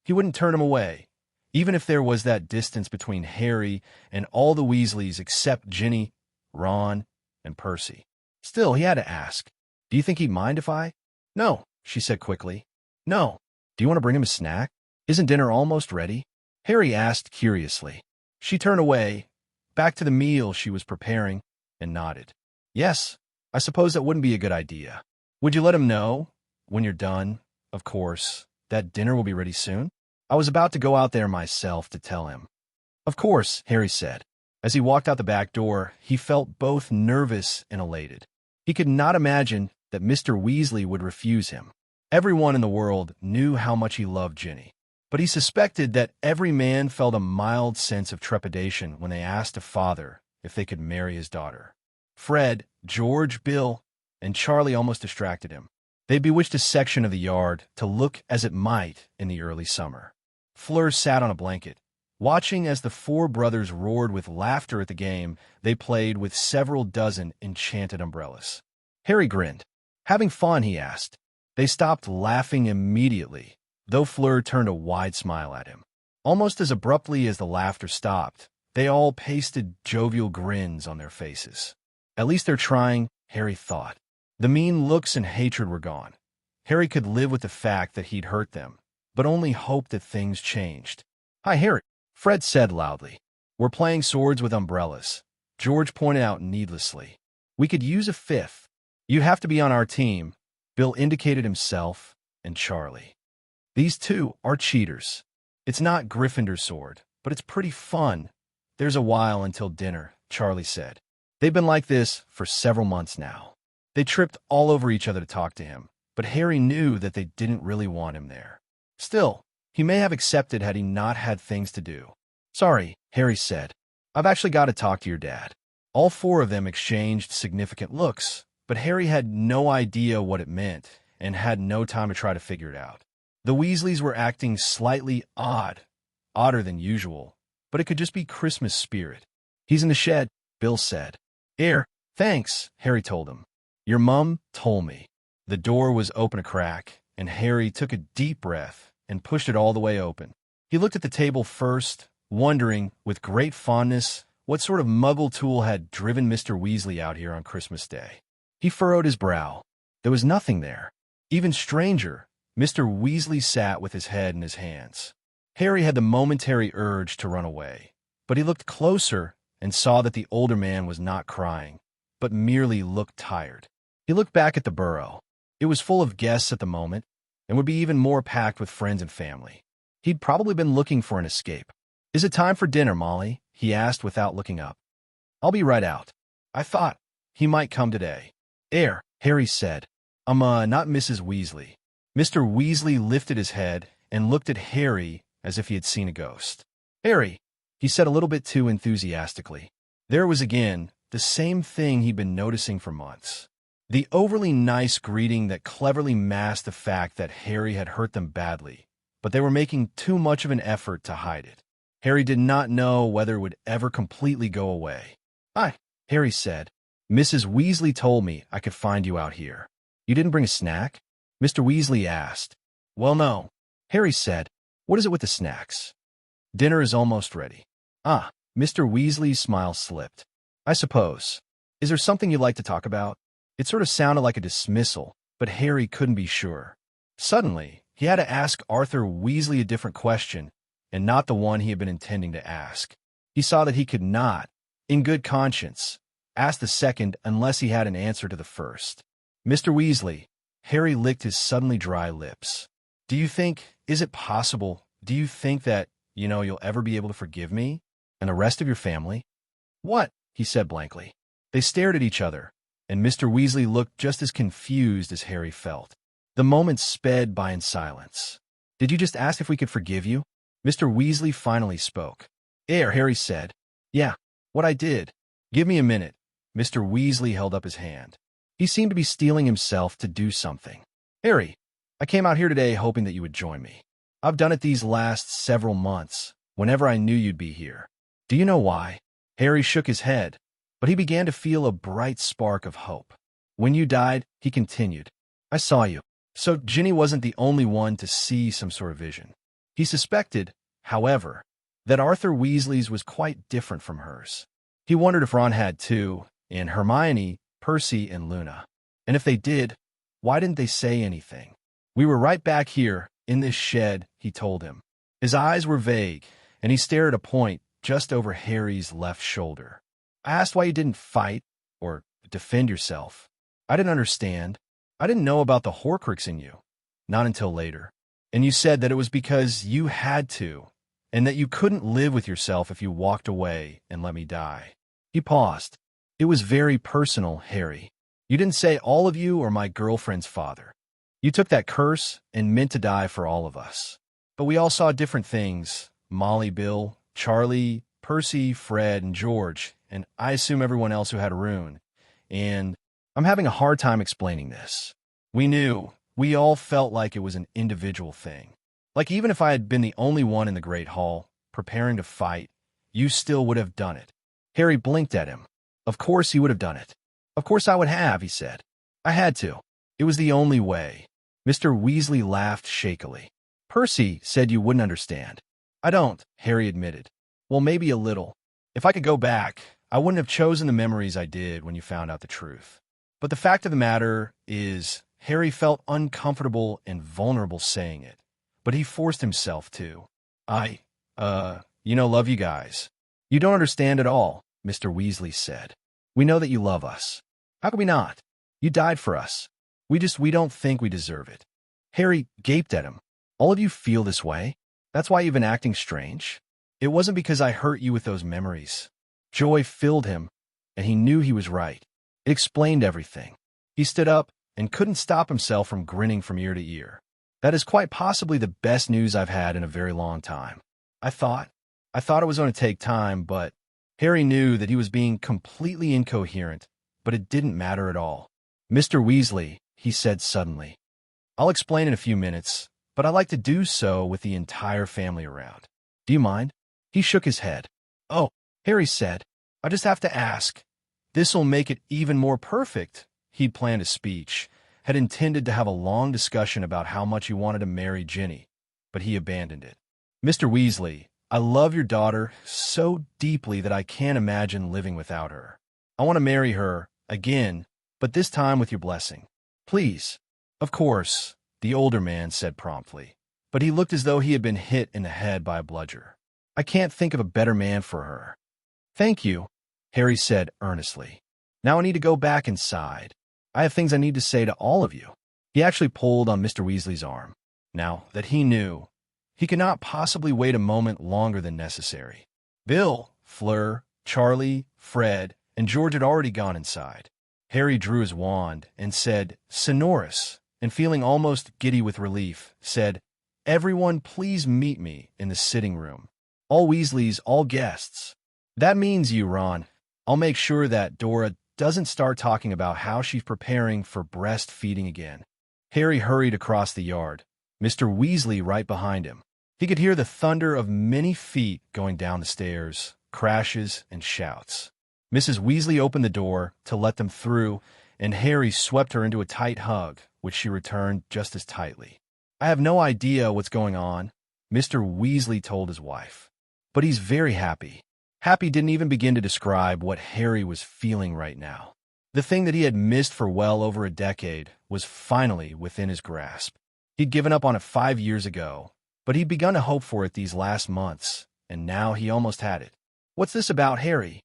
He wouldn't turn him away, even if there was that distance between Harry and all the Weasleys except Ginny, Ron, and Percy. Still, he had to ask, do you think he'd mind if I? No, she said quickly. No. Do you want to bring him a snack? Isn't dinner almost ready? Harry asked curiously. She turned away, back to the meal she was preparing, and nodded. Yes, I suppose that wouldn't be a good idea. Would you let him know, when you're done, of course, that dinner will be ready soon? I was about to go out there myself to tell him. Of course, Harry said. As he walked out the back door, he felt both nervous and elated. He could not imagine that Mr. Weasley would refuse him. Everyone in the world knew how much he loved Ginny, but he suspected that every man felt a mild sense of trepidation when they asked a father if they could marry his daughter. Fred, George, Bill, and Charlie almost distracted him. They bewitched a section of the yard to look as it might in the early summer. Fleur sat on a blanket, watching as the four brothers roared with laughter at the game they played with several dozen enchanted umbrellas. Harry grinned. Having fun, he asked. They stopped laughing immediately, though Fleur turned a wide smile at him. Almost as abruptly as the laughter stopped, they all pasted jovial grins on their faces. At least they're trying, Harry thought. The mean looks and hatred were gone. Harry could live with the fact that he'd hurt them, but only hoped that things changed. Hi, Harry, Fred said loudly. We're playing swords with umbrellas, George pointed out needlessly. We could use a fifth. You have to be on our team, Bill indicated himself and Charlie. These two are cheaters. It's not Gryffindor's sword, but it's pretty fun. There's a while until dinner, Charlie said. They've been like this for several months now. They tripped all over each other to talk to him, but Harry knew that they didn't really want him there. Still, he may have accepted had he not had things to do. Sorry, Harry said. I've actually got to talk to your dad. All four of them exchanged significant looks, but Harry had no idea what it meant and had no time to try to figure it out. The Weasleys were acting slightly odd, odder than usual, but it could just be Christmas spirit. He's in the shed, Bill said. Here, thanks, Harry told him. Your mum told me. The door was open a crack, and Harry took a deep breath and pushed it all the way open. He looked at the table first, wondering, with great fondness, what sort of muggle tool had driven Mr. Weasley out here on Christmas Day. He furrowed his brow. There was nothing there. Even stranger, Mr. Weasley sat with his head in his hands. Harry had the momentary urge to run away, but he looked closer and saw that the older man was not crying, but merely looked tired. He looked back at the burrow. It was full of guests at the moment, and would be even more packed with friends and family. He'd probably been looking for an escape. Is it time for dinner, Molly? He asked without looking up. I'll be right out. I thought he might come today. Harry said. Not Mrs. Weasley. Mr. Weasley lifted his head and looked at Harry as if he had seen a ghost. Harry, he said a little bit too enthusiastically. There was again the same thing he'd been noticing for months. The overly nice greeting that cleverly masked the fact that Harry had hurt them badly, but they were making too much of an effort to hide it. Harry did not know whether it would ever completely go away. Hi, Harry said. Mrs. Weasley told me I could find you out here. You didn't bring a snack? Mr. Weasley asked. Well, no, Harry said. What is it with the snacks? Dinner is almost ready. Ah, Mr. Weasley's smile slipped. I suppose. Is there something you'd like to talk about? It sort of sounded like a dismissal, but Harry couldn't be sure. Suddenly, he had to ask Arthur Weasley a different question, and not the one he had been intending to ask. He saw that he could not, in good conscience, ask the second unless he had an answer to the first. Mr. Weasley, Harry licked his suddenly dry lips. Is it possible, do you think that, you'll ever be able to forgive me and the rest of your family? What? He said blankly. They stared at each other, and Mr. Weasley looked just as confused as Harry felt. The moments sped by in silence. Did you just ask if we could forgive you? Mr. Weasley finally spoke. Harry said. Yeah, what I did. Give me a minute. Mr. Weasley held up his hand. He seemed to be steeling himself to do something. Harry, I came out here today hoping that you would join me. I've done it these last several months, whenever I knew you'd be here. Do you know why? Harry shook his head, but he began to feel a bright spark of hope. When you died, he continued, I saw you. So Ginny wasn't the only one to see some sort of vision. He suspected, however, that Arthur Weasley's was quite different from hers. He wondered if Ron had too, and Hermione, Percy, and Luna. And if they did, why didn't they say anything? We were right back here, in this shed, he told him. His eyes were vague, and he stared at a point just over Harry's left shoulder. I asked why you didn't fight, or defend yourself. I didn't understand. I didn't know about the Horcrux in you. Not until later. And you said that it was because you had to, and that you couldn't live with yourself if you walked away and let me die. He paused. It was very personal, Harry. You didn't say all of you or my girlfriend's father. You took that curse and meant to die for all of us. But we all saw different things. Molly, Bill, Charlie, Percy, Fred, and George, and I assume everyone else who had a rune. And I'm having a hard time explaining this. We all felt like it was an individual thing. Like even if I had been the only one in the Great Hall, preparing to fight, you still would have done it. Harry blinked at him. Of course he would have done it. Of course I would have, he said. I had to. It was the only way. Mr. Weasley laughed shakily. Percy said you wouldn't understand. I don't, Harry admitted. Well, maybe a little. If I could go back, I wouldn't have chosen the memories I did when you found out the truth. But the fact of the matter is, Harry felt uncomfortable and vulnerable saying it. But he forced himself to. Love you guys. You don't understand at all, Mr. Weasley said. We know that you love us. How could we not? You died for us. We don't think we deserve it. Harry gaped at him. All of you feel this way? That's why you've been acting strange? It wasn't because I hurt you with those memories. Joy filled him, and he knew he was right. It explained everything. He stood up and couldn't stop himself from grinning from ear to ear. That is quite possibly the best news I've had in a very long time. I thought it was going to take time, but Harry knew that he was being completely incoherent, but it didn't matter at all. Mr. Weasley, he said suddenly, I'll explain in a few minutes, but I'd like to do so with the entire family around. Do you mind? He shook his head. Oh, Harry said, I just have to ask. This'll make it even more perfect. He'd planned a speech, had intended to have a long discussion about how much he wanted to marry Ginny, but he abandoned it. Mr. Weasley, I love your daughter so deeply that I can't imagine living without her. I want to marry her, again, but this time with your blessing. Please. Of course, the older man said promptly, but he looked as though he had been hit in the head by a bludger. I can't think of a better man for her. Thank you, Harry said earnestly. Now I need to go back inside. I have things I need to say to all of you. He actually pulled on Mr. Weasley's arm. Now that he knew, he could not possibly wait a moment longer than necessary. Bill, Fleur, Charlie, Fred, and George had already gone inside. Harry drew his wand and said, Sonorous, and feeling almost giddy with relief, said, Everyone please meet me in the sitting room. All Weasleys, all guests. That means you, Ron. I'll make sure that Dora doesn't start talking about how she's preparing for breastfeeding again. Harry hurried across the yard, Mr. Weasley right behind him. He could hear the thunder of many feet going down the stairs, crashes and shouts. Mrs. Weasley opened the door to let them through, and Harry swept her into a tight hug, which she returned just as tightly. I have no idea what's going on, Mr. Weasley told his wife. But he's very happy. Happy didn't even begin to describe what Harry was feeling right now. The thing that he had missed for well over a decade was finally within his grasp. He'd given up on it 5 years ago, but he'd begun to hope for it these last months, and now he almost had it. What's this about, Harry?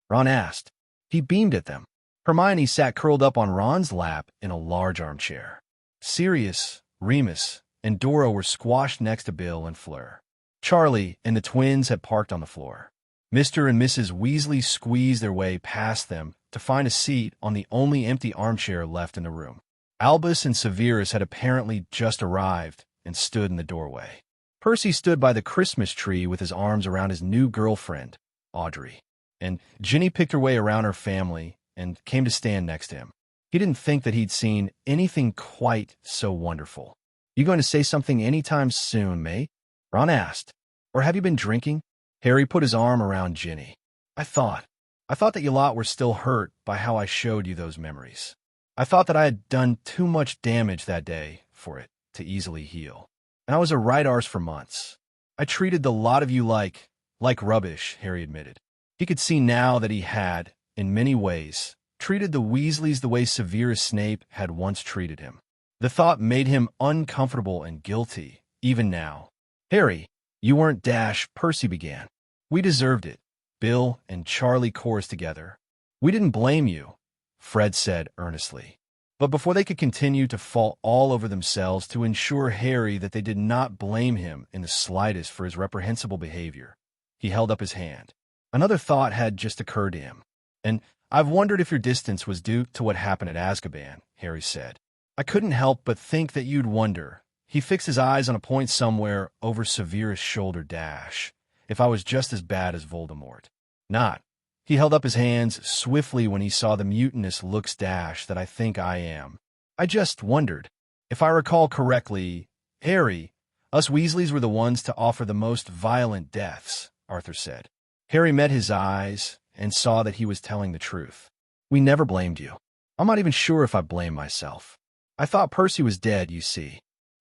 Ron asked. He beamed at them. Hermione sat curled up on Ron's lap in a large armchair. Sirius, Remus, and Dora were squashed next to Bill and Fleur. Charlie and the twins had parked on the floor. Mr. and Mrs. Weasley squeezed their way past them to find a seat on the only empty armchair left in the room. Albus and Severus had apparently just arrived and stood in the doorway. Percy stood by the Christmas tree with his arms around his new girlfriend, Audrey, and Ginny picked her way around her family and came to stand next to him. He didn't think that he'd seen anything quite so wonderful. You going to say something anytime soon, mate? Ron asked. Or have you been drinking? Harry put his arm around Ginny. I thought that you lot were still hurt by how I showed you those memories. I thought that I had done too much damage that day for it to easily heal. And I was a right arse for months. I treated the lot of you like rubbish, Harry admitted. He could see now that he had, in many ways, treated the Weasleys the way Severus Snape had once treated him. The thought made him uncomfortable and guilty, even now. Harry, you weren't Percy began. We deserved it, Bill and Charlie chorused together. We didn't blame you, Fred said earnestly. But before they could continue to fall all over themselves to ensure Harry that they did not blame him in the slightest for his reprehensible behavior, he held up his hand. Another thought had just occurred to him. And I've wondered if your distance was due to what happened at Azkaban, Harry said. I couldn't help but think that you'd wonder. He fixed his eyes on a point somewhere over Severus' shoulder dash. If I was just as bad as Voldemort. Not. He held up his hands swiftly when he saw the mutinous looks dash that I think I am. I just wondered. If I recall correctly, Harry, us Weasleys were the ones to offer the most violent deaths, Arthur said. Harry met his eyes and saw that he was telling the truth. We never blamed you. I'm not even sure if I blame myself. I thought Percy was dead, you see.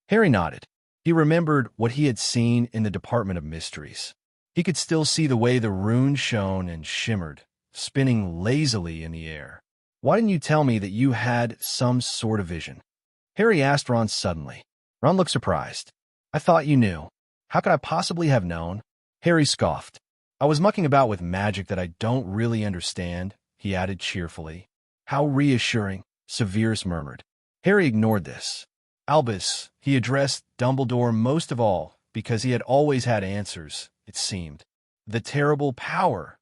Harry nodded. He remembered what he had seen in the Department of Mysteries. He could still see the way the runes shone and shimmered, spinning lazily in the air. Why didn't you tell me that you had some sort of vision? Harry asked Ron suddenly. Ron looked surprised. I thought you knew. How could I possibly have known? Harry scoffed. I was mucking about with magic that I don't really understand, he added cheerfully. How reassuring, Severus murmured. Harry ignored this. Albus, he addressed Dumbledore most of all, because he had always had answers, it seemed. The terrible power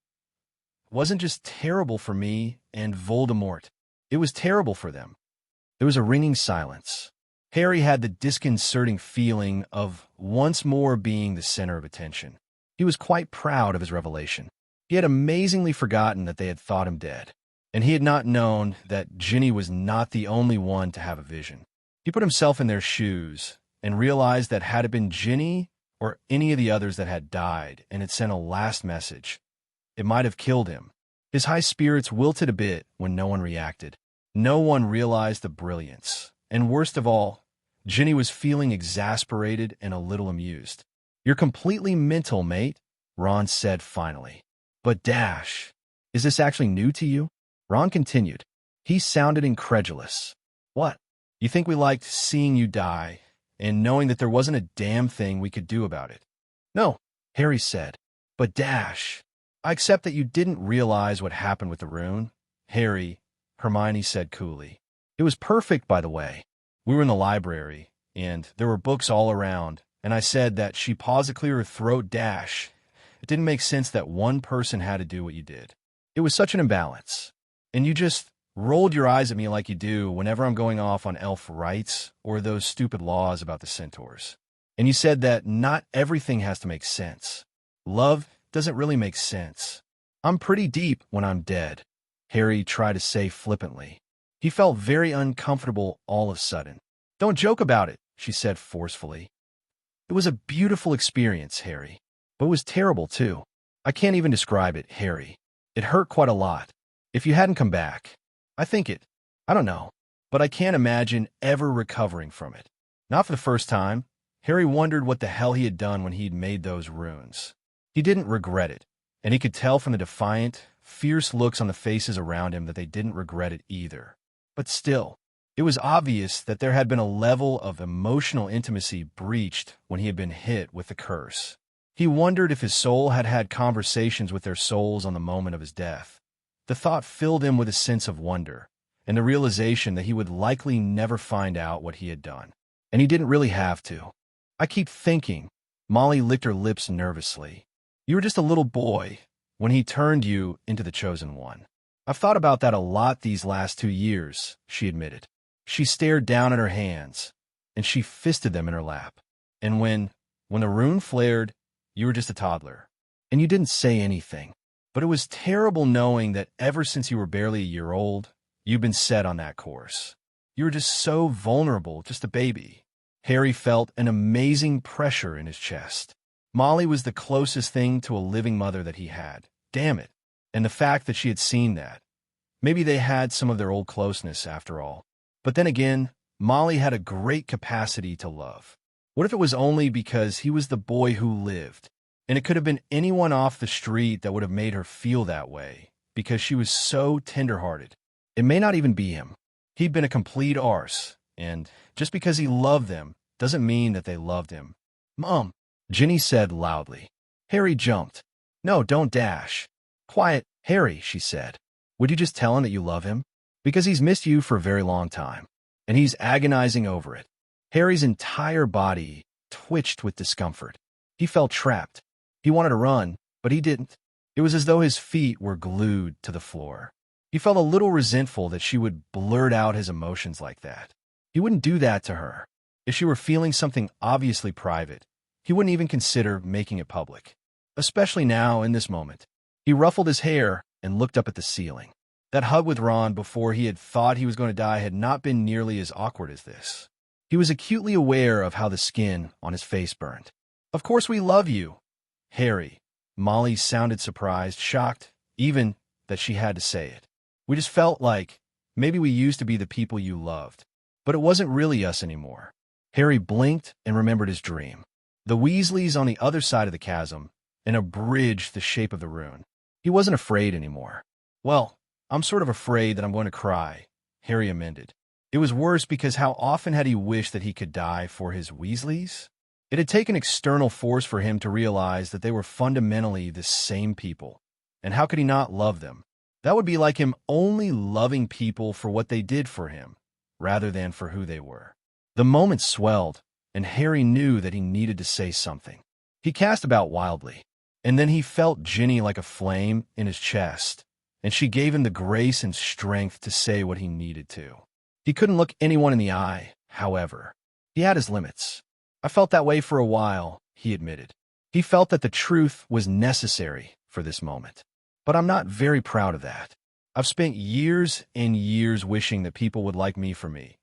wasn't just terrible for me and Voldemort. It was terrible for them. There was a ringing silence. Harry had the disconcerting feeling of once more being the center of attention. He was quite proud of his revelation. He had amazingly forgotten that they had thought him dead, and he had not known that Ginny was not the only one to have a vision. He put himself in their shoes and realized that had it been Ginny or any of the others that had died and had sent a last message, it might have killed him. His high spirits wilted a bit when no one reacted. No one realized the brilliance. And worst of all, Ginny was feeling exasperated and a little amused. You're completely mental, mate, Ron said finally. But Dash, is this actually new to you? Ron continued. He sounded incredulous. What? You think we liked seeing you die and knowing that there wasn't a damn thing we could do about it? No, Harry said. But Dash, I accept that you didn't realize what happened with the rune. Harry, Hermione said coolly. It was perfect, by the way. We were in the library, and there were books all around, and I said that she paused to clear her throat. Dash. It didn't make sense that one person had to do what you did. It was such an imbalance. And you just rolled your eyes at me like you do whenever I'm going off on elf rights or those stupid laws about the centaurs. And you said that not everything has to make sense. Love doesn't really make sense. I'm pretty deep when I'm dead, Harry tried to say flippantly. He felt very uncomfortable all of a sudden. Don't joke about it, she said forcefully. It was a beautiful experience, Harry. But it was terrible, too. I can't even describe it, Harry. It hurt quite a lot. If you hadn't come back, I don't know, but I can't imagine ever recovering from it. Not for the first time. Harry wondered what the hell he had done when he'd made those runes. He didn't regret it, and he could tell from the defiant, fierce looks on the faces around him that they didn't regret it either. But still, it was obvious that there had been a level of emotional intimacy breached when he had been hit with the curse. He wondered if his soul had had conversations with their souls on the moment of his death. The thought filled him with a sense of wonder, and the realization that he would likely never find out what he had done. And he didn't really have to. I keep thinking, Molly licked her lips nervously. You were just a little boy when he turned you into the Chosen One. I've thought about that a lot these last 2 years, she admitted. She stared down at her hands, and she fisted them in her lap. And when the rune flared, you were just a toddler, and you didn't say anything. But it was terrible knowing that ever since you were barely a year old, you've been set on that course. You were just so vulnerable, just a baby. Harry felt an amazing pressure in his chest. Molly was the closest thing to a living mother that he had. Damn it. And the fact that she had seen that. Maybe they had some of their old closeness after all. But then again, Molly had a great capacity to love. What if it was only because he was the boy who lived? And it could have been anyone off the street that would have made her feel that way, because she was so tender-hearted. It may not even be him. He'd been a complete arse, and just because he loved them doesn't mean that they loved him. Mom, Ginny said loudly. Harry jumped. No, don't dash. Quiet, Harry, she said. Would you just tell him that you love him? Because he's missed you for a very long time, and he's agonizing over it. Harry's entire body twitched with discomfort. He felt trapped. He wanted to run, but he didn't. It was as though his feet were glued to the floor. He felt a little resentful that she would blurt out his emotions like that. He wouldn't do that to her. If she were feeling something obviously private, he wouldn't even consider making it public. Especially now, in this moment. He ruffled his hair and looked up at the ceiling. That hug with Ron before he had thought he was going to die had not been nearly as awkward as this. He was acutely aware of how the skin on his face burned. "Of course we love you, Harry." Molly sounded surprised, shocked, even that she had to say it. "We just felt like maybe we used to be the people you loved, but it wasn't really us anymore." Harry blinked and remembered his dream. The Weasleys on the other side of the chasm, and a bridge the shape of the rune. He wasn't afraid anymore. "Well, I'm sort of afraid that I'm going to cry," Harry amended. It was worse because how often had he wished that he could die for his Weasleys? It had taken external force for him to realize that they were fundamentally the same people. And how could he not love them? That would be like him only loving people for what they did for him, rather than for who they were. The moment swelled, and Harry knew that he needed to say something. He cast about wildly, and then he felt Ginny like a flame in his chest, and she gave him the grace and strength to say what he needed to. He couldn't look anyone in the eye, however. He had his limits. "I felt that way for a while," he admitted. He felt that the truth was necessary for this moment. "But I'm not very proud of that. I've spent years and years wishing that people would like me for me,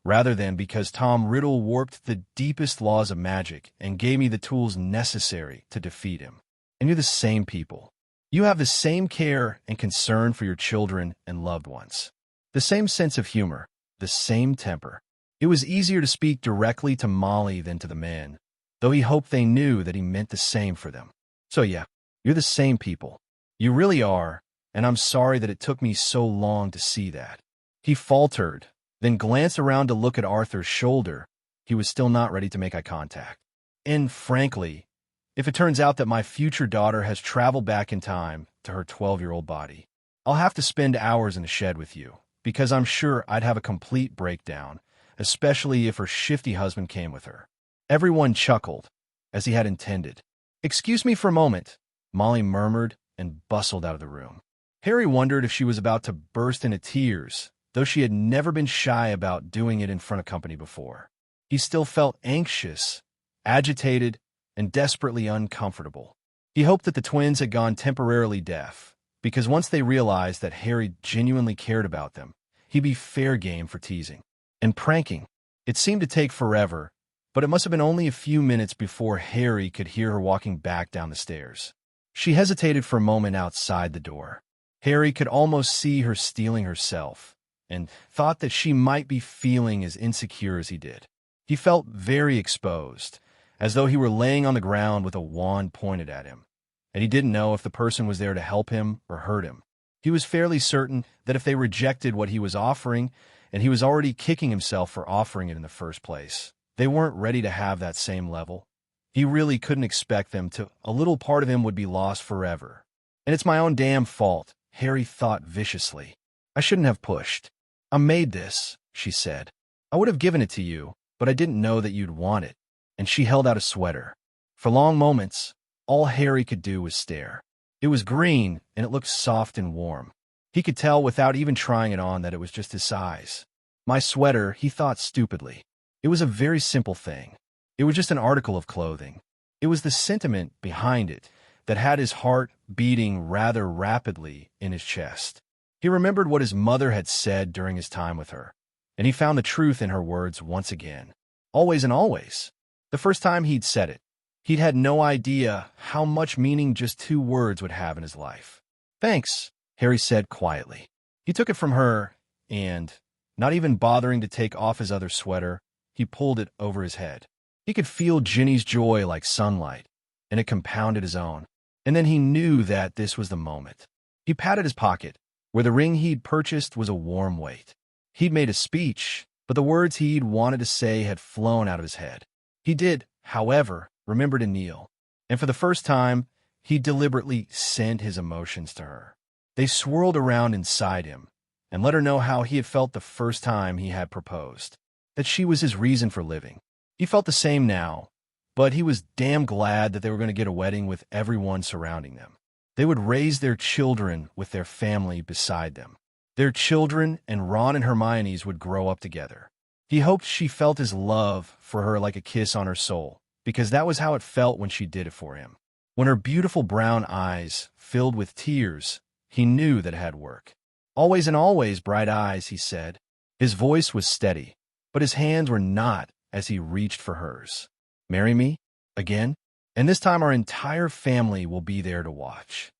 rather than because Tom Riddle warped the deepest laws of magic and gave me the tools necessary to defeat him. And you're the same people. You have the same care and concern for your children and loved ones. The same sense of humor, the same temper." It was easier to speak directly to Molly than to the men, though he hoped they knew that he meant the same for them. "So yeah, you're the same people. You really are, and I'm sorry that it took me so long to see that." He faltered, then glanced around to look at Arthur's shoulder. He was still not ready to make eye contact. "And frankly, if it turns out that my future daughter has traveled back in time to her 12-year-old body, I'll have to spend hours in the shed with you, because I'm sure I'd have a complete breakdown, especially if her shifty husband came with her." Everyone chuckled, as he had intended. "Excuse me for a moment," Molly murmured and bustled out of the room. Harry wondered if she was about to burst into tears, though she had never been shy about doing it in front of company before. He still felt anxious, agitated, and desperately uncomfortable. He hoped that the twins had gone temporarily deaf, because once they realized that Harry genuinely cared about them, he'd be fair game for teasing and pranking. It seemed to take forever, but it must have been only a few minutes before Harry could hear her walking back down the stairs. She hesitated for a moment outside the door. Harry could almost see her steeling herself, and thought that she might be feeling as insecure as he did. He felt very exposed, as though he were laying on the ground with a wand pointed at him, and he didn't know if the person was there to help him or hurt him. He was fairly certain that if they rejected what he was offering, and he was already kicking himself for offering it in the first place, they weren't ready to have that same level. He really couldn't expect them to. A little part of him would be lost forever. "And it's my own damn fault," Harry thought viciously. "I shouldn't have pushed. I made this," she said. "I would have given it to you, but I didn't know that you'd want it." And she held out a sweater. For long moments, all Harry could do was stare. It was green, and it looked soft and warm. He could tell without even trying it on that it was just his size. My sweater, he thought stupidly. It was a very simple thing. It was just an article of clothing. It was the sentiment behind it that had his heart beating rather rapidly in his chest. He remembered what his mother had said during his time with her, and he found the truth in her words once again. Always and always. The first time he'd said it, he'd had no idea how much meaning just 2 words would have in his life. "Thanks," Harry said quietly. He took it from her, and, not even bothering to take off his other sweater, he pulled it over his head. He could feel Ginny's joy like sunlight, and it compounded his own. And then he knew that this was the moment. He patted his pocket, where the ring he'd purchased was a warm weight. He'd made a speech, but the words he'd wanted to say had flown out of his head. He did, however, remember to kneel, and for the first time, he deliberately sent his emotions to her. They swirled around inside him, and let her know how he had felt the first time he had proposed, that she was his reason for living. He felt the same now, but he was damn glad that they were going to get a wedding with everyone surrounding them. They would raise their children with their family beside them. Their children and Ron and Hermione's would grow up together. He hoped she felt his love for her like a kiss on her soul, because that was how it felt when she did it for him. When her beautiful brown eyes filled with tears, he knew that it had worked. Always and always, bright eyes, he said. His voice was steady, but his hands were not as he reached for hers. Marry me? Again? And this time our entire family will be there to watch.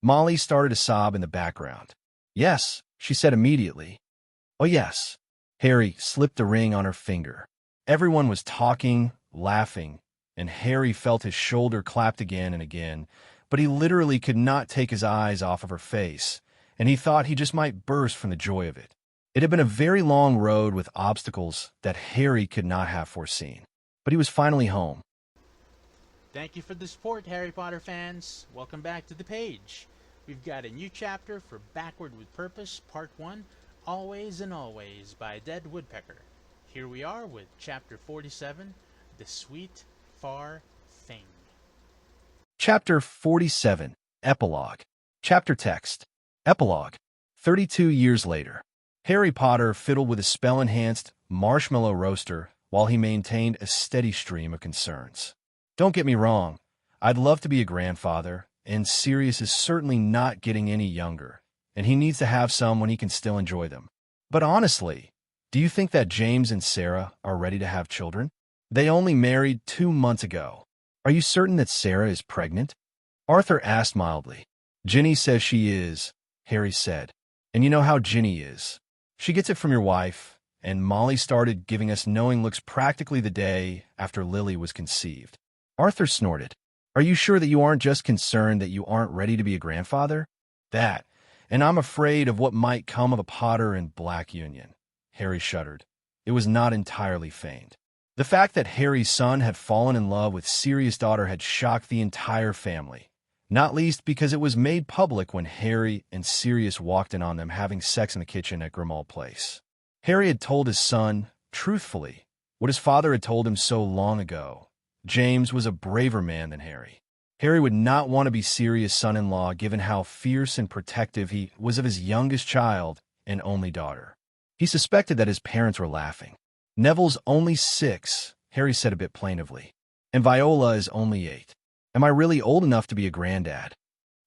Molly started to sob in the background. Yes, she said immediately. Oh, yes. Harry slipped the ring on her finger. Everyone was talking, laughing, and Harry felt his shoulder clapped again and again, but he literally could not take his eyes off of her face, and he thought he just might burst from the joy of it. It had been a very long road with obstacles that Harry could not have foreseen, but he was finally home. Thank you for the support, Harry Potter fans. Welcome back to the page. We've got a new chapter for Backward with Purpose, Part 1, Always and Always by Dead Woodpecker. Here we are with Chapter 47, The Sweet Far Thing. Chapter 47, Epilogue. Chapter Text. Epilogue. 32 years later. Harry Potter fiddled with a spell-enhanced marshmallow roaster while he maintained a steady stream of concerns. Don't get me wrong, I'd love to be a grandfather, and Sirius is certainly not getting any younger, and he needs to have some when he can still enjoy them. But honestly, do you think that James and Sarah are ready to have children? They only married 2 months ago. Are you certain that Sarah is pregnant? Arthur asked mildly. Ginny says she is, Harry said. And you know how Ginny is. She gets it from your wife, and Molly started giving us knowing looks practically the day after Lily was conceived. Arthur snorted. Are you sure that you aren't just concerned that you aren't ready to be a grandfather? That, and I'm afraid of what might come of a Potter and Black union. Harry shuddered. It was not entirely feigned. The fact that Harry's son had fallen in love with Sirius' daughter had shocked the entire family, not least because it was made public when Harry and Sirius walked in on them having sex in the kitchen at Grimmauld Place. Harry had told his son, truthfully, what his father had told him so long ago. James was a braver man than Harry. Harry would not want to be Sirius' son-in-law given how fierce and protective he was of his youngest child and only daughter. He suspected that his parents were laughing. Neville's only 6, Harry said a bit plaintively, and Viola is only 8. Am I really old enough to be a granddad?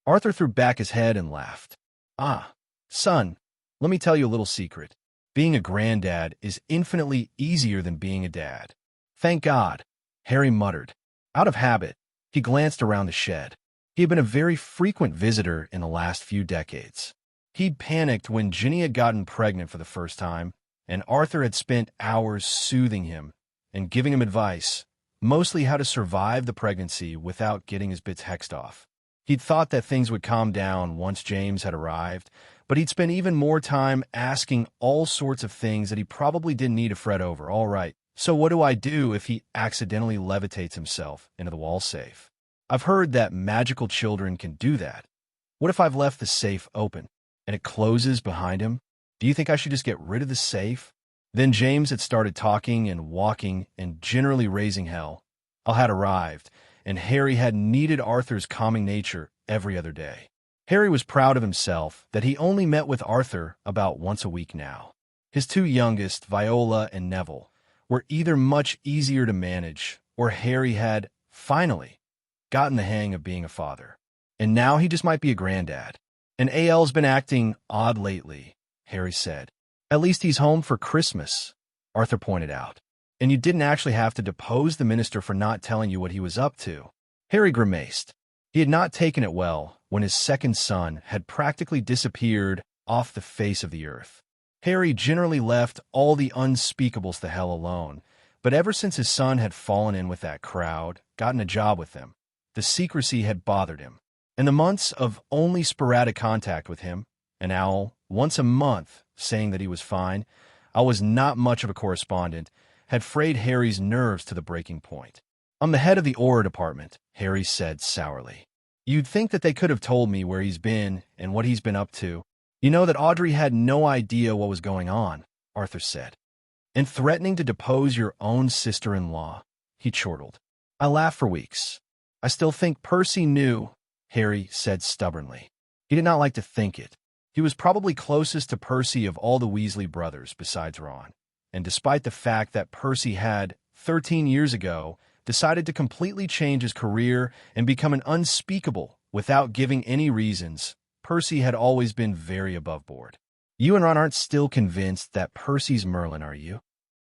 Arthur threw back his head and laughed. Ah, son, let me tell you a little secret. Being a granddad is infinitely easier than being a dad. Thank God, Harry muttered. Out of habit, he glanced around the shed. He had been a very frequent visitor in the last few decades. He'd panicked when Ginny had gotten pregnant for the first time, and Arthur had spent hours soothing him and giving him advice, mostly how to survive the pregnancy without getting his bits hexed off. He'd thought that things would calm down once James had arrived, but he'd spent even more time asking all sorts of things that he probably didn't need to fret over. All right, so what do I do if he accidentally levitates himself into the wall safe? I've heard that magical children can do that. What if I've left the safe open and it closes behind him? Do you think I should just get rid of the safe? Then James had started talking and walking and generally raising hell. Al had arrived, and Harry had needed Arthur's calming nature every other day. Harry was proud of himself that he only met with Arthur about once a week now. His 2 youngest, Viola and Neville, were either much easier to manage, or Harry had, finally, gotten the hang of being a father. And now he just might be a granddad. And AL's been acting odd lately, Harry said. At least he's home for Christmas, Arthur pointed out. And you didn't actually have to depose the minister for not telling you what he was up to. Harry grimaced. He had not taken it well when his second son had practically disappeared off the face of the earth. Harry generally left all the unspeakables the hell alone, but ever since his son had fallen in with that crowd, gotten a job with them, the secrecy had bothered him. And the months of only sporadic contact with him, an owl once a month saying that he was fine, Al was not much of a correspondent, had frayed Harry's nerves to the breaking point. I'm the head of the Aura department, Harry said sourly. You'd think that they could have told me where he's been and what he's been up to, You know that Audrey had no idea what was going on, Arthur said. And threatening to depose your own sister-in-law, he chortled. I laughed for weeks. I still think Percy knew, Harry said stubbornly. He did not like to think it. He was probably closest to Percy of all the Weasley brothers besides Ron. And despite the fact that Percy had, 13 years ago, decided to completely change his career and become an unspeakable without giving any reasons, Percy had always been very above board. You and Ron aren't still convinced that Percy's Merlin, are you?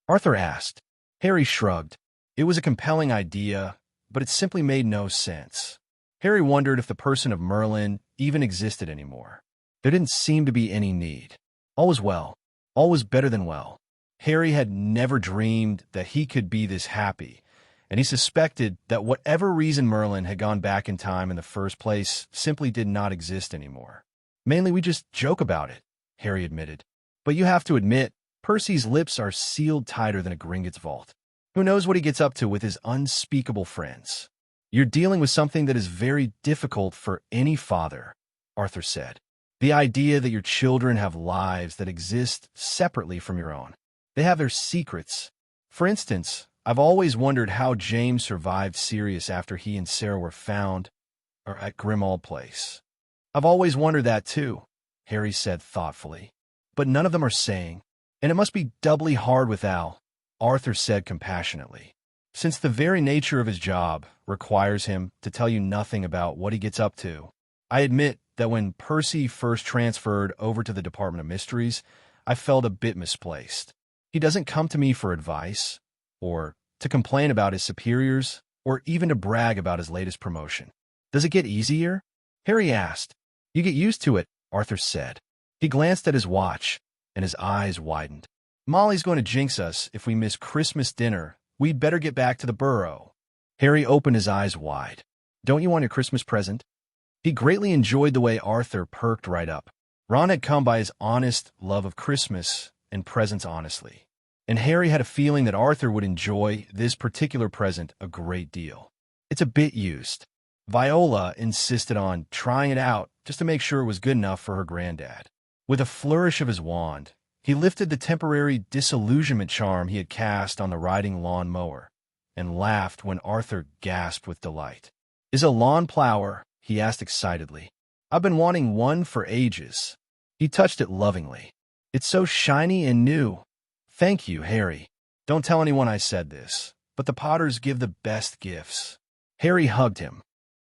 Arthur asked. Harry shrugged. It was a compelling idea, but it simply made no sense. Harry wondered if the person of Merlin even existed anymore. There didn't seem to be any need. All was well. All was better than well. Harry had never dreamed that he could be this happy, and he suspected that whatever reason Merlin had gone back in time in the first place simply did not exist anymore. Mainly we just joke about it, Harry admitted. But you have to admit, Percy's lips are sealed tighter than a Gringotts vault. Who knows what he gets up to with his unspeakable friends? You're dealing with something that is very difficult for any father, Arthur said. The idea that your children have lives that exist separately from your own. They have their secrets. For instance, I've always wondered how James survived Sirius after he and Sarah were found at Grimmauld Place. I've always wondered that too, Harry said thoughtfully. But none of them are saying, and it must be doubly hard with Al, Arthur said compassionately, since the very nature of his job requires him to tell you nothing about what he gets up to. I admit that when Percy first transferred over to the Department of Mysteries, I felt a bit misplaced. He doesn't come to me for advice, or to complain about his superiors, or even to brag about his latest promotion. Does it get easier? Harry asked. You get used to it, Arthur said. He glanced at his watch, and his eyes widened. Molly's going to jinx us if we miss Christmas dinner. We'd better get back to the burrow. Harry opened his eyes wide. Don't you want your Christmas present? He greatly enjoyed the way Arthur perked right up. Ron had come by his honest love of Christmas and presents honestly, and Harry had a feeling that Arthur would enjoy this particular present a great deal. It's a bit used. Viola insisted on trying it out just to make sure it was good enough for her granddad. With a flourish of his wand, he lifted the temporary disillusionment charm he had cast on the riding lawn mower, and laughed when Arthur gasped with delight. Is a lawn plower? He asked excitedly. I've been wanting one for ages. He touched it lovingly. It's so shiny and new. Thank you, Harry. Don't tell anyone I said this, but the Potters give the best gifts. Harry hugged him.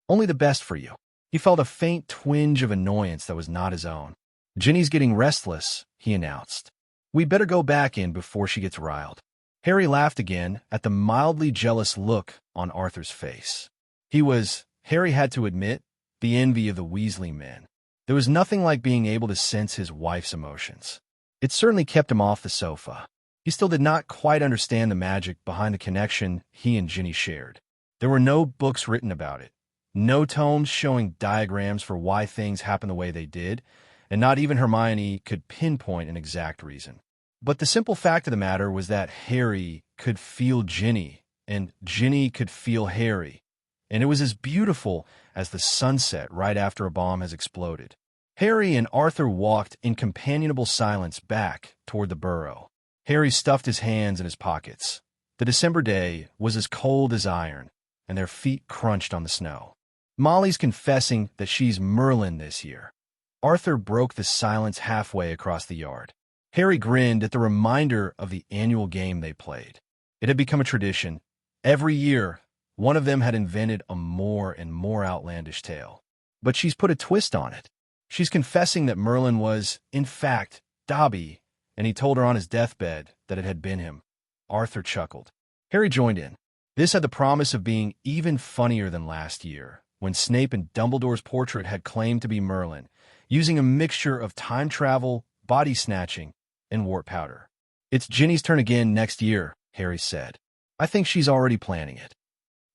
Only the best for you. He felt a faint twinge of annoyance that was not his own. Ginny's getting restless, he announced. We'd better go back in before she gets riled. Harry laughed again at the mildly jealous look on Arthur's face. He was, Harry had to admit, the envy of the Weasley men. There was nothing like being able to sense his wife's emotions. It certainly kept him off the sofa. He still did not quite understand the magic behind the connection he and Ginny shared. There were no books written about it, no tomes showing diagrams for why things happened the way they did, and not even Hermione could pinpoint an exact reason. But the simple fact of the matter was that Harry could feel Ginny, and Ginny could feel Harry, and it was as beautiful as the sunset right after a bomb has exploded. Harry and Arthur walked in companionable silence back toward the burrow. Harry stuffed his hands in his pockets. The December day was as cold as iron, and their feet crunched on the snow. Molly's confessing that she's Merlin this year. Arthur broke the silence halfway across the yard. Harry grinned at the reminder of the annual game they played. It had become a tradition. Every year, one of them had invented a more and more outlandish tale. But she's put a twist on it. She's confessing that Merlin was, in fact, Dobby, and he told her on his deathbed that it had been him. Arthur chuckled. Harry joined in. This had the promise of being even funnier than last year, when Snape and Dumbledore's portrait had claimed to be Merlin, using a mixture of time travel, body snatching, and wart powder. It's Ginny's turn again next year, Harry said. I think she's already planning it.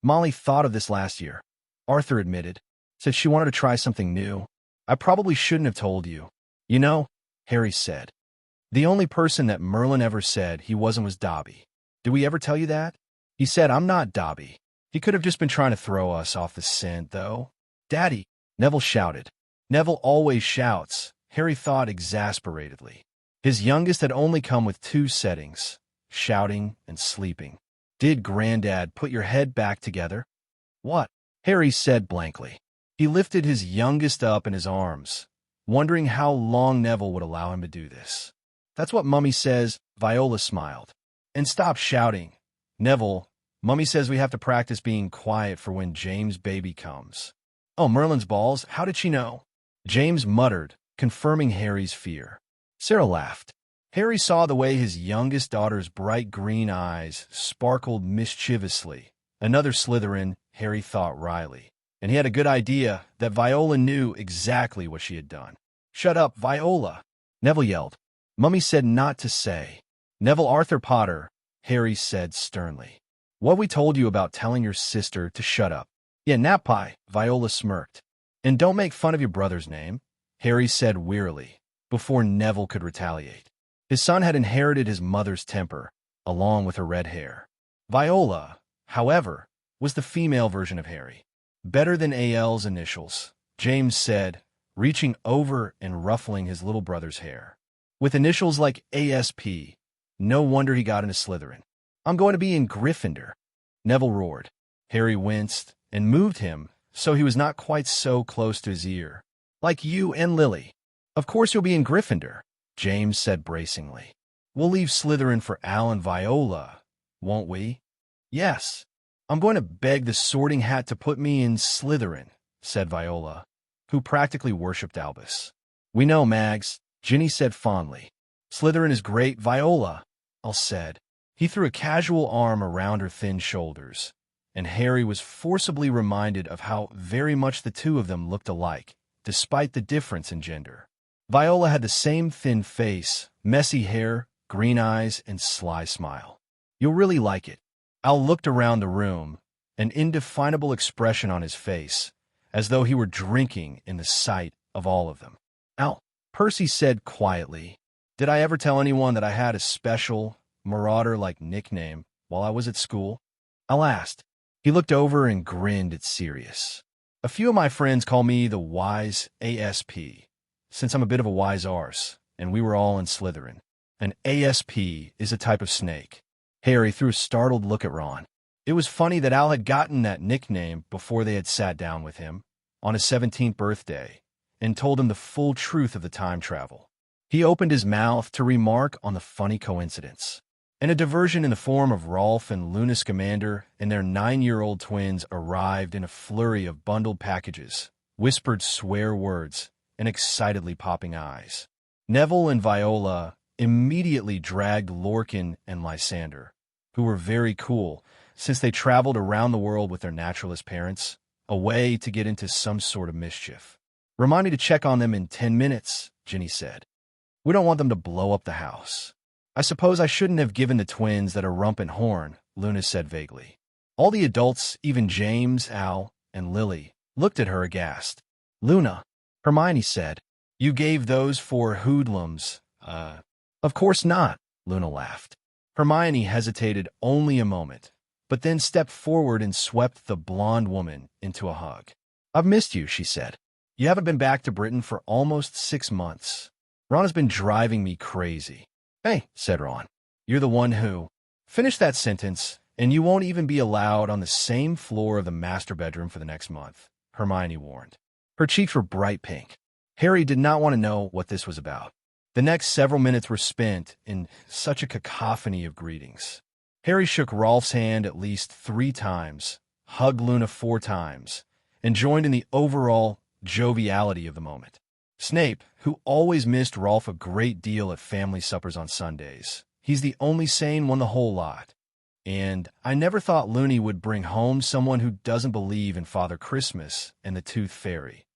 Molly thought of this last year, Arthur admitted. Said she wanted to try something new. I probably shouldn't have told you. You know, Harry said, the only person that Merlin ever said he wasn't was Dobby. Did we ever tell you that? He said, I'm not Dobby. He could have just been trying to throw us off the scent, though. Daddy, Neville shouted. Neville always shouts, Harry thought exasperatedly. His youngest had only come with two settings, shouting and sleeping. Did Granddad put your head back together? What? Harry said blankly. He lifted his youngest up in his arms, wondering how long Neville would allow him to do this. That's what Mummy says, Viola smiled. And stop shouting. Neville, Mummy says we have to practice being quiet for when James' baby comes. Oh, Merlin's balls, how did she know? James muttered, confirming Harry's fear. Sarah laughed. Harry saw the way his youngest daughter's bright green eyes sparkled mischievously. Another Slytherin, Harry thought wryly. And he had a good idea that Viola knew exactly what she had done. Shut up, Viola, Neville yelled. Mummy said not to say. Neville Arthur Potter, Harry said sternly. What we told you about telling your sister to shut up. Yeah, nap pie, Viola smirked. And don't make fun of your brother's name, Harry said wearily, before Neville could retaliate. His son had inherited his mother's temper, along with her red hair. Viola, however, was the female version of Harry. Better than AL's initials, James said, reaching over and ruffling his little brother's hair. With initials like ASP, no wonder he got into Slytherin. I'm going to be in Gryffindor, Neville roared. Harry winced and moved him so he was not quite so close to his ear. Like you and Lily. Of course you'll be in Gryffindor, James said bracingly. We'll leave Slytherin for Al and Viola, won't we? Yes. I'm going to beg the Sorting Hat to put me in Slytherin, said Viola, who practically worshipped Albus. We know, Mags, Ginny said fondly. Slytherin is great, Viola, Al said. He threw a casual arm around her thin shoulders, and Harry was forcibly reminded of how very much the two of them looked alike, despite the difference in gender. Viola had the same thin face, messy hair, green eyes, and sly smile. You'll really like it. Al looked around the room, an indefinable expression on his face, as though he were drinking in the sight of all of them. Al, Percy said quietly, did I ever tell anyone that I had a special, marauder-like nickname while I was at school? Al asked. He looked over and grinned at Sirius. A few of my friends call me the Wise ASP, since I'm a bit of a wise arse, and we were all in Slytherin. An ASP is a type of snake. Harry threw a startled look at Ron. It was funny that Al had gotten that nickname before they had sat down with him, on his 17th birthday, and told him the full truth of the time travel. He opened his mouth to remark on the funny coincidence. And a diversion in the form of Rolf and Luna Scamander and their 9-year-old twins arrived in a flurry of bundled packages, whispered swear words, and excitedly popping eyes. Neville and Viola immediately dragged Lorcan and Lysander, who were very cool since they traveled around the world with their naturalist parents, away to get into some sort of mischief. Remind me to check on them in 10 minutes, Ginny said. We don't want them to blow up the house. I suppose I shouldn't have given the twins that a rump and horn, Luna said vaguely. All the adults, even James, Al, and Lily, looked at her aghast. Luna, Hermione said, you gave those for hoodlums. Of course not, Luna laughed. Hermione hesitated only a moment, but then stepped forward and swept the blonde woman into a hug. I've missed you, she said. You haven't been back to Britain for almost 6 months. Ron has been driving me crazy. Hey, said Ron, you're the one who... Finish that sentence, and you won't even be allowed on the same floor of the master bedroom for the next month, Hermione warned. Her cheeks were bright pink. Harry did not want to know what this was about. The next several minutes were spent in such a cacophony of greetings. Harry shook Rolf's hand at least 3 times, hugged Luna 4 times, and joined in the overall joviality of the moment. Snape, who always missed Rolf a great deal at family suppers on Sundays. He's the only sane one the whole lot. And I never thought Looney would bring home someone who doesn't believe in Father Christmas and the Tooth Fairy.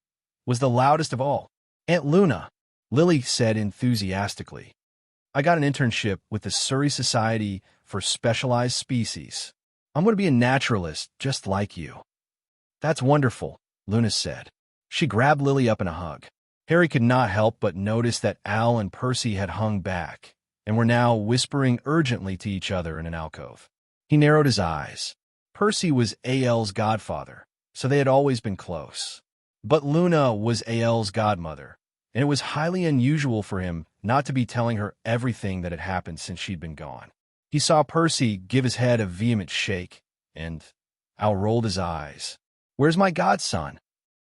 Was the loudest of all. Aunt Luna, Lily said enthusiastically. I got an internship with the Surrey Society for Specialized Species. I'm going to be a naturalist just like you. That's wonderful, Luna said. She grabbed Lily up in a hug. Harry could not help but notice that Al and Percy had hung back and were now whispering urgently to each other in an alcove. He narrowed his eyes. Percy was AL's godfather, so they had always been close. But Luna was AL's godmother, and it was highly unusual for him not to be telling her everything that had happened since she'd been gone. He saw Percy give his head a vehement shake, and Al rolled his eyes. "Where's my godson?"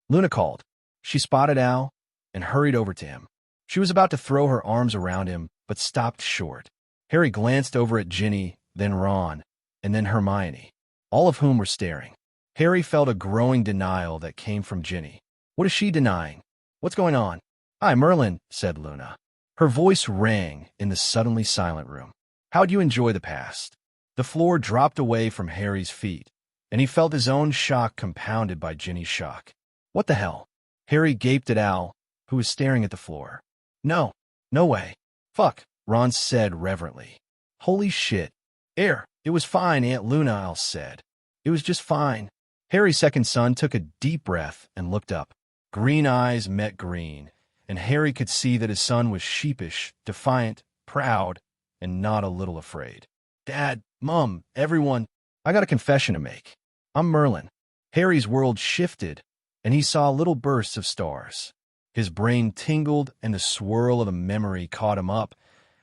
Luna called. She spotted Al and hurried over to him. She was about to throw her arms around him, but stopped short. Harry glanced over at Ginny, then Ron, and then Hermione, all of whom were staring. Harry felt a growing denial that came from Ginny. What is she denying? What's going on? "Hi, Merlin," said Luna. Her voice rang in the suddenly silent room. "How'd you enjoy the past?" The floor dropped away from Harry's feet, and he felt his own shock compounded by Ginny's shock. "What the hell?" Harry gaped at Al, who was staring at the floor. No way. "Fuck," Ron said reverently. "Holy shit. It was fine, Aunt Luna," Al said. "It was just fine." Harry's second son took a deep breath and looked up. Green eyes met green, and Harry could see that his son was sheepish, defiant, proud, and not a little afraid. "Dad, Mom, everyone, I got a confession to make. I'm Merlin." Harry's world shifted, and he saw little bursts of stars. His brain tingled, and the swirl of a memory caught him up,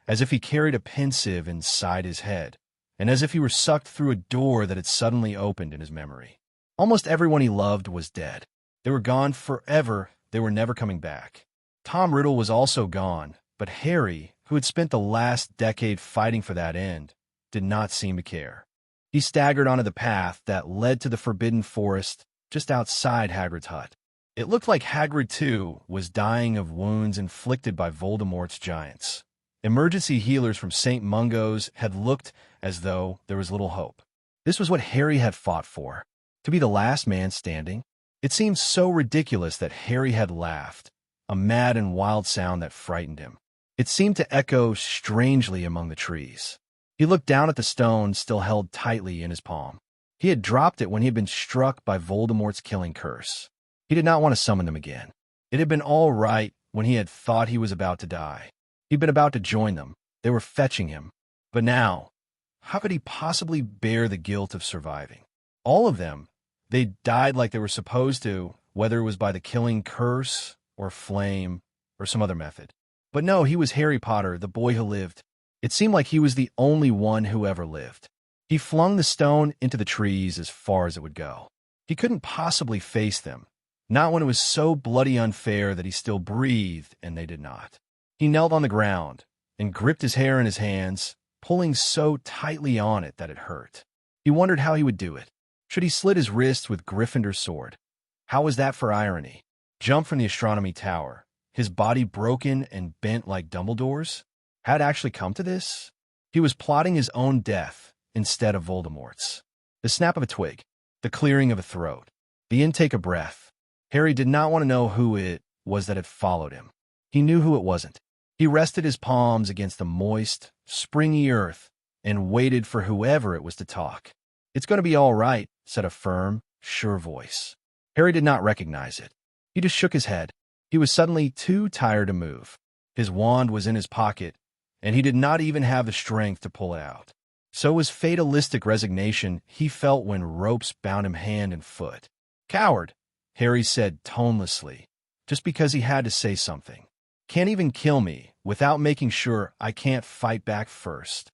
as if he carried a pensieve inside his head, and as if he were sucked through a door that had suddenly opened in his memory. Almost everyone he loved was dead. They were gone forever. They were never coming back. Tom Riddle was also gone, but Harry, who had spent the last decade fighting for that end, did not seem to care. He staggered onto the path that led to the forbidden forest just outside Hagrid's hut. It looked like Hagrid, too, was dying of wounds inflicted by Voldemort's giants. Emergency healers from St. Mungo's had looked as though there was little hope. This was what Harry had fought for, to be the last man standing. It seemed so ridiculous that Harry had laughed, a mad and wild sound that frightened him. It seemed to echo strangely among the trees. He looked down at the stone still held tightly in his palm. He had dropped it when he had been struck by Voldemort's killing curse. He did not want to summon them again. It had been all right when he had thought he was about to die. He'd been about to join them. They were fetching him. But now, how could he possibly bear the guilt of surviving? All of them, they died like they were supposed to, whether it was by the killing curse or flame or some other method. But no, he was Harry Potter, the boy who lived. It seemed like he was the only one who ever lived. He flung the stone into the trees as far as it would go. He couldn't possibly face them, not when it was so bloody unfair that he still breathed and they did not. He knelt on the ground and gripped his hair in his hands, pulling so tightly on it that it hurt. He wondered how he would do it. Should he slit his wrists with Gryffindor's sword? How was that for irony? Jump from the astronomy tower, his body broken and bent like Dumbledore's? Had actually come to this? He was plotting his own death instead of Voldemort's. The snap of a twig, the clearing of a throat, the intake of breath. Harry did not want to know who it was that had followed him. He knew who it wasn't. He rested his palms against the moist, springy earth and waited for whoever it was to talk. "It's going to be all right," said a firm, sure voice. Harry did not recognize it. He just shook his head. He was suddenly too tired to move. His wand was in his pocket, and he did not even have the strength to pull it out. So was fatalistic resignation he felt when ropes bound him hand and foot. "Coward," Harry said tonelessly, just because he had to say something. "Can't even kill me without making sure I can't fight back first."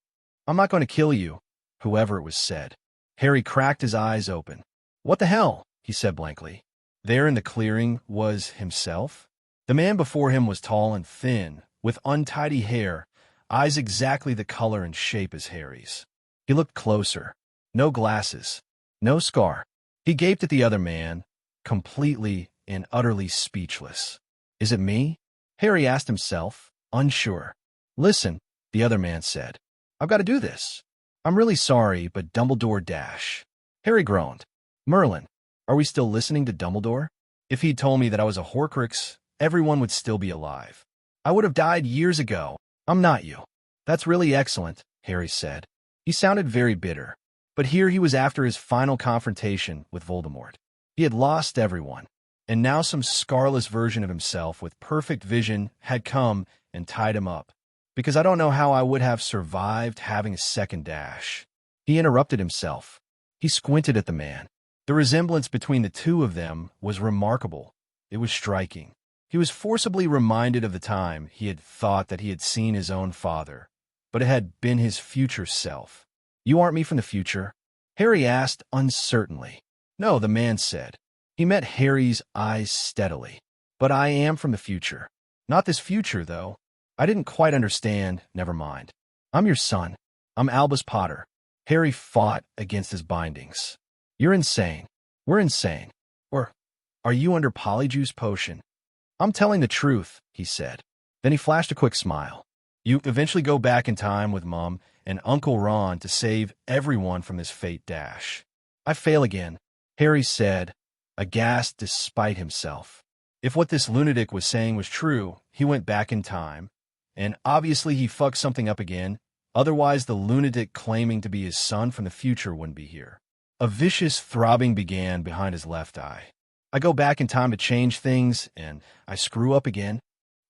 "I'm not going to kill you," whoever it was said. Harry cracked his eyes open. "What the hell?" he said blankly. There in the clearing was himself. The man before him was tall and thin, with untidy hair, eyes exactly the color and shape as Harry's. He looked closer. No glasses. No scar. He gaped at the other man, completely and utterly speechless. "Is it me?" Harry asked himself, unsure. "Listen," the other man said. "I've got to do this. I'm really sorry, but Dumbledore dash." Harry groaned. "Merlin, are we still listening to Dumbledore? If he'd told me that I was a Horcrux, everyone would still be alive. I would have died years ago. I'm not you." "That's really excellent," Harry said. He sounded very bitter. But here he was after his final confrontation with Voldemort. He had lost everyone, and now some scarless version of himself with perfect vision had come and tied him up. "Because I don't know how I would have survived having a second dash." He interrupted himself. He squinted at the man. The resemblance between the two of them was remarkable. It was striking. He was forcibly reminded of the time he had thought that he had seen his own father, but it had been his future self. "You aren't me from the future?" Harry asked uncertainly. "No," the man said. He met Harry's eyes steadily. "But I am from the future. Not this future, though." "I didn't quite understand." "Never mind. I'm your son. I'm Albus Potter." Harry fought against his bindings. "You're insane. We're insane. Or are you under Polyjuice potion?" "I'm telling the truth," he said. Then he flashed a quick smile. "You eventually go back in time with Mom and Uncle Ron to save everyone from this fate dash." "I fail again," Harry said, aghast despite himself. If what this lunatic was saying was true, he went back in time, and obviously he fucked something up again. Otherwise, the lunatic claiming to be his son from the future wouldn't be here. A vicious throbbing began behind his left eye. "I go back in time to change things, and I screw up again?"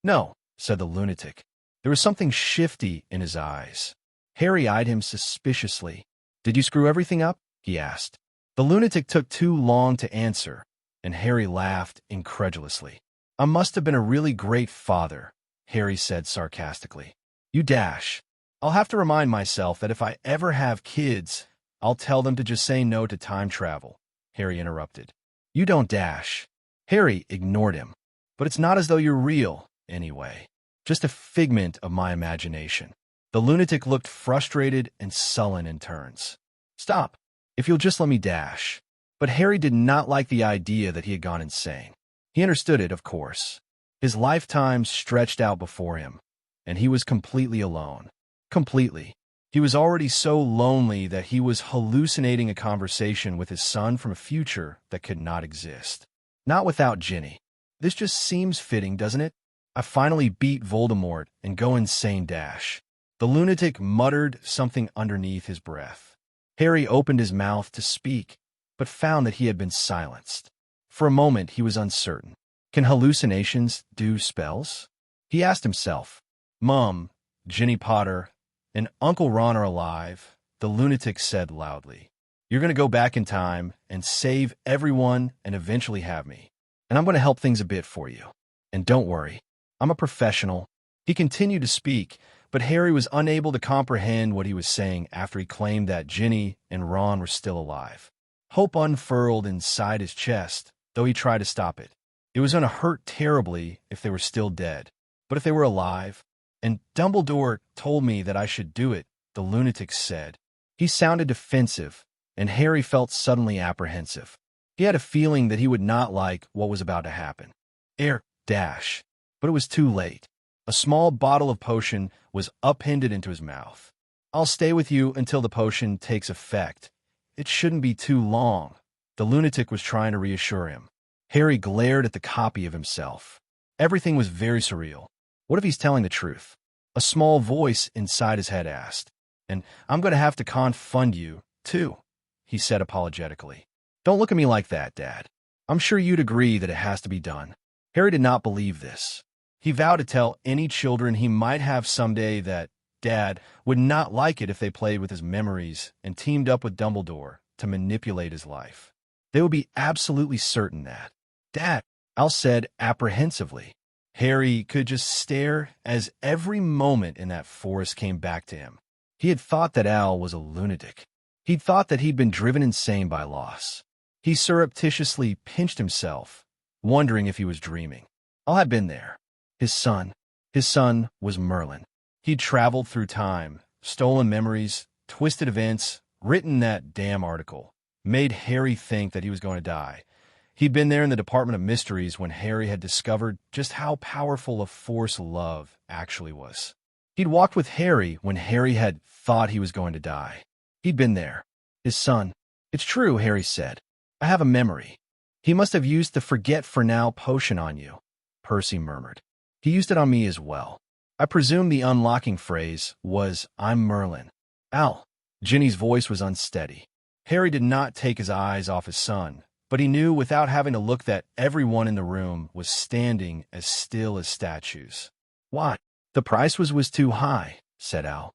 "No," said the lunatic. There was something shifty in his eyes. Harry eyed him suspiciously. "Did you screw everything up?" he asked. The lunatic took too long to answer, and Harry laughed incredulously. "I must have been a really great father," Harry said sarcastically. "You dash. I'll have to remind myself that if I ever have kids, I'll tell them to just say no to time travel," Harry interrupted. "You don't dash." Harry ignored him. "But it's not as though you're real, anyway. Just a figment of my imagination." The lunatic looked frustrated and sullen in turns. "Stop, if you'll just let me dash." But Harry did not like the idea that he had gone insane. He understood it, of course. His lifetime stretched out before him, and he was completely alone. Completely. He was already so lonely that he was hallucinating a conversation with his son from a future that could not exist. Not without Ginny. "This just seems fitting, doesn't it? I finally beat Voldemort and go insane dash." The lunatic muttered something underneath his breath. Harry opened his mouth to speak, but found that he had been silenced. For a moment he was uncertain. Can hallucinations do spells? He asked himself. "Mom, Ginny Potter, and Uncle Ron are alive," the lunatic said loudly. "You're going to go back in time and save everyone and eventually have me. And I'm going to help things a bit for you. And don't worry, I'm a professional." He continued to speak, but Harry was unable to comprehend what he was saying after he claimed that Ginny and Ron were still alive. Hope unfurled inside his chest, though he tried to stop it. It was going to hurt terribly if they were still dead. But if they were alive, "And Dumbledore told me that I should do it," the lunatic said. He sounded defensive, and Harry felt suddenly apprehensive. He had a feeling that he would not like what was about to happen. Dash. But it was too late. A small bottle of potion was appended into his mouth. "I'll stay with you until the potion takes effect. It shouldn't be too long." The lunatic was trying to reassure him. Harry glared at the copy of himself. Everything was very surreal. What if he's telling the truth? A small voice inside his head asked. "And I'm going to have to confund you, too," he said apologetically. "Don't look at me like that, Dad. I'm sure you'd agree that it has to be done." Harry did not believe this. He vowed to tell any children he might have someday that Dad would not like it if they played with his memories and teamed up with Dumbledore to manipulate his life. They would be absolutely certain that. "Dad," Al said apprehensively. Harry could just stare as every moment in that forest came back to him. He had thought that Al was a lunatic. He'd thought that he'd been driven insane by loss. He surreptitiously pinched himself, wondering if he was dreaming. Al had been there. His son was Merlin. He'd traveled through time, stolen memories, twisted events, written that damn article, made Harry think that he was going to die. He'd been there in the Department of Mysteries when Harry had discovered just how powerful a force love actually was. He'd walked with Harry when Harry had thought he was going to die. He'd been there. His son. "It's true," Harry said. "I have a memory." "He must have used the Forget for Now potion on you," Percy murmured. "He used it on me as well. I presume the unlocking phrase was, 'I'm Merlin.'" "Al." Ginny's voice was unsteady. Harry did not take his eyes off his son, but he knew without having to look that everyone in the room was standing as still as statues. "Why?" "The price was too high," said Al.